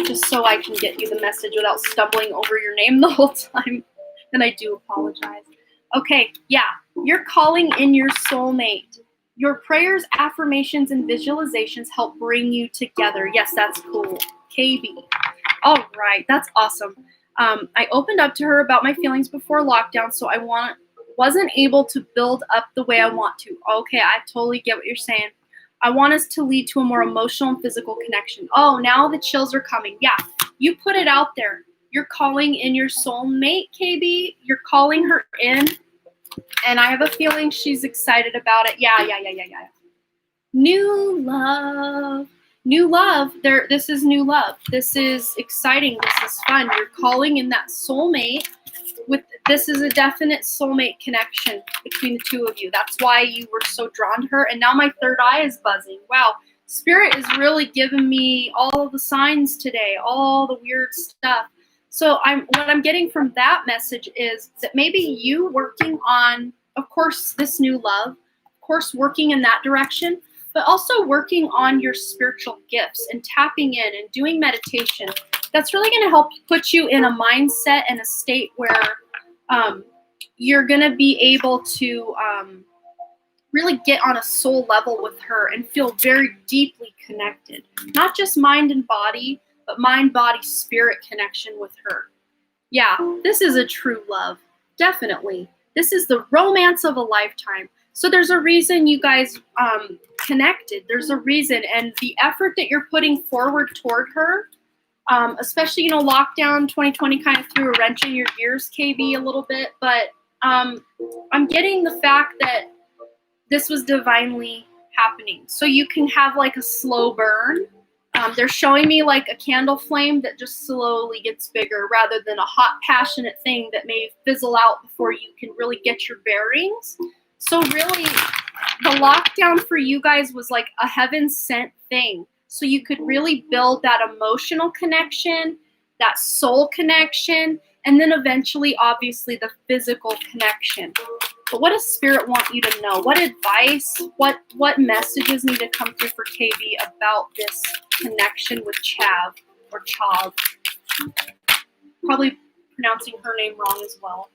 Just so I can get you the message without stumbling over your name the whole time. And I do apologize. Okay, yeah. You're calling in your soulmate. Your prayers, affirmations, and visualizations help bring you together. Yes, that's cool. KB. All right, that's awesome. I opened up to her about my feelings before lockdown, so I wasn't able to build up the way I want to. Okay, I totally get what you're saying. I want us to lead to a more emotional and physical connection. Oh, now the chills are coming. Yeah, you put it out there. You're calling in your soulmate, KB. You're calling her in, and I have a feeling she's excited about it. Yeah. New love. New love. This is new love. This is exciting. This is fun. You're calling in that soulmate. This is a definite soulmate connection between the two of you. That's why you were so drawn to her. And now my third eye is buzzing. Wow. Spirit is really giving me all the signs today, all the weird stuff. So what I'm getting from that message is that maybe you working on, of course, this new love, of course, working in that direction, but also working on your spiritual gifts and tapping in and doing meditation. That's really going to help put you in a mindset and a state where you're going to be able to really get on a soul level with her and feel very deeply connected. Not just mind and body, but mind, body, spirit connection with her. Yeah, this is a true love. Definitely. This is the romance of a lifetime. So there's a reason you guys connected. There's a reason. And the effort that you're putting forward toward her, especially, lockdown 2020 kind of threw a wrench in your gears, KB, a little bit. But I'm getting the fact that this was divinely happening. So you can have like a slow burn. They're showing me like a candle flame that just slowly gets bigger rather than a hot, passionate thing that may fizzle out before you can really get your bearings. So really, the lockdown for you guys was like a heaven-sent thing. so you could really build that emotional connection, that soul connection, and then eventually, obviously, the physical connection. But what does Spirit want you to know? What advice, what messages need to come through for KB about this connection with Chav or Chav? Probably pronouncing her name wrong as well.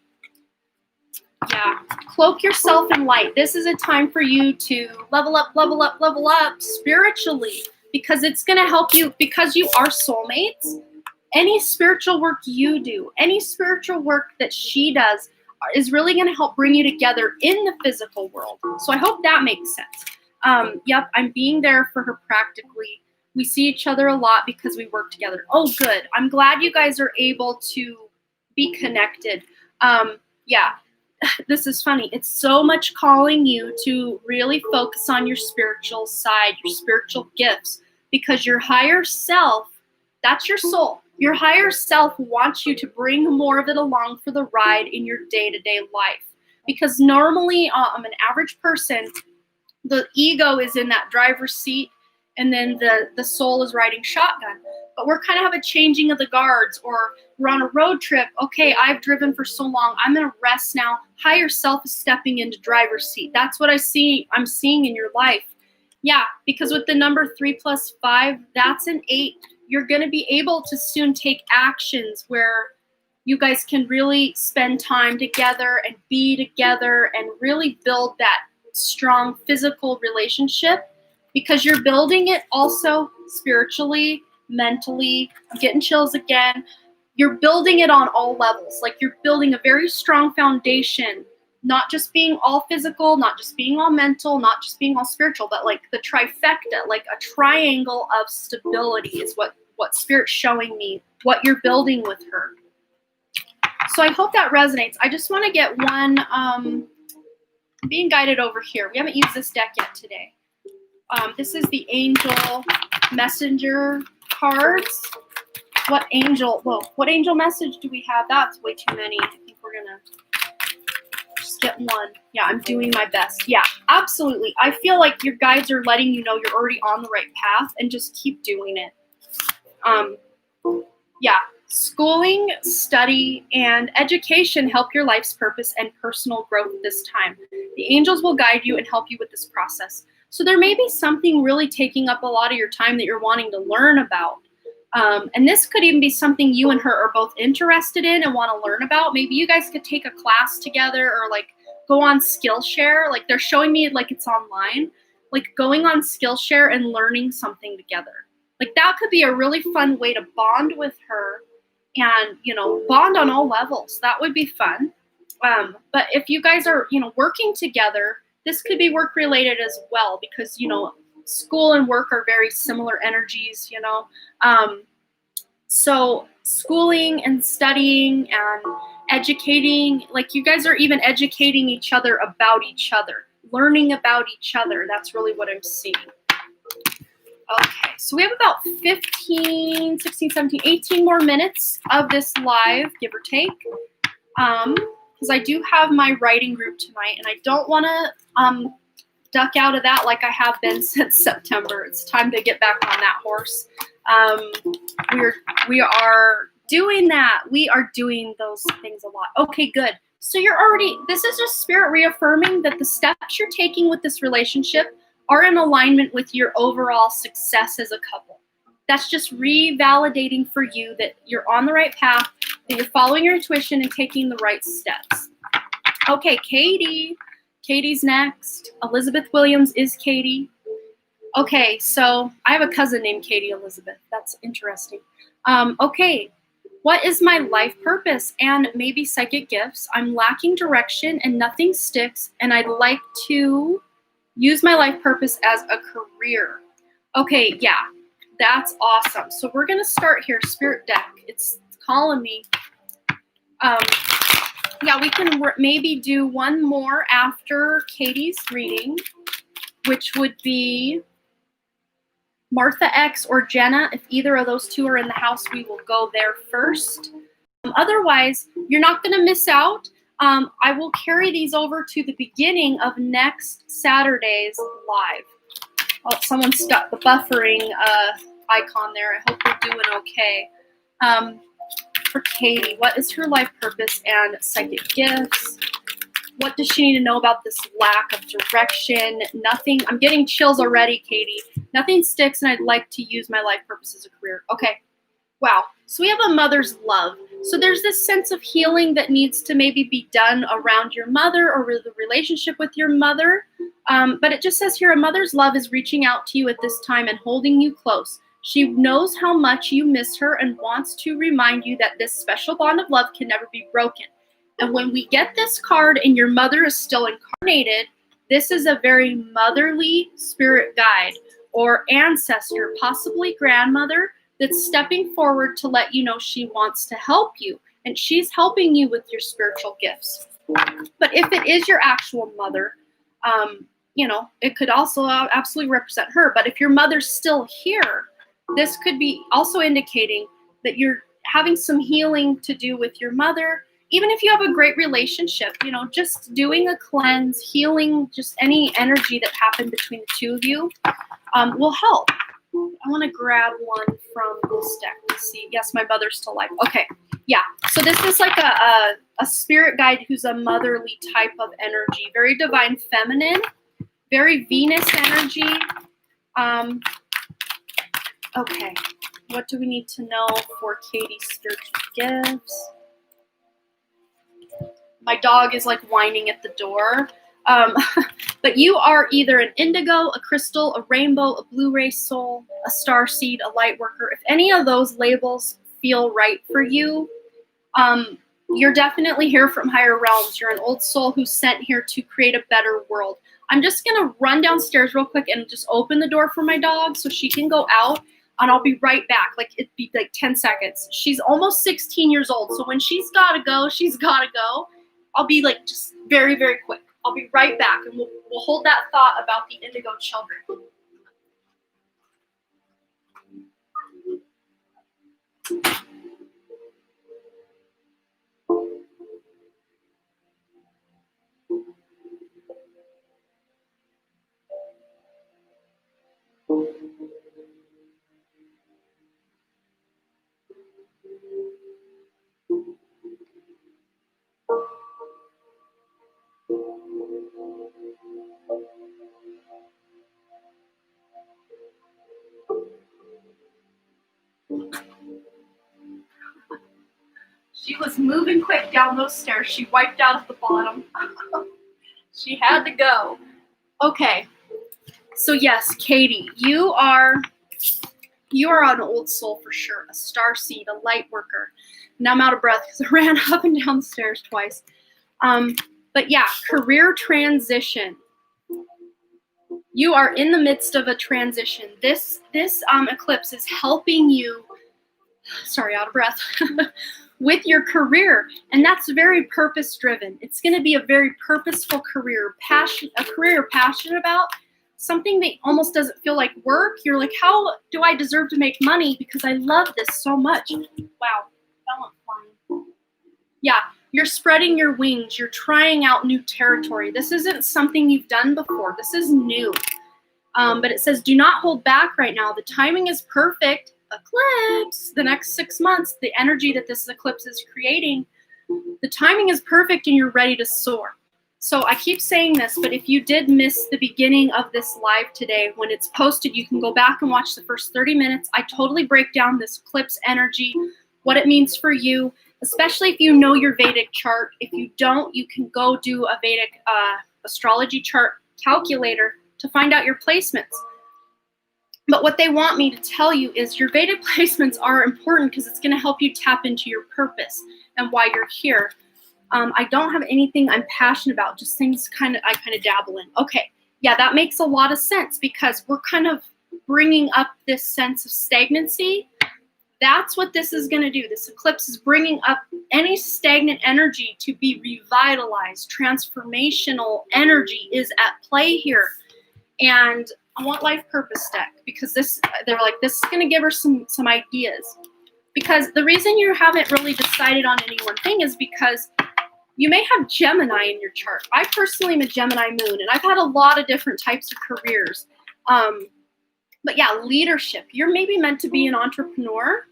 Yeah, cloak yourself in light. This is a time for you to level up spiritually, because it's going to help you, because you are soulmates. Any spiritual work you do, any spiritual work that she does is really going to help bring you together in the physical world. So I hope that makes sense. Yep, I'm being there for her practically. We see each other a lot because we work together. Oh, good. I'm glad you guys are able to be connected. Yeah, this is funny. It's so much calling you to really focus on your spiritual side, your spiritual gifts, because your higher self, that's your soul. Your higher self wants you to bring more of it along for the ride in your day-to-day life. Because normally, I'm an average person, the ego is in that driver's seat, and then the soul is riding shotgun. But we're kind of have a changing of the guards, or we're on a road trip. Okay, I've driven for so long. I'm going to rest now. Higher self is stepping into driver's seat. That's what I'm seeing in your life. Yeah, because with the number 3 + 5, that's an 8. You're going to be able to soon take actions where you guys can really spend time together and be together and really build that strong physical relationship, because you're building it also spiritually, mentally. I'm getting chills again. You're building it on all levels. Like, you're building a very strong foundation, not just being all physical, not just being all mental, not just being all spiritual, but like the trifecta, like a triangle of stability is what Spirit's showing me, what you're building with her. So I hope that resonates. I just want to get one, being guided over here. We haven't used this deck yet today. This is the Angel Messenger cards. What angel message do we have? That's way too many. I think we're going to just get one. Yeah, I'm doing my best. Yeah, absolutely. I feel like your guides are letting you know you're already on the right path, and just keep doing it. Yeah, schooling, study, and education help your life's purpose and personal growth this time. The angels will guide you and help you with this process. So there may be something really taking up a lot of your time that you're wanting to learn about. And this could even be something you and her are both interested in and want to learn about. Maybe you guys could take a class together, or like go on Skillshare. Like, they're showing me like it's online, like going on Skillshare and learning something together. Like, that could be a really fun way to bond with her and, bond on all levels. That would be fun. But if you guys are, working together, this could be work related as well, because, school and work are very similar energies, So schooling and studying and educating, like, you guys are even educating each other about each other, learning about each other. That's really what I'm seeing. Okay, so we have about 15, 16, 17, 18 more minutes of this live, give or take. Because I do have my writing group tonight, and I don't want to duck out of that like I have been since September. It's time to get back on that horse. We are doing that. We are doing those things a lot. Okay, good. So this is just Spirit reaffirming that the steps you're taking with this relationship are in alignment with your overall success as a couple. That's just revalidating for you that you're on the right path, that you're following your intuition and taking the right steps. Okay, Katie. Katie's next. Elizabeth Williams is Katie. Okay, so I have a cousin named Katie Elizabeth. That's interesting. Okay, what is my life purpose and maybe psychic gifts? I'm lacking direction and nothing sticks, and I'd like to use my life purpose as a career. Okay, yeah, that's awesome. So we're going to start here, Spirit deck. It's calling me. Yeah, we can maybe do one more after Katie's reading, which would be Martha X or Jenna. If either of those two are in the house, we will go there first. Otherwise, you're not going to miss out. I will carry these over to the beginning of next Saturday's live. Oh, someone's got the buffering icon there. I hope you're doing okay. For Katie, what is her life purpose and psychic gifts? What does she need to know about this lack of direction? Nothing. I'm getting chills already, Katie. Nothing sticks, and I'd like to use my life purpose as a career. Okay. Wow. So we have a mother's love. So there's this sense of healing that needs to maybe be done around your mother or with the relationship with your mother. But it just says here, a mother's love is reaching out to you at this time and holding you close. She knows how much you miss her and wants to remind you that this special bond of love can never be broken. And when we get this card and your mother is still incarnated, this is a very motherly spirit guide or ancestor, possibly grandmother, that's stepping forward to let you know she wants to help you. And she's helping you with your spiritual gifts. But if it is your actual mother, it could also absolutely represent her. But if your mother's still here, this could be also indicating that you're having some healing to do with your mother. Even if you have a great relationship, just doing a cleanse, healing just any energy that happened between the two of you will help. I want to grab one from this deck to see. Yes, my mother's still alive. Okay, yeah. So this is like a spirit guide who's a motherly type of energy, very divine feminine, very Venus energy. Okay, what do we need to know for Katie's spiritual gifts? My dog is like whining at the door. But you are either an indigo, a crystal, a rainbow, a blue ray soul, a star seed, a light worker. If any of those labels feel right for you, you're definitely here from higher realms. You're an old soul who's sent here to create a better world. I'm just going to run downstairs real quick and just open the door for my dog so she can go out, and I'll be right back. Like, it'd be like 10 seconds. She's almost 16 years old, so when she's got to go, she's got to go. I'll be like just very, very quick. I'll be right back, and we'll hold that thought about the indigo children. She was moving quick down those stairs. She wiped out at the bottom. She had to go. Okay. So yes, Katie, you are an old soul for sure. A star seed, a light worker. Now I'm out of breath because I ran up and down the stairs twice. But yeah, career transition. You are in the midst of a transition. This eclipse is helping you, sorry, out of breath, with your career. And that's very purpose driven. It's going to be a very purposeful career, a career you're passionate about, something that almost doesn't feel like work. You're like, how do I deserve to make money? Because I love this so much. Wow, that went flying. Yeah, you're spreading your wings. You're trying out new territory. This isn't something you've done before. This is new. But it says, do not hold back right now. The timing is perfect. Eclipse, the next 6 months, the energy that this eclipse is creating, the timing is perfect and you're ready to soar. So I keep saying this, but if you did miss the beginning of this live today, when it's posted, you can go back and watch the first 30 minutes. I totally break down this eclipse energy, what it means for you, especially if you know your Vedic chart. If you don't, you can go do a Vedic astrology chart calculator to find out your placements. But what they want me to tell you is your Vedic placements are important because it's going to help you tap into your purpose and why you're here. I don't have anything I'm passionate about, just things I kind of dabble in. Okay, yeah, that makes a lot of sense because we're kind of bringing up this sense of stagnancy. That's what this is going to do. This eclipse is bringing up any stagnant energy to be revitalized. Transformational energy is at play here. And I want life purpose deck because they're like, this is going to give her some ideas. Because the reason you haven't really decided on any one thing is because you may have Gemini in your chart. I personally am a Gemini moon, and I've had a lot of different types of careers. But yeah, leadership. You're maybe meant to be an entrepreneur.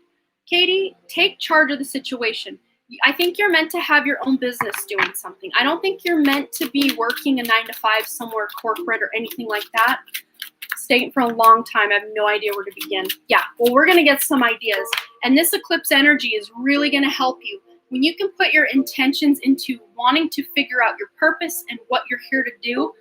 Katie, take charge of the situation. I think you're meant to have your own business doing something. I don't think you're meant to be working a 9 to 5 somewhere corporate or anything like that. Staying for a long time. I have no idea where to begin. Yeah, well, we're going to get some ideas. And this eclipse energy is really going to help you. When you can put your intentions into wanting to figure out your purpose and what you're here to do,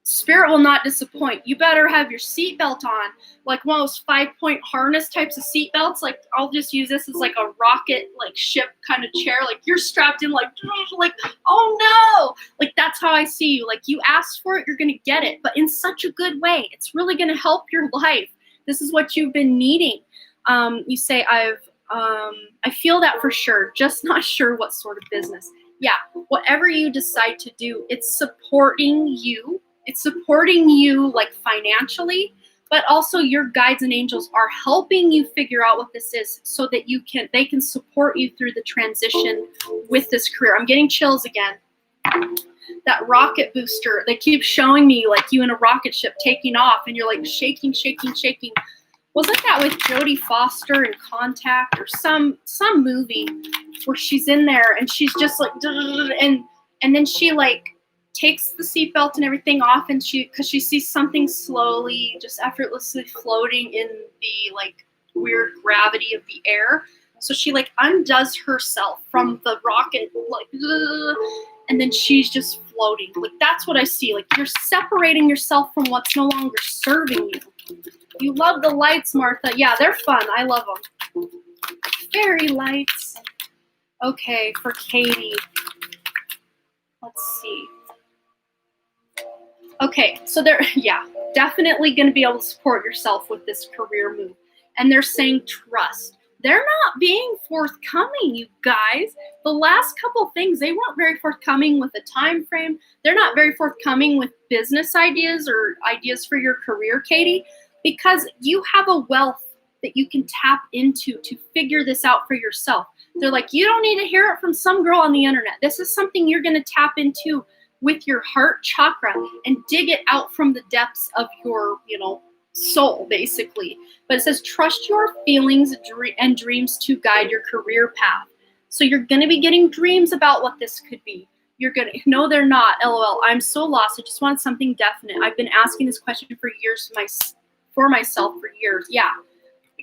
Spirit will not disappoint. You better have your seatbelt on, like one of those 5-point harness types of seatbelts. Like, I'll just use this as like a rocket, like ship kind of chair. Like you're strapped in, like, oh no! Like that's how I see you. Like you asked for it, you're gonna get it, but in such a good way. It's really gonna help your life. This is what you've been needing. You say, I feel that for sure, just not sure what sort of business. Yeah, whatever you decide to do, it's supporting you. It's supporting you like financially, but also your guides and angels are helping you figure out what this is so that they can support you through the transition with this career. I'm getting chills again. That rocket booster, they keep showing me like you in a rocket ship taking off and you're like shaking. Wasn't that with Jodie Foster in Contact or some movie where she's in there and she's just like, and then she like takes the seatbelt and everything off, and because she sees something slowly, just effortlessly floating in the like weird gravity of the air. So she like undoes herself from the rocket, like, and then she's just floating. Like that's what I see. Like you're separating yourself from what's no longer serving you. You love the lights, Martha. Yeah, they're fun. I love them. Fairy lights. Okay, for Katie. Let's see. Okay, so yeah, definitely going to be able to support yourself with this career move. And they're saying trust. They're not being forthcoming, you guys. The last couple things, they weren't very forthcoming with a time frame. They're not very forthcoming with business ideas or ideas for your career, Katie, because you have a wealth that you can tap into to figure this out for yourself. They're like, you don't need to hear it from some girl on the internet. This is something you're going to tap into with your heart chakra and dig it out from the depths of your, soul, basically. But it says, trust your feelings and dreams to guide your career path. So you're going to be getting dreams about what this could be. You're going to, no, they're not. LOL. I'm so lost. I just want something definite. I've been asking this question for years for myself for years. Yeah.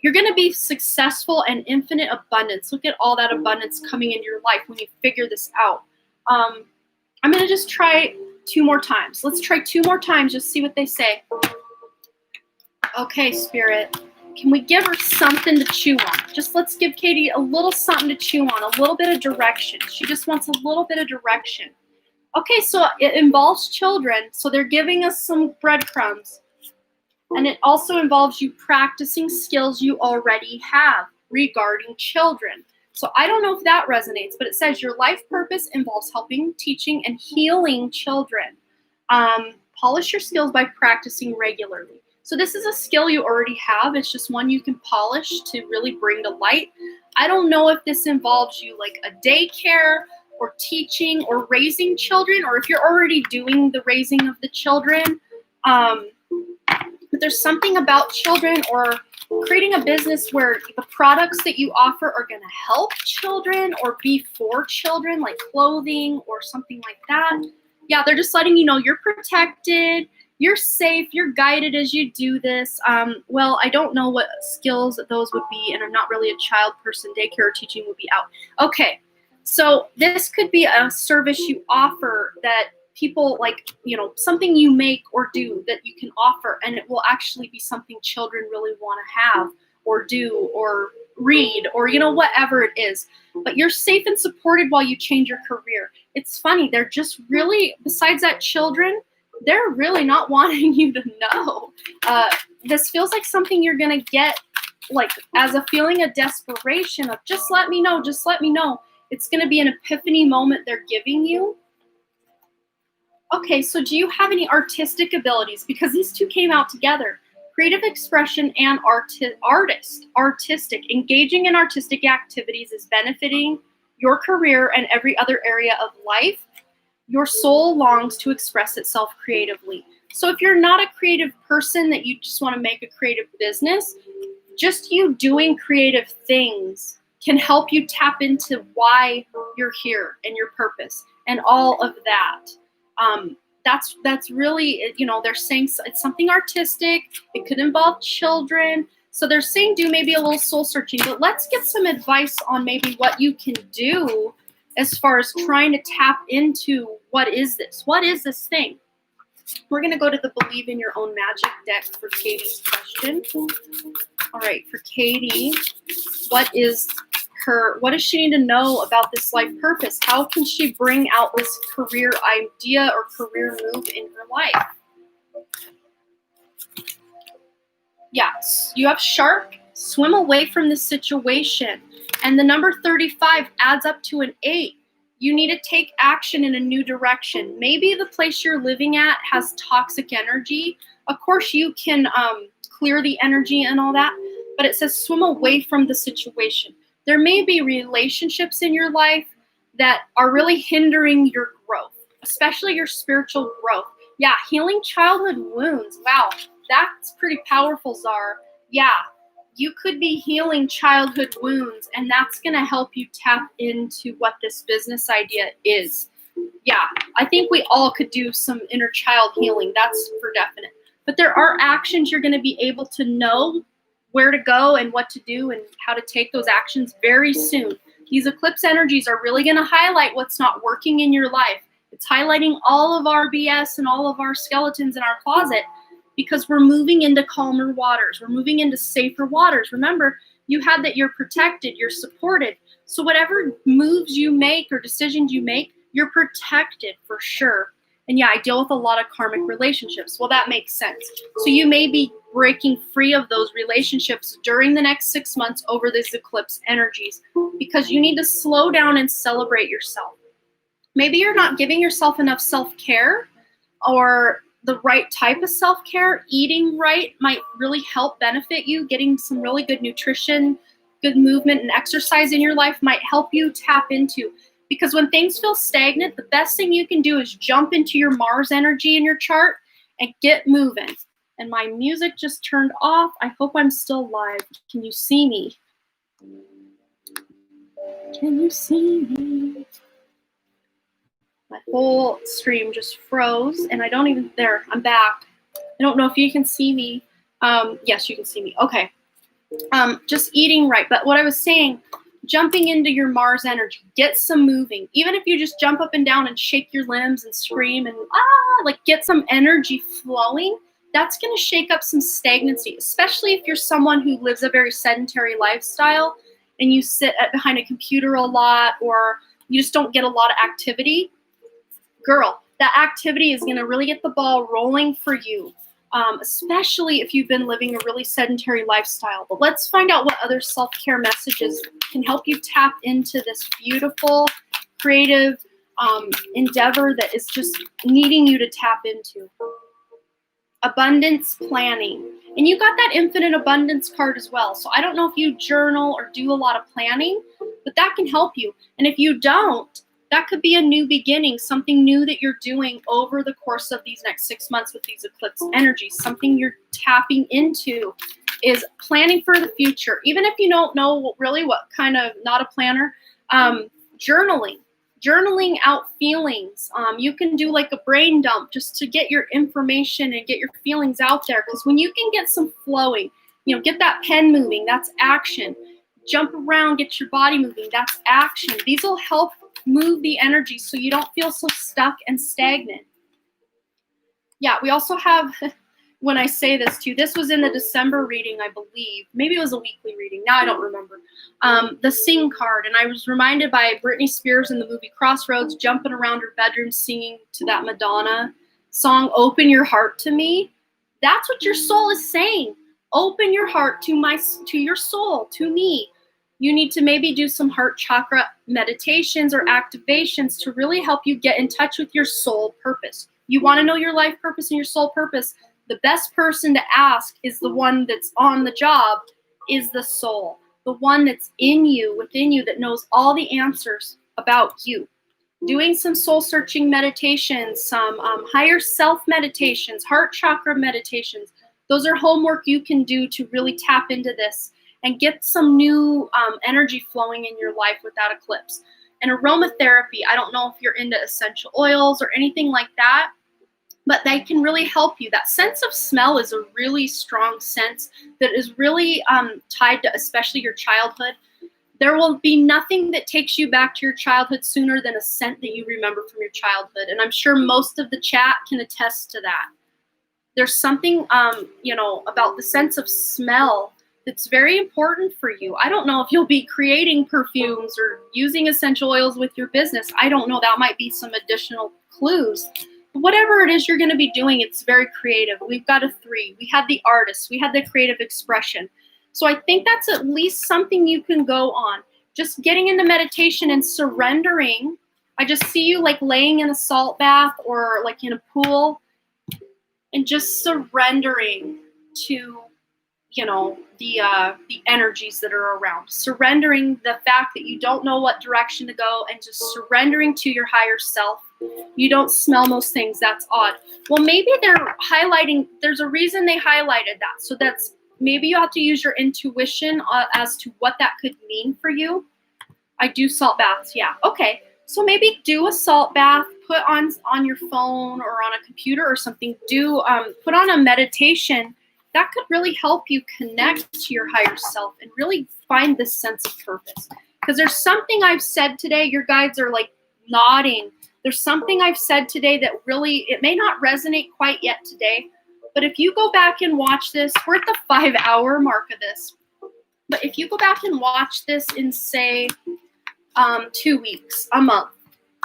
You're going to be successful and infinite abundance. Look at all that abundance coming into your life when you figure this out. I'm going to just try 2 more times. Let's try 2 more times. Just see what they say. Okay, Spirit. Can we give her something to chew on? Just let's give Katie a little something to chew on, a little bit of direction. She just wants a little bit of direction. Okay, so it involves children. So they're giving us some breadcrumbs. And it also involves you practicing skills you already have regarding children. So I don't know if that resonates, but it says your life purpose involves helping, teaching, and healing children. Polish your skills by practicing regularly. So this is a skill you already have. It's just one you can polish to really bring to light. I don't know if this involves you like a daycare or teaching or raising children, or if you're already doing the raising of the children. But there's something about children or creating a business where the products that you offer are going to help children or be for children, like clothing or something like that. Yeah, they're just letting you know you're protected, you're safe, you're guided as you do this. Well, I don't know what skills those would be, and I'm not really a child person. Daycare or teaching would be out. Okay, so this could be a service you offer that people like, something you make or do that you can offer, and it will actually be something children really want to have or do or read or, whatever it is. But you're safe and supported while you change your career. It's funny. They're just really, besides that children, they're really not wanting you to know. This feels like something you're going to get like as a feeling of desperation of just let me know, just let me know. It's going to be an epiphany moment they're giving you. Okay, so do you have any artistic abilities? Because these two came out together. Creative expression and artistic. Engaging in artistic activities is benefiting your career and every other area of life. Your soul longs to express itself creatively. So if you're not a creative person that you just want to make a creative business, just you doing creative things can help you tap into why you're here and your purpose and all of that. That's really, they're saying it's something artistic. It could involve children. So they're saying do maybe a little soul searching, but let's get some advice on maybe what you can do as far as trying to tap into what is this? What is this thing? We're going to go to the Believe in Your Own Magic deck for Katie's question. All right, for Katie, what does she need to know about this life purpose? How can she bring out this career idea or career move in her life? Yes, you have shark. Swim away from this situation. And the number 35 adds up to an 8. You need to take action in a new direction. Maybe the place you're living at has toxic energy. Of course, you can clear the energy and all that, but it says swim away from the situation. There may be relationships in your life that are really hindering your growth, especially your spiritual growth. Yeah, healing childhood wounds. Wow, that's pretty powerful, Czar. Yeah, you could be healing childhood wounds, and that's going to help you tap into what this business idea is. Yeah, I think we all could do some inner child healing. That's for definite. But there are actions you're going to be able to know where to go and what to do and how to take those actions very soon. These eclipse energies are really going to highlight what's not working in your life. It's highlighting all of our BS and all of our skeletons in our closet, because we're moving into calmer waters. We're moving into safer waters. Remember, you had that you're protected, you're supported. So whatever moves you make or decisions you make, you're protected for sure. And yeah, I deal with a lot of karmic relationships. Well, that makes sense. So you may be breaking free of those relationships during the next 6 months over these eclipse energies, because you need to slow down and celebrate yourself. Maybe you're not giving yourself enough self-care or the right type of self-care. Eating right might really help benefit you. Getting some really good nutrition, good movement and exercise in your life might help you tap into. Because when things feel stagnant, the best thing you can do is jump into your Mars energy in your chart and get moving. And my music just turned off. I hope I'm still live. Can you see me? Can you see me? My whole stream just froze, and I'm back. I don't know if you can see me. Yes, you can see me. Okay. Just eating right. But what I was saying, jumping into your Mars energy, get some moving. Even if you just jump up and down and shake your limbs and scream and get some energy flowing, that's going to shake up some stagnancy, especially if you're someone who lives a very sedentary lifestyle and you sit behind a computer a lot, or you just don't get a lot of activity. Girl, that activity is going to really get the ball rolling for you, especially if you've been living a really sedentary lifestyle. But let's find out what other self-care messages can help you tap into this beautiful, creative endeavor that is just needing you to tap into. Abundance planning. And you got that infinite abundance card as well. So I don't know if you journal or do a lot of planning, but that can help you. And if you don't, that could be a new beginning, something new that you're doing over the course of these next 6 months with these eclipse energies. Something you're tapping into is planning for the future. Even if you don't know really what kind of, not a planner, journaling out feelings. You can do like a brain dump just to get your information and get your feelings out there. Because when you can get some flowing, get that pen moving, that's action. Jump around, get your body moving, that's action. These will help move the energy so you don't feel so stuck and stagnant. Yeah, we also have, when I say this too, this was in the December reading, I believe. Maybe it was a weekly reading. Now I don't remember. The Sing card. And I was reminded by Britney Spears in the movie Crossroads, jumping around her bedroom singing to that Madonna song, Open Your Heart to Me. That's what your soul is saying. Open your heart to your soul, to me. You need to maybe do some heart chakra meditations or activations to really help you get in touch with your soul purpose. You want to know your life purpose and your soul purpose. The best person to ask is the one that's on the job, is the soul. The one that's in you, within you, that knows all the answers about you. doing some soul-searching meditations, some higher self meditations, heart chakra meditations. Those are homework you can do to really tap into this and get some new energy flowing in your life with that eclipse. And aromatherapy, I don't know if you're into essential oils or anything like that, but they can really help you. That sense of smell is a really strong sense that is really tied to especially your childhood. There will be nothing that takes you back to your childhood sooner than a scent that you remember from your childhood. And I'm sure most of the chat can attest to that. There's something, about the sense of smell that's very important for you. I don't know if you'll be creating perfumes or using essential oils with your business. I don't know. That might be some additional clues. But whatever it is you're going to be doing, it's very creative. We've got a 3. We had the artist. We had the creative expression. So I think that's at least something you can go on. Just getting into meditation and surrendering. I just see you like laying in a salt bath or like in a pool and just surrendering to, the energies that are around. Surrendering the fact that you don't know what direction to go and just surrendering to your higher self. You don't smell most things. That's odd. Well, maybe they're highlighting. There's a reason they highlighted that. So that's, maybe you have to use your intuition as to what that could mean for you. I do salt baths. Yeah. Okay. So maybe do a salt bath, put on your phone or on a computer or something. Put on a meditation. That could really help you connect to your higher self and really find this sense of purpose. Because there's something I've said today. Your guides are like nodding. There's something I've said today that really, it may not resonate quite yet today. But if you go back and watch this, we're at the 5-hour mark of this. But if you go back and watch this in, say, 2 weeks, a month,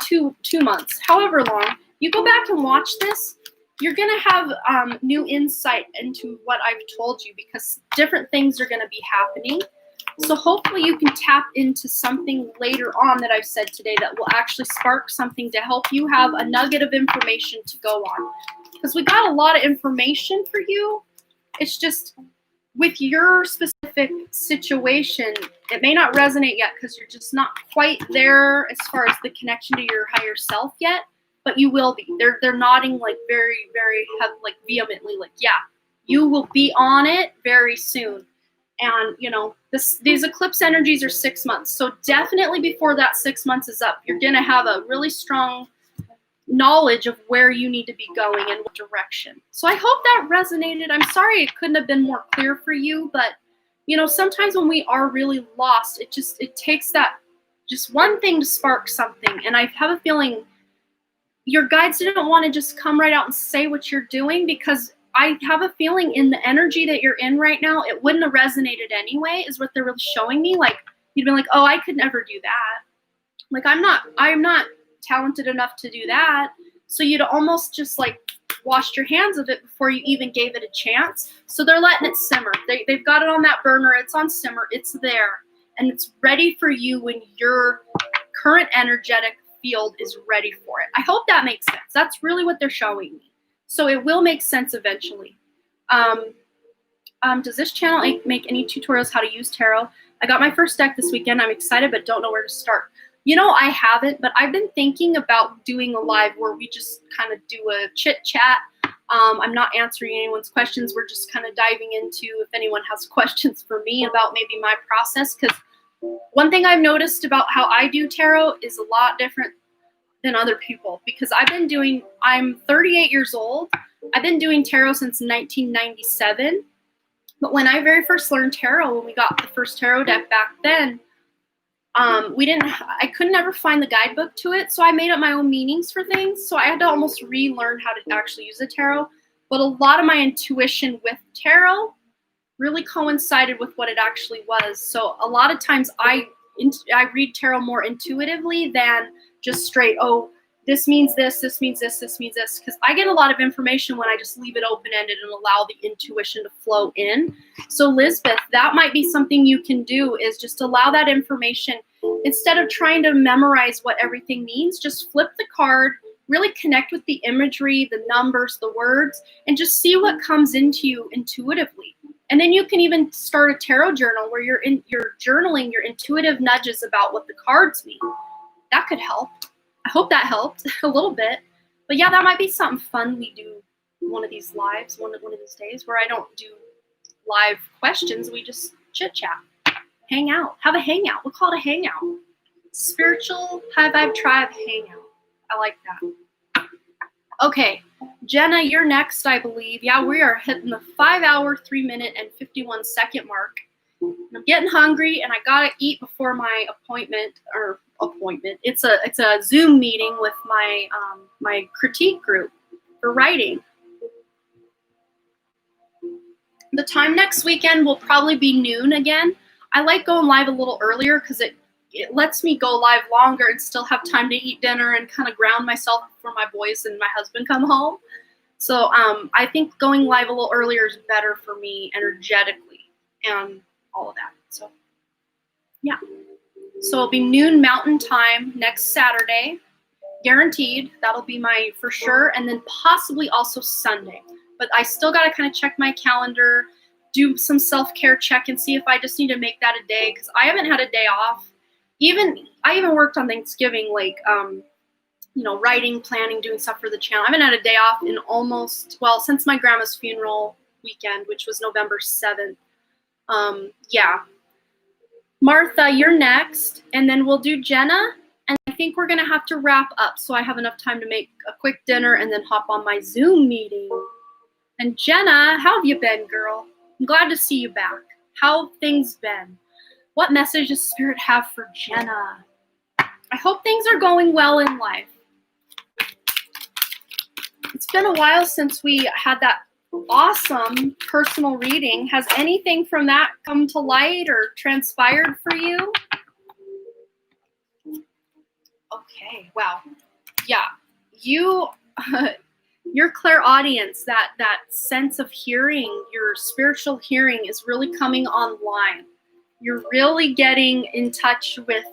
two months, however long, you go back and watch this, you're going to have new insight into what I've told you because different things are going to be happening. So hopefully you can tap into something later on that I've said today that will actually spark something to help you have a nugget of information to go on. Because we got a lot of information for you. It's just with your specific situation, it may not resonate yet because you're just not quite there as far as the connection to your higher self yet, but you will be. They're nodding like very, very like vehemently, like, yeah, you will be on it very soon. And, these eclipse energies are 6 months. So definitely before that 6 months is up, you're going to have a really strong knowledge of where you need to be going and what direction. So I hope that resonated. I'm sorry it couldn't have been more clear for you, but sometimes when we are really lost, it takes that just one thing to spark something. And I have a feeling your guides didn't want to just come right out and say what you're doing because I have a feeling in the energy that you're in right now, it wouldn't have resonated anyway, is what they're really showing me. Like you'd be like, oh, I could never do that. Like I'm not talented enough to do that. So you'd almost just like washed your hands of it before you even gave it a chance. So they're letting it simmer. They've got it on that burner. It's on simmer. It's there. And it's ready for you when your current energetic field is ready for it. I hope that makes sense. That's really what they're showing me. So it will make sense eventually. Does this channel make any tutorials how to use tarot? I got my first deck this weekend. I'm excited, but don't know where to start. I haven't, but I've been thinking about doing a live where we just kind of do a chit chat. I'm not answering anyone's questions. We're just kind of diving into if anyone has questions for me about maybe my process. Because one thing I've noticed about how I do tarot is a lot different than other people. Because I'm 38 years old. I've been doing tarot since 1997. But when I very first learned tarot, when we got the first tarot deck back then, I couldn't ever find the guidebook to it. So I made up my own meanings for things. So I had to almost relearn how to actually use the tarot. But a lot of my intuition with tarot really coincided with what it actually was. So a lot of times I read tarot more intuitively than just straight, oh, this means this means this means this. Because I get a lot of information when I just leave it open-ended and allow the intuition to flow in. So Lisbeth, that might be something you can do, is just allow that information. Instead of trying to memorize what everything means, just flip the card, really connect with the imagery, the numbers, the words, and just see what comes into you intuitively. And then you can even start a tarot journal where you're journaling your intuitive nudges about what the cards mean. That could help. I hope that helped a little bit. But yeah, that might be something fun we do one of these lives, one of these days where I don't do live questions. We just chit chat, hang out, have a hangout. We'll call it a hangout. Spiritual high vibe tribe hangout. I like that. Okay, Jenna, you're next, I believe. Yeah, we are hitting the 5 hour, 3 minute, and 51 second mark. I'm getting hungry, and I gotta eat before my appointment. It's a Zoom meeting with my my critique group for writing. The time next weekend will probably be noon again. I like going live a little earlier because it lets me go live longer and still have time to eat dinner and kind of ground myself before my boys and my husband come home. So I think going live a little earlier is better for me energetically and all of that. So yeah. So it'll be noon Mountain Time next Saturday. Guaranteed. That'll be my for sure. And then possibly also Sunday. But I still got to kind of check my calendar, do some self-care check and see if I just need to make that a day because I haven't had a day off. I even worked on Thanksgiving, like, writing, planning, doing stuff for the channel. I haven't had a day off in since my grandma's funeral weekend, which was November 7th. Yeah. Martha, you're next. And then we'll do Jenna. And I think we're going to have to wrap up so I have enough time to make a quick dinner and then hop on my Zoom meeting. And Jenna, how have you been, girl? I'm glad to see you back. How have things been? What message does Spirit have for Jenna? I hope things are going well in life. It's been a while since we had that awesome personal reading. Has anything from that come to light or transpired for you? Okay, wow. Yeah, your clairaudience, that sense of hearing, your spiritual hearing is really coming online. You're really getting in touch with,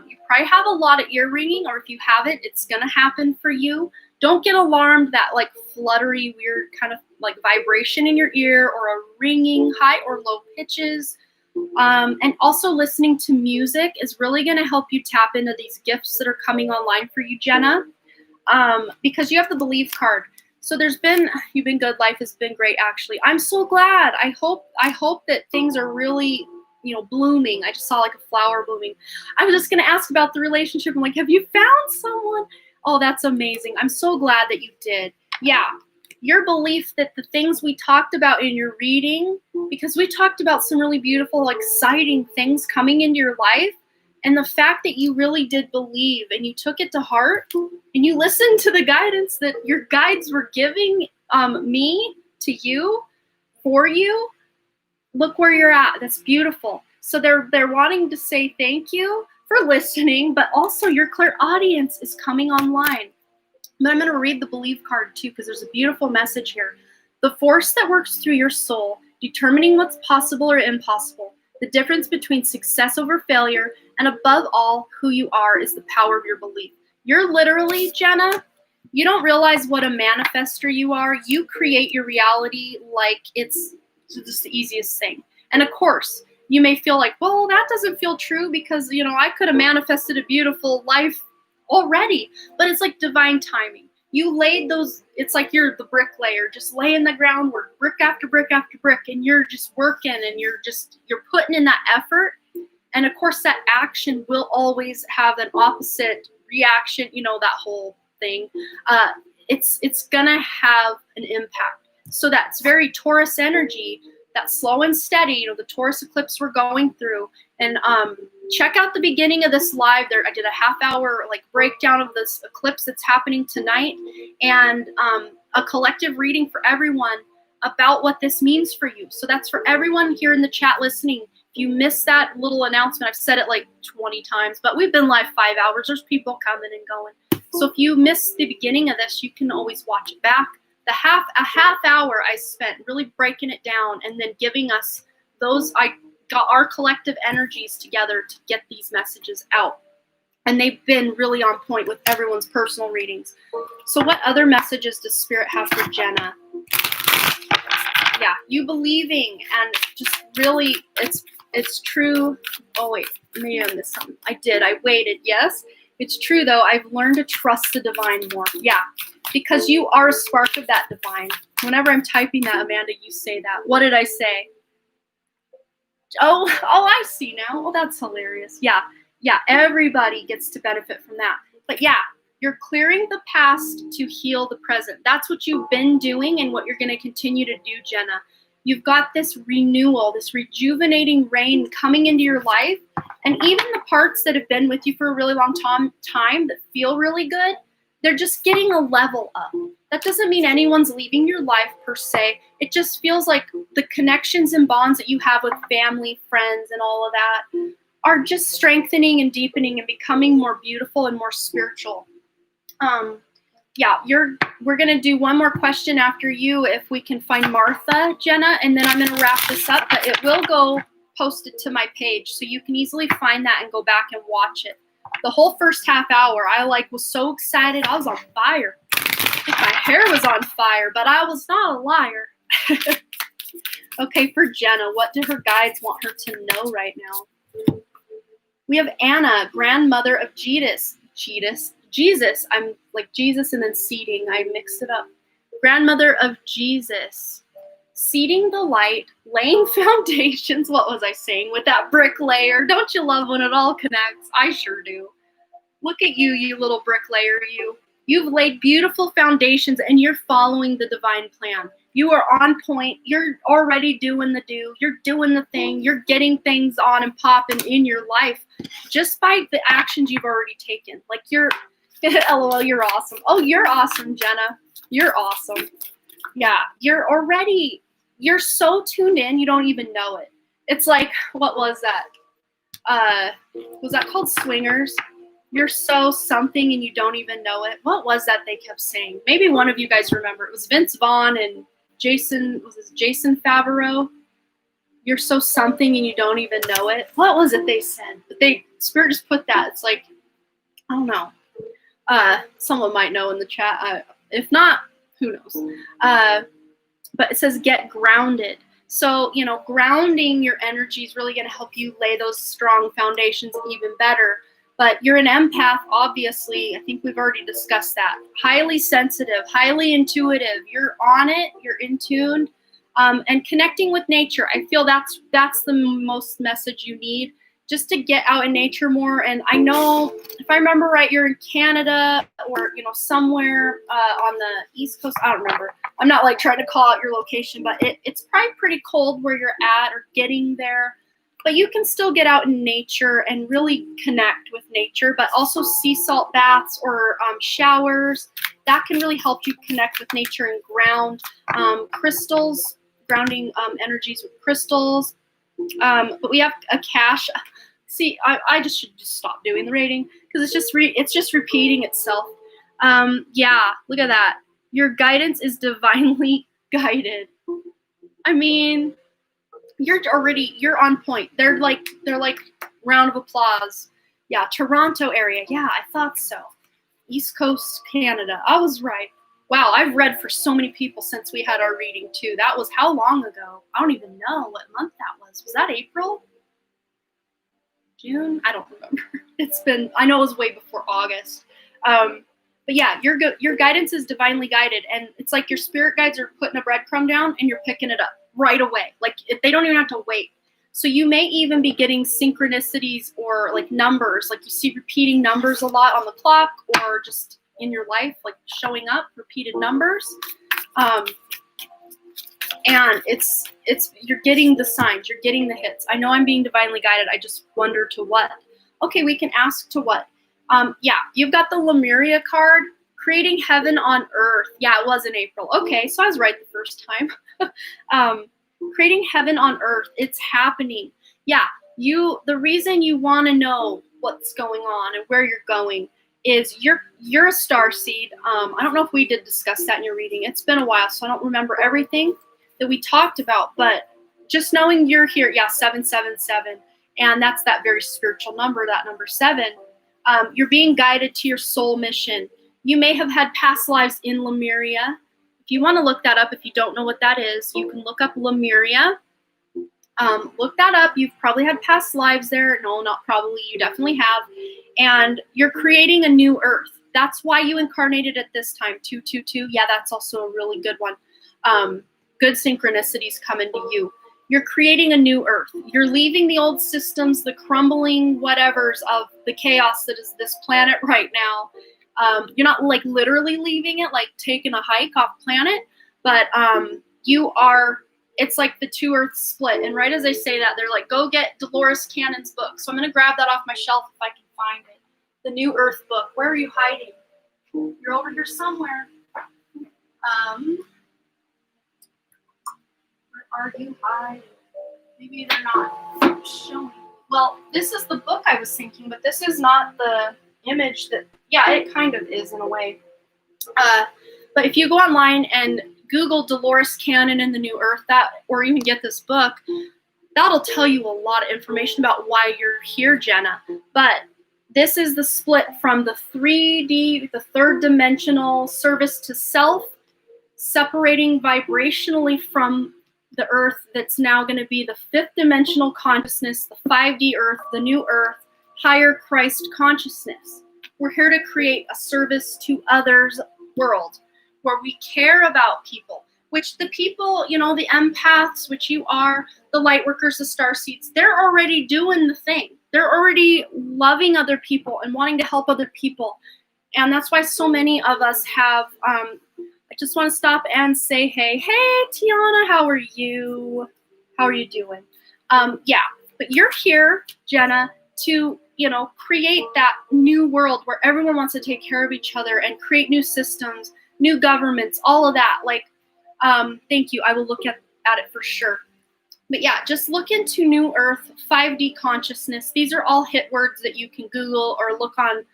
you probably have a lot of ear ringing, or if you haven't, it's going to happen for you. Don't get alarmed that like fluttery, weird kind of like vibration in your ear or a ringing, high or low pitches. And also listening to music is really going to help you tap into these gifts that are coming online for you, Jenna, because you have the Believe card. So you've been good. Life has been great, actually. I'm so glad. I hope that things are really, blooming. I just saw like a flower blooming. I was just going to ask about the relationship. I'm like, have you found someone? Oh, that's amazing. I'm so glad that you did. Yeah. Your belief that the things we talked about in your reading, because we talked about some really beautiful, exciting things coming into your life, and the fact that you really did believe and you took it to heart and you listened to the guidance that your guides were giving me to you, for you, look where you're at. That's beautiful. So they're wanting to say thank you for listening, but also your clairaudience is coming online. But I'm going to read the Believe card too, because there's a beautiful message here. The force that works through your soul, determining what's possible or impossible, the difference between success over failure, and above all, who you are is the power of your belief. You're literally, Jenna, you don't realize what a manifester you are. You create your reality like it's just the easiest thing. And of course, you may feel like, well, that doesn't feel true because, I could have manifested a beautiful life already, but it's like divine timing. You laid those, it's like you're the bricklayer, just laying the groundwork, brick after brick after brick, and you're just working and you're putting in that effort. And of course, that action will always have an opposite reaction, that whole thing. It's gonna have an impact. So that's very Taurus energy, that's slow and steady, the Taurus eclipse we're going through. And check out the beginning of this live there. I did a half-hour breakdown of this eclipse that's happening tonight, and a collective reading for everyone about what this means for you. So that's for everyone here in the chat listening. If you missed that little announcement, I've said it 20 times, but we've been live 5 hours. There's people coming and going. So if you missed the beginning of this, you can always watch it back. A half hour I spent really breaking it down and then giving us I got our collective energies together to get these messages out. And they've been really on point with everyone's personal readings. So what other messages does Spirit have for Jenna? Yeah, you believing, and just really, it's true. Oh wait, maybe I missed something. I did. I waited. Yes. It's true, though. I've learned to trust the divine more. Yeah, because you are a spark of that divine. Whenever I'm typing that, Amanda, you say that. What did I say? Oh, I see now. Oh, that's hilarious. Yeah, everybody gets to benefit from that. But yeah, you're clearing the past to heal the present. That's what you've been doing and what you're going to continue to do, Jenna. You've got this renewal, this rejuvenating rain coming into your life. And even the parts that have been with you for a really long time that feel really good, they're just getting a level up. That doesn't mean anyone's leaving your life per se. It just feels like the connections and bonds that you have with family, friends, and all of that are just strengthening and deepening and becoming more beautiful and more spiritual. Yeah, we're going to do one more question after you if we can find Martha, Jenna, and then I'm going to wrap this up, but it will go posted to my page, so you can easily find that and go back and watch it. The whole first half hour, I was so excited. I was on fire. I think my hair was on fire, but I was not a liar. Okay, for Jenna, what do her guides want her to know right now? We have Anna, grandmother of Jesus. I'm like Jesus and then seeding. I mixed it up. Grandmother of Jesus. Seeding the light, laying foundations. What was I saying with that bricklayer? Don't you love when it all connects? I sure do. Look at you, you little bricklayer, you. You've laid beautiful foundations and you're following the divine plan. You are on point. You're already doing the do. You're doing the thing. You're getting things on and popping in your life just by the actions you've already taken. Like LOL, you're awesome. Oh, you're awesome, Jenna. You're awesome. Yeah, you're so tuned in, you don't even know it. It's like, what was that? Was that called Swingers? You're so something and you don't even know it. What was that they kept saying? Maybe one of you guys remember. It was Vince Vaughn and Jason Favreau. You're so something and you don't even know it. What was it they said? But Spirit just put that. It's like, I don't know. Someone might know in the chat. If not, who knows? But it says get grounded. So, grounding your energy is really going to help you lay those strong foundations even better. But you're an empath, obviously. I think we've already discussed that. Highly sensitive, highly intuitive. You're on it. You're in tune. And connecting with nature. I feel that's the most message you need, just to get out in nature more. And I know, if I remember right, you're in Canada or, somewhere on the East Coast. I don't remember. I'm not like trying to call out your location, but it's probably pretty cold where you're at or getting there. But you can still get out in nature and really connect with nature, but also sea salt baths or showers. That can really help you connect with nature and ground. Crystals, grounding energies with crystals. But we have a cache. See, I just should stop doing the rating because it's just repeating itself. Yeah, look at that. Your guidance is divinely guided. I mean, you're on point. They're like round of applause. Yeah, Toronto area. Yeah, I thought so. East Coast Canada. I was right. Wow, I've read for so many people since we had our reading too. That was how long ago? I don't even know what month that was. Was that April? June? I don't remember. I know it was way before August. But yeah, your guidance is divinely guided, and it's like your spirit guides are putting a breadcrumb down and you're picking it up right away. Like they don't even have to wait. So you may even be getting synchronicities or like numbers, like you see repeating numbers a lot on the clock or just in your life, like showing up, repeated numbers. And it's you're getting the signs, you're getting the hits. I know I'm being divinely guided. I just wonder to what. Okay, we can ask to what. Yeah, you've got the Lemuria card, creating heaven on earth. Yeah, it was in April. Okay, so I was right the first time. Creating heaven on earth, it's happening. Yeah, the reason you want to know what's going on and where you're going is you're a star seed. I don't know if we did discuss that in your reading. It's been a while, so I don't remember everything that we talked about, but just knowing you're here, yeah, 777, and that's that very spiritual number, that number 7. You're being guided to your soul mission. You may have had past lives in Lemuria. If you want to look that up, if you don't know what that is, you can look up Lemuria. Look that up. You've probably had past lives there. No, not probably. You definitely have. And you're creating a new earth. That's why you incarnated at this time. 222. Yeah, that's also a really good one. Good synchronicities come into you. You're creating a new earth. You're leaving the old systems, the crumbling whatevers of the chaos that is this planet right now. You're not like literally leaving it, like taking a hike off planet, but you are, it's like the two earths split. And right as I say that, they're like, go get Dolores Cannon's book. So I'm going to grab that off my shelf if I can find it. The New Earth book. Where are you hiding? You're over here somewhere. Where are you hiding? Maybe they're not showing. Well, this is the book I was thinking, but this is not the image that, yeah, it kind of is in a way. But if you go online and Google Dolores Cannon and the New Earth, that, or even get this book, that'll tell you a lot of information about why you're here, Jenna. But this is the split from the 3D, the third dimensional service to self, separating vibrationally from the earth that's now going to be the fifth dimensional consciousness, the 5D earth, the new earth, higher Christ consciousness. We're here to create a service to others world where we care about people, which the people, you know, the empaths, which you are, the light workers, the starseeds, they're already doing the thing. They're already loving other people and wanting to help other people. And that's why so many of us have, I just want to stop and say, hey, Tiana, how are you? How are you doing? Yeah, but you're here, Jenna, to, you know, create that new world where everyone wants to take care of each other and create new systems, new governments, all of that. Like, thank you. I will look at it for sure. But yeah, just look into New Earth, 5D consciousness. These are all hit words that you can Google or look on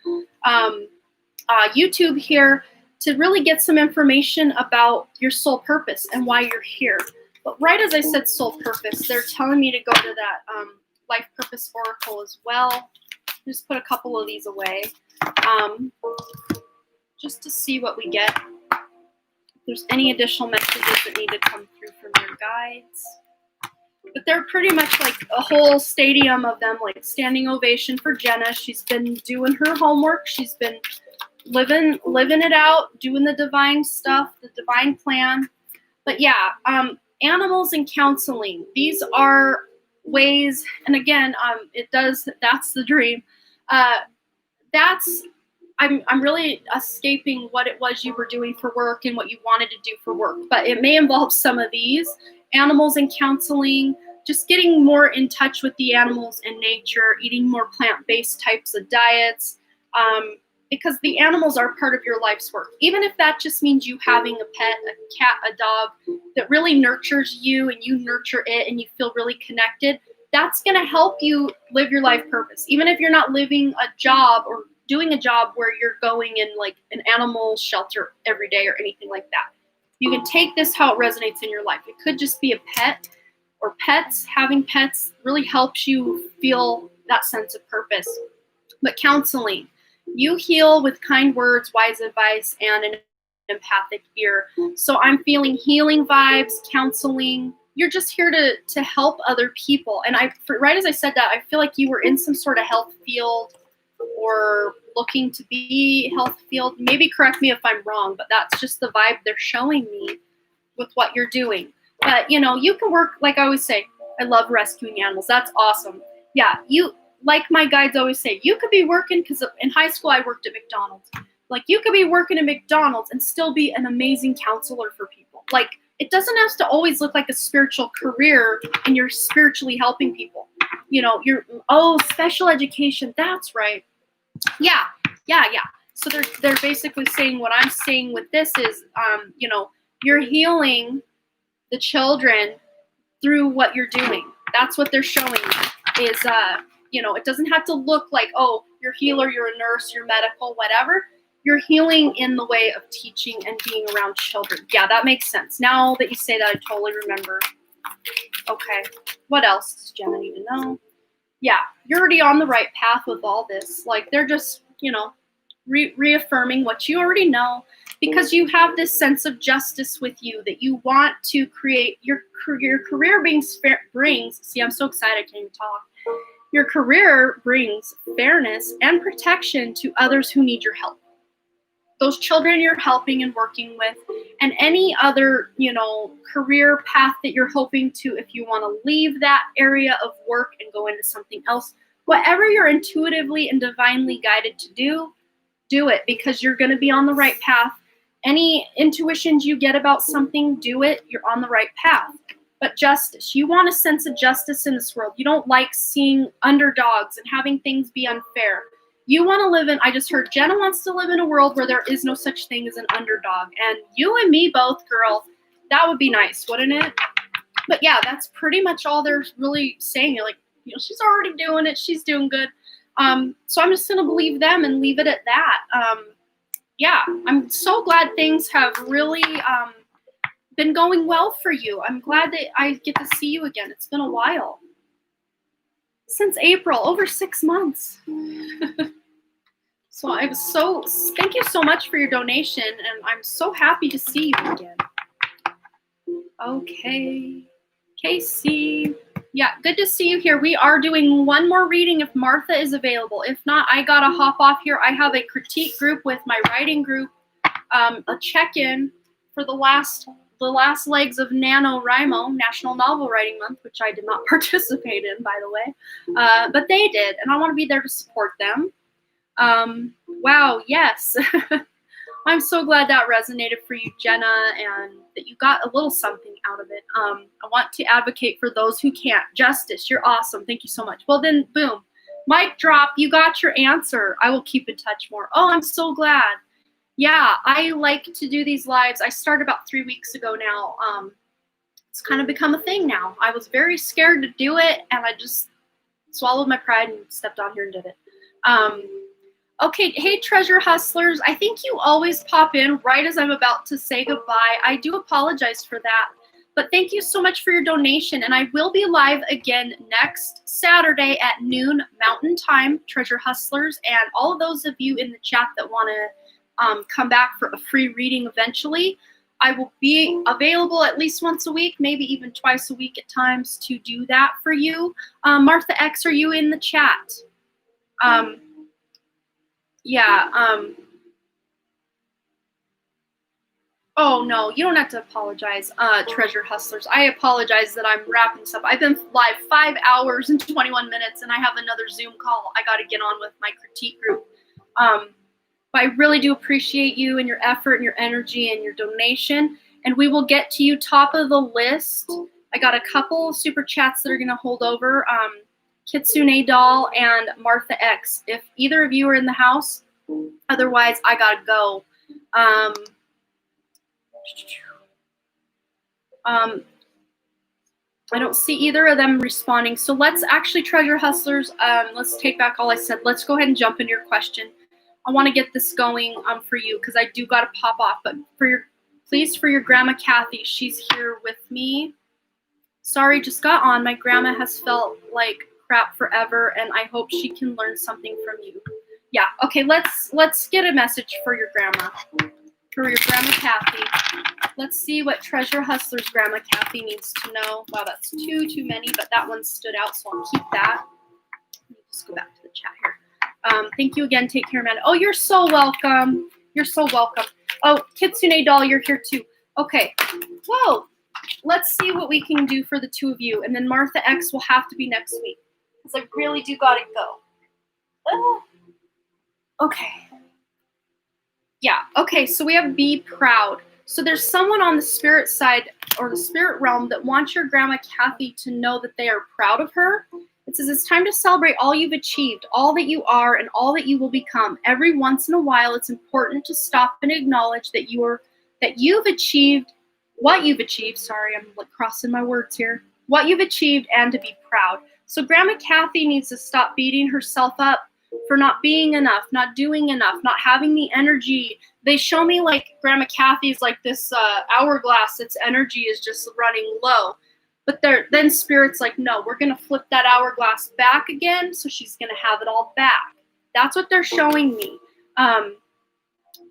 YouTube here to really get some information about your soul purpose and why you're here. But right as I said soul purpose, they're telling me to go to that life purpose oracle as well. Just put a couple of these away just to see what we get. If there's any additional messages that need to come through from your guides. But they're pretty much like a whole stadium of them, like standing ovation for Jenna. She's been doing her homework. She's been living it out, doing the divine stuff, the divine plan. But yeah, animals and counseling. These are ways, and again, that's the dream. I'm really escaping what it was you were doing for work and what you wanted to do for work. But it may involve some of these. Animals and counseling, just getting more in touch with the animals and nature, eating more plant-based types of diets, because the animals are part of your life's work. Even if that just means you having a pet, a cat, a dog that really nurtures you and you nurture it and you feel really connected, that's going to help you live your life purpose. Even if you're not living a job or doing a job where you're going in like an animal shelter every day or anything like that. You can take this how it resonates in your life. It could just be a pet or pets. Having pets really helps you feel that sense of purpose. But counseling, you heal with kind words, wise advice, and an empathic ear. So I'm feeling healing vibes, counseling. You're just here to help other people. And right as I said that, I feel like you were in some sort of health field or looking to be health field. Maybe correct me if I'm wrong, but that's just the vibe they're showing me with what you're doing. But, you know, you can work, like I always say, I love rescuing animals. That's awesome. Yeah, you, like my guides always say, you could be working, because in high school I worked at McDonald's. Like, you could be working at McDonald's and still be an amazing counselor for people. Like, it doesn't have to always look like a spiritual career and you're spiritually helping people. You know, special education, that's right. Yeah. So they're basically saying what I'm saying with this is, you know, you're healing the children through what you're doing. That's what they're showing me is, you know, it doesn't have to look like, oh, you're a healer, you're a nurse, you're medical, whatever. You're healing in the way of teaching and being around children. Yeah, that makes sense. Now that you say that, I totally remember. Okay. What else does Jenna need to know? Yeah, you're already on the right path with all this. Like, they're just, you know, reaffirming what you already know, because you have this sense of justice with you that you want to create. Your career brings, see, I'm so excited I can't even talk. Your career brings fairness and protection to others who need your help. Those children you're helping and working with, and any other, career path that you're hoping to, if you want to leave that area of work and go into something else, whatever you're intuitively and divinely guided to do it, because you're going to be on the right path. Any intuitions you get about something, do it. You're on the right path. But justice, you want a sense of justice in this world. You don't like seeing underdogs and having things be unfair. You want to live in, I just heard Jenna wants to live in a world where there is no such thing as an underdog. And you and me both, girl, that would be nice, wouldn't it? But yeah, that's pretty much all they're really saying. You're like, she's already doing it. She's doing good. So I'm just going to believe them and leave it at that. Yeah, I'm so glad things have really been going well for you. I'm glad that I get to see you again. It's been a while. Since April, over 6 months. So thank you so much for your donation, and I'm so happy to see you again. Okay, Casey. Yeah, good to see you here. We are doing one more reading if Martha is available. If not, I gotta hop off here. I have a critique group with my writing group, a check-in for the last legs of NaNoWriMo, National Novel Writing Month, which I did not participate in, by the way. But they did, and I want to be there to support them. Wow, yes. I'm so glad that resonated for you, Jenna, and that you got a little something out of it. I want to advocate for those who can't. Justice, you're awesome. Thank you so much. Well, then, boom. Mic drop. You got your answer. I will keep in touch more. Oh, I'm so glad. Yeah, I like to do these lives. I started about 3 weeks ago now. It's kind of become a thing now. I was very scared to do it, and I just swallowed my pride and stepped on here and did it. Okay, hey, Treasure Hustlers. I think you always pop in right as I'm about to say goodbye. I do apologize for that, but thank you so much for your donation, and I will be live again next Saturday at noon Mountain Time, Treasure Hustlers, and all of those of you in the chat that want to come back for a free reading eventually. I will be available at least once a week, maybe even twice a week at times to do that for you. Martha X, are you in the chat? Oh, no, you don't have to apologize, Treasure Hustlers. I apologize that I'm wrapping this up. I've been live 5 hours and 21 minutes, and I have another Zoom call I got to get on with my critique group. But I really do appreciate you and your effort and your energy and your donation, and we will get to you top of the list. I got a couple super chats that are going to hold over. Kitsune Doll and Martha X. If either of you are in the house, otherwise I gotta go. I don't see either of them responding. So let's actually, Treasure Hustlers, let's take back all I said. Let's go ahead and jump into your question. I want to get this going for you because I do gotta pop off. But please for your grandma Kathy, she's here with me. Sorry, just got on. My grandma has felt like crap forever, and I hope she can learn something from you. Yeah, okay, let's get a message for your grandma. For your grandma Kathy. Let's see what Treasure Hustler's grandma Kathy needs to know. Wow, that's too many, but that one stood out, so I'll keep that. Let me just go back to the chat here. Thank you again. Take care, Amanda. Oh, you're so welcome. You're so welcome. Oh, Kitsune Doll, you're here too. Okay. Whoa. Let's see what we can do for the two of you. And then Martha X will have to be next week. Because I really do gotta go. Okay. Yeah, okay, so we have be proud. So there's someone on the spirit side or the spirit realm that wants your grandma Kathy to know that they are proud of her. It says it's time to celebrate all you've achieved, all that you are, and all that you will become. Every once in a while, it's important to stop and acknowledge that you've achieved what you've achieved. Sorry, I'm like crossing my words here. What you've achieved and to be proud. So Grandma Kathy needs to stop beating herself up for not being enough, not doing enough, not having the energy. They show me like Grandma Kathy's like this hourglass, its energy is just running low. But then Spirit's like, no, we're going to flip that hourglass back again, so she's going to have it all back. That's what they're showing me. Um,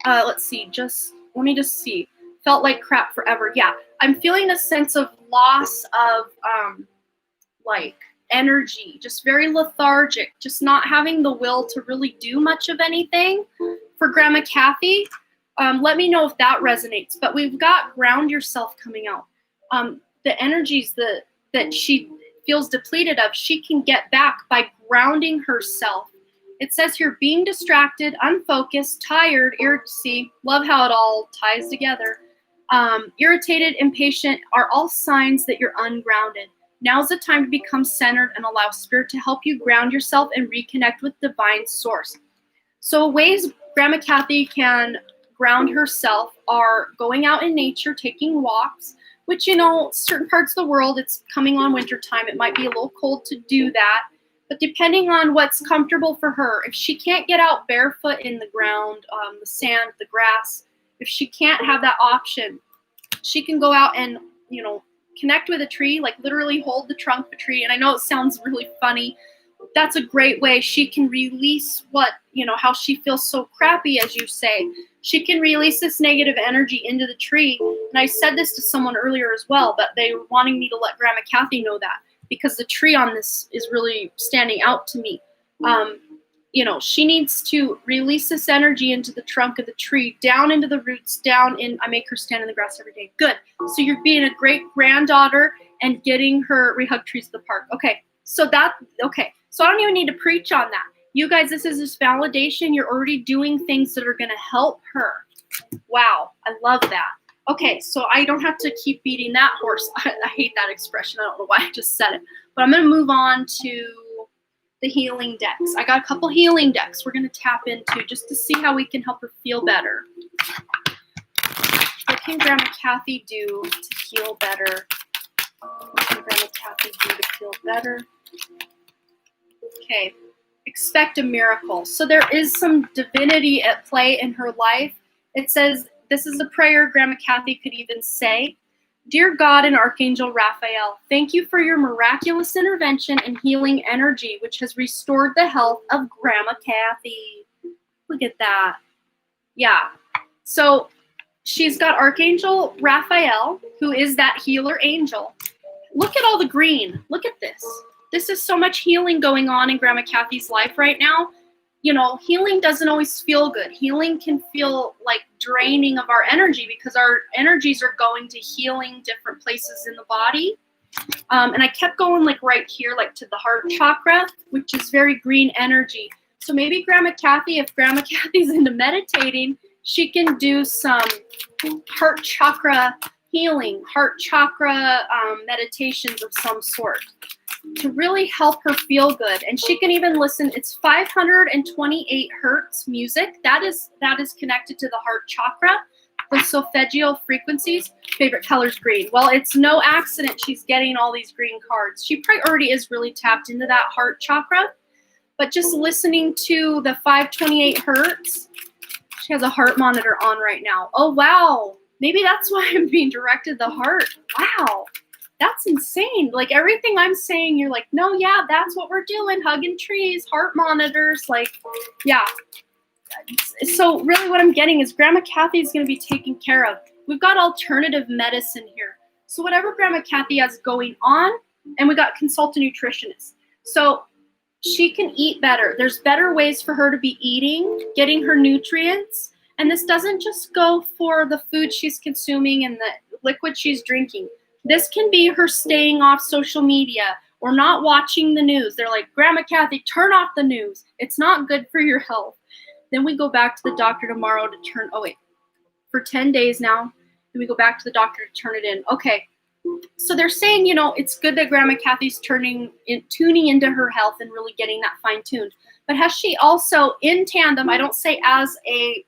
let's see, let me just see. Felt like crap forever. Yeah, I'm feeling a sense of loss of like energy, just very lethargic, just not having the will to really do much of anything. For Grandma Kathy, let me know if that resonates. But we've got ground yourself coming out. The energies that she feels depleted of, she can get back by grounding herself. It says here, being distracted, unfocused, tired, see, love how it all ties together. Irritated, impatient are all signs that you're ungrounded. Now's the time to become centered and allow Spirit to help you ground yourself and reconnect with divine source. So ways Grandma Kathy can ground herself are going out in nature, taking walks, which, certain parts of the world, it's coming on winter time. It might be a little cold to do that. But depending on what's comfortable for her, if she can't get out barefoot in the ground, the sand, the grass, if she can't have that option, she can go out and, connect with a tree, like literally hold the trunk of a tree. And I know it sounds really funny. That's a great way she can release how she feels so crappy, as you say. She can release this negative energy into the tree. And I said this to someone earlier as well, but they were wanting me to let Grandma Kathy know that, because the tree on this is really standing out to me. She needs to release this energy into the trunk of the tree, down into the roots, I make her stand in the grass every day. Good. So you're being a great granddaughter and getting her, we hug trees at the park. Okay. So I don't even need to preach on that. You guys, this is just validation. You're already doing things that are going to help her. Wow. I love that. Okay. So I don't have to keep beating that horse. I hate that expression. I don't know why I just said it, but I'm going to move on to the healing decks. I got a couple healing decks we're going to tap into just to see how we can help her feel better. What can Grandma Kathy do to feel better? What can Grandma Kathy do to feel better? Okay, expect a miracle. So there is some divinity at play in her life. It says, this is a prayer Grandma Kathy could even say. Dear God and Archangel Raphael, thank you for your miraculous intervention and healing energy, which has restored the health of Grandma Kathy. Look at that. Yeah. So she's got Archangel Raphael, who is that healer angel. Look at all the green. Look at this. This is so much healing going on in Grandma Kathy's life right now. Healing doesn't always feel good. Healing can feel like draining of our energy because our energies are going to healing different places in the body. And I kept going like right here, like to the heart chakra, which is very green energy. So maybe Grandma Kathy, if Grandma Kathy's into meditating, she can do some heart chakra healing, heart chakra meditations of some sort to really help her feel good. And she can even listen. It's 528 hertz music. That is connected to the heart chakra, the solfeggio frequencies. Favorite color is green. Well, it's no accident she's getting all these green cards. She probably already is really tapped into that heart chakra. But just listening to the 528 hertz, she has a heart monitor on right now. Oh, wow. Maybe that's why I'm being directed the heart. Wow. That's insane. Like everything I'm saying, you're like, no, yeah, that's what we're doing. Hugging trees, heart monitors. Like, yeah. So really what I'm getting is Grandma Kathy is going to be taken care of. We've got alternative medicine here. So whatever Grandma Kathy has going on, and we got consult a nutritionist. So she can eat better. There's better ways for her to be eating, getting her nutrients. And this doesn't just go for the food she's consuming and the liquid she's drinking. This can be her staying off social media or not watching the news. They're like, Grandma Kathy, turn off the news. It's not good for your health. Then we go back to the doctor tomorrow to for 10 days now. Then we go back to the doctor to turn it in. Okay. So they're saying, it's good that Grandma Kathy's tuning into her health and really getting that fine tuned. But has she also in tandem, I don't say as a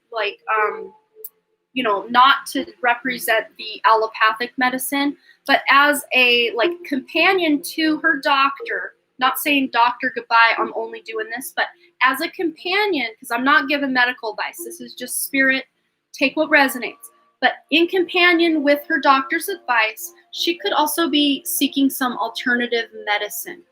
not to represent the allopathic medicine, but as a companion to her doctor, not saying doctor goodbye, I'm only doing this, but as a companion, because I'm not giving medical advice. This is just spirit, take what resonates. But in companion with her doctor's advice, she could also be seeking some alternative medicine.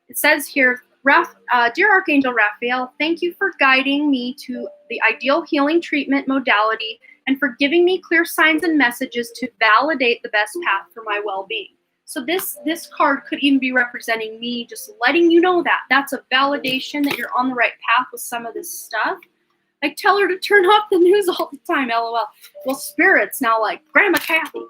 It says here, Dear Archangel Raphael, thank you for guiding me to the ideal healing treatment modality and for giving me clear signs and messages to validate the best path for my well-being. So this card could even be representing me, just letting you know that. That's a validation that you're on the right path with some of this stuff. I tell her to turn off the news all the time, LOL. Well, Spirit's now like, Grandma Kathy,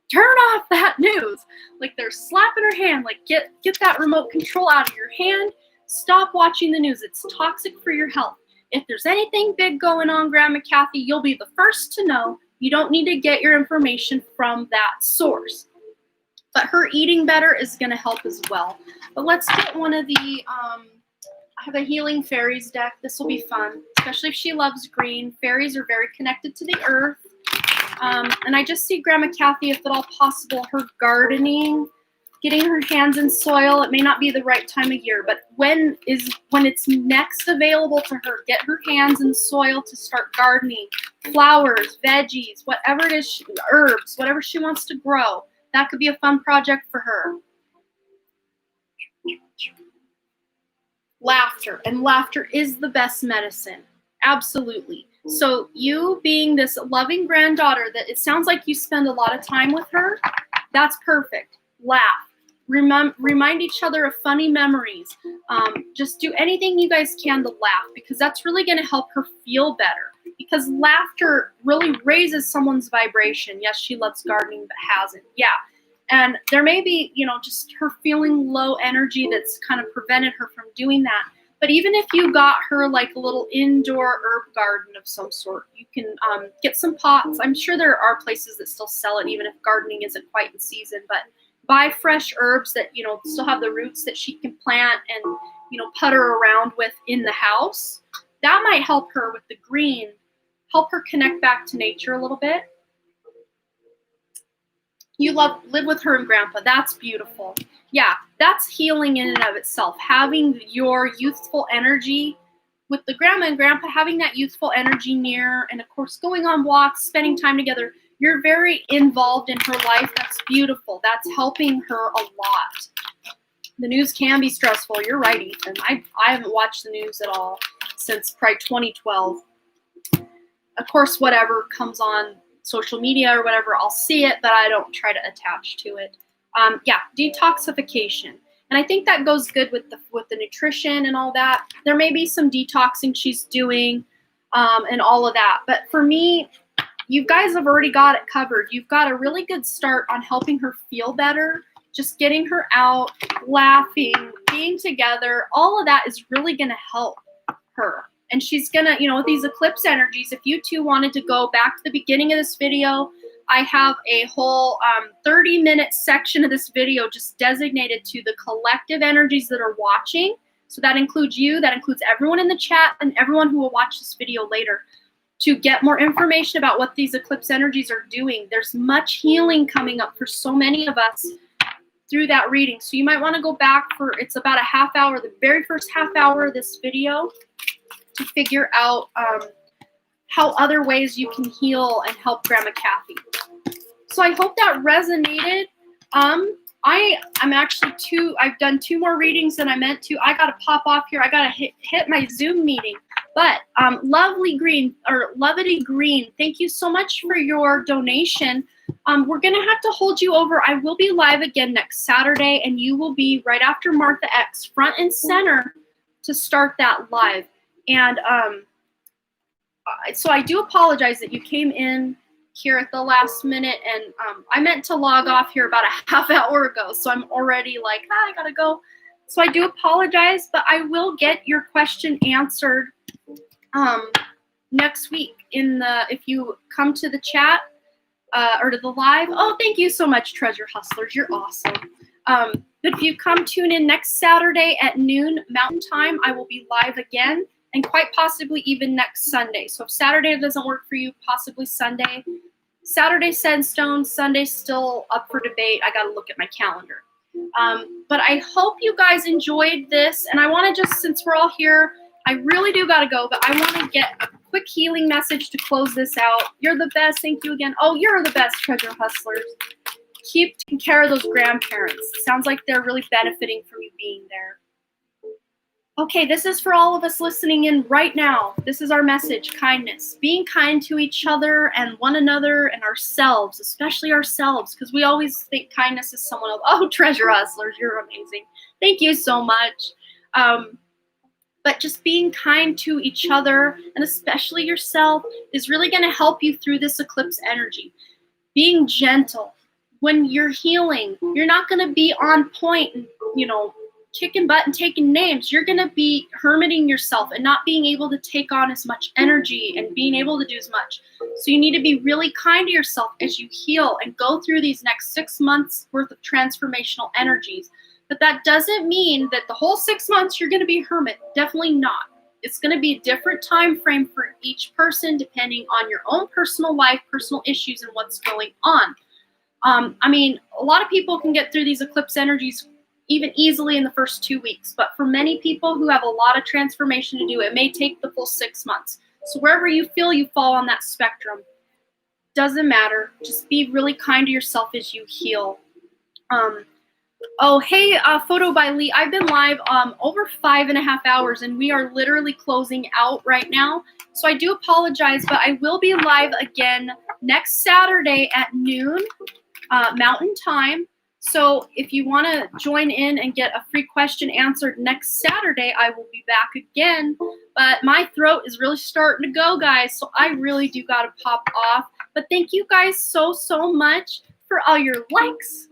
turn off that news. Like they're slapping her hand, like get that remote control out of your hand. Stop watching the news. It's toxic for your health. If there's anything big going on, Grandma Kathy, you'll be the first to know. You don't need to get your information from that source. But her eating better is going to help as well. But let's get one of the, I have a Healing Fairies deck. This will be fun, especially if she loves green. Fairies are very connected to the earth. And I just see Grandma Kathy, if at all possible, her gardening, getting her hands in soil. It may not be the right time of year, but when it's next available to her, get her hands in soil to start gardening. Flowers, veggies, whatever it is, herbs, whatever she wants to grow. That could be a fun project for her. Laughter, and laughter is the best medicine. Absolutely. So you being this loving granddaughter that it sounds like you spend a lot of time with her, that's perfect. Laugh. Remind each other of funny memories. Just do anything you guys can to laugh, because that's really going to help her feel better. Because laughter really raises someone's vibration. Yes, she loves gardening, but hasn't. Yeah. And there may be, just her feeling low energy that's kind of prevented her from doing that. But even if you got her like a little indoor herb garden of some sort, you can get some pots. I'm sure there are places that still sell it, even if gardening isn't quite in season. But buy fresh herbs that, still have the roots that she can plant and, putter around with in the house. That might help her with the green, help her connect back to nature a little bit. You live with her and Grandpa. That's beautiful. Yeah, that's healing in and of itself. Having your youthful energy with the Grandma and Grandpa, having that youthful energy near, and of course going on walks, spending time together. You're very involved in her life. That's beautiful. That's helping her a lot. The news can be stressful. You're right, Ethan. I haven't watched the news at all since probably 2012. Of course, whatever comes on social media or whatever, I'll see it, but I don't try to attach to it. Yeah, detoxification. And I think that goes good with the nutrition and all that. There may be some detoxing she's doing and all of that. But for me, you guys have already got it covered. You've got a really good start on helping her feel better, just getting her out, laughing, being together. All of that is really going to help her. And she's going to, with these eclipse energies, if you two wanted to go back to the beginning of this video, I have a whole 30-minute section of this video just designated to the collective energies that are watching. So that includes you, that includes everyone in the chat, and everyone who will watch this video later. To get more information about what these eclipse energies are doing. There's much healing coming up for so many of us through that reading. So you might want to go back it's about a half hour, the very first half hour of this video, to figure out how other ways you can heal and help Grandma Kathy. So I hope that resonated. I'm actually I've done 2 more readings than I meant to. I got to pop off here. I got to hit my Zoom meeting. But Lovely Green, or Lovity Green, thank you so much for your donation. We're going to have to hold you over. I will be live again next Saturday, and you will be right after Martha X, front and center, to start that live. And so I do apologize that you came in here at the last minute, and I meant to log off here about a half hour ago, so I'm already like, I gotta go. So I do apologize, but I will get your question answered next week if you come to the chat or to the live. Oh, thank you so much, Treasure Hustlers. You're awesome. But if you come tune in next Saturday at noon Mountain Time, I will be live again, and quite possibly even next Sunday. So if Saturday doesn't work for you, possibly Sunday. Saturday set in stone, Sunday's still up for debate. I got to look at my calendar. But I hope you guys enjoyed this. And I want to just, since we're all here, I really do got to go, but I want to get a quick healing message to close this out. You're the best. Thank you again. Oh, you're the best, Treasure Hustlers. Keep taking care of those grandparents. Sounds like they're really benefiting from you being there. Okay, this is for all of us listening in right now. This is our message, kindness. Being kind to each other and one another and ourselves, especially ourselves, because we always think kindness is someone else. Oh, treasure hustlers, you're amazing. Thank you so much. But just being kind to each other and especially yourself is really going to help you through this eclipse energy. Being gentle. When you're healing, you're not going to be on point and, kicking butt and taking names. You're going to be hermiting yourself and not being able to take on as much energy and being able to do as much. So you need to be really kind to yourself as you heal and go through these next 6 months worth of transformational energies. But that doesn't mean that the whole 6 months you're going to be hermit. Definitely not. It's going to be a different time frame for each person depending on your own personal life, personal issues, and what's going on. A lot of people can get through these eclipse energies even easily in the first 2 weeks. But for many people who have a lot of transformation to do, it may take the full 6 months. So wherever you feel you fall on that spectrum, doesn't matter. Just be really kind to yourself as you heal. Oh, hey, photo by Lee. I've been live over 5.5 hours, and we are literally closing out right now. So I do apologize, but I will be live again next Saturday at noon Mountain Time. So if you want to join in and get a free question answered next Saturday, I will be back again. But my throat is really starting to go, guys, so I really do got to pop off. But thank you guys so much for all your likes,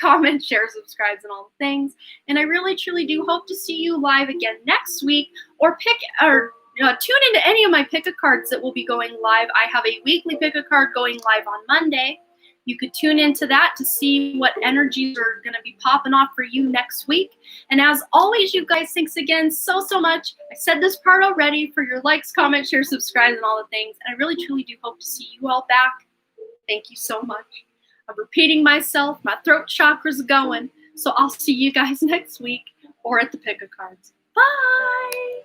comments, shares, subscribes, and all the things. And I really, truly do hope to see you live again next week, or tune into any of my pick-a-cards that will be going live. I have a weekly pick-a-card going live on Monday. You could tune into that to see what energies are going to be popping off for you next week. And as always, you guys, thanks again so much. I said this part already, for your likes, comments, shares, subscribes, and all the things. And I really, truly do hope to see you all back. Thank you so much. I'm repeating myself. My throat chakra's going. So I'll see you guys next week or at the pick-a-cards. Bye.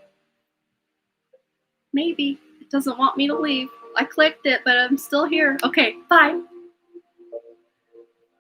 Maybe. It doesn't want me to leave. I clicked it, but I'm still here. Okay, bye.